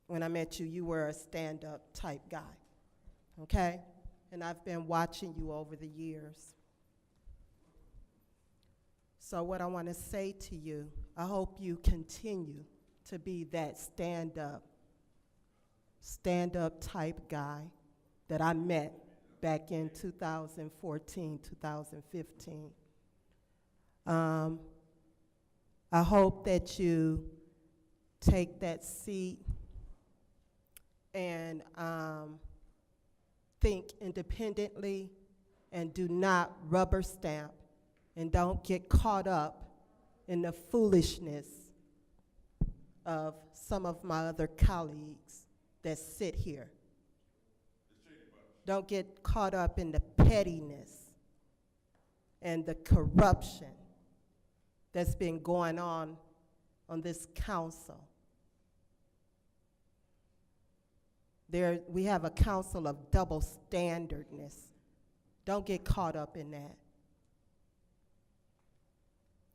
when I met you, you were a stand-up type guy, okay? And I've been watching you over the years. So what I want to say to you, I hope you continue to be that stand-up type guy that I met back in 2014, 2015. I hope that you take that seat and think independently and do not rubber stamp and don't get caught up in the foolishness of some of my other colleagues that sit here. Don't get caught up in the pettiness and the corruption that's been going on this council. We have a council of double standardness. Don't get caught up in that.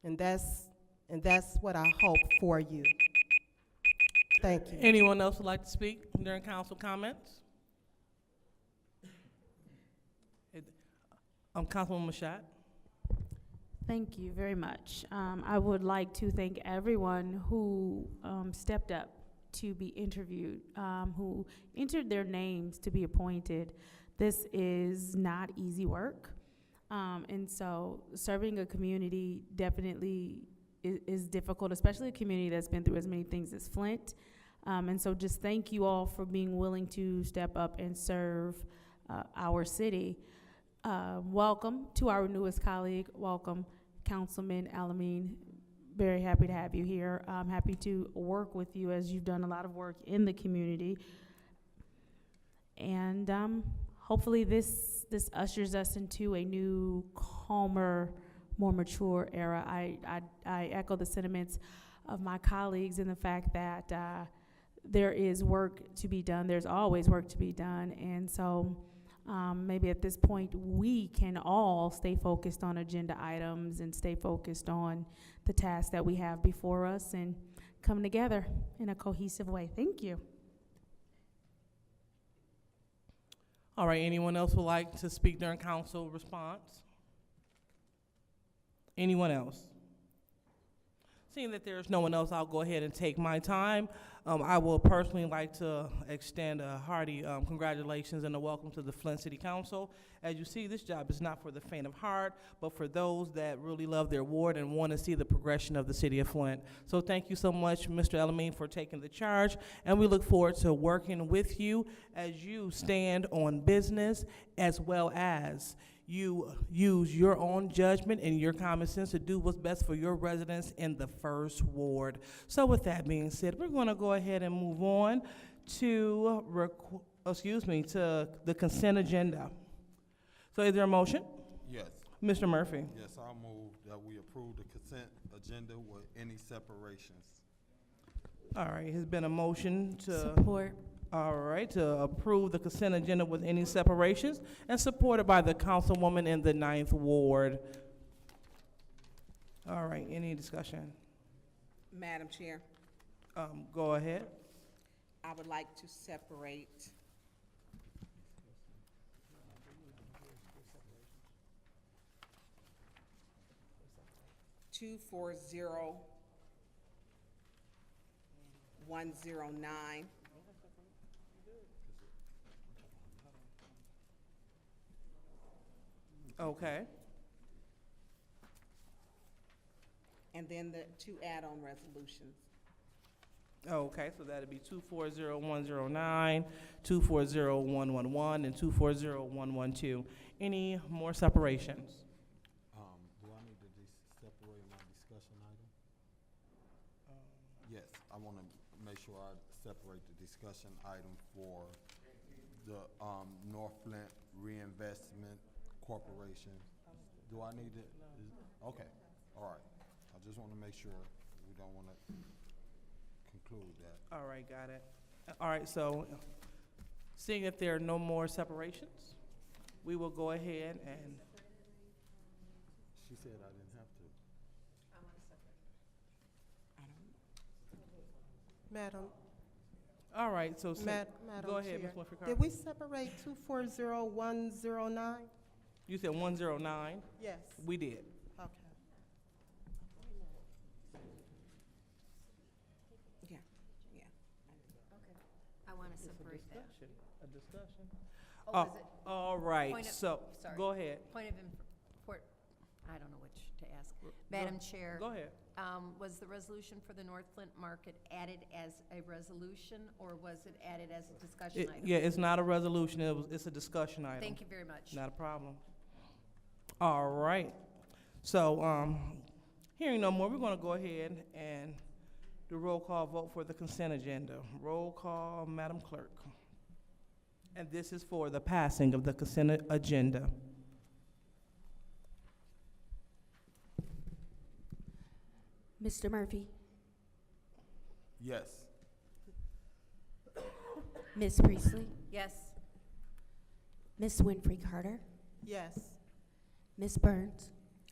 And that's what I hope for you. Thank you. Anyone else would like to speak during council comments? Councilwoman Mashad. Thank you very much. I would like to thank everyone who stepped up to be interviewed, who entered their names to be appointed. This is not easy work. And so serving a community definitely is difficult, especially a community that's been through as many things as Flint. And so just thank you all for being willing to step up and serve our city. Welcome to our newest colleague. Welcome, Councilman Alameen. Very happy to have you here. I'm happy to work with you as you've done a lot of work in the community. And hopefully this ushers us into a new, calmer, more mature era. I echo the sentiments of my colleagues in the fact that there is work to be done. There's always work to be done. And so maybe at this point we can all stay focused on agenda items and stay focused on the tasks that we have before us and come together in a cohesive way. Thank you. All right, anyone else would like to speak during council response? Anyone else? Seeing that there's no one else, I'll go ahead and take my time. I will personally like to extend a hearty congratulations and a welcome to the Flint City Council. As you see, this job is not for the faint of heart, but for those that really love their ward and want to see the progression of the city of Flint. So thank you so much, Mr. Elamine, for taking the charge, and we look forward to working with you as you stand on business, as well as you use your own judgment and your common sense to do what's best for your residents in the first ward. So with that being said, we're going to go ahead and move on to, to the consent agenda. So is there a motion? Yes. Mr. Murphy. Yes, I'll move that we approve the consent agenda with any separations. All right, has been a motion to Support. All right, to approve the consent agenda with any separations, and supported by the councilwoman in the 9th Ward. All right, any discussion? Madam Chair, Go ahead. I would like to separate two 40109. Okay. And then the two add-on resolutions. Okay, so that'd be 240-109, 240-111, and 240-112. Any more separations? Do I need to separate my discussion item? Yes, I want to make sure I separate the discussion item for the North Flint Reinvestment Corporation. Do I need to? Okay, all right. I just want to make sure we don't want to conclude that. All right, got it. All right, so seeing if there are no more separations, we will go ahead and. She said I didn't have to. Madam, All right, so Madam go ahead, Chair, Ms. Winfrey did Carter. we separate 240109? You said 109? Yes. We did. Okay. Yeah, yeah. I want to separate that. A discussion. Oh, is it? All right, Point of- so, sorry. go ahead. Point of import, I don't know which to ask. Madam Chair. Go ahead. Was the resolution for the North Flint Market added as a resolution, or was it added as a discussion item? Yeah, it's not a resolution, it's a discussion item. Thank you very much. Not a problem. All right. So, hearing no more, we're going to go ahead and do roll call vote for the consent agenda. Roll call, Madam Clerk. And this is for the passing of the consent agenda. Mr. Murphy, Yes. Ms. Priestley, Yes. Ms. Winfrey Carter, Yes. Ms. Burns,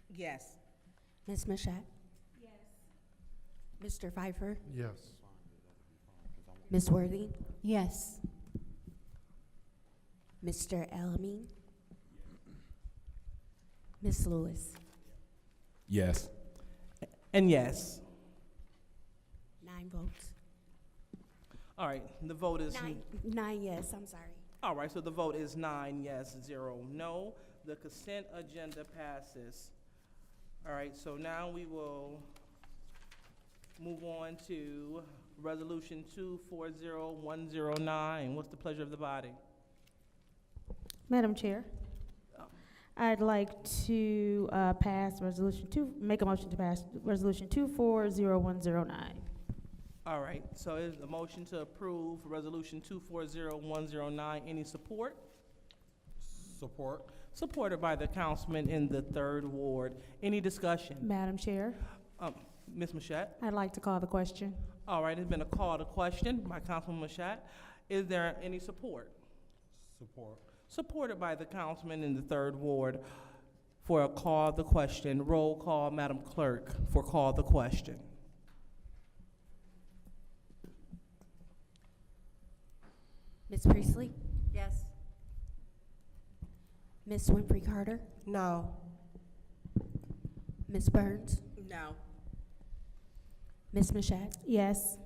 Yes. Ms. Mashat. Yes. Mr. Pfeiffer, Yes. Ms. Worthing. Yes. Mr. Elamine. Ms. Lewis. Yes. And yes. 9 votes. All right, the vote is. 9 yes, I'm sorry. All right, so the vote is 9 yes, 0 no. The consent agenda passes. All right, so now we will move on to Resolution 240109. What's the pleasure of the body? Madam Chair, I'd like to make a motion to pass Resolution 240109. All right, so is the motion to approve Resolution 240109. Any support? Support. Supported by the councilman in the 3rd Ward. Any discussion? Madam Chair, Ms. Mashat? I'd like to call the question. All right, it's been a call to question by Councilman Mashat. Is there any support? Support. Supported by the councilman in the 3rd Ward for a call the question. Roll call, Madam Clerk, for call the question. Ms. Priestley? Yes. Ms. Winfrey Carter? No. Ms. Burns? No. Ms. Mashat? Yes.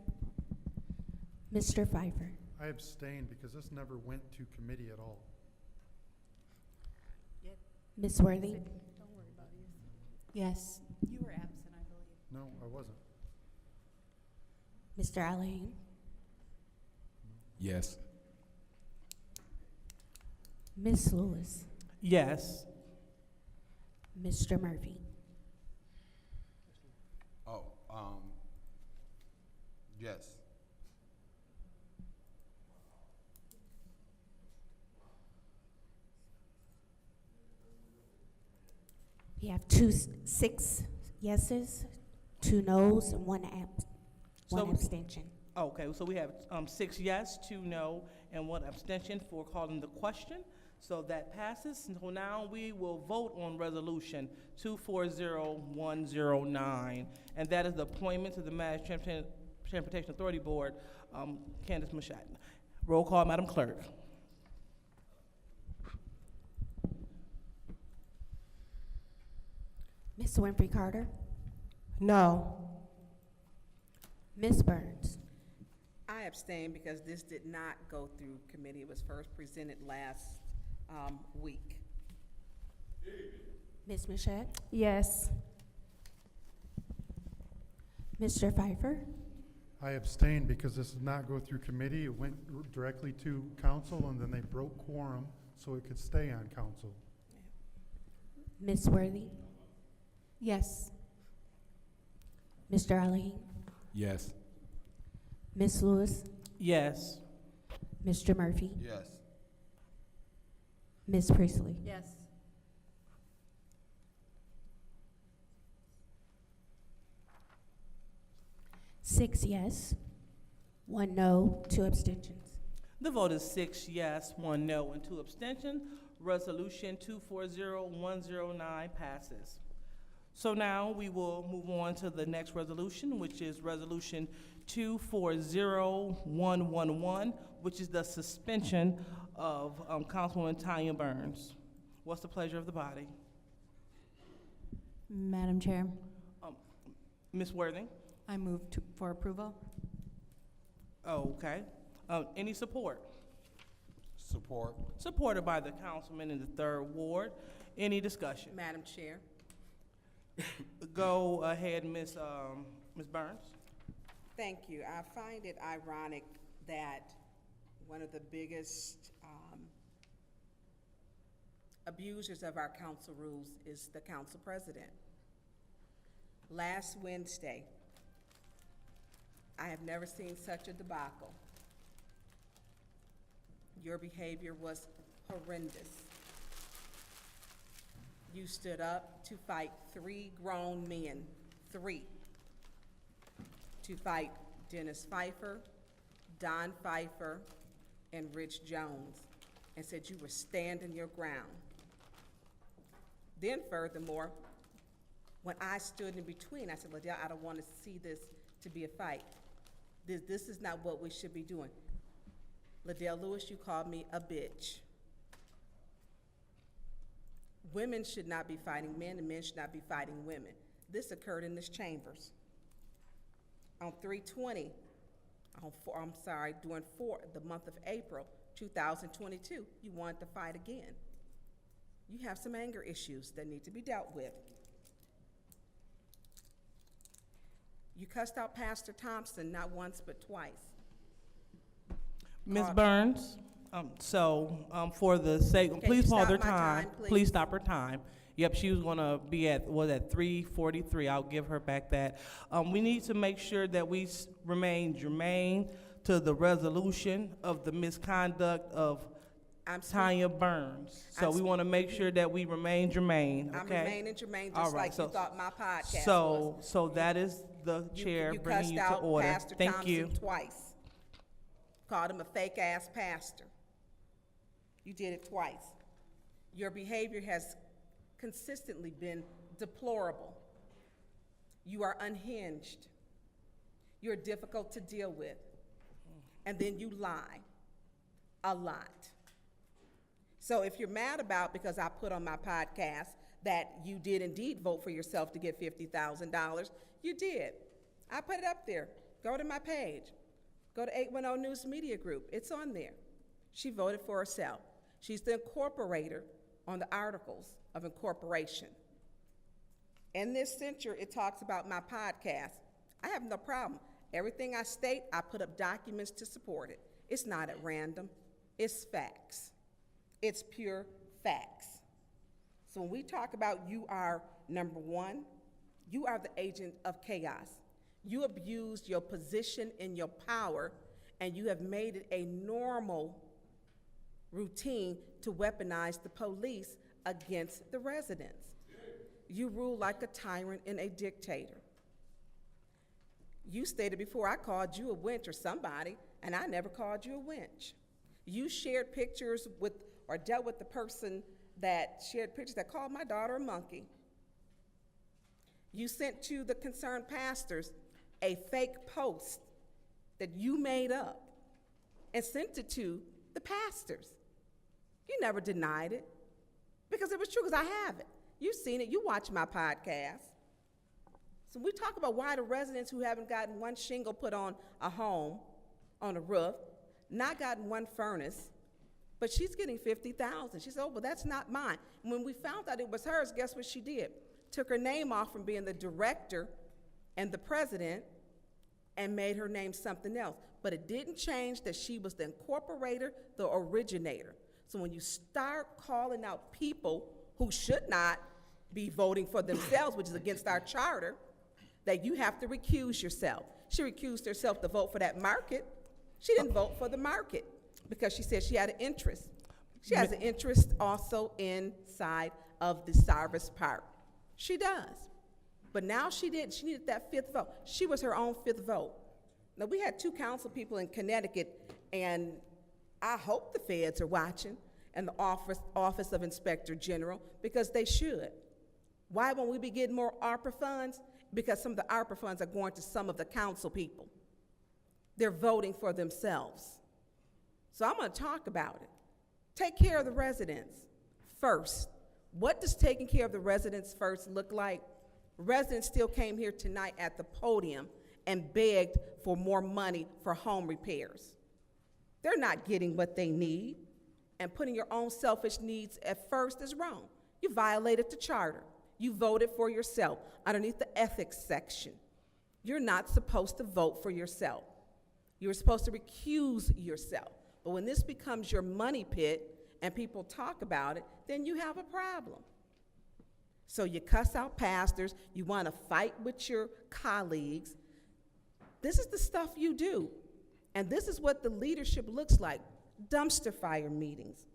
Mr. Pfeiffer? I abstain because this never went to committee at all. Ms. Worthy? Don't worry about it. Yes. You were absent, I believe. No, I wasn't. Mr. Allahan? Yes. Ms. Lewis? Yes. Mr. Murphy? Oh, yes. We have 6 yeses, 2 noes, and one So- abstention. Okay, so we have 6 yes, 2 no, and 1 abstention for calling the question. So that passes. So now we will vote on resolution 240109, and that is the appointment to the Mass Transportation Authority Board, Candace Mashat. Roll call, Madam Clerk. Ms. Winfrey Carter? No. Ms. Burns? I abstain because this did not go through committee. It was first presented last week. Ms. Mashat? Yes. Mr. Pfeiffer? I abstain because this did not go through committee. It went directly to council, and then they broke quorum so it could stay on council. Ms. Worthy? Yes. Mr. Allahan? Yes. Ms. Lewis? Yes. Mr. Murphy? Yes. Ms. Priestley? Yes. Six yes, 1 no, 2 abstentions. The vote is 6 yes, 1 no, and 2 abstentions. Resolution 240109 passes. So now we will move on to the next resolution, which is Resolution 240111, which is the suspension of Councilwoman Tanya Burns. What's the pleasure of the body? Madam Chair, Ms. Worthing? I move for approval. Oh, okay. Any support? Support. Supported by the councilman in the 3rd Ward. Any discussion? Madam Chair. Go ahead, Ms. Burns. Thank you. I find it ironic that one of the biggest abusers of our council rules is the council president. Last Wednesday, I have never seen such a debacle. Your behavior was horrendous. You stood up to fight 3 grown men, 3, to fight Dennis Pfeiffer, Don Pfeiffer, and Rich Jones, and said you were standing your ground. Then furthermore, when I stood in between, I said, Liddell, I don't want to see this to be a fight. This is not what we should be doing. Liddell Lewis, you called me a bitch. Women should not be fighting men, and men should not be fighting women. This occurred in this chambers. On 3/20, during the month of April 2022, you wanted to fight again. You have some anger issues that need to be dealt with. You cussed out Pastor Thompson not once but twice. Ms. Burns, for the sake, Can please you pause stop her my time. please? Please stop her time. Yep, she was gonna be at 3:43. I'll give her back that. We need to make sure that we remain germane to the resolution of the misconduct of Tanya Burns. So we want to make sure that we remain germane, okay? I'm remaining germane, All just right, like so- you thought my podcast was. So that is the chair You bringing cussed you to out order. Pastor Thank you. Thompson twice. Called him a fake-ass pastor. You did it twice. Your behavior has consistently been deplorable. You are unhinged. You're difficult to deal with. And then you lie. a lot. So if you're mad about, because I put on my podcast that you did indeed vote for yourself to get $50,000, you did. I put it up there. Go to my page. Go to 810 News Media Group. It's on there. She voted for herself. She's the incorporator on the articles of incorporation. In this censure, it talks about my podcast. I have no problem. Everything I state, I put up documents to support it. It's not at random. It's facts. It's pure facts. So when we talk about you are, number one, you are the agent of chaos. You abused your position and your power, and you have made it a normal routine to weaponize the police against the residents. You rule like a tyrant and a dictator. You stated before, I called you a wench or somebody, and I never called you a wench. You shared pictures with, or dealt with the person that shared pictures that called my daughter a monkey. You sent to the concerned pastors a fake post that you made up and sent it to the pastors. You never denied it because it was true, because I have it. You've seen it. You watch my podcast. So we talk about why the residents who haven't gotten one shingle put on a home, on a roof, not gotten one furnace, but she's getting $50,000. She said, oh, well, that's not mine. And when we found out it was hers, guess what she did? Took her name off from being the director and the president and made her name something else. But it didn't change that she was the incorporator, the originator. So when you start calling out people who should not be voting for themselves, which is against our charter, that you have to recuse yourself. She recused herself to vote for that market. She didn't vote for the market because she said she had an interest. She has an interest also inside of the Cyrus Park. She does. But now she needed that fifth vote. She was her own fifth vote. Now, we had 2 council people in Connecticut, and I hope the feds are watching, and the Office of Inspector General, because they should. Why won't we be getting more ARPA funds? Because some of the ARPA funds are going to some of the council people. They're voting for themselves. So I'm going to talk about it. Take care of the residents first. What does taking care of the residents first look like? Residents still came here tonight at the podium and begged for more money for home repairs. They're not getting what they need, and putting your own selfish needs at first is wrong. You violated the charter. You voted for yourself underneath the ethics section. You're not supposed to vote for yourself. You're supposed to recuse yourself. But when this becomes your money pit and people talk about it, then you have a problem. So you cuss out pastors, you want to fight with your colleagues. This is the stuff you do. And this is what the leadership looks like. Dumpster fire meetings,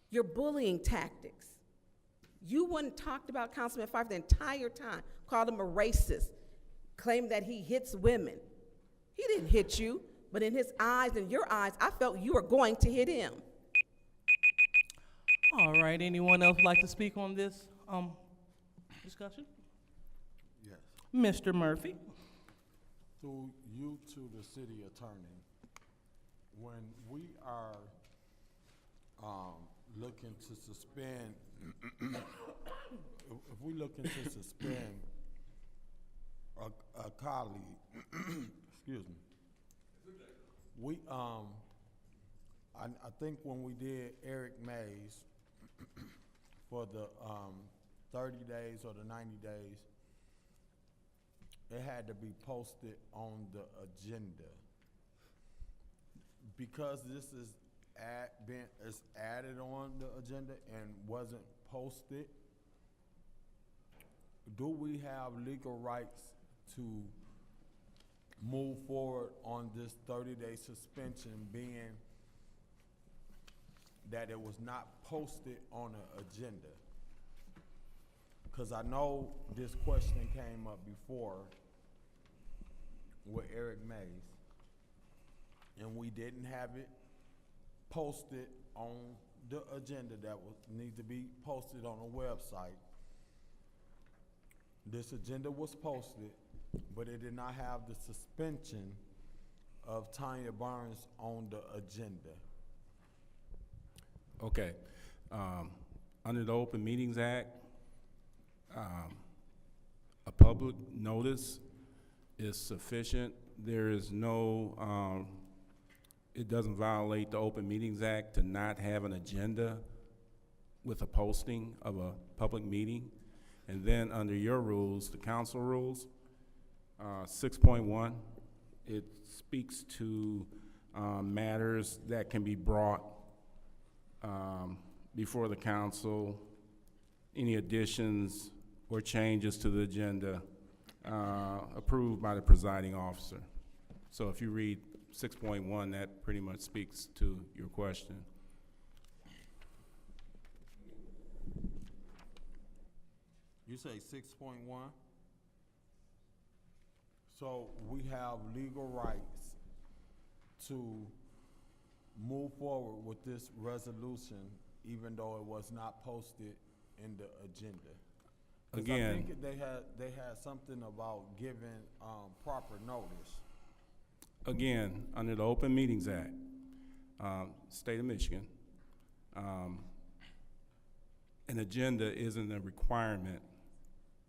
your bullying tactics. You wouldn't talked about Councilman Pfeiffer the entire time, called him a racist, claimed that he hits women. He didn't hit you, but in his eyes and your eyes, I felt you were going to hit him. All right, anyone else like to speak on this discussion? Yes. Mr. Murphy. Through you to the city attorney, when we are looking to suspend, if we looking to suspend a colleague, excuse me, we I think when we did Eric Mays for the 30 days or the 90 days, it had to be posted on the agenda. Because this is added on the agenda and wasn't posted, do we have legal rights to move forward on this 30-day suspension, being that it was not posted on the agenda? Because I know this question came up before with Eric Mays, and we didn't have it posted on the agenda that need to be posted on a website. This agenda was posted, but it did not have the suspension of Tanya Barnes on the agenda. Okay. Under the Open Meetings Act, a public notice is sufficient. There is no, it doesn't violate the Open Meetings Act to not have an agenda with a posting of a public meeting. And then under your rules, the council rules, 6.1, it speaks to matters that can be brought before the council, any additions or changes to the agenda approved by the presiding officer. So if you read 6.1, that pretty much speaks to your question. You say 6.1? So we have legal rights to move forward with this resolution even though it was not posted in the agenda. 'Cause Again, I think they had something about giving proper notice. Again, under the Open Meetings Act, State of Michigan, an agenda isn't a requirement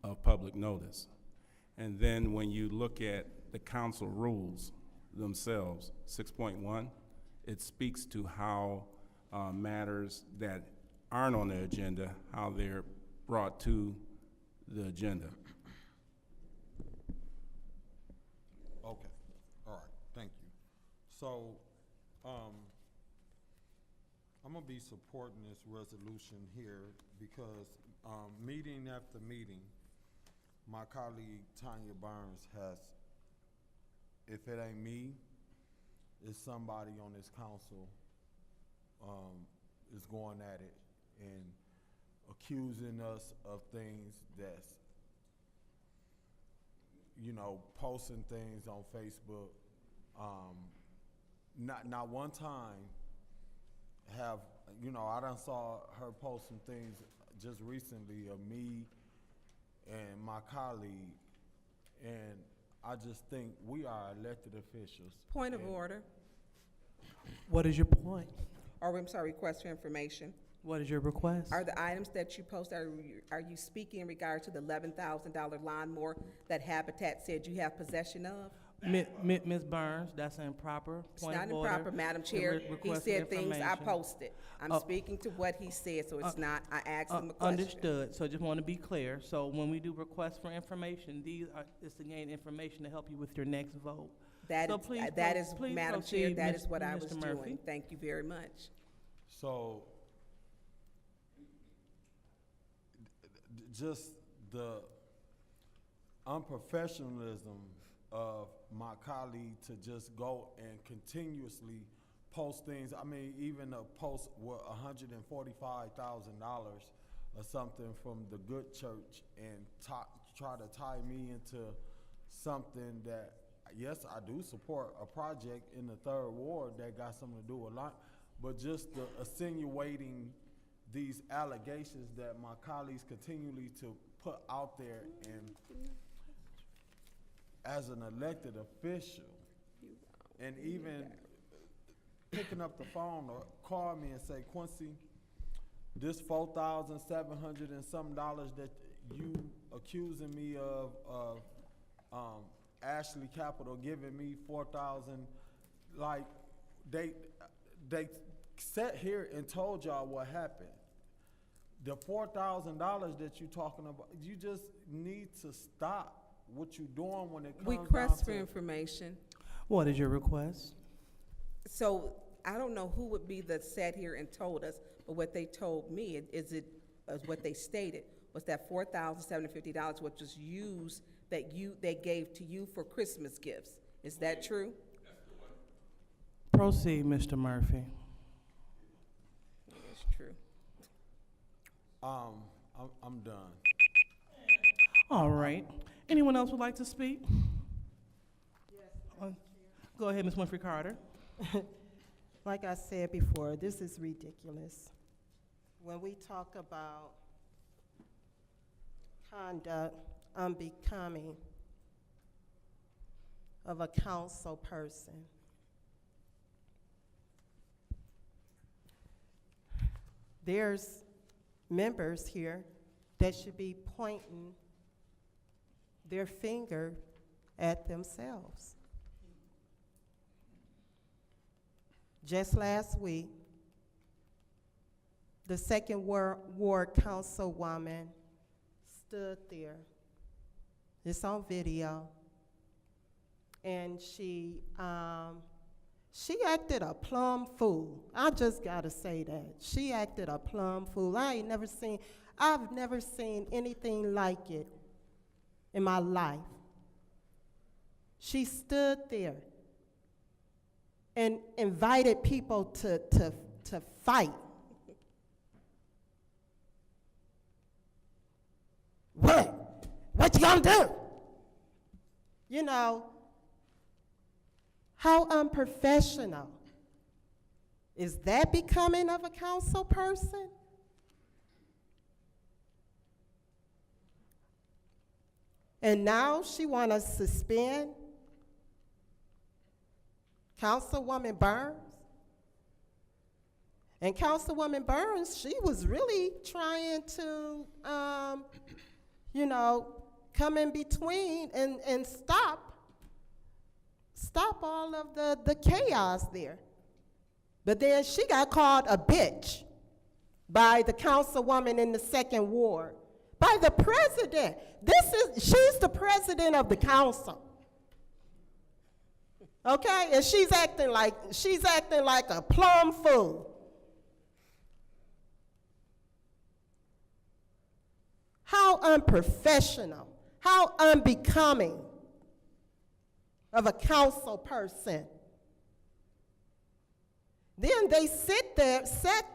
of public notice. And then when you look at the council rules themselves, 6.1, it speaks to how matters that aren't on the agenda, how they're brought to the agenda. Okay, all right, thank you. So, I'm gonna be supporting this resolution here because, meeting after meeting, my colleague Tanya Burns has, if it ain't me, it's somebody on this council, is going at it and accusing us of things that's, posting things on Facebook. Not one time have, I done saw her post some things just recently of me and my colleague, and I just think we are elected officials. Point of order, What is your point? or I'm sorry, request for information. What is your request? Are the items that you post, are you speaking in regard to the $11,000 lawnmower that Habitat said you have possession of? Ms. Burns, that's improper. It's Point not of order. improper, Madam Chair. He Request for said things I information. posted. I'm speaking to what he said, so it's not, I asked him a question. Understood, so just want to be clear. So when we do requests for information, these are, is to gain information to help you with your next vote. That So is, please that is, please Madam Chair, proceed, that is what I Mr. was Murphy. doing. Thank you very much. So, just the unprofessionalism of my colleague to just go and continuously post things. I mean, even a post with $145,000 or something from the good church and try to tie me into something that, yes, I do support a project in the 3rd Ward that got something to do with life, but just the insinuating these allegations that my colleagues continually to put out there, and as an elected official, and even picking up the phone or call me and say, Quincy, this $4,700 and some dollars that you accusing me of Ashley Capital giving me $4,000, like they sat here and told y'all what happened. The $4,000 that you talking about, you just need to stop what you doing when it comes down to. Request for information. What is your request? So I don't know who would be that sat here and told us, but what they told me is what they stated was that $4,750, which was used they gave to you for Christmas gifts. Is that true? Proceed, Mr. Murphy. It's true. I'm done. All right. Anyone else would like to speak? Yes. Go ahead, Ms. Winfrey Carter. Like I said before, this is ridiculous. When we talk about conduct unbecoming of a council person, there's members here that should be pointing their finger at themselves. Just last week, the Second Ward Councilwoman stood there. It's on video. And she acted a plumb fool. I just gotta say that. She acted a plumb fool. I've never seen anything like it in my life. She stood there and invited people to fight. What you gonna do? You know, how unprofessional. Is that becoming of a council person? And now she want to suspend Councilwoman Burns? And Councilwoman Burns, she was really trying to, come in between and stop all of the chaos there. But then she got called a bitch by the councilwoman in the Second Ward, by the president. She's the president of the council. Okay, and she's acting like a plumb fool. How unprofessional, how unbecoming of a council person. Then they sat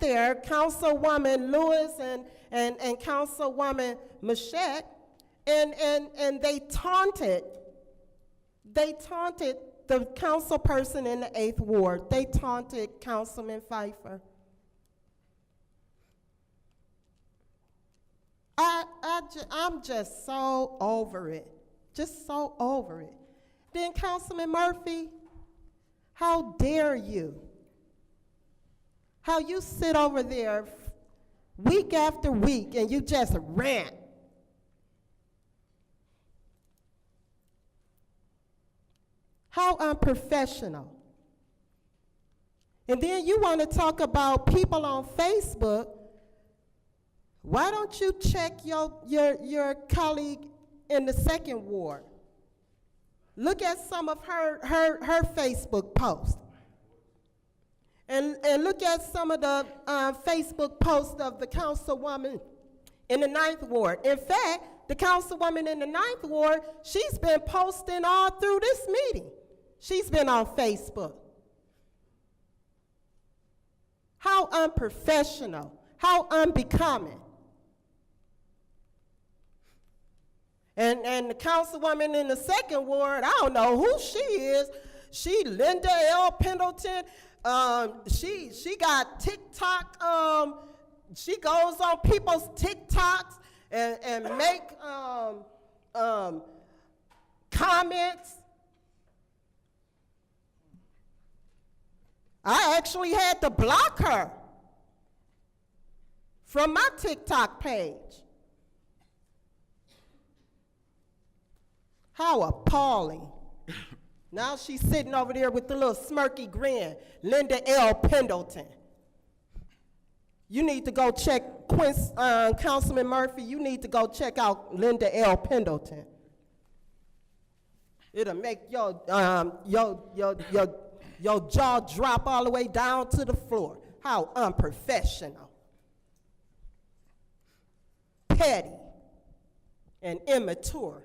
there, Councilwoman Lewis and Councilwoman Machette, and they taunted the council person in the 8th Ward. They taunted Councilman Pfeiffer. I'm just so over it. Just so over it. Then Councilman Murphy, how dare you? How you sit over there week after week and you just rant. How unprofessional. And then you want to talk about people on Facebook. Why don't you check your colleague in the 2nd Ward? Look at some of her Facebook posts. And look at some of the Facebook posts of the councilwoman in the 9th Ward. In fact, the councilwoman in the 9th Ward, she's been posting all through this meeting. She's been on Facebook. How unprofessional, how unbecoming. And the councilwoman in the 2nd Ward, I don't know who she is. She Linda L. Pendleton. She got TikTok. She goes on people's TikToks and make comments. I actually had to block her from my TikTok page. How appalling. Now she's sitting over there with the little smirky grin, Linda L. Pendleton. You need to go check Councilman Murphy, you need to go check out Linda L. Pendleton. It'll make your jaw drop all the way down to the floor. How unprofessional. Petty and immature.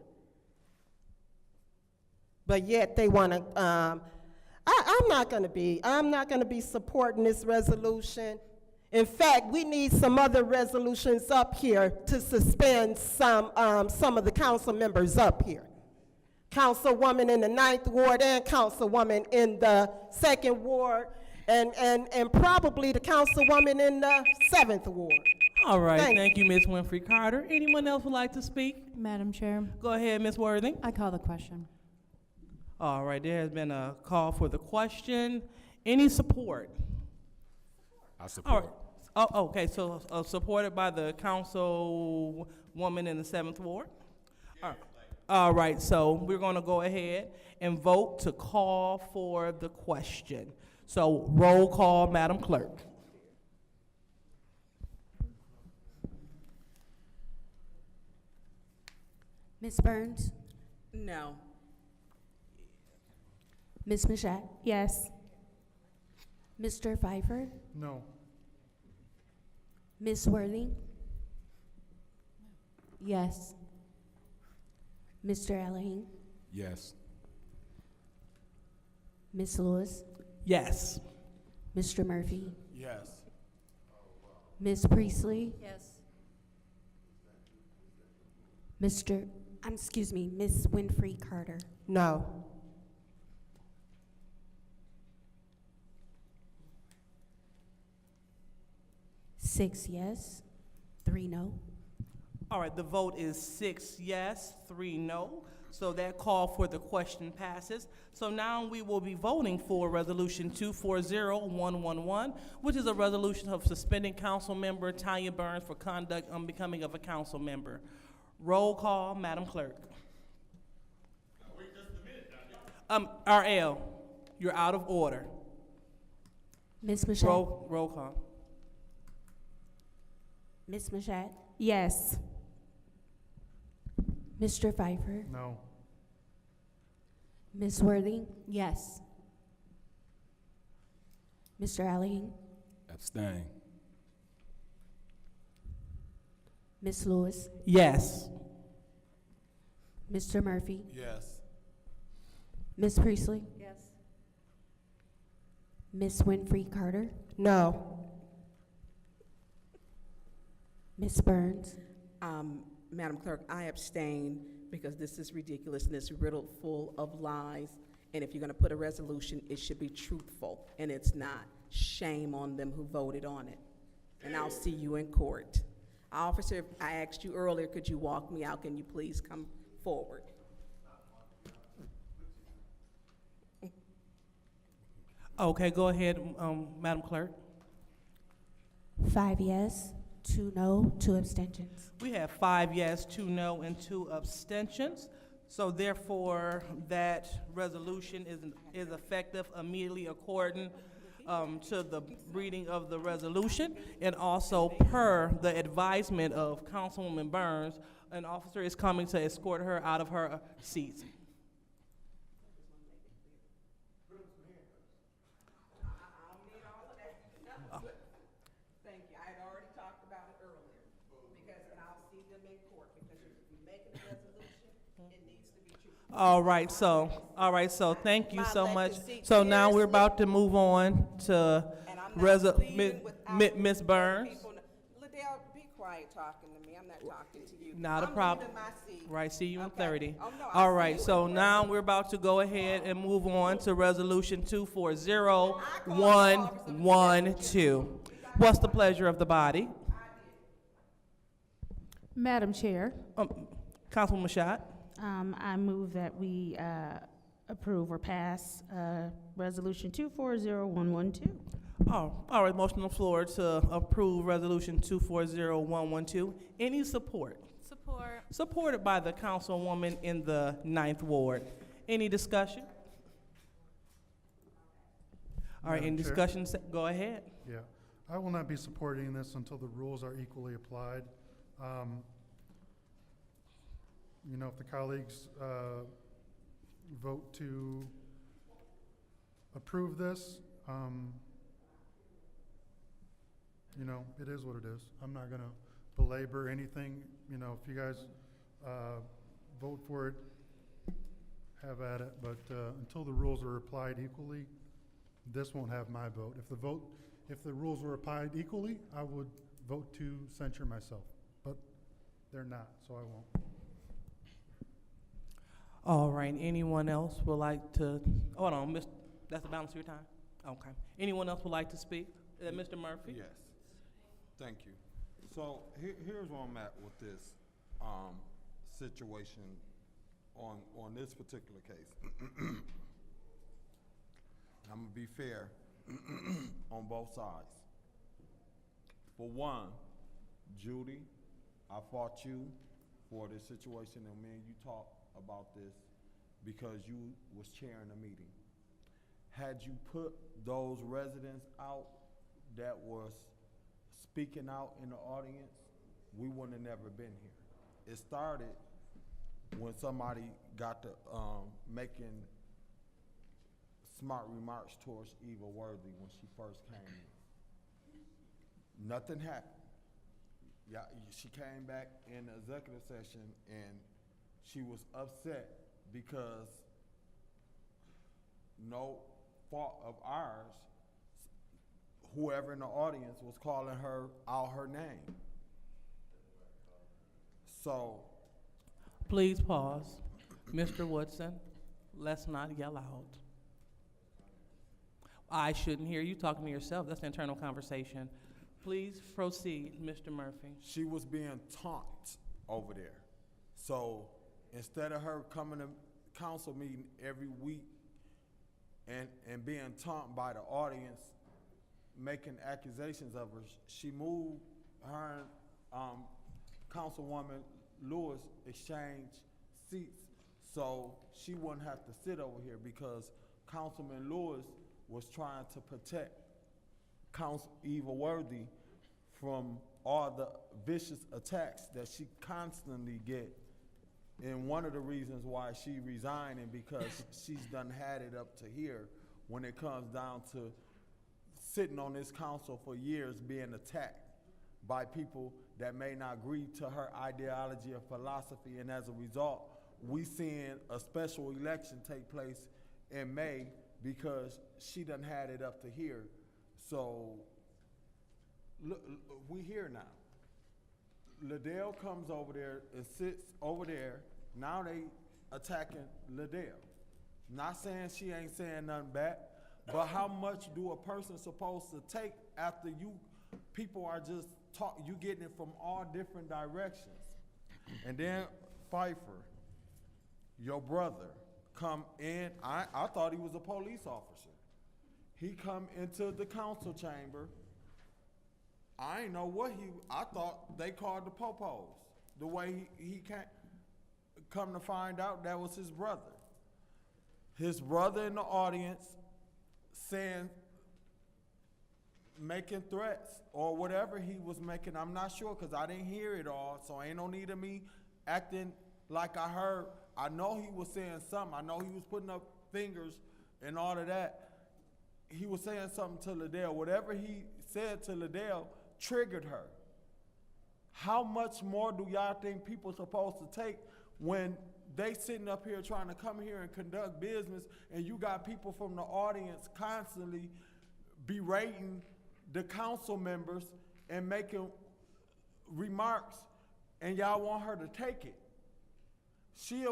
But yet they want to, I'm not going to be supporting this resolution. In fact, we need some other resolutions up here to suspend some of the council members up here. Councilwoman in the 9th Ward and Councilwoman in the 2nd Ward, and probably the Councilwoman in the 7th Ward. All right, thank you, Ms. Winfrey Carter. Anyone else would like to speak? Madam Chair. Go ahead, Ms. Worthing. I call the question. All right, there has been a call for the question. Any support? I support. Oh, okay, so supported by the councilwoman in the 7th Ward? All right, so we're going to go ahead and vote to call for the question. So roll call, Madam Clerk. Ms. Burns? No. Ms. Mashat? Yes. Mr. Pfeiffer? No. Ms. Worthing? Yes. Mr. Allahin? Yes. Ms. Lewis? Yes. Mr. Murphy? Yes. Ms. Priestley? Yes. Ms. Winfrey Carter? No. Six yes, 3 no. All right, the vote is 6 yes, 3 no. So that call for the question passes. So now we will be voting for Resolution 240111, which is a resolution of suspending council member Tanya Burns for conduct unbecoming of a council member. Roll call, Madam Clerk. RL, you're out of order. Ms. Mashat? Roll call. Ms. Mashat? Yes. Mr. Pfeiffer? No. Ms. Worthing? Yes. Mr. Allahin? Abstain. Ms. Lewis? Yes. Mr. Murphy? Yes. Ms. Priestley? Yes. Ms. Winfrey Carter? No. Ms. Burns? Madam Clerk, I abstain because this is ridiculous and it's riddled full of lies. And if you're gonna put a resolution, it should be truthful, and it's not. Shame on them who voted on it. And I'll see you in court. Officer, I asked you earlier, could you walk me out? Can you please come forward? Okay, go ahead, Madam Clerk. 5 yes, 2 no, 2 abstentions. We have 5 yes, 2 no, and 2 abstentions. So therefore, that resolution is effective immediately according to the reading of the resolution, and also per the advisement of Councilwoman Burns, an officer is coming to escort her out of her seat. Thank you. I had already talked about it earlier, because, and I'll see them in court, because if you're making a resolution, it needs to be true. All right, so thank you My so much. legacy So now we're seriously. about to move on to And I'm not leaving without Ms. Burns. people Liddell, be quiet talking to me. I'm not talking to you. Not a I'm problem. leaving my seat. Right, see you in Okay. 30. Oh, no, All I'll see right, you so in now 30. we're about to go ahead and move on to Resolution 240112. What's the pleasure of the body? Madam Chair, Councilwoman Shott? I move that we approve or pass Resolution 240112. Oh, all right, motion on the floor to approve Resolution 240112. Any support? Support. Supported by the councilwoman in the 9th Ward. Any discussion? All right, Madam any Chair? discussion? Go ahead. Yeah. I will not be supporting this until the rules are equally applied. You know, if the colleagues vote to approve this, you know, it is what it is. I'm not gonna belabor anything. You know, if you guys vote for it, have at it. But until the rules are applied equally, this won't have my vote. If the rules were applied equally, I would vote to censure myself. But they're not, so I won't. All right, anyone else would like to, hold on, that's the balance of your time? Okay. Anyone else would like to speak? Mr. Murphy? Yes. Thank you. So here's where I'm at with this situation on this particular case. I'm gonna be fair on both sides. For one, Judy, I fought you for this situation, and me and you talked about this because you was chairing the meeting. Had you put those residents out that was speaking out in the audience, we wouldn't have never been here. It started when somebody got to making smart remarks towards Eva Worthy when she first came in. Nothing happened. Yeah, she came back in the executive session and she was upset because no fault of ours, whoever in the audience was calling her out her name. So, Please pause. Mr. Woodson, let's not yell out. I shouldn't hear you talking to yourself. That's an internal conversation. Please proceed, Mr. Murphy. she was being taunted over there. So instead of her coming to council meeting every week and being taunted by the audience, making accusations of her, she moved her and Councilwoman Lewis exchanged seats so she wouldn't have to sit over here because Councilman Lewis was trying to protect Council Eva Worthy from all the vicious attacks that she constantly get. And one of the reasons why she resigned and because she's done had it up to here when it comes down to sitting on this council for years being attacked by people that may not agree to her ideology or philosophy, and as a result, we seeing a special election take place in May because she done had it up to here. So, look, we here now. Liddell comes over there and sits over there. Now they attacking Liddell. Not saying she ain't saying nothing back, but how much do a person supposed to take after you, people are just you getting it from all different directions. And then Pfeiffer, your brother, come in, I thought he was a police officer. He come into the council chamber. I ain't know what I thought they called the popos. The way he can't come to find out that was his brother. His brother in the audience saying, making threats or whatever he was making. I'm not sure because I didn't hear it all, so ain't no need of me acting like I heard. I know he was saying something. I know he was putting up fingers and all of that. He was saying something to Liddell. Whatever he said to Liddell triggered her. How much more do y'all think people supposed to take when they sitting up here trying to come here and conduct business and you got people from the audience constantly berating the council members and making remarks and y'all want her to take it? She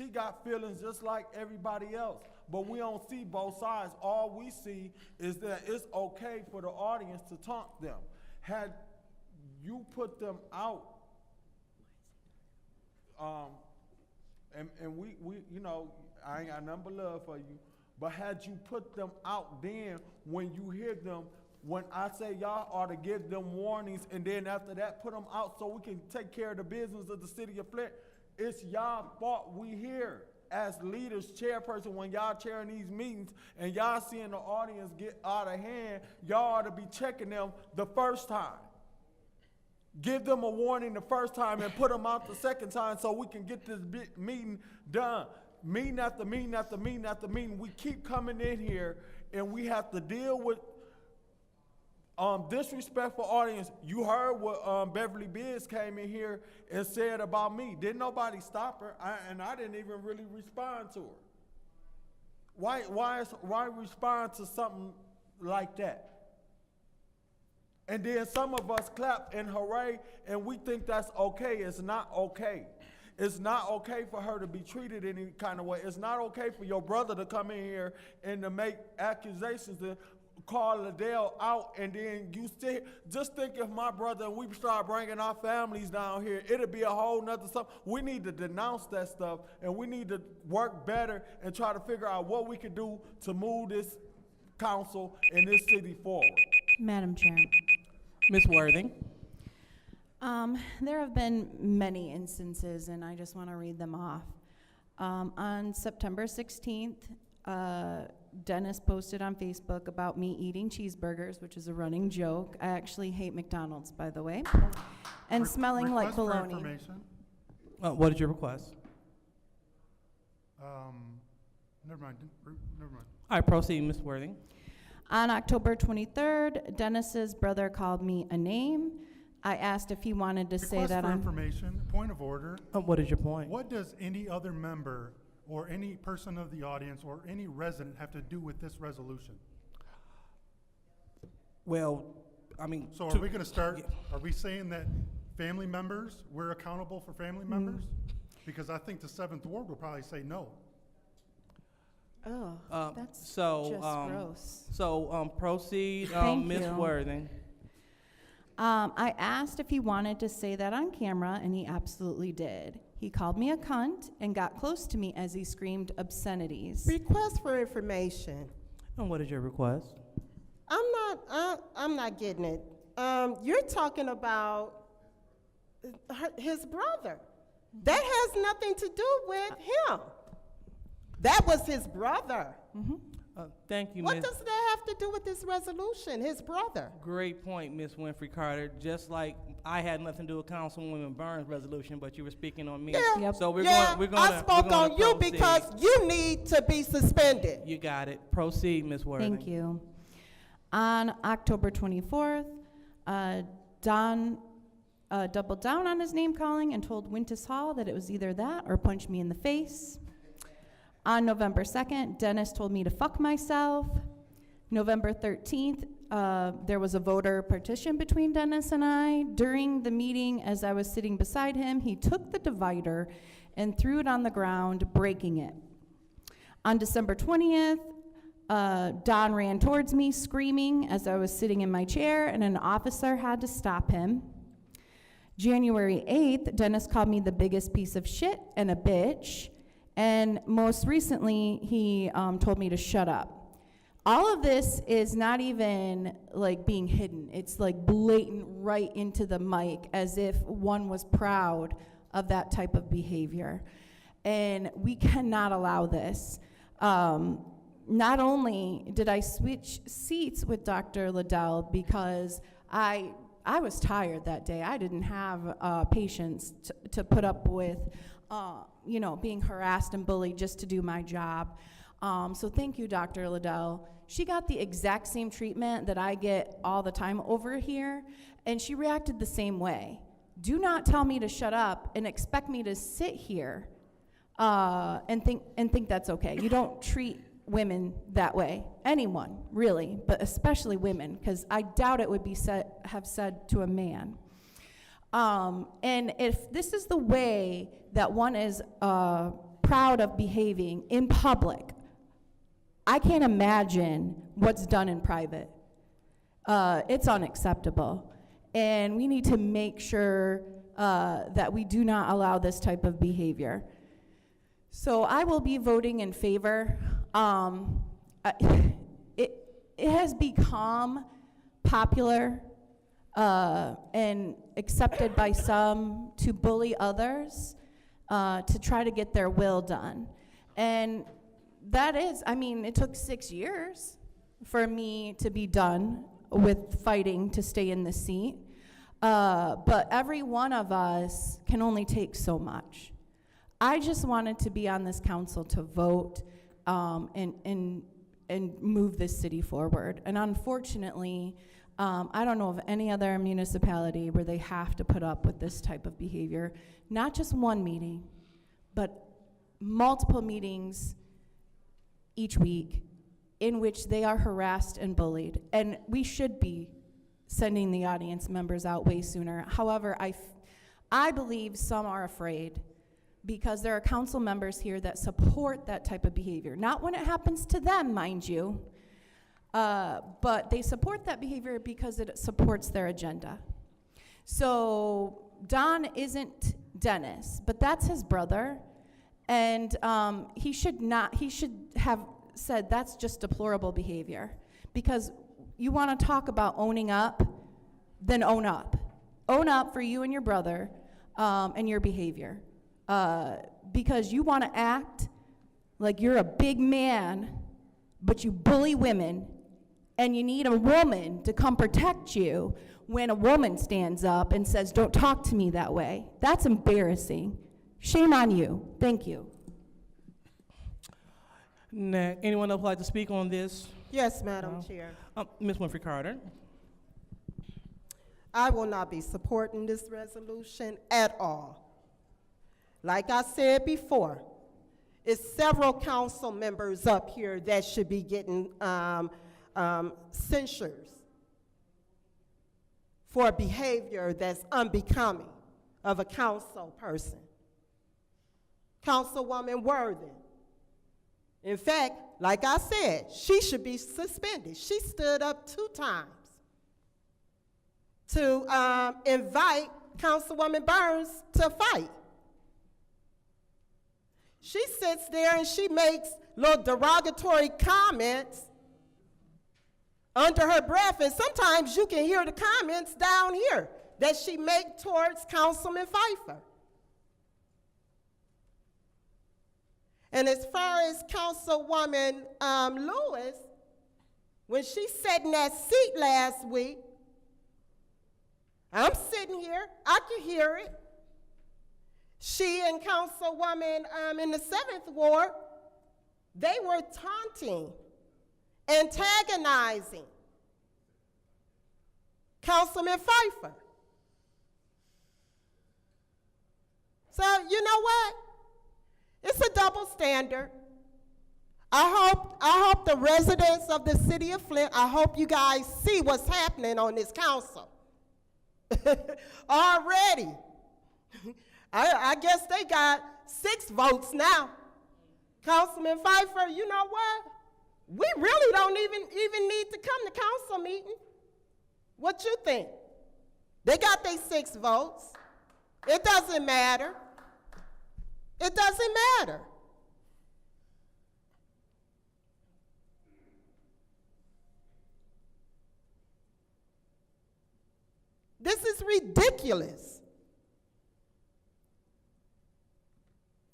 got feelings just like everybody else, but we don't see both sides. All we see is that it's okay for the audience to taunt them. Had you put them out, and we you know, I ain't got nothing but love for you, but had you put them out then when you hear them, when I say y'all ought to give them warnings and then after that put them out so we can take care of the business of the city of Flint, it's y'all fault we here as leaders, chairperson, when y'all chairing these meetings and y'all seeing the audience get out of hand, y'all ought to be checking them the first time. Give them a warning the first time and put them out the second time so we can get this meeting done. Meeting after meeting after meeting after meeting, we keep coming in here and we have to deal with disrespectful audience. You heard what Beverly Biggs came in here and said about me. Didn't nobody stop her, and I didn't even really respond to her. Why respond to something like that? And then some of us clap and hooray, and we think that's okay. It's not okay. It's not okay for her to be treated any kind of way. It's not okay for your brother to come in here and to make accusations and call Liddell out, and then you still, just think if my brother and we start bringing our families down here, it'll be a whole nother stuff. We need to denounce that stuff, and we need to work better and try to figure out what we can do to move this council and this city forward. Madam Chair, Ms. Worthing. There have been many instances, and I just want to read them off. On September 16th, Dennis posted on Facebook about me eating cheeseburgers, which is a running joke. I actually hate McDonald's, by the way, and smelling like Request for bologna. information. What is your request? Never mind. Never mind. All right, proceed, Ms. Worthing. On October 23rd, Dennis's brother called me a name. I asked if he wanted to say Request that for I'm. information. Point of order. What is your point? What does any other member or any person of the audience or any resident have to do with this resolution? Well, I mean. So are we going to start, are we saying that family members, we're accountable for family members? Because I think the 7th Ward will probably say no. Oh, that's just gross. So proceed, Thank Ms. you. Worthing. I asked if he wanted to say that on camera, and he absolutely did. He called me a cunt and got close to me as he screamed obscenities. Request for information. And what is your request? I'm not getting it. You're talking about his brother. That has nothing to do with him. That was his brother. Thank you, What Ms. does that have to do with this resolution? His brother. Great point, Ms. Winfrey Carter. Just like I had nothing to do with Councilwoman Burns' resolution, but you were speaking on me. Yeah, Yep. So we're yeah, going. I spoke on you because you need to be suspended. You got it. Proceed, Ms. Worthing. Thank you. On October 24th, Don doubled down on his name calling and told Wintis Hall that it was either that or punch me in the face. On November 2nd, Dennis told me to fuck myself. November 13th, there was a voter partition between Dennis and I. During the meeting, as I was sitting beside him, he took the divider and threw it on the ground, breaking it. On December 20th, Don ran towards me, screaming as I was sitting in my chair, and an officer had to stop him. January 8th, Dennis called me the biggest piece of shit and a bitch. And most recently, he told me to shut up. All of this is not even like being hidden. It's like blatant right into the mic, as if one was proud of that type of behavior. And we cannot allow this. Not only did I switch seats with Dr. Liddell because I was tired that day. I didn't have patience to put up with being harassed and bullied just to do my job. So thank you, Dr. Liddell. She got the exact same treatment that I get all the time over here, and she reacted the same way. Do not tell me to shut up and expect me to sit here and think that's okay. You don't treat women that way. Anyone, really, but especially women, because I doubt it would be have said to a man. And if this is the way that one is proud of behaving in public, I can't imagine what's done in private. It's unacceptable. And we need to make sure that we do not allow this type of behavior. So I will be voting in favor. It has become popular and accepted by some to bully others, to try to get their will done. And that is, it took 6 years for me to be done with fighting to stay in the seat. But every one of us can only take so much. I just wanted to be on this council to vote and move this city forward. And unfortunately, I don't know of any other municipality where they have to put up with this type of behavior. Not just one meeting, but multiple meetings each week in which they are harassed and bullied. And we should be sending the audience members out way sooner. However, I believe some are afraid because there are council members here that support that type of behavior. Not when it happens to them, mind you, but they support that behavior because it supports their agenda. So Don isn't Dennis, but that's his brother, and he should have said that's just deplorable behavior, because you want to talk about owning up. then own up. Own up for you and your brother and your behavior. Because you want to act like you're a big man, but you bully women, and you need a woman to come protect you when a woman stands up and says, don't talk to me that way. That's embarrassing. Shame on you. Thank you. Anyone else like to speak on this? Yes, Madam Chair. Ms. Winfrey Carter. I will not be supporting this resolution at all. Like I said before, it's several council members up here that should be getting censures for behavior that's unbecoming of a council person. Councilwoman Worthen. In fact, like I said, she should be suspended. She stood up 2 times to invite Councilwoman Burns to fight. She sits there and she makes little derogatory comments under her breath, and sometimes you can hear the comments down here that she makes towards Councilman Pfeiffer. And as far as Councilwoman Lewis, when she sat in that seat last week, I'm sitting here, I could hear it. She and Councilwoman in the 7th Ward, they were taunting, antagonizing Councilman Pfeiffer. So, you know what? It's a double standard. I hope the residents of the city of Flint, I hope you guys see what's happening on this council. Already. I guess they got 6 votes now. Councilman Pfeiffer, you know what? We really don't even need to come to council meeting. What you think? They got their 6 votes. It doesn't matter. It doesn't matter. This is ridiculous.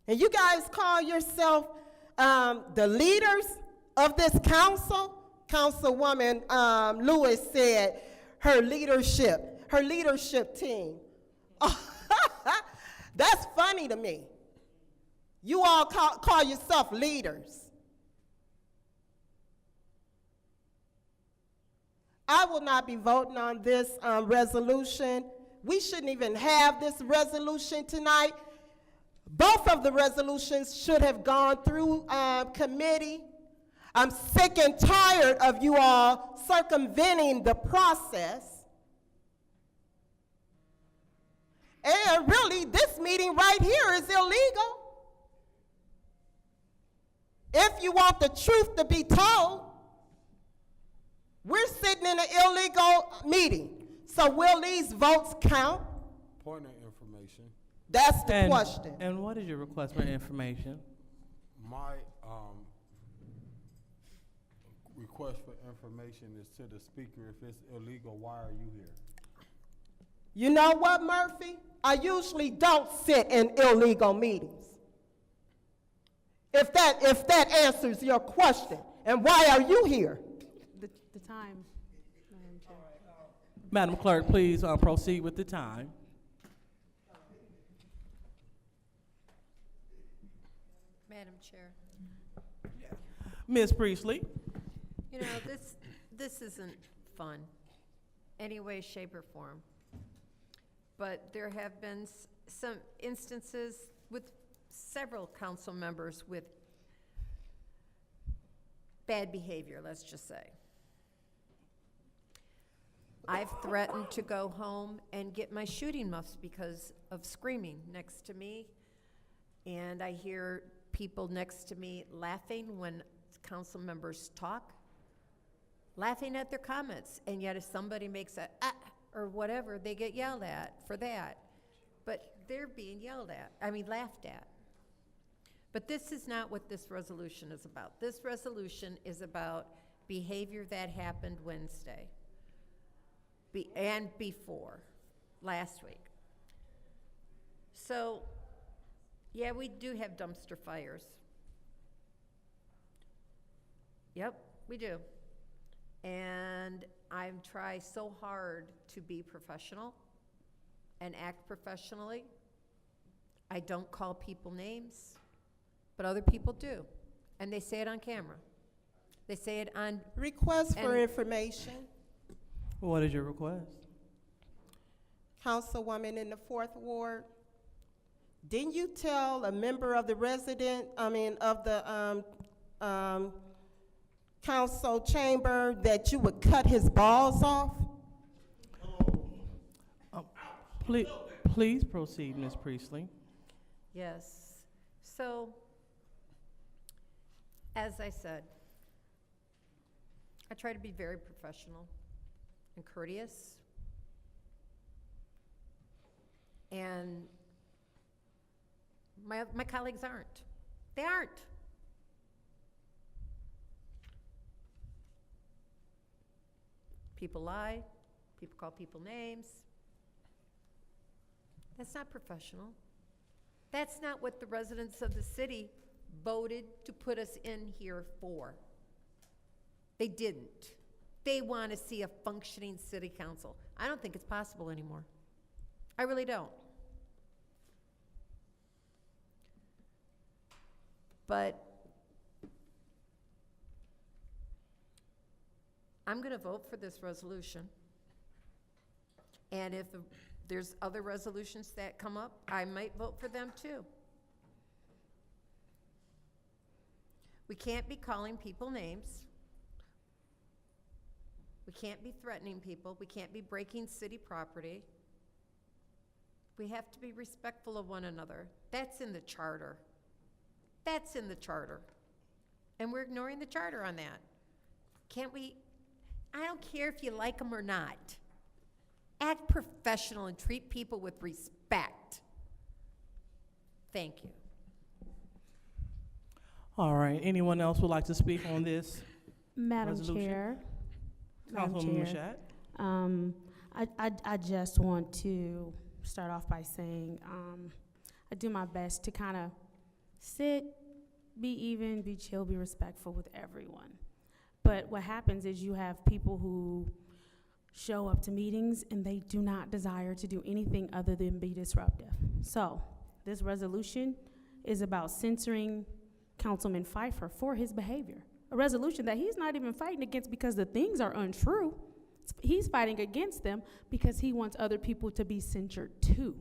And you guys call yourself the leaders of this council? Councilwoman Lewis said her leadership team. That's funny to me. You all call yourself leaders. I will not be voting on this resolution. We shouldn't even have this resolution tonight. Both of the resolutions should have gone through committee. I'm sick and tired of you all circumventing the process. And really, this meeting right here is illegal. If you want the truth to be told, we're sitting in an illegal meeting. So will these votes count? Point of information. That's the question. And what is your request for information? My request for information is to the speaker. If it's illegal, why are you here? You know what, Murphy? I usually don't sit in illegal meetings. If that answers your question. And why are you here? The time, Madam Chair. Madam Clerk, please proceed with the time. Madam Chair. Ms. Priestley. You know, this isn't fun, any way, shape, or form. But there have been some instances with several council members with bad behavior, let's just say. I've threatened to go home and get my shooting muffs because of screaming next to me, and I hear people next to me laughing when council members talk, laughing at their comments, and yet if somebody makes a or whatever, they get yelled at for that. But they're being laughed at. But this is not what this resolution is about. This resolution is about behavior that happened Wednesday. and before, last week. So, yeah, we do have dumpster fires. Yep, we do. And I try so hard to be professional and act professionally. I don't call people names, but other people do. And they say it on camera. They say it on... Request for information. What is your request? Councilwoman in the 4th Ward, didn't you tell a member of the council chamber that you would cut his balls off? Please proceed, Ms. Priestley. Yes. So, as I said, I try to be very professional and courteous. And my colleagues aren't. They aren't. People lie. People call people names. That's not professional. That's not what the residents of the city voted to put us in here for. They didn't. They want to see a functioning city council. I don't think it's possible anymore. I really don't. But I'm going to vote for this resolution. And if there's other resolutions that come up, I might vote for them too. We can't be calling people names. We can't be threatening people. We can't be breaking city property. We have to be respectful of one another. That's in the charter. That's in the charter. And we're ignoring the charter on that. Can't we? I don't care if you like them or not. Act professional and treat people with respect. Thank you. All right. Anyone else would like to speak on this Madam resolution? Chair. Councilwoman Mashat. I just want to start off by saying I do my best to kind of sit, be even, be chill, be respectful with everyone. But what happens is you have people who show up to meetings and they do not desire to do anything other than be disruptive. So this resolution is about censoring Councilman Pfeiffer for his behavior. A resolution that he's not even fighting against because the things are untrue. He's fighting against them because he wants other people to be censured too.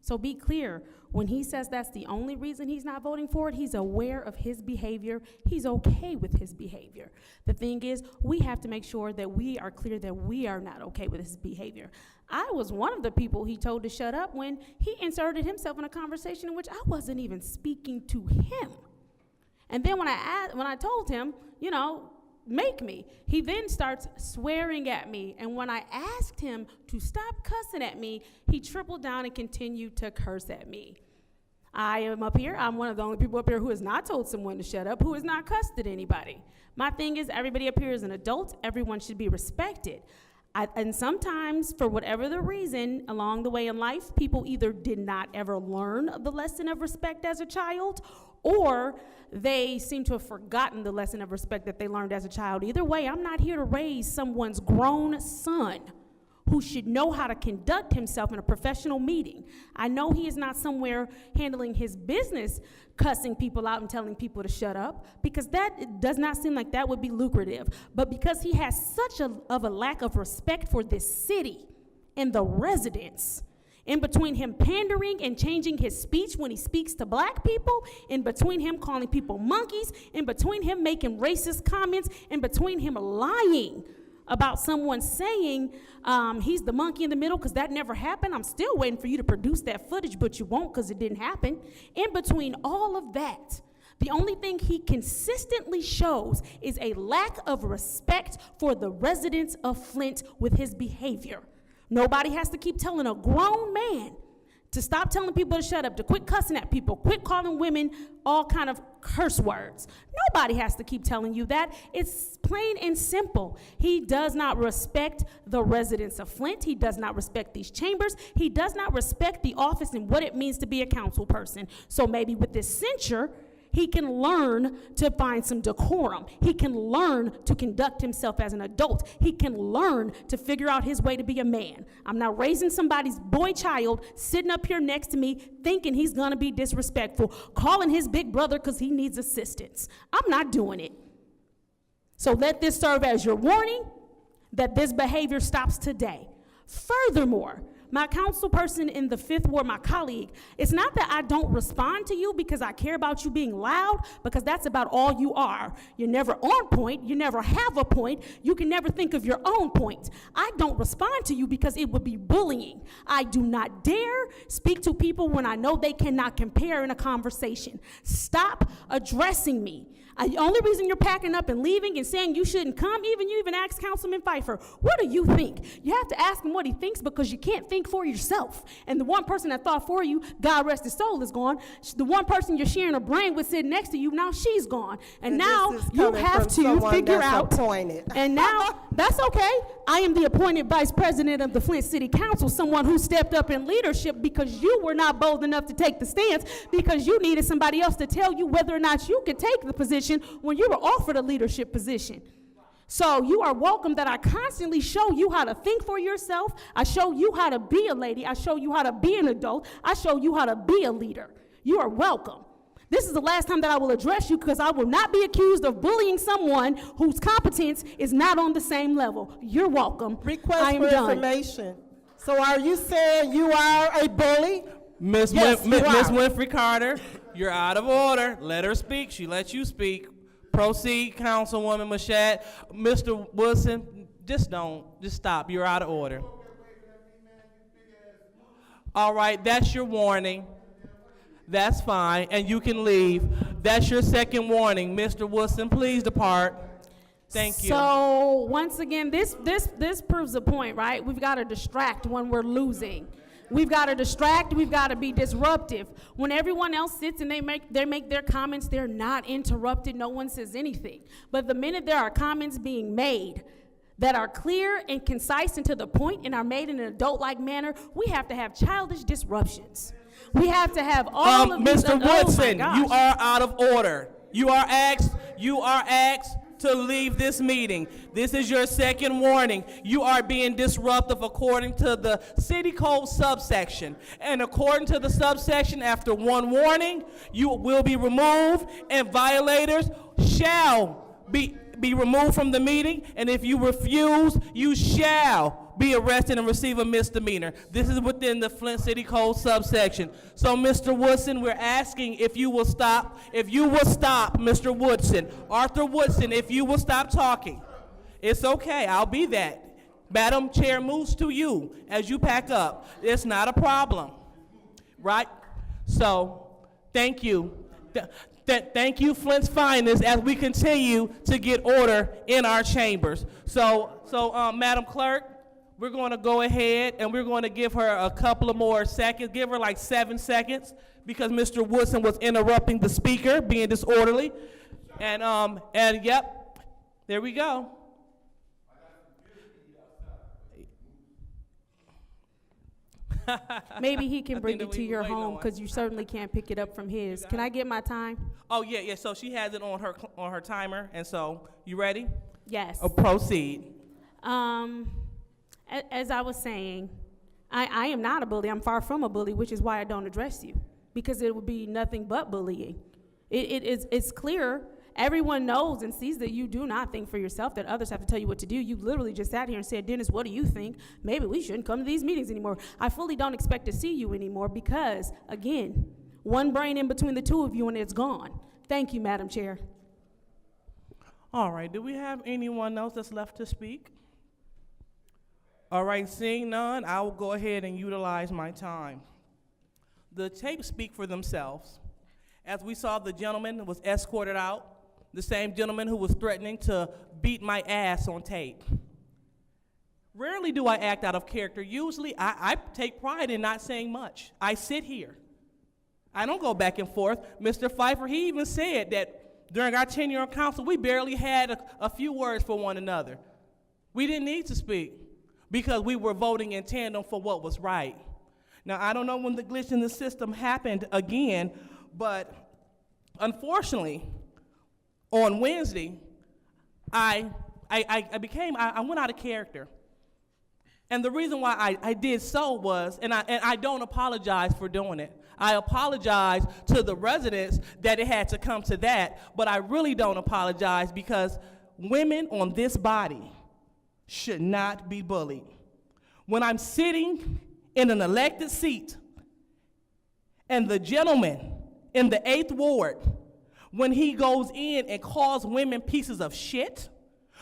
So be clear, when he says that's the only reason he's not voting for it, he's aware of his behavior. He's okay with his behavior. The thing is, we have to make sure that we are clear that we are not okay with his behavior. I was one of the people he told to shut up when he inserted himself in a conversation in which I wasn't even speaking to him. And then when I told him, you know, make me, he then starts swearing at me. And when I asked him to stop cussing at me, he tripled down and continued to curse at me. I am up here. I'm one of the only people up here who has not told someone to shut up, who has not cussed at anybody. My thing is, everybody up here is an adult. Everyone should be respected. And sometimes, for whatever the reason, along the way in life, people either did not ever learn the lesson of respect as a child, or they seem to have forgotten the lesson of respect that they learned as a child. Either way, I'm not here to raise someone's grown son who should know how to conduct himself in a professional meeting. I know he is not somewhere handling his business, cussing people out and telling people to shut up, because that does not seem like that would be lucrative. But because he has such a lack of respect for this city and the residents, in between him pandering and changing his speech when he speaks to black people, in between him calling people monkeys, in between him making racist comments, in between him lying about someone saying he's the monkey in the middle because that never happened. I'm still waiting for you to produce that footage, but you won't because it didn't happen. In between all of that, the only thing he consistently shows is a lack of respect for the residents of Flint with his behavior. Nobody has to keep telling a grown man to stop telling people to shut up, to quit cussing at people, quit calling women all kind of curse words. Nobody has to keep telling you that. It's plain and simple. He does not respect the residents of Flint. He does not respect these chambers. He does not respect the office and what it means to be a council person. So maybe with this censure, he can learn to find some decorum. He can learn to conduct himself as an adult. He can learn to figure out his way to be a man. I'm not raising somebody's boy child sitting up here next to me thinking he's gonna be disrespectful, calling his big brother because he needs assistance. I'm not doing it. So let this serve as your warning that this behavior stops today. Furthermore, my council person in the 5th Ward, my colleague, it's not that I don't respond to you because I care about you being loud, because that's about all you are. You're never on point. You never have a point. You can never think of your own point. I don't respond to you because it would be bullying. I do not dare speak to people when I know they cannot compare in a conversation. Stop addressing me. The only reason you're packing up and leaving and saying you shouldn't come, you even asked Councilman Pfeiffer, what do you think? You have to ask him what he thinks because you can't think for yourself. And the one person that thought for you, God rest his soul, is gone. The one person you're sharing a brain with sitting next to you, now she's gone. And now you have to figure out. And now, that's okay. I am the appointed vice president of the Flint City Council, someone who stepped up in leadership because you were not bold enough to take the stance because you needed somebody else to tell you whether or not you could take the position when you were offered a leadership position. So you are welcome that I constantly show you how to think for yourself. I show you how to be a lady. I show you how to be an adult. I show you how to be a leader. You are welcome. This is the last time that I will address you because I will not be accused of bullying someone whose competence is not on the same level. You're welcome. Request for information. So are you saying you are a bully? Miss Winfrey Carter, you're out of order. Let her speak. She let you speak. Proceed, Councilwoman Mashat. Mr. Wilson, just stop. You're out of order. All right, that's your warning. That's fine, and you can leave. That's your second warning. Mr. Wilson, please depart. Thank you. So once again, this proves a point, right? We've got to distract when we're losing. We've got to distract. We've got to be disruptive. When everyone else sits and they make their comments, they're not interrupted. No one says anything. But the minute there are comments being made that are clear and concise and to the point and are made in an adult-like manner, we have to have childish disruptions. We have to have all of these. Mr. Woodson, you are out of order. You are asked to leave this meeting. This is your second warning. You are being disruptive according to the city code subsection. And according to the subsection, after one warning, you will be removed and violators shall be removed from the meeting. And if you refuse, you shall be arrested and receive a misdemeanor. This is within the Flint City Code subsection. So, Mr. Woodson, we're asking if you will stop. If you will stop, Mr. Woodson. Arthur Woodson, if you will stop talking. It's okay, I'll be that. Madam Chair moves to you as you pack up. It's not a problem, right? So, thank you. Thank you, Flint's finest, as we continue to get order in our chambers. So, Madam Clerk, we're going to go ahead and we're going to give her a couple of more seconds. Give her like 7 seconds because Mr. Woodson was interrupting the speaker, being disorderly. And yep, there we go. Maybe he can bring it to your home because you certainly can't pick it up from his. Can I get my time? Oh, yeah. So she has it on her timer. And so, you ready? Yes. Proceed. As I was saying, I am not a bully. I'm far from a bully, which is why I don't address you, because it would be nothing but bullying. It's clear. Everyone knows and sees that you do not think for yourself, that others have to tell you what to do. You literally just sat here and said, Dennis, what do you think? Maybe we shouldn't come to these meetings anymore. I fully don't expect to see you anymore because, again, one brain in between the two of you and it's gone. Thank you, Madam Chair. All right, do we have anyone else that's left to speak? All right, seeing none, I will go ahead and utilize my time. The tapes speak for themselves. As we saw, the gentleman was escorted out, the same gentleman who was threatening to beat my ass on tape. Rarely do I act out of character. Usually I take pride in not saying much. I sit here. I don't go back and forth. Mr. Pfeiffer, he even said that during our tenure on council, we barely had a few words for one another. We didn't need to speak because we were voting in tandem for what was right. Now, I don't know when the glitch in the system happened again, but unfortunately, on Wednesday, I went out of character. And the reason why I did so was, and I don't apologize for doing it. I apologize to the residents that it had to come to that, but I really don't apologize because women on this body should not be bullied. When I'm sitting in an elected seat and the gentleman in the 8th Ward, when he goes in and calls women pieces of shit,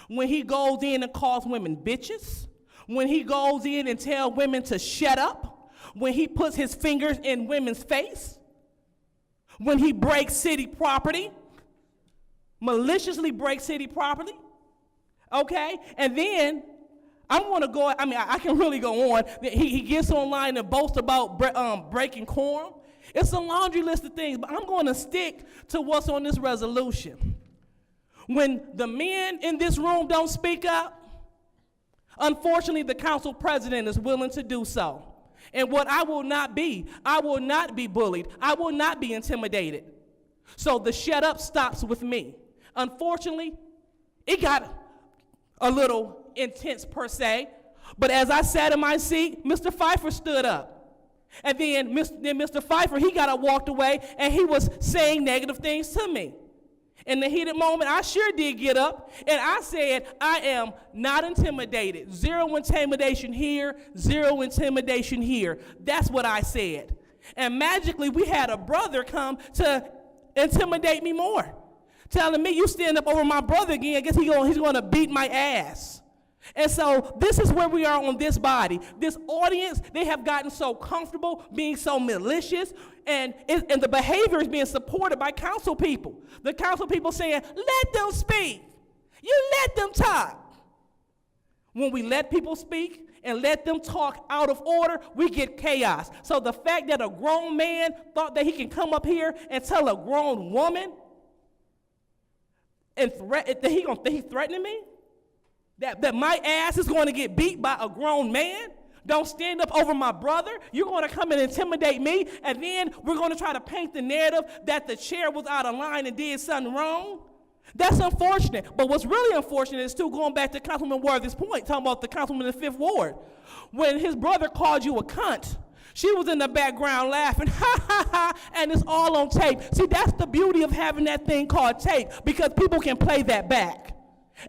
when he goes in and calls women bitches, when he goes in and tells women to shut up, when he puts his fingers in women's face, when he breaks city property, maliciously breaks city property, okay? And then I'm gonna go, I can really go on. He gets online and boasts about breaking quorum. It's a laundry list of things, but I'm gonna stick to what's on this resolution. When the men in this room don't speak up, unfortunately, the council president is willing to do so. And what I will not be bullied. I will not be intimidated. So the shut up stops with me. Unfortunately, it got a little intense per se, but as I sat in my seat, Mr. Pfeiffer stood up. And then Mr. Pfeiffer, he got up, walked away, and he was saying negative things to me. In the heated moment, I sure did get up, and I said, I am not intimidated. Zero intimidation here, zero intimidation here. That's what I said. And magically, we had a brother come to intimidate me more, telling me, you stand up over my brother again, I guess he's going to beat my ass. And so this is where we are on this body. This audience, they have gotten so comfortable being so malicious, and the behavior is being supported by council people. The council people saying, let them speak. You let them talk. When we let people speak and let them talk out of order, we get chaos. So the fact that a grown man thought that he can come up here and tell a grown woman and that he's threatening me, that my ass is going to get beat by a grown man, don't stand up over my brother, you're going to come and intimidate me, and then we're going to try to paint the narrative that the chair was out of line and did something wrong. That's unfortunate. But what's really unfortunate is still going back to Councilman Worthy's point, talking about the councilman in the 5th Ward. When his brother called you a cunt, she was in the background laughing, ha, ha, ha, and it's all on tape. See, that's the beauty of having that thing called tape, because people can play that back.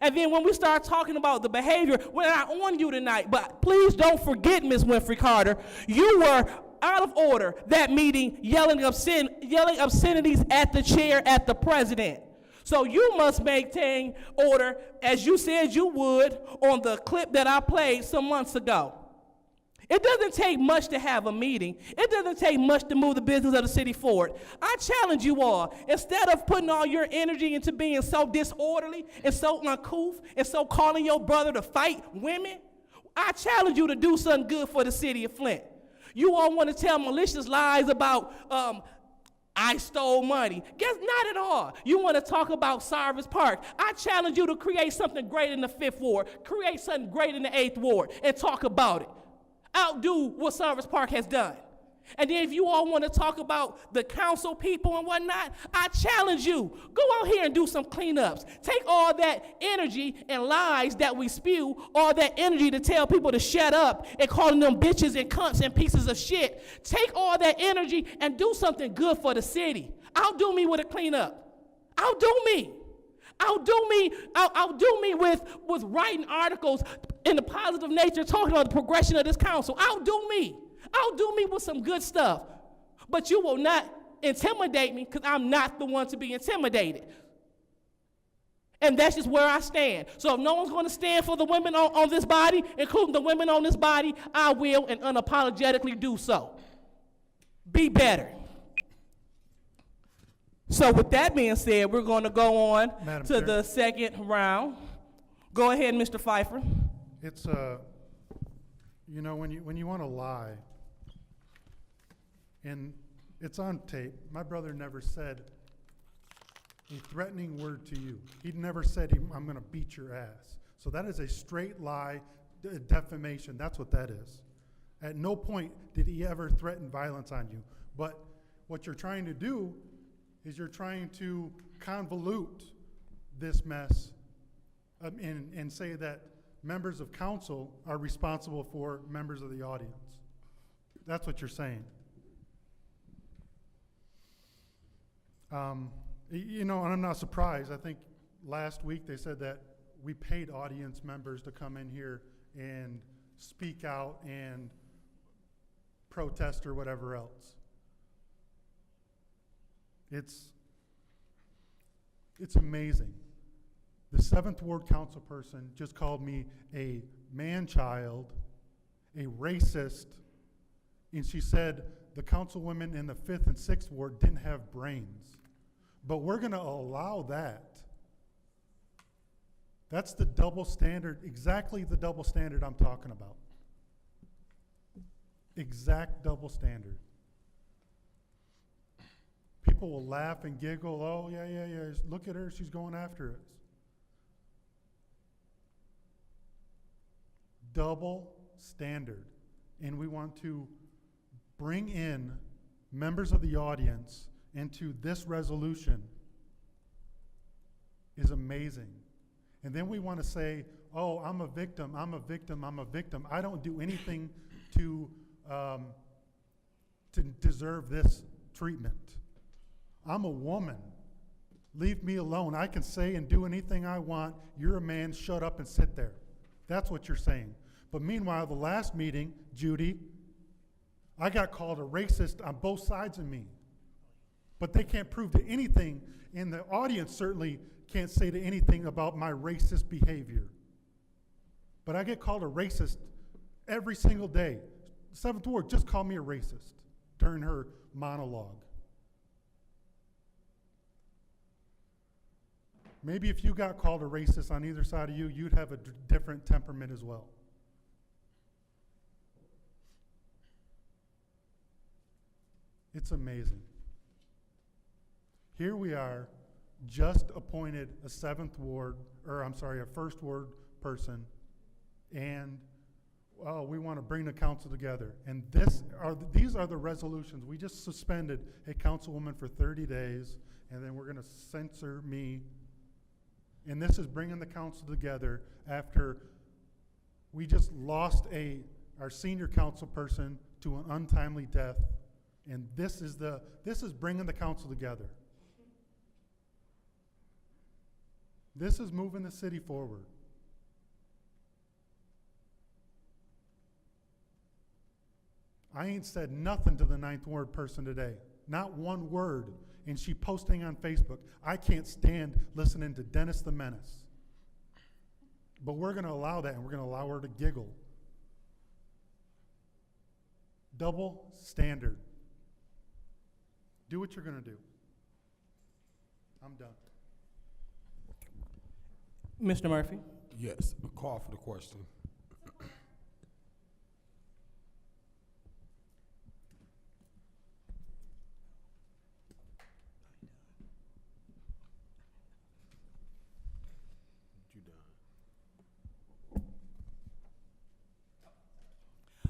And then when we start talking about the behavior, we're not on you tonight, but please don't forget, Ms. Winfrey Carter, you were out of order that meeting, yelling obscenities at the chair, at the president. So you must maintain order, as you said you would on the clip that I played some months ago. It doesn't take much to have a meeting. It doesn't take much to move the business of the city forward. I challenge you all, instead of putting all your energy into being so disorderly and so uncouth and so calling your brother to fight women, I challenge you to do something good for the city of Flint. You all want to tell malicious lies about I stole money. Guess not at all. You want to talk about Cyrus Park. I challenge you to create something great in the 5th Ward, create something great in the 8th Ward, and talk about it. Outdo what Cyrus Park has done. And then if you all want to talk about the council people and whatnot, I challenge you, go out here and do some cleanups. Take all that energy and lies that we spew, all that energy to tell people to shut up and calling them bitches and cunts and pieces of shit. Take all that energy and do something good for the city. Outdo me with a cleanup. Outdo me. Outdo me with writing articles in the positive nature, talking about the progression of this council. Outdo me with some good stuff. But you will not intimidate me, because I'm not the one to be intimidated. And that's just where I stand. So if no one's going to stand for the women on this body, including the women on this body, I will and unapologetically do so. Be better. So with that being said, we're going to go on to the second round. Go ahead, Mr. Pfeiffer. It's You know, when you want to lie, and it's on tape, my brother never said a threatening word to you. He never said, I'm going to beat your ass. So that is a straight lie, defamation. That's what that is. At no point did he ever threaten violence on you. But what you're trying to do is you're trying to convolute this mess and say that members of council are responsible for members of the audience. That's what you're saying. You know, and I'm not surprised. I think last week they said that we paid audience members to come in here and speak out and protest or whatever else. It's amazing. The 7th Ward council person just called me a man-child, a racist, and she said the councilwomen in the 5th and 6th Ward didn't have brains. But we're going to allow that. That's the double standard, exactly the double standard I'm talking about. Exact double standard. People will laugh and giggle, oh, yeah, look at her, she's going after us. Double standard. And we want to bring in members of the audience into this resolution is amazing. And then we want to say, oh, I'm a victim, I'm a victim, I'm a victim. I don't do anything to deserve this treatment. I'm a woman. Leave me alone. I can say and do anything I want. You're a man, shut up and sit there. That's what you're saying. But meanwhile, the last meeting, Judy, I got called a racist on both sides of me. But they can't prove to anything, and the audience certainly can't say to anything about my racist behavior. But I get called a racist every single day. 7th Ward just called me a racist during her monologue. Maybe if you got called a racist on either side of you, you'd have a different temperament as well. It's amazing. Here we are, just appointed a 7th Ward, or I'm sorry, a 1st Ward person, and we want to bring the council together. And these are the resolutions. We just suspended a councilwoman for 30 days, and then we're going to censor me. And this is bringing the council together after we just lost our senior council person to an untimely death. And this is bringing the council together. This is moving the city forward. I ain't said nothing to the 9th Ward person today. Not one word. And she posting on Facebook. I can't stand listening to Dennis the Menace. But we're going to allow that, and we're going to allow her to giggle. Double standard. Do what you're going to do. I'm done. Mr. Murphy? Yes, a call for the question.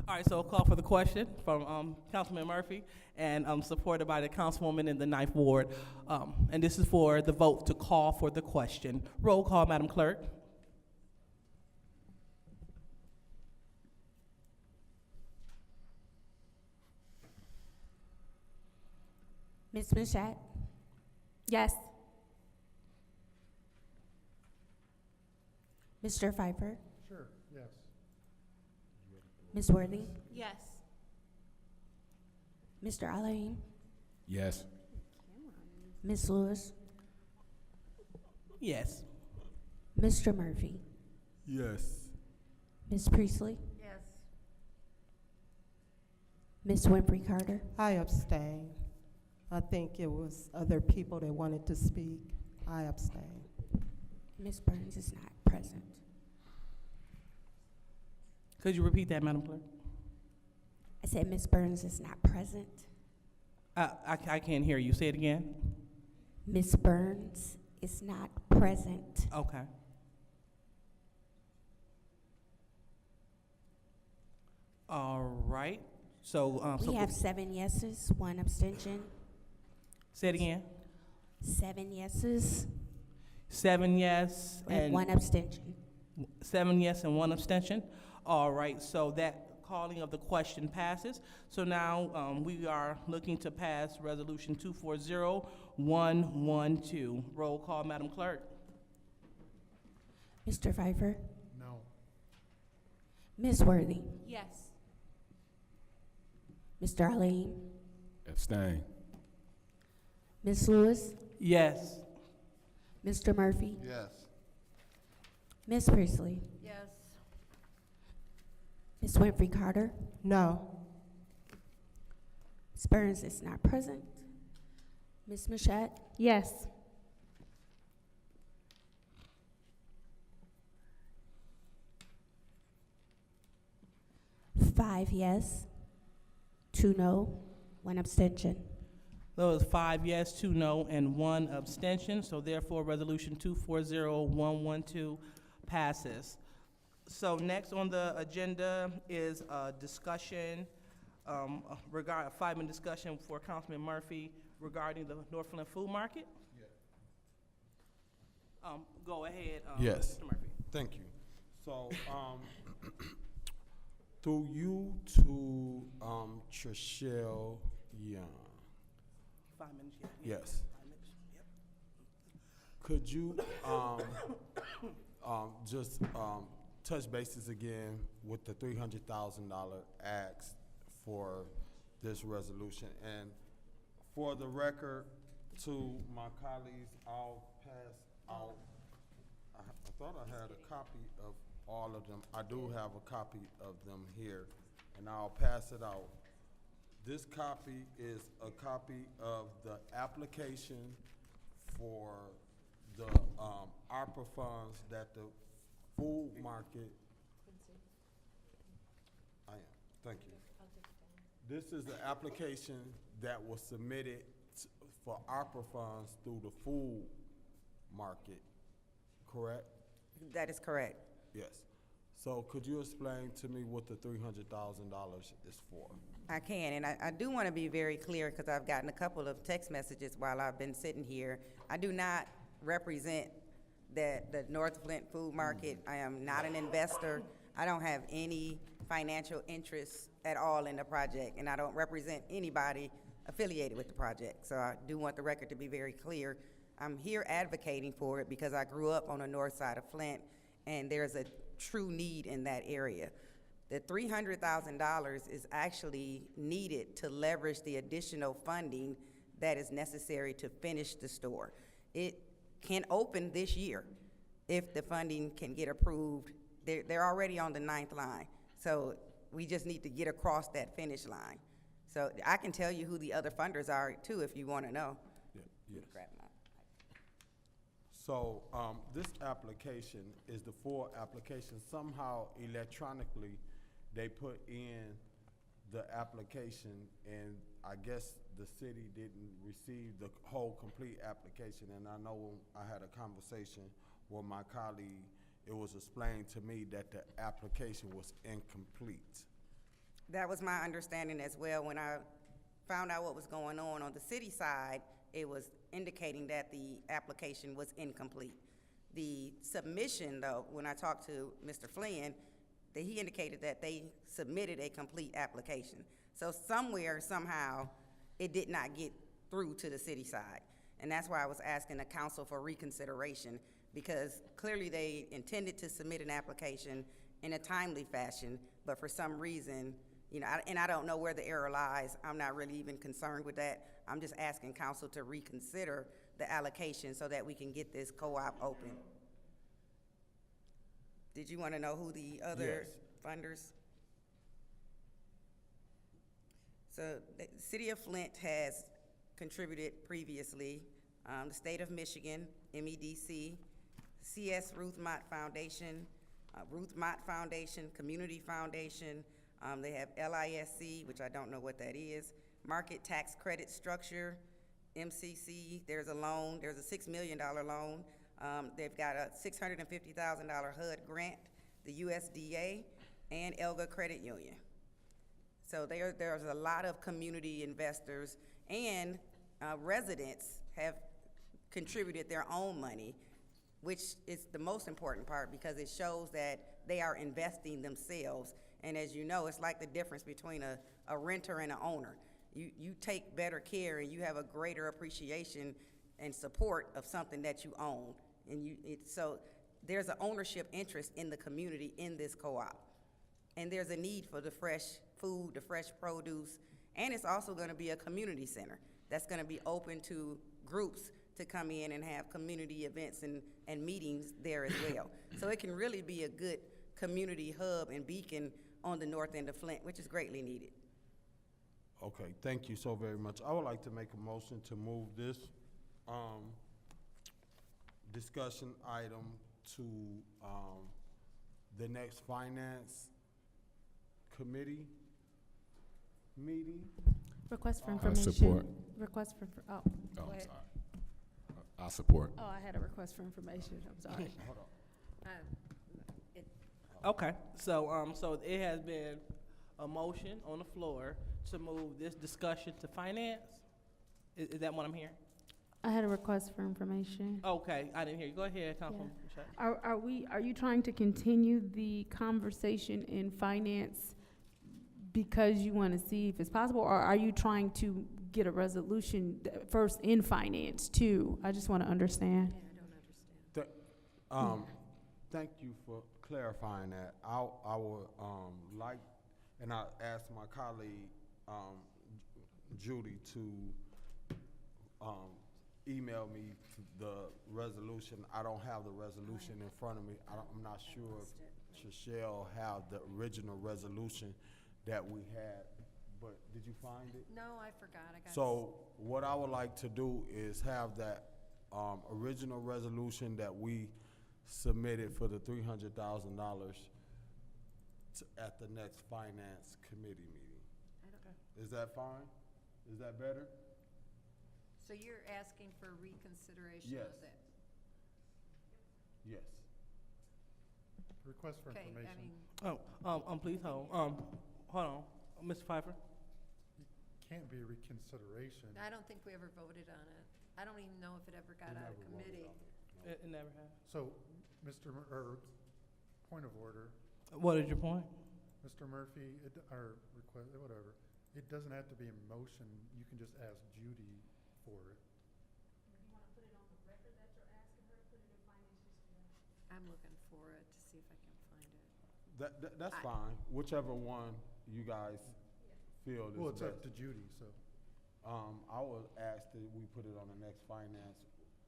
All right, so a call for the question from Councilman Murphy, and supported by the councilwoman in the 9th Ward. And this is for the vote to call for the question. Roll call, Madam Clerk. Ms. Mashat? Yes. Mr. Pfeiffer? Sure, yes. Ms. Worthy? Yes. Mr. Alain? Yes. Ms. Lewis? Yes. Mr. Murphy? Yes. Ms. Priestley? Yes. Ms. Winfrey Carter? I abstain. I think it was other people that wanted to speak. I abstain. Ms. Burns is not present. Could you repeat that, Madam Clerk? I said Ms. Burns is not present. I can't hear you. Say it again. Ms. Burns is not present. Okay. All right. So, We have 7 yeses, 1 abstention. say it again. 7 yeses 7 yes and 1 abstention. 7 yes and 1 abstention. All right, so that calling of the question passes. So now we are looking to pass Resolution 240112. Roll call, Madam Clerk. Mr. Pfeiffer? No. Ms. Worthy? Yes. Mr. Alim? Abstain. Ms. Lewis? Yes. Mr. Murphy? Yes. Ms. Priestley? Yes. Ms. Winfrey Carter? No. Ms. Burns is not present. Ms. Mashat? Yes. Five yes, 2 no, 1 abstention. Those 5 yes, 2 no, and 1 abstention. So therefore, Resolution 240112 passes. So next on the agenda is a discussion, a 5-minute discussion for Councilman Murphy regarding the North Flint Food Market. Go ahead, Yes. Mr. Murphy. Thank you. So, through you to Trishelle Young. 5 minutes, yeah. Yes. 5 minutes, yep. Could you just touch bases again with the $300,000 ask for this resolution? And for the record, to my colleagues, I'll pass out. I thought I had a copy of all of them. I do have a copy of them here, and I'll pass it out. This copy is a copy of the application for the ARPA funds that the food market. I am, thank you. This is the application that was submitted for ARPA funds through the food market, correct? That is correct. Yes. So could you explain to me what the $300,000 is for? I can, and I do want to be very clear because I've gotten a couple of text messages while I've been sitting here. I do not represent the North Flint Food Market. I am not an investor. I don't have any financial interest at all in the project, and I don't represent anybody affiliated with the project. So I do want the record to be very clear. I'm here advocating for it because I grew up on the north side of Flint, and there's a true need in that area. The $300,000 is actually needed to leverage the additional funding that is necessary to finish the store. It can open this year if the funding can get approved. They're already on the 9th line, so we just need to get across that finish line. So I can tell you who the other funders are too if you want to know. Yeah, yes. Grab mine. So this application is the full application. Somehow electronically, they put in the application, and I guess the city didn't receive the whole complete application. And I know when I had a conversation with my colleague, it was explained to me that the application was incomplete. That was my understanding as well. When I found out what was going on the city side, it was indicating that the application was incomplete. The submission, though, when I talked to Mr. Flynn, that he indicated that they submitted a complete application. So somewhere, somehow, it did not get through to the city side. And that's why I was asking the council for reconsideration, because clearly they intended to submit an application in a timely fashion, but for some reason, you know, and I don't know where the error lies. I'm not really even concerned with that. I'm just asking council to reconsider the allocation so that we can get this co-op open. Did you want to know who the other funders? So the City of Flint has contributed previously. The State of Michigan, MEDC, C.S. Ruth Mott Foundation, Ruth Mott Foundation, Community Foundation. They have LISC, which I don't know what that is. Market Tax Credit Structure, MCC. There's a loan. There's a $6 million loan. They've got a $650,000 HUD grant, the USDA, and Elga Credit Union. So there's a lot of community investors, and residents have contributed their own money, which is the most important part because it shows that they are investing themselves. And as you know, it's like the difference between a renter and an owner. You take better care and you have a greater appreciation and support of something that you own. And so there's an ownership interest in the community in this co-op. And there's a need for the fresh food, the fresh produce, and it's also gonna be a community center that's gonna be open to groups to come in and have community events and meetings there as well. So it can really be a good community hub and beacon on the north end of Flint, which is greatly needed. Okay, thank you so very much. I would like to make a motion to move this discussion item to the next finance committee meeting. Request for I information. support. Request for, Oh, go I'm ahead. sorry. I support. Oh, I had a request for information, I'm sorry. Hold on. Okay, so it has been a motion on the floor to move this discussion to finance? Is that what I'm hearing? I had a request for information. Okay, I didn't hear you. Go ahead, Councilwoman. Shay. Are you trying to continue the conversation in finance because you want to see if it's possible, or are you trying to get a resolution first in finance too? I just want to understand. Thank you for clarifying that. I would like, and I asked my colleague Judy to email me the resolution. I don't have the resolution in front of me. I'm not sure if Shachelle have the original resolution that we had, but did you find it? No, I forgot. I got So what I would like to do is have that original resolution that we submitted for the $300,000 at the next finance committee meeting. Is that fine? Is that better? So you're asking for reconsideration Yes. of that? Yes. Request for Okay, I information. mean, Please hold. Hold on, Mr. Pfeiffer. Can't be reconsideration. I don't think we ever voted on it. I don't even know if it ever got out of committee. It never has. So, point of order. What is your point? Mr. Murphy, or request, whatever, it doesn't have to be a motion. You can just ask Judy for it. I'm looking for it to see if I can find it. That's fine. Whichever one you guys feel is Well, it's up best. to Judy, so. I would ask that we put it on the next finance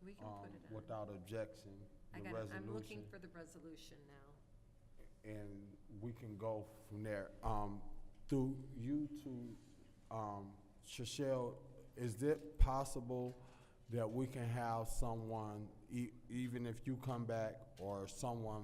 We can put it on. without objection, I the got it. I'm looking resolution, for the resolution now. and we can go from there. Through you to Shachelle, is it possible that we can have someone, even if you come back or someone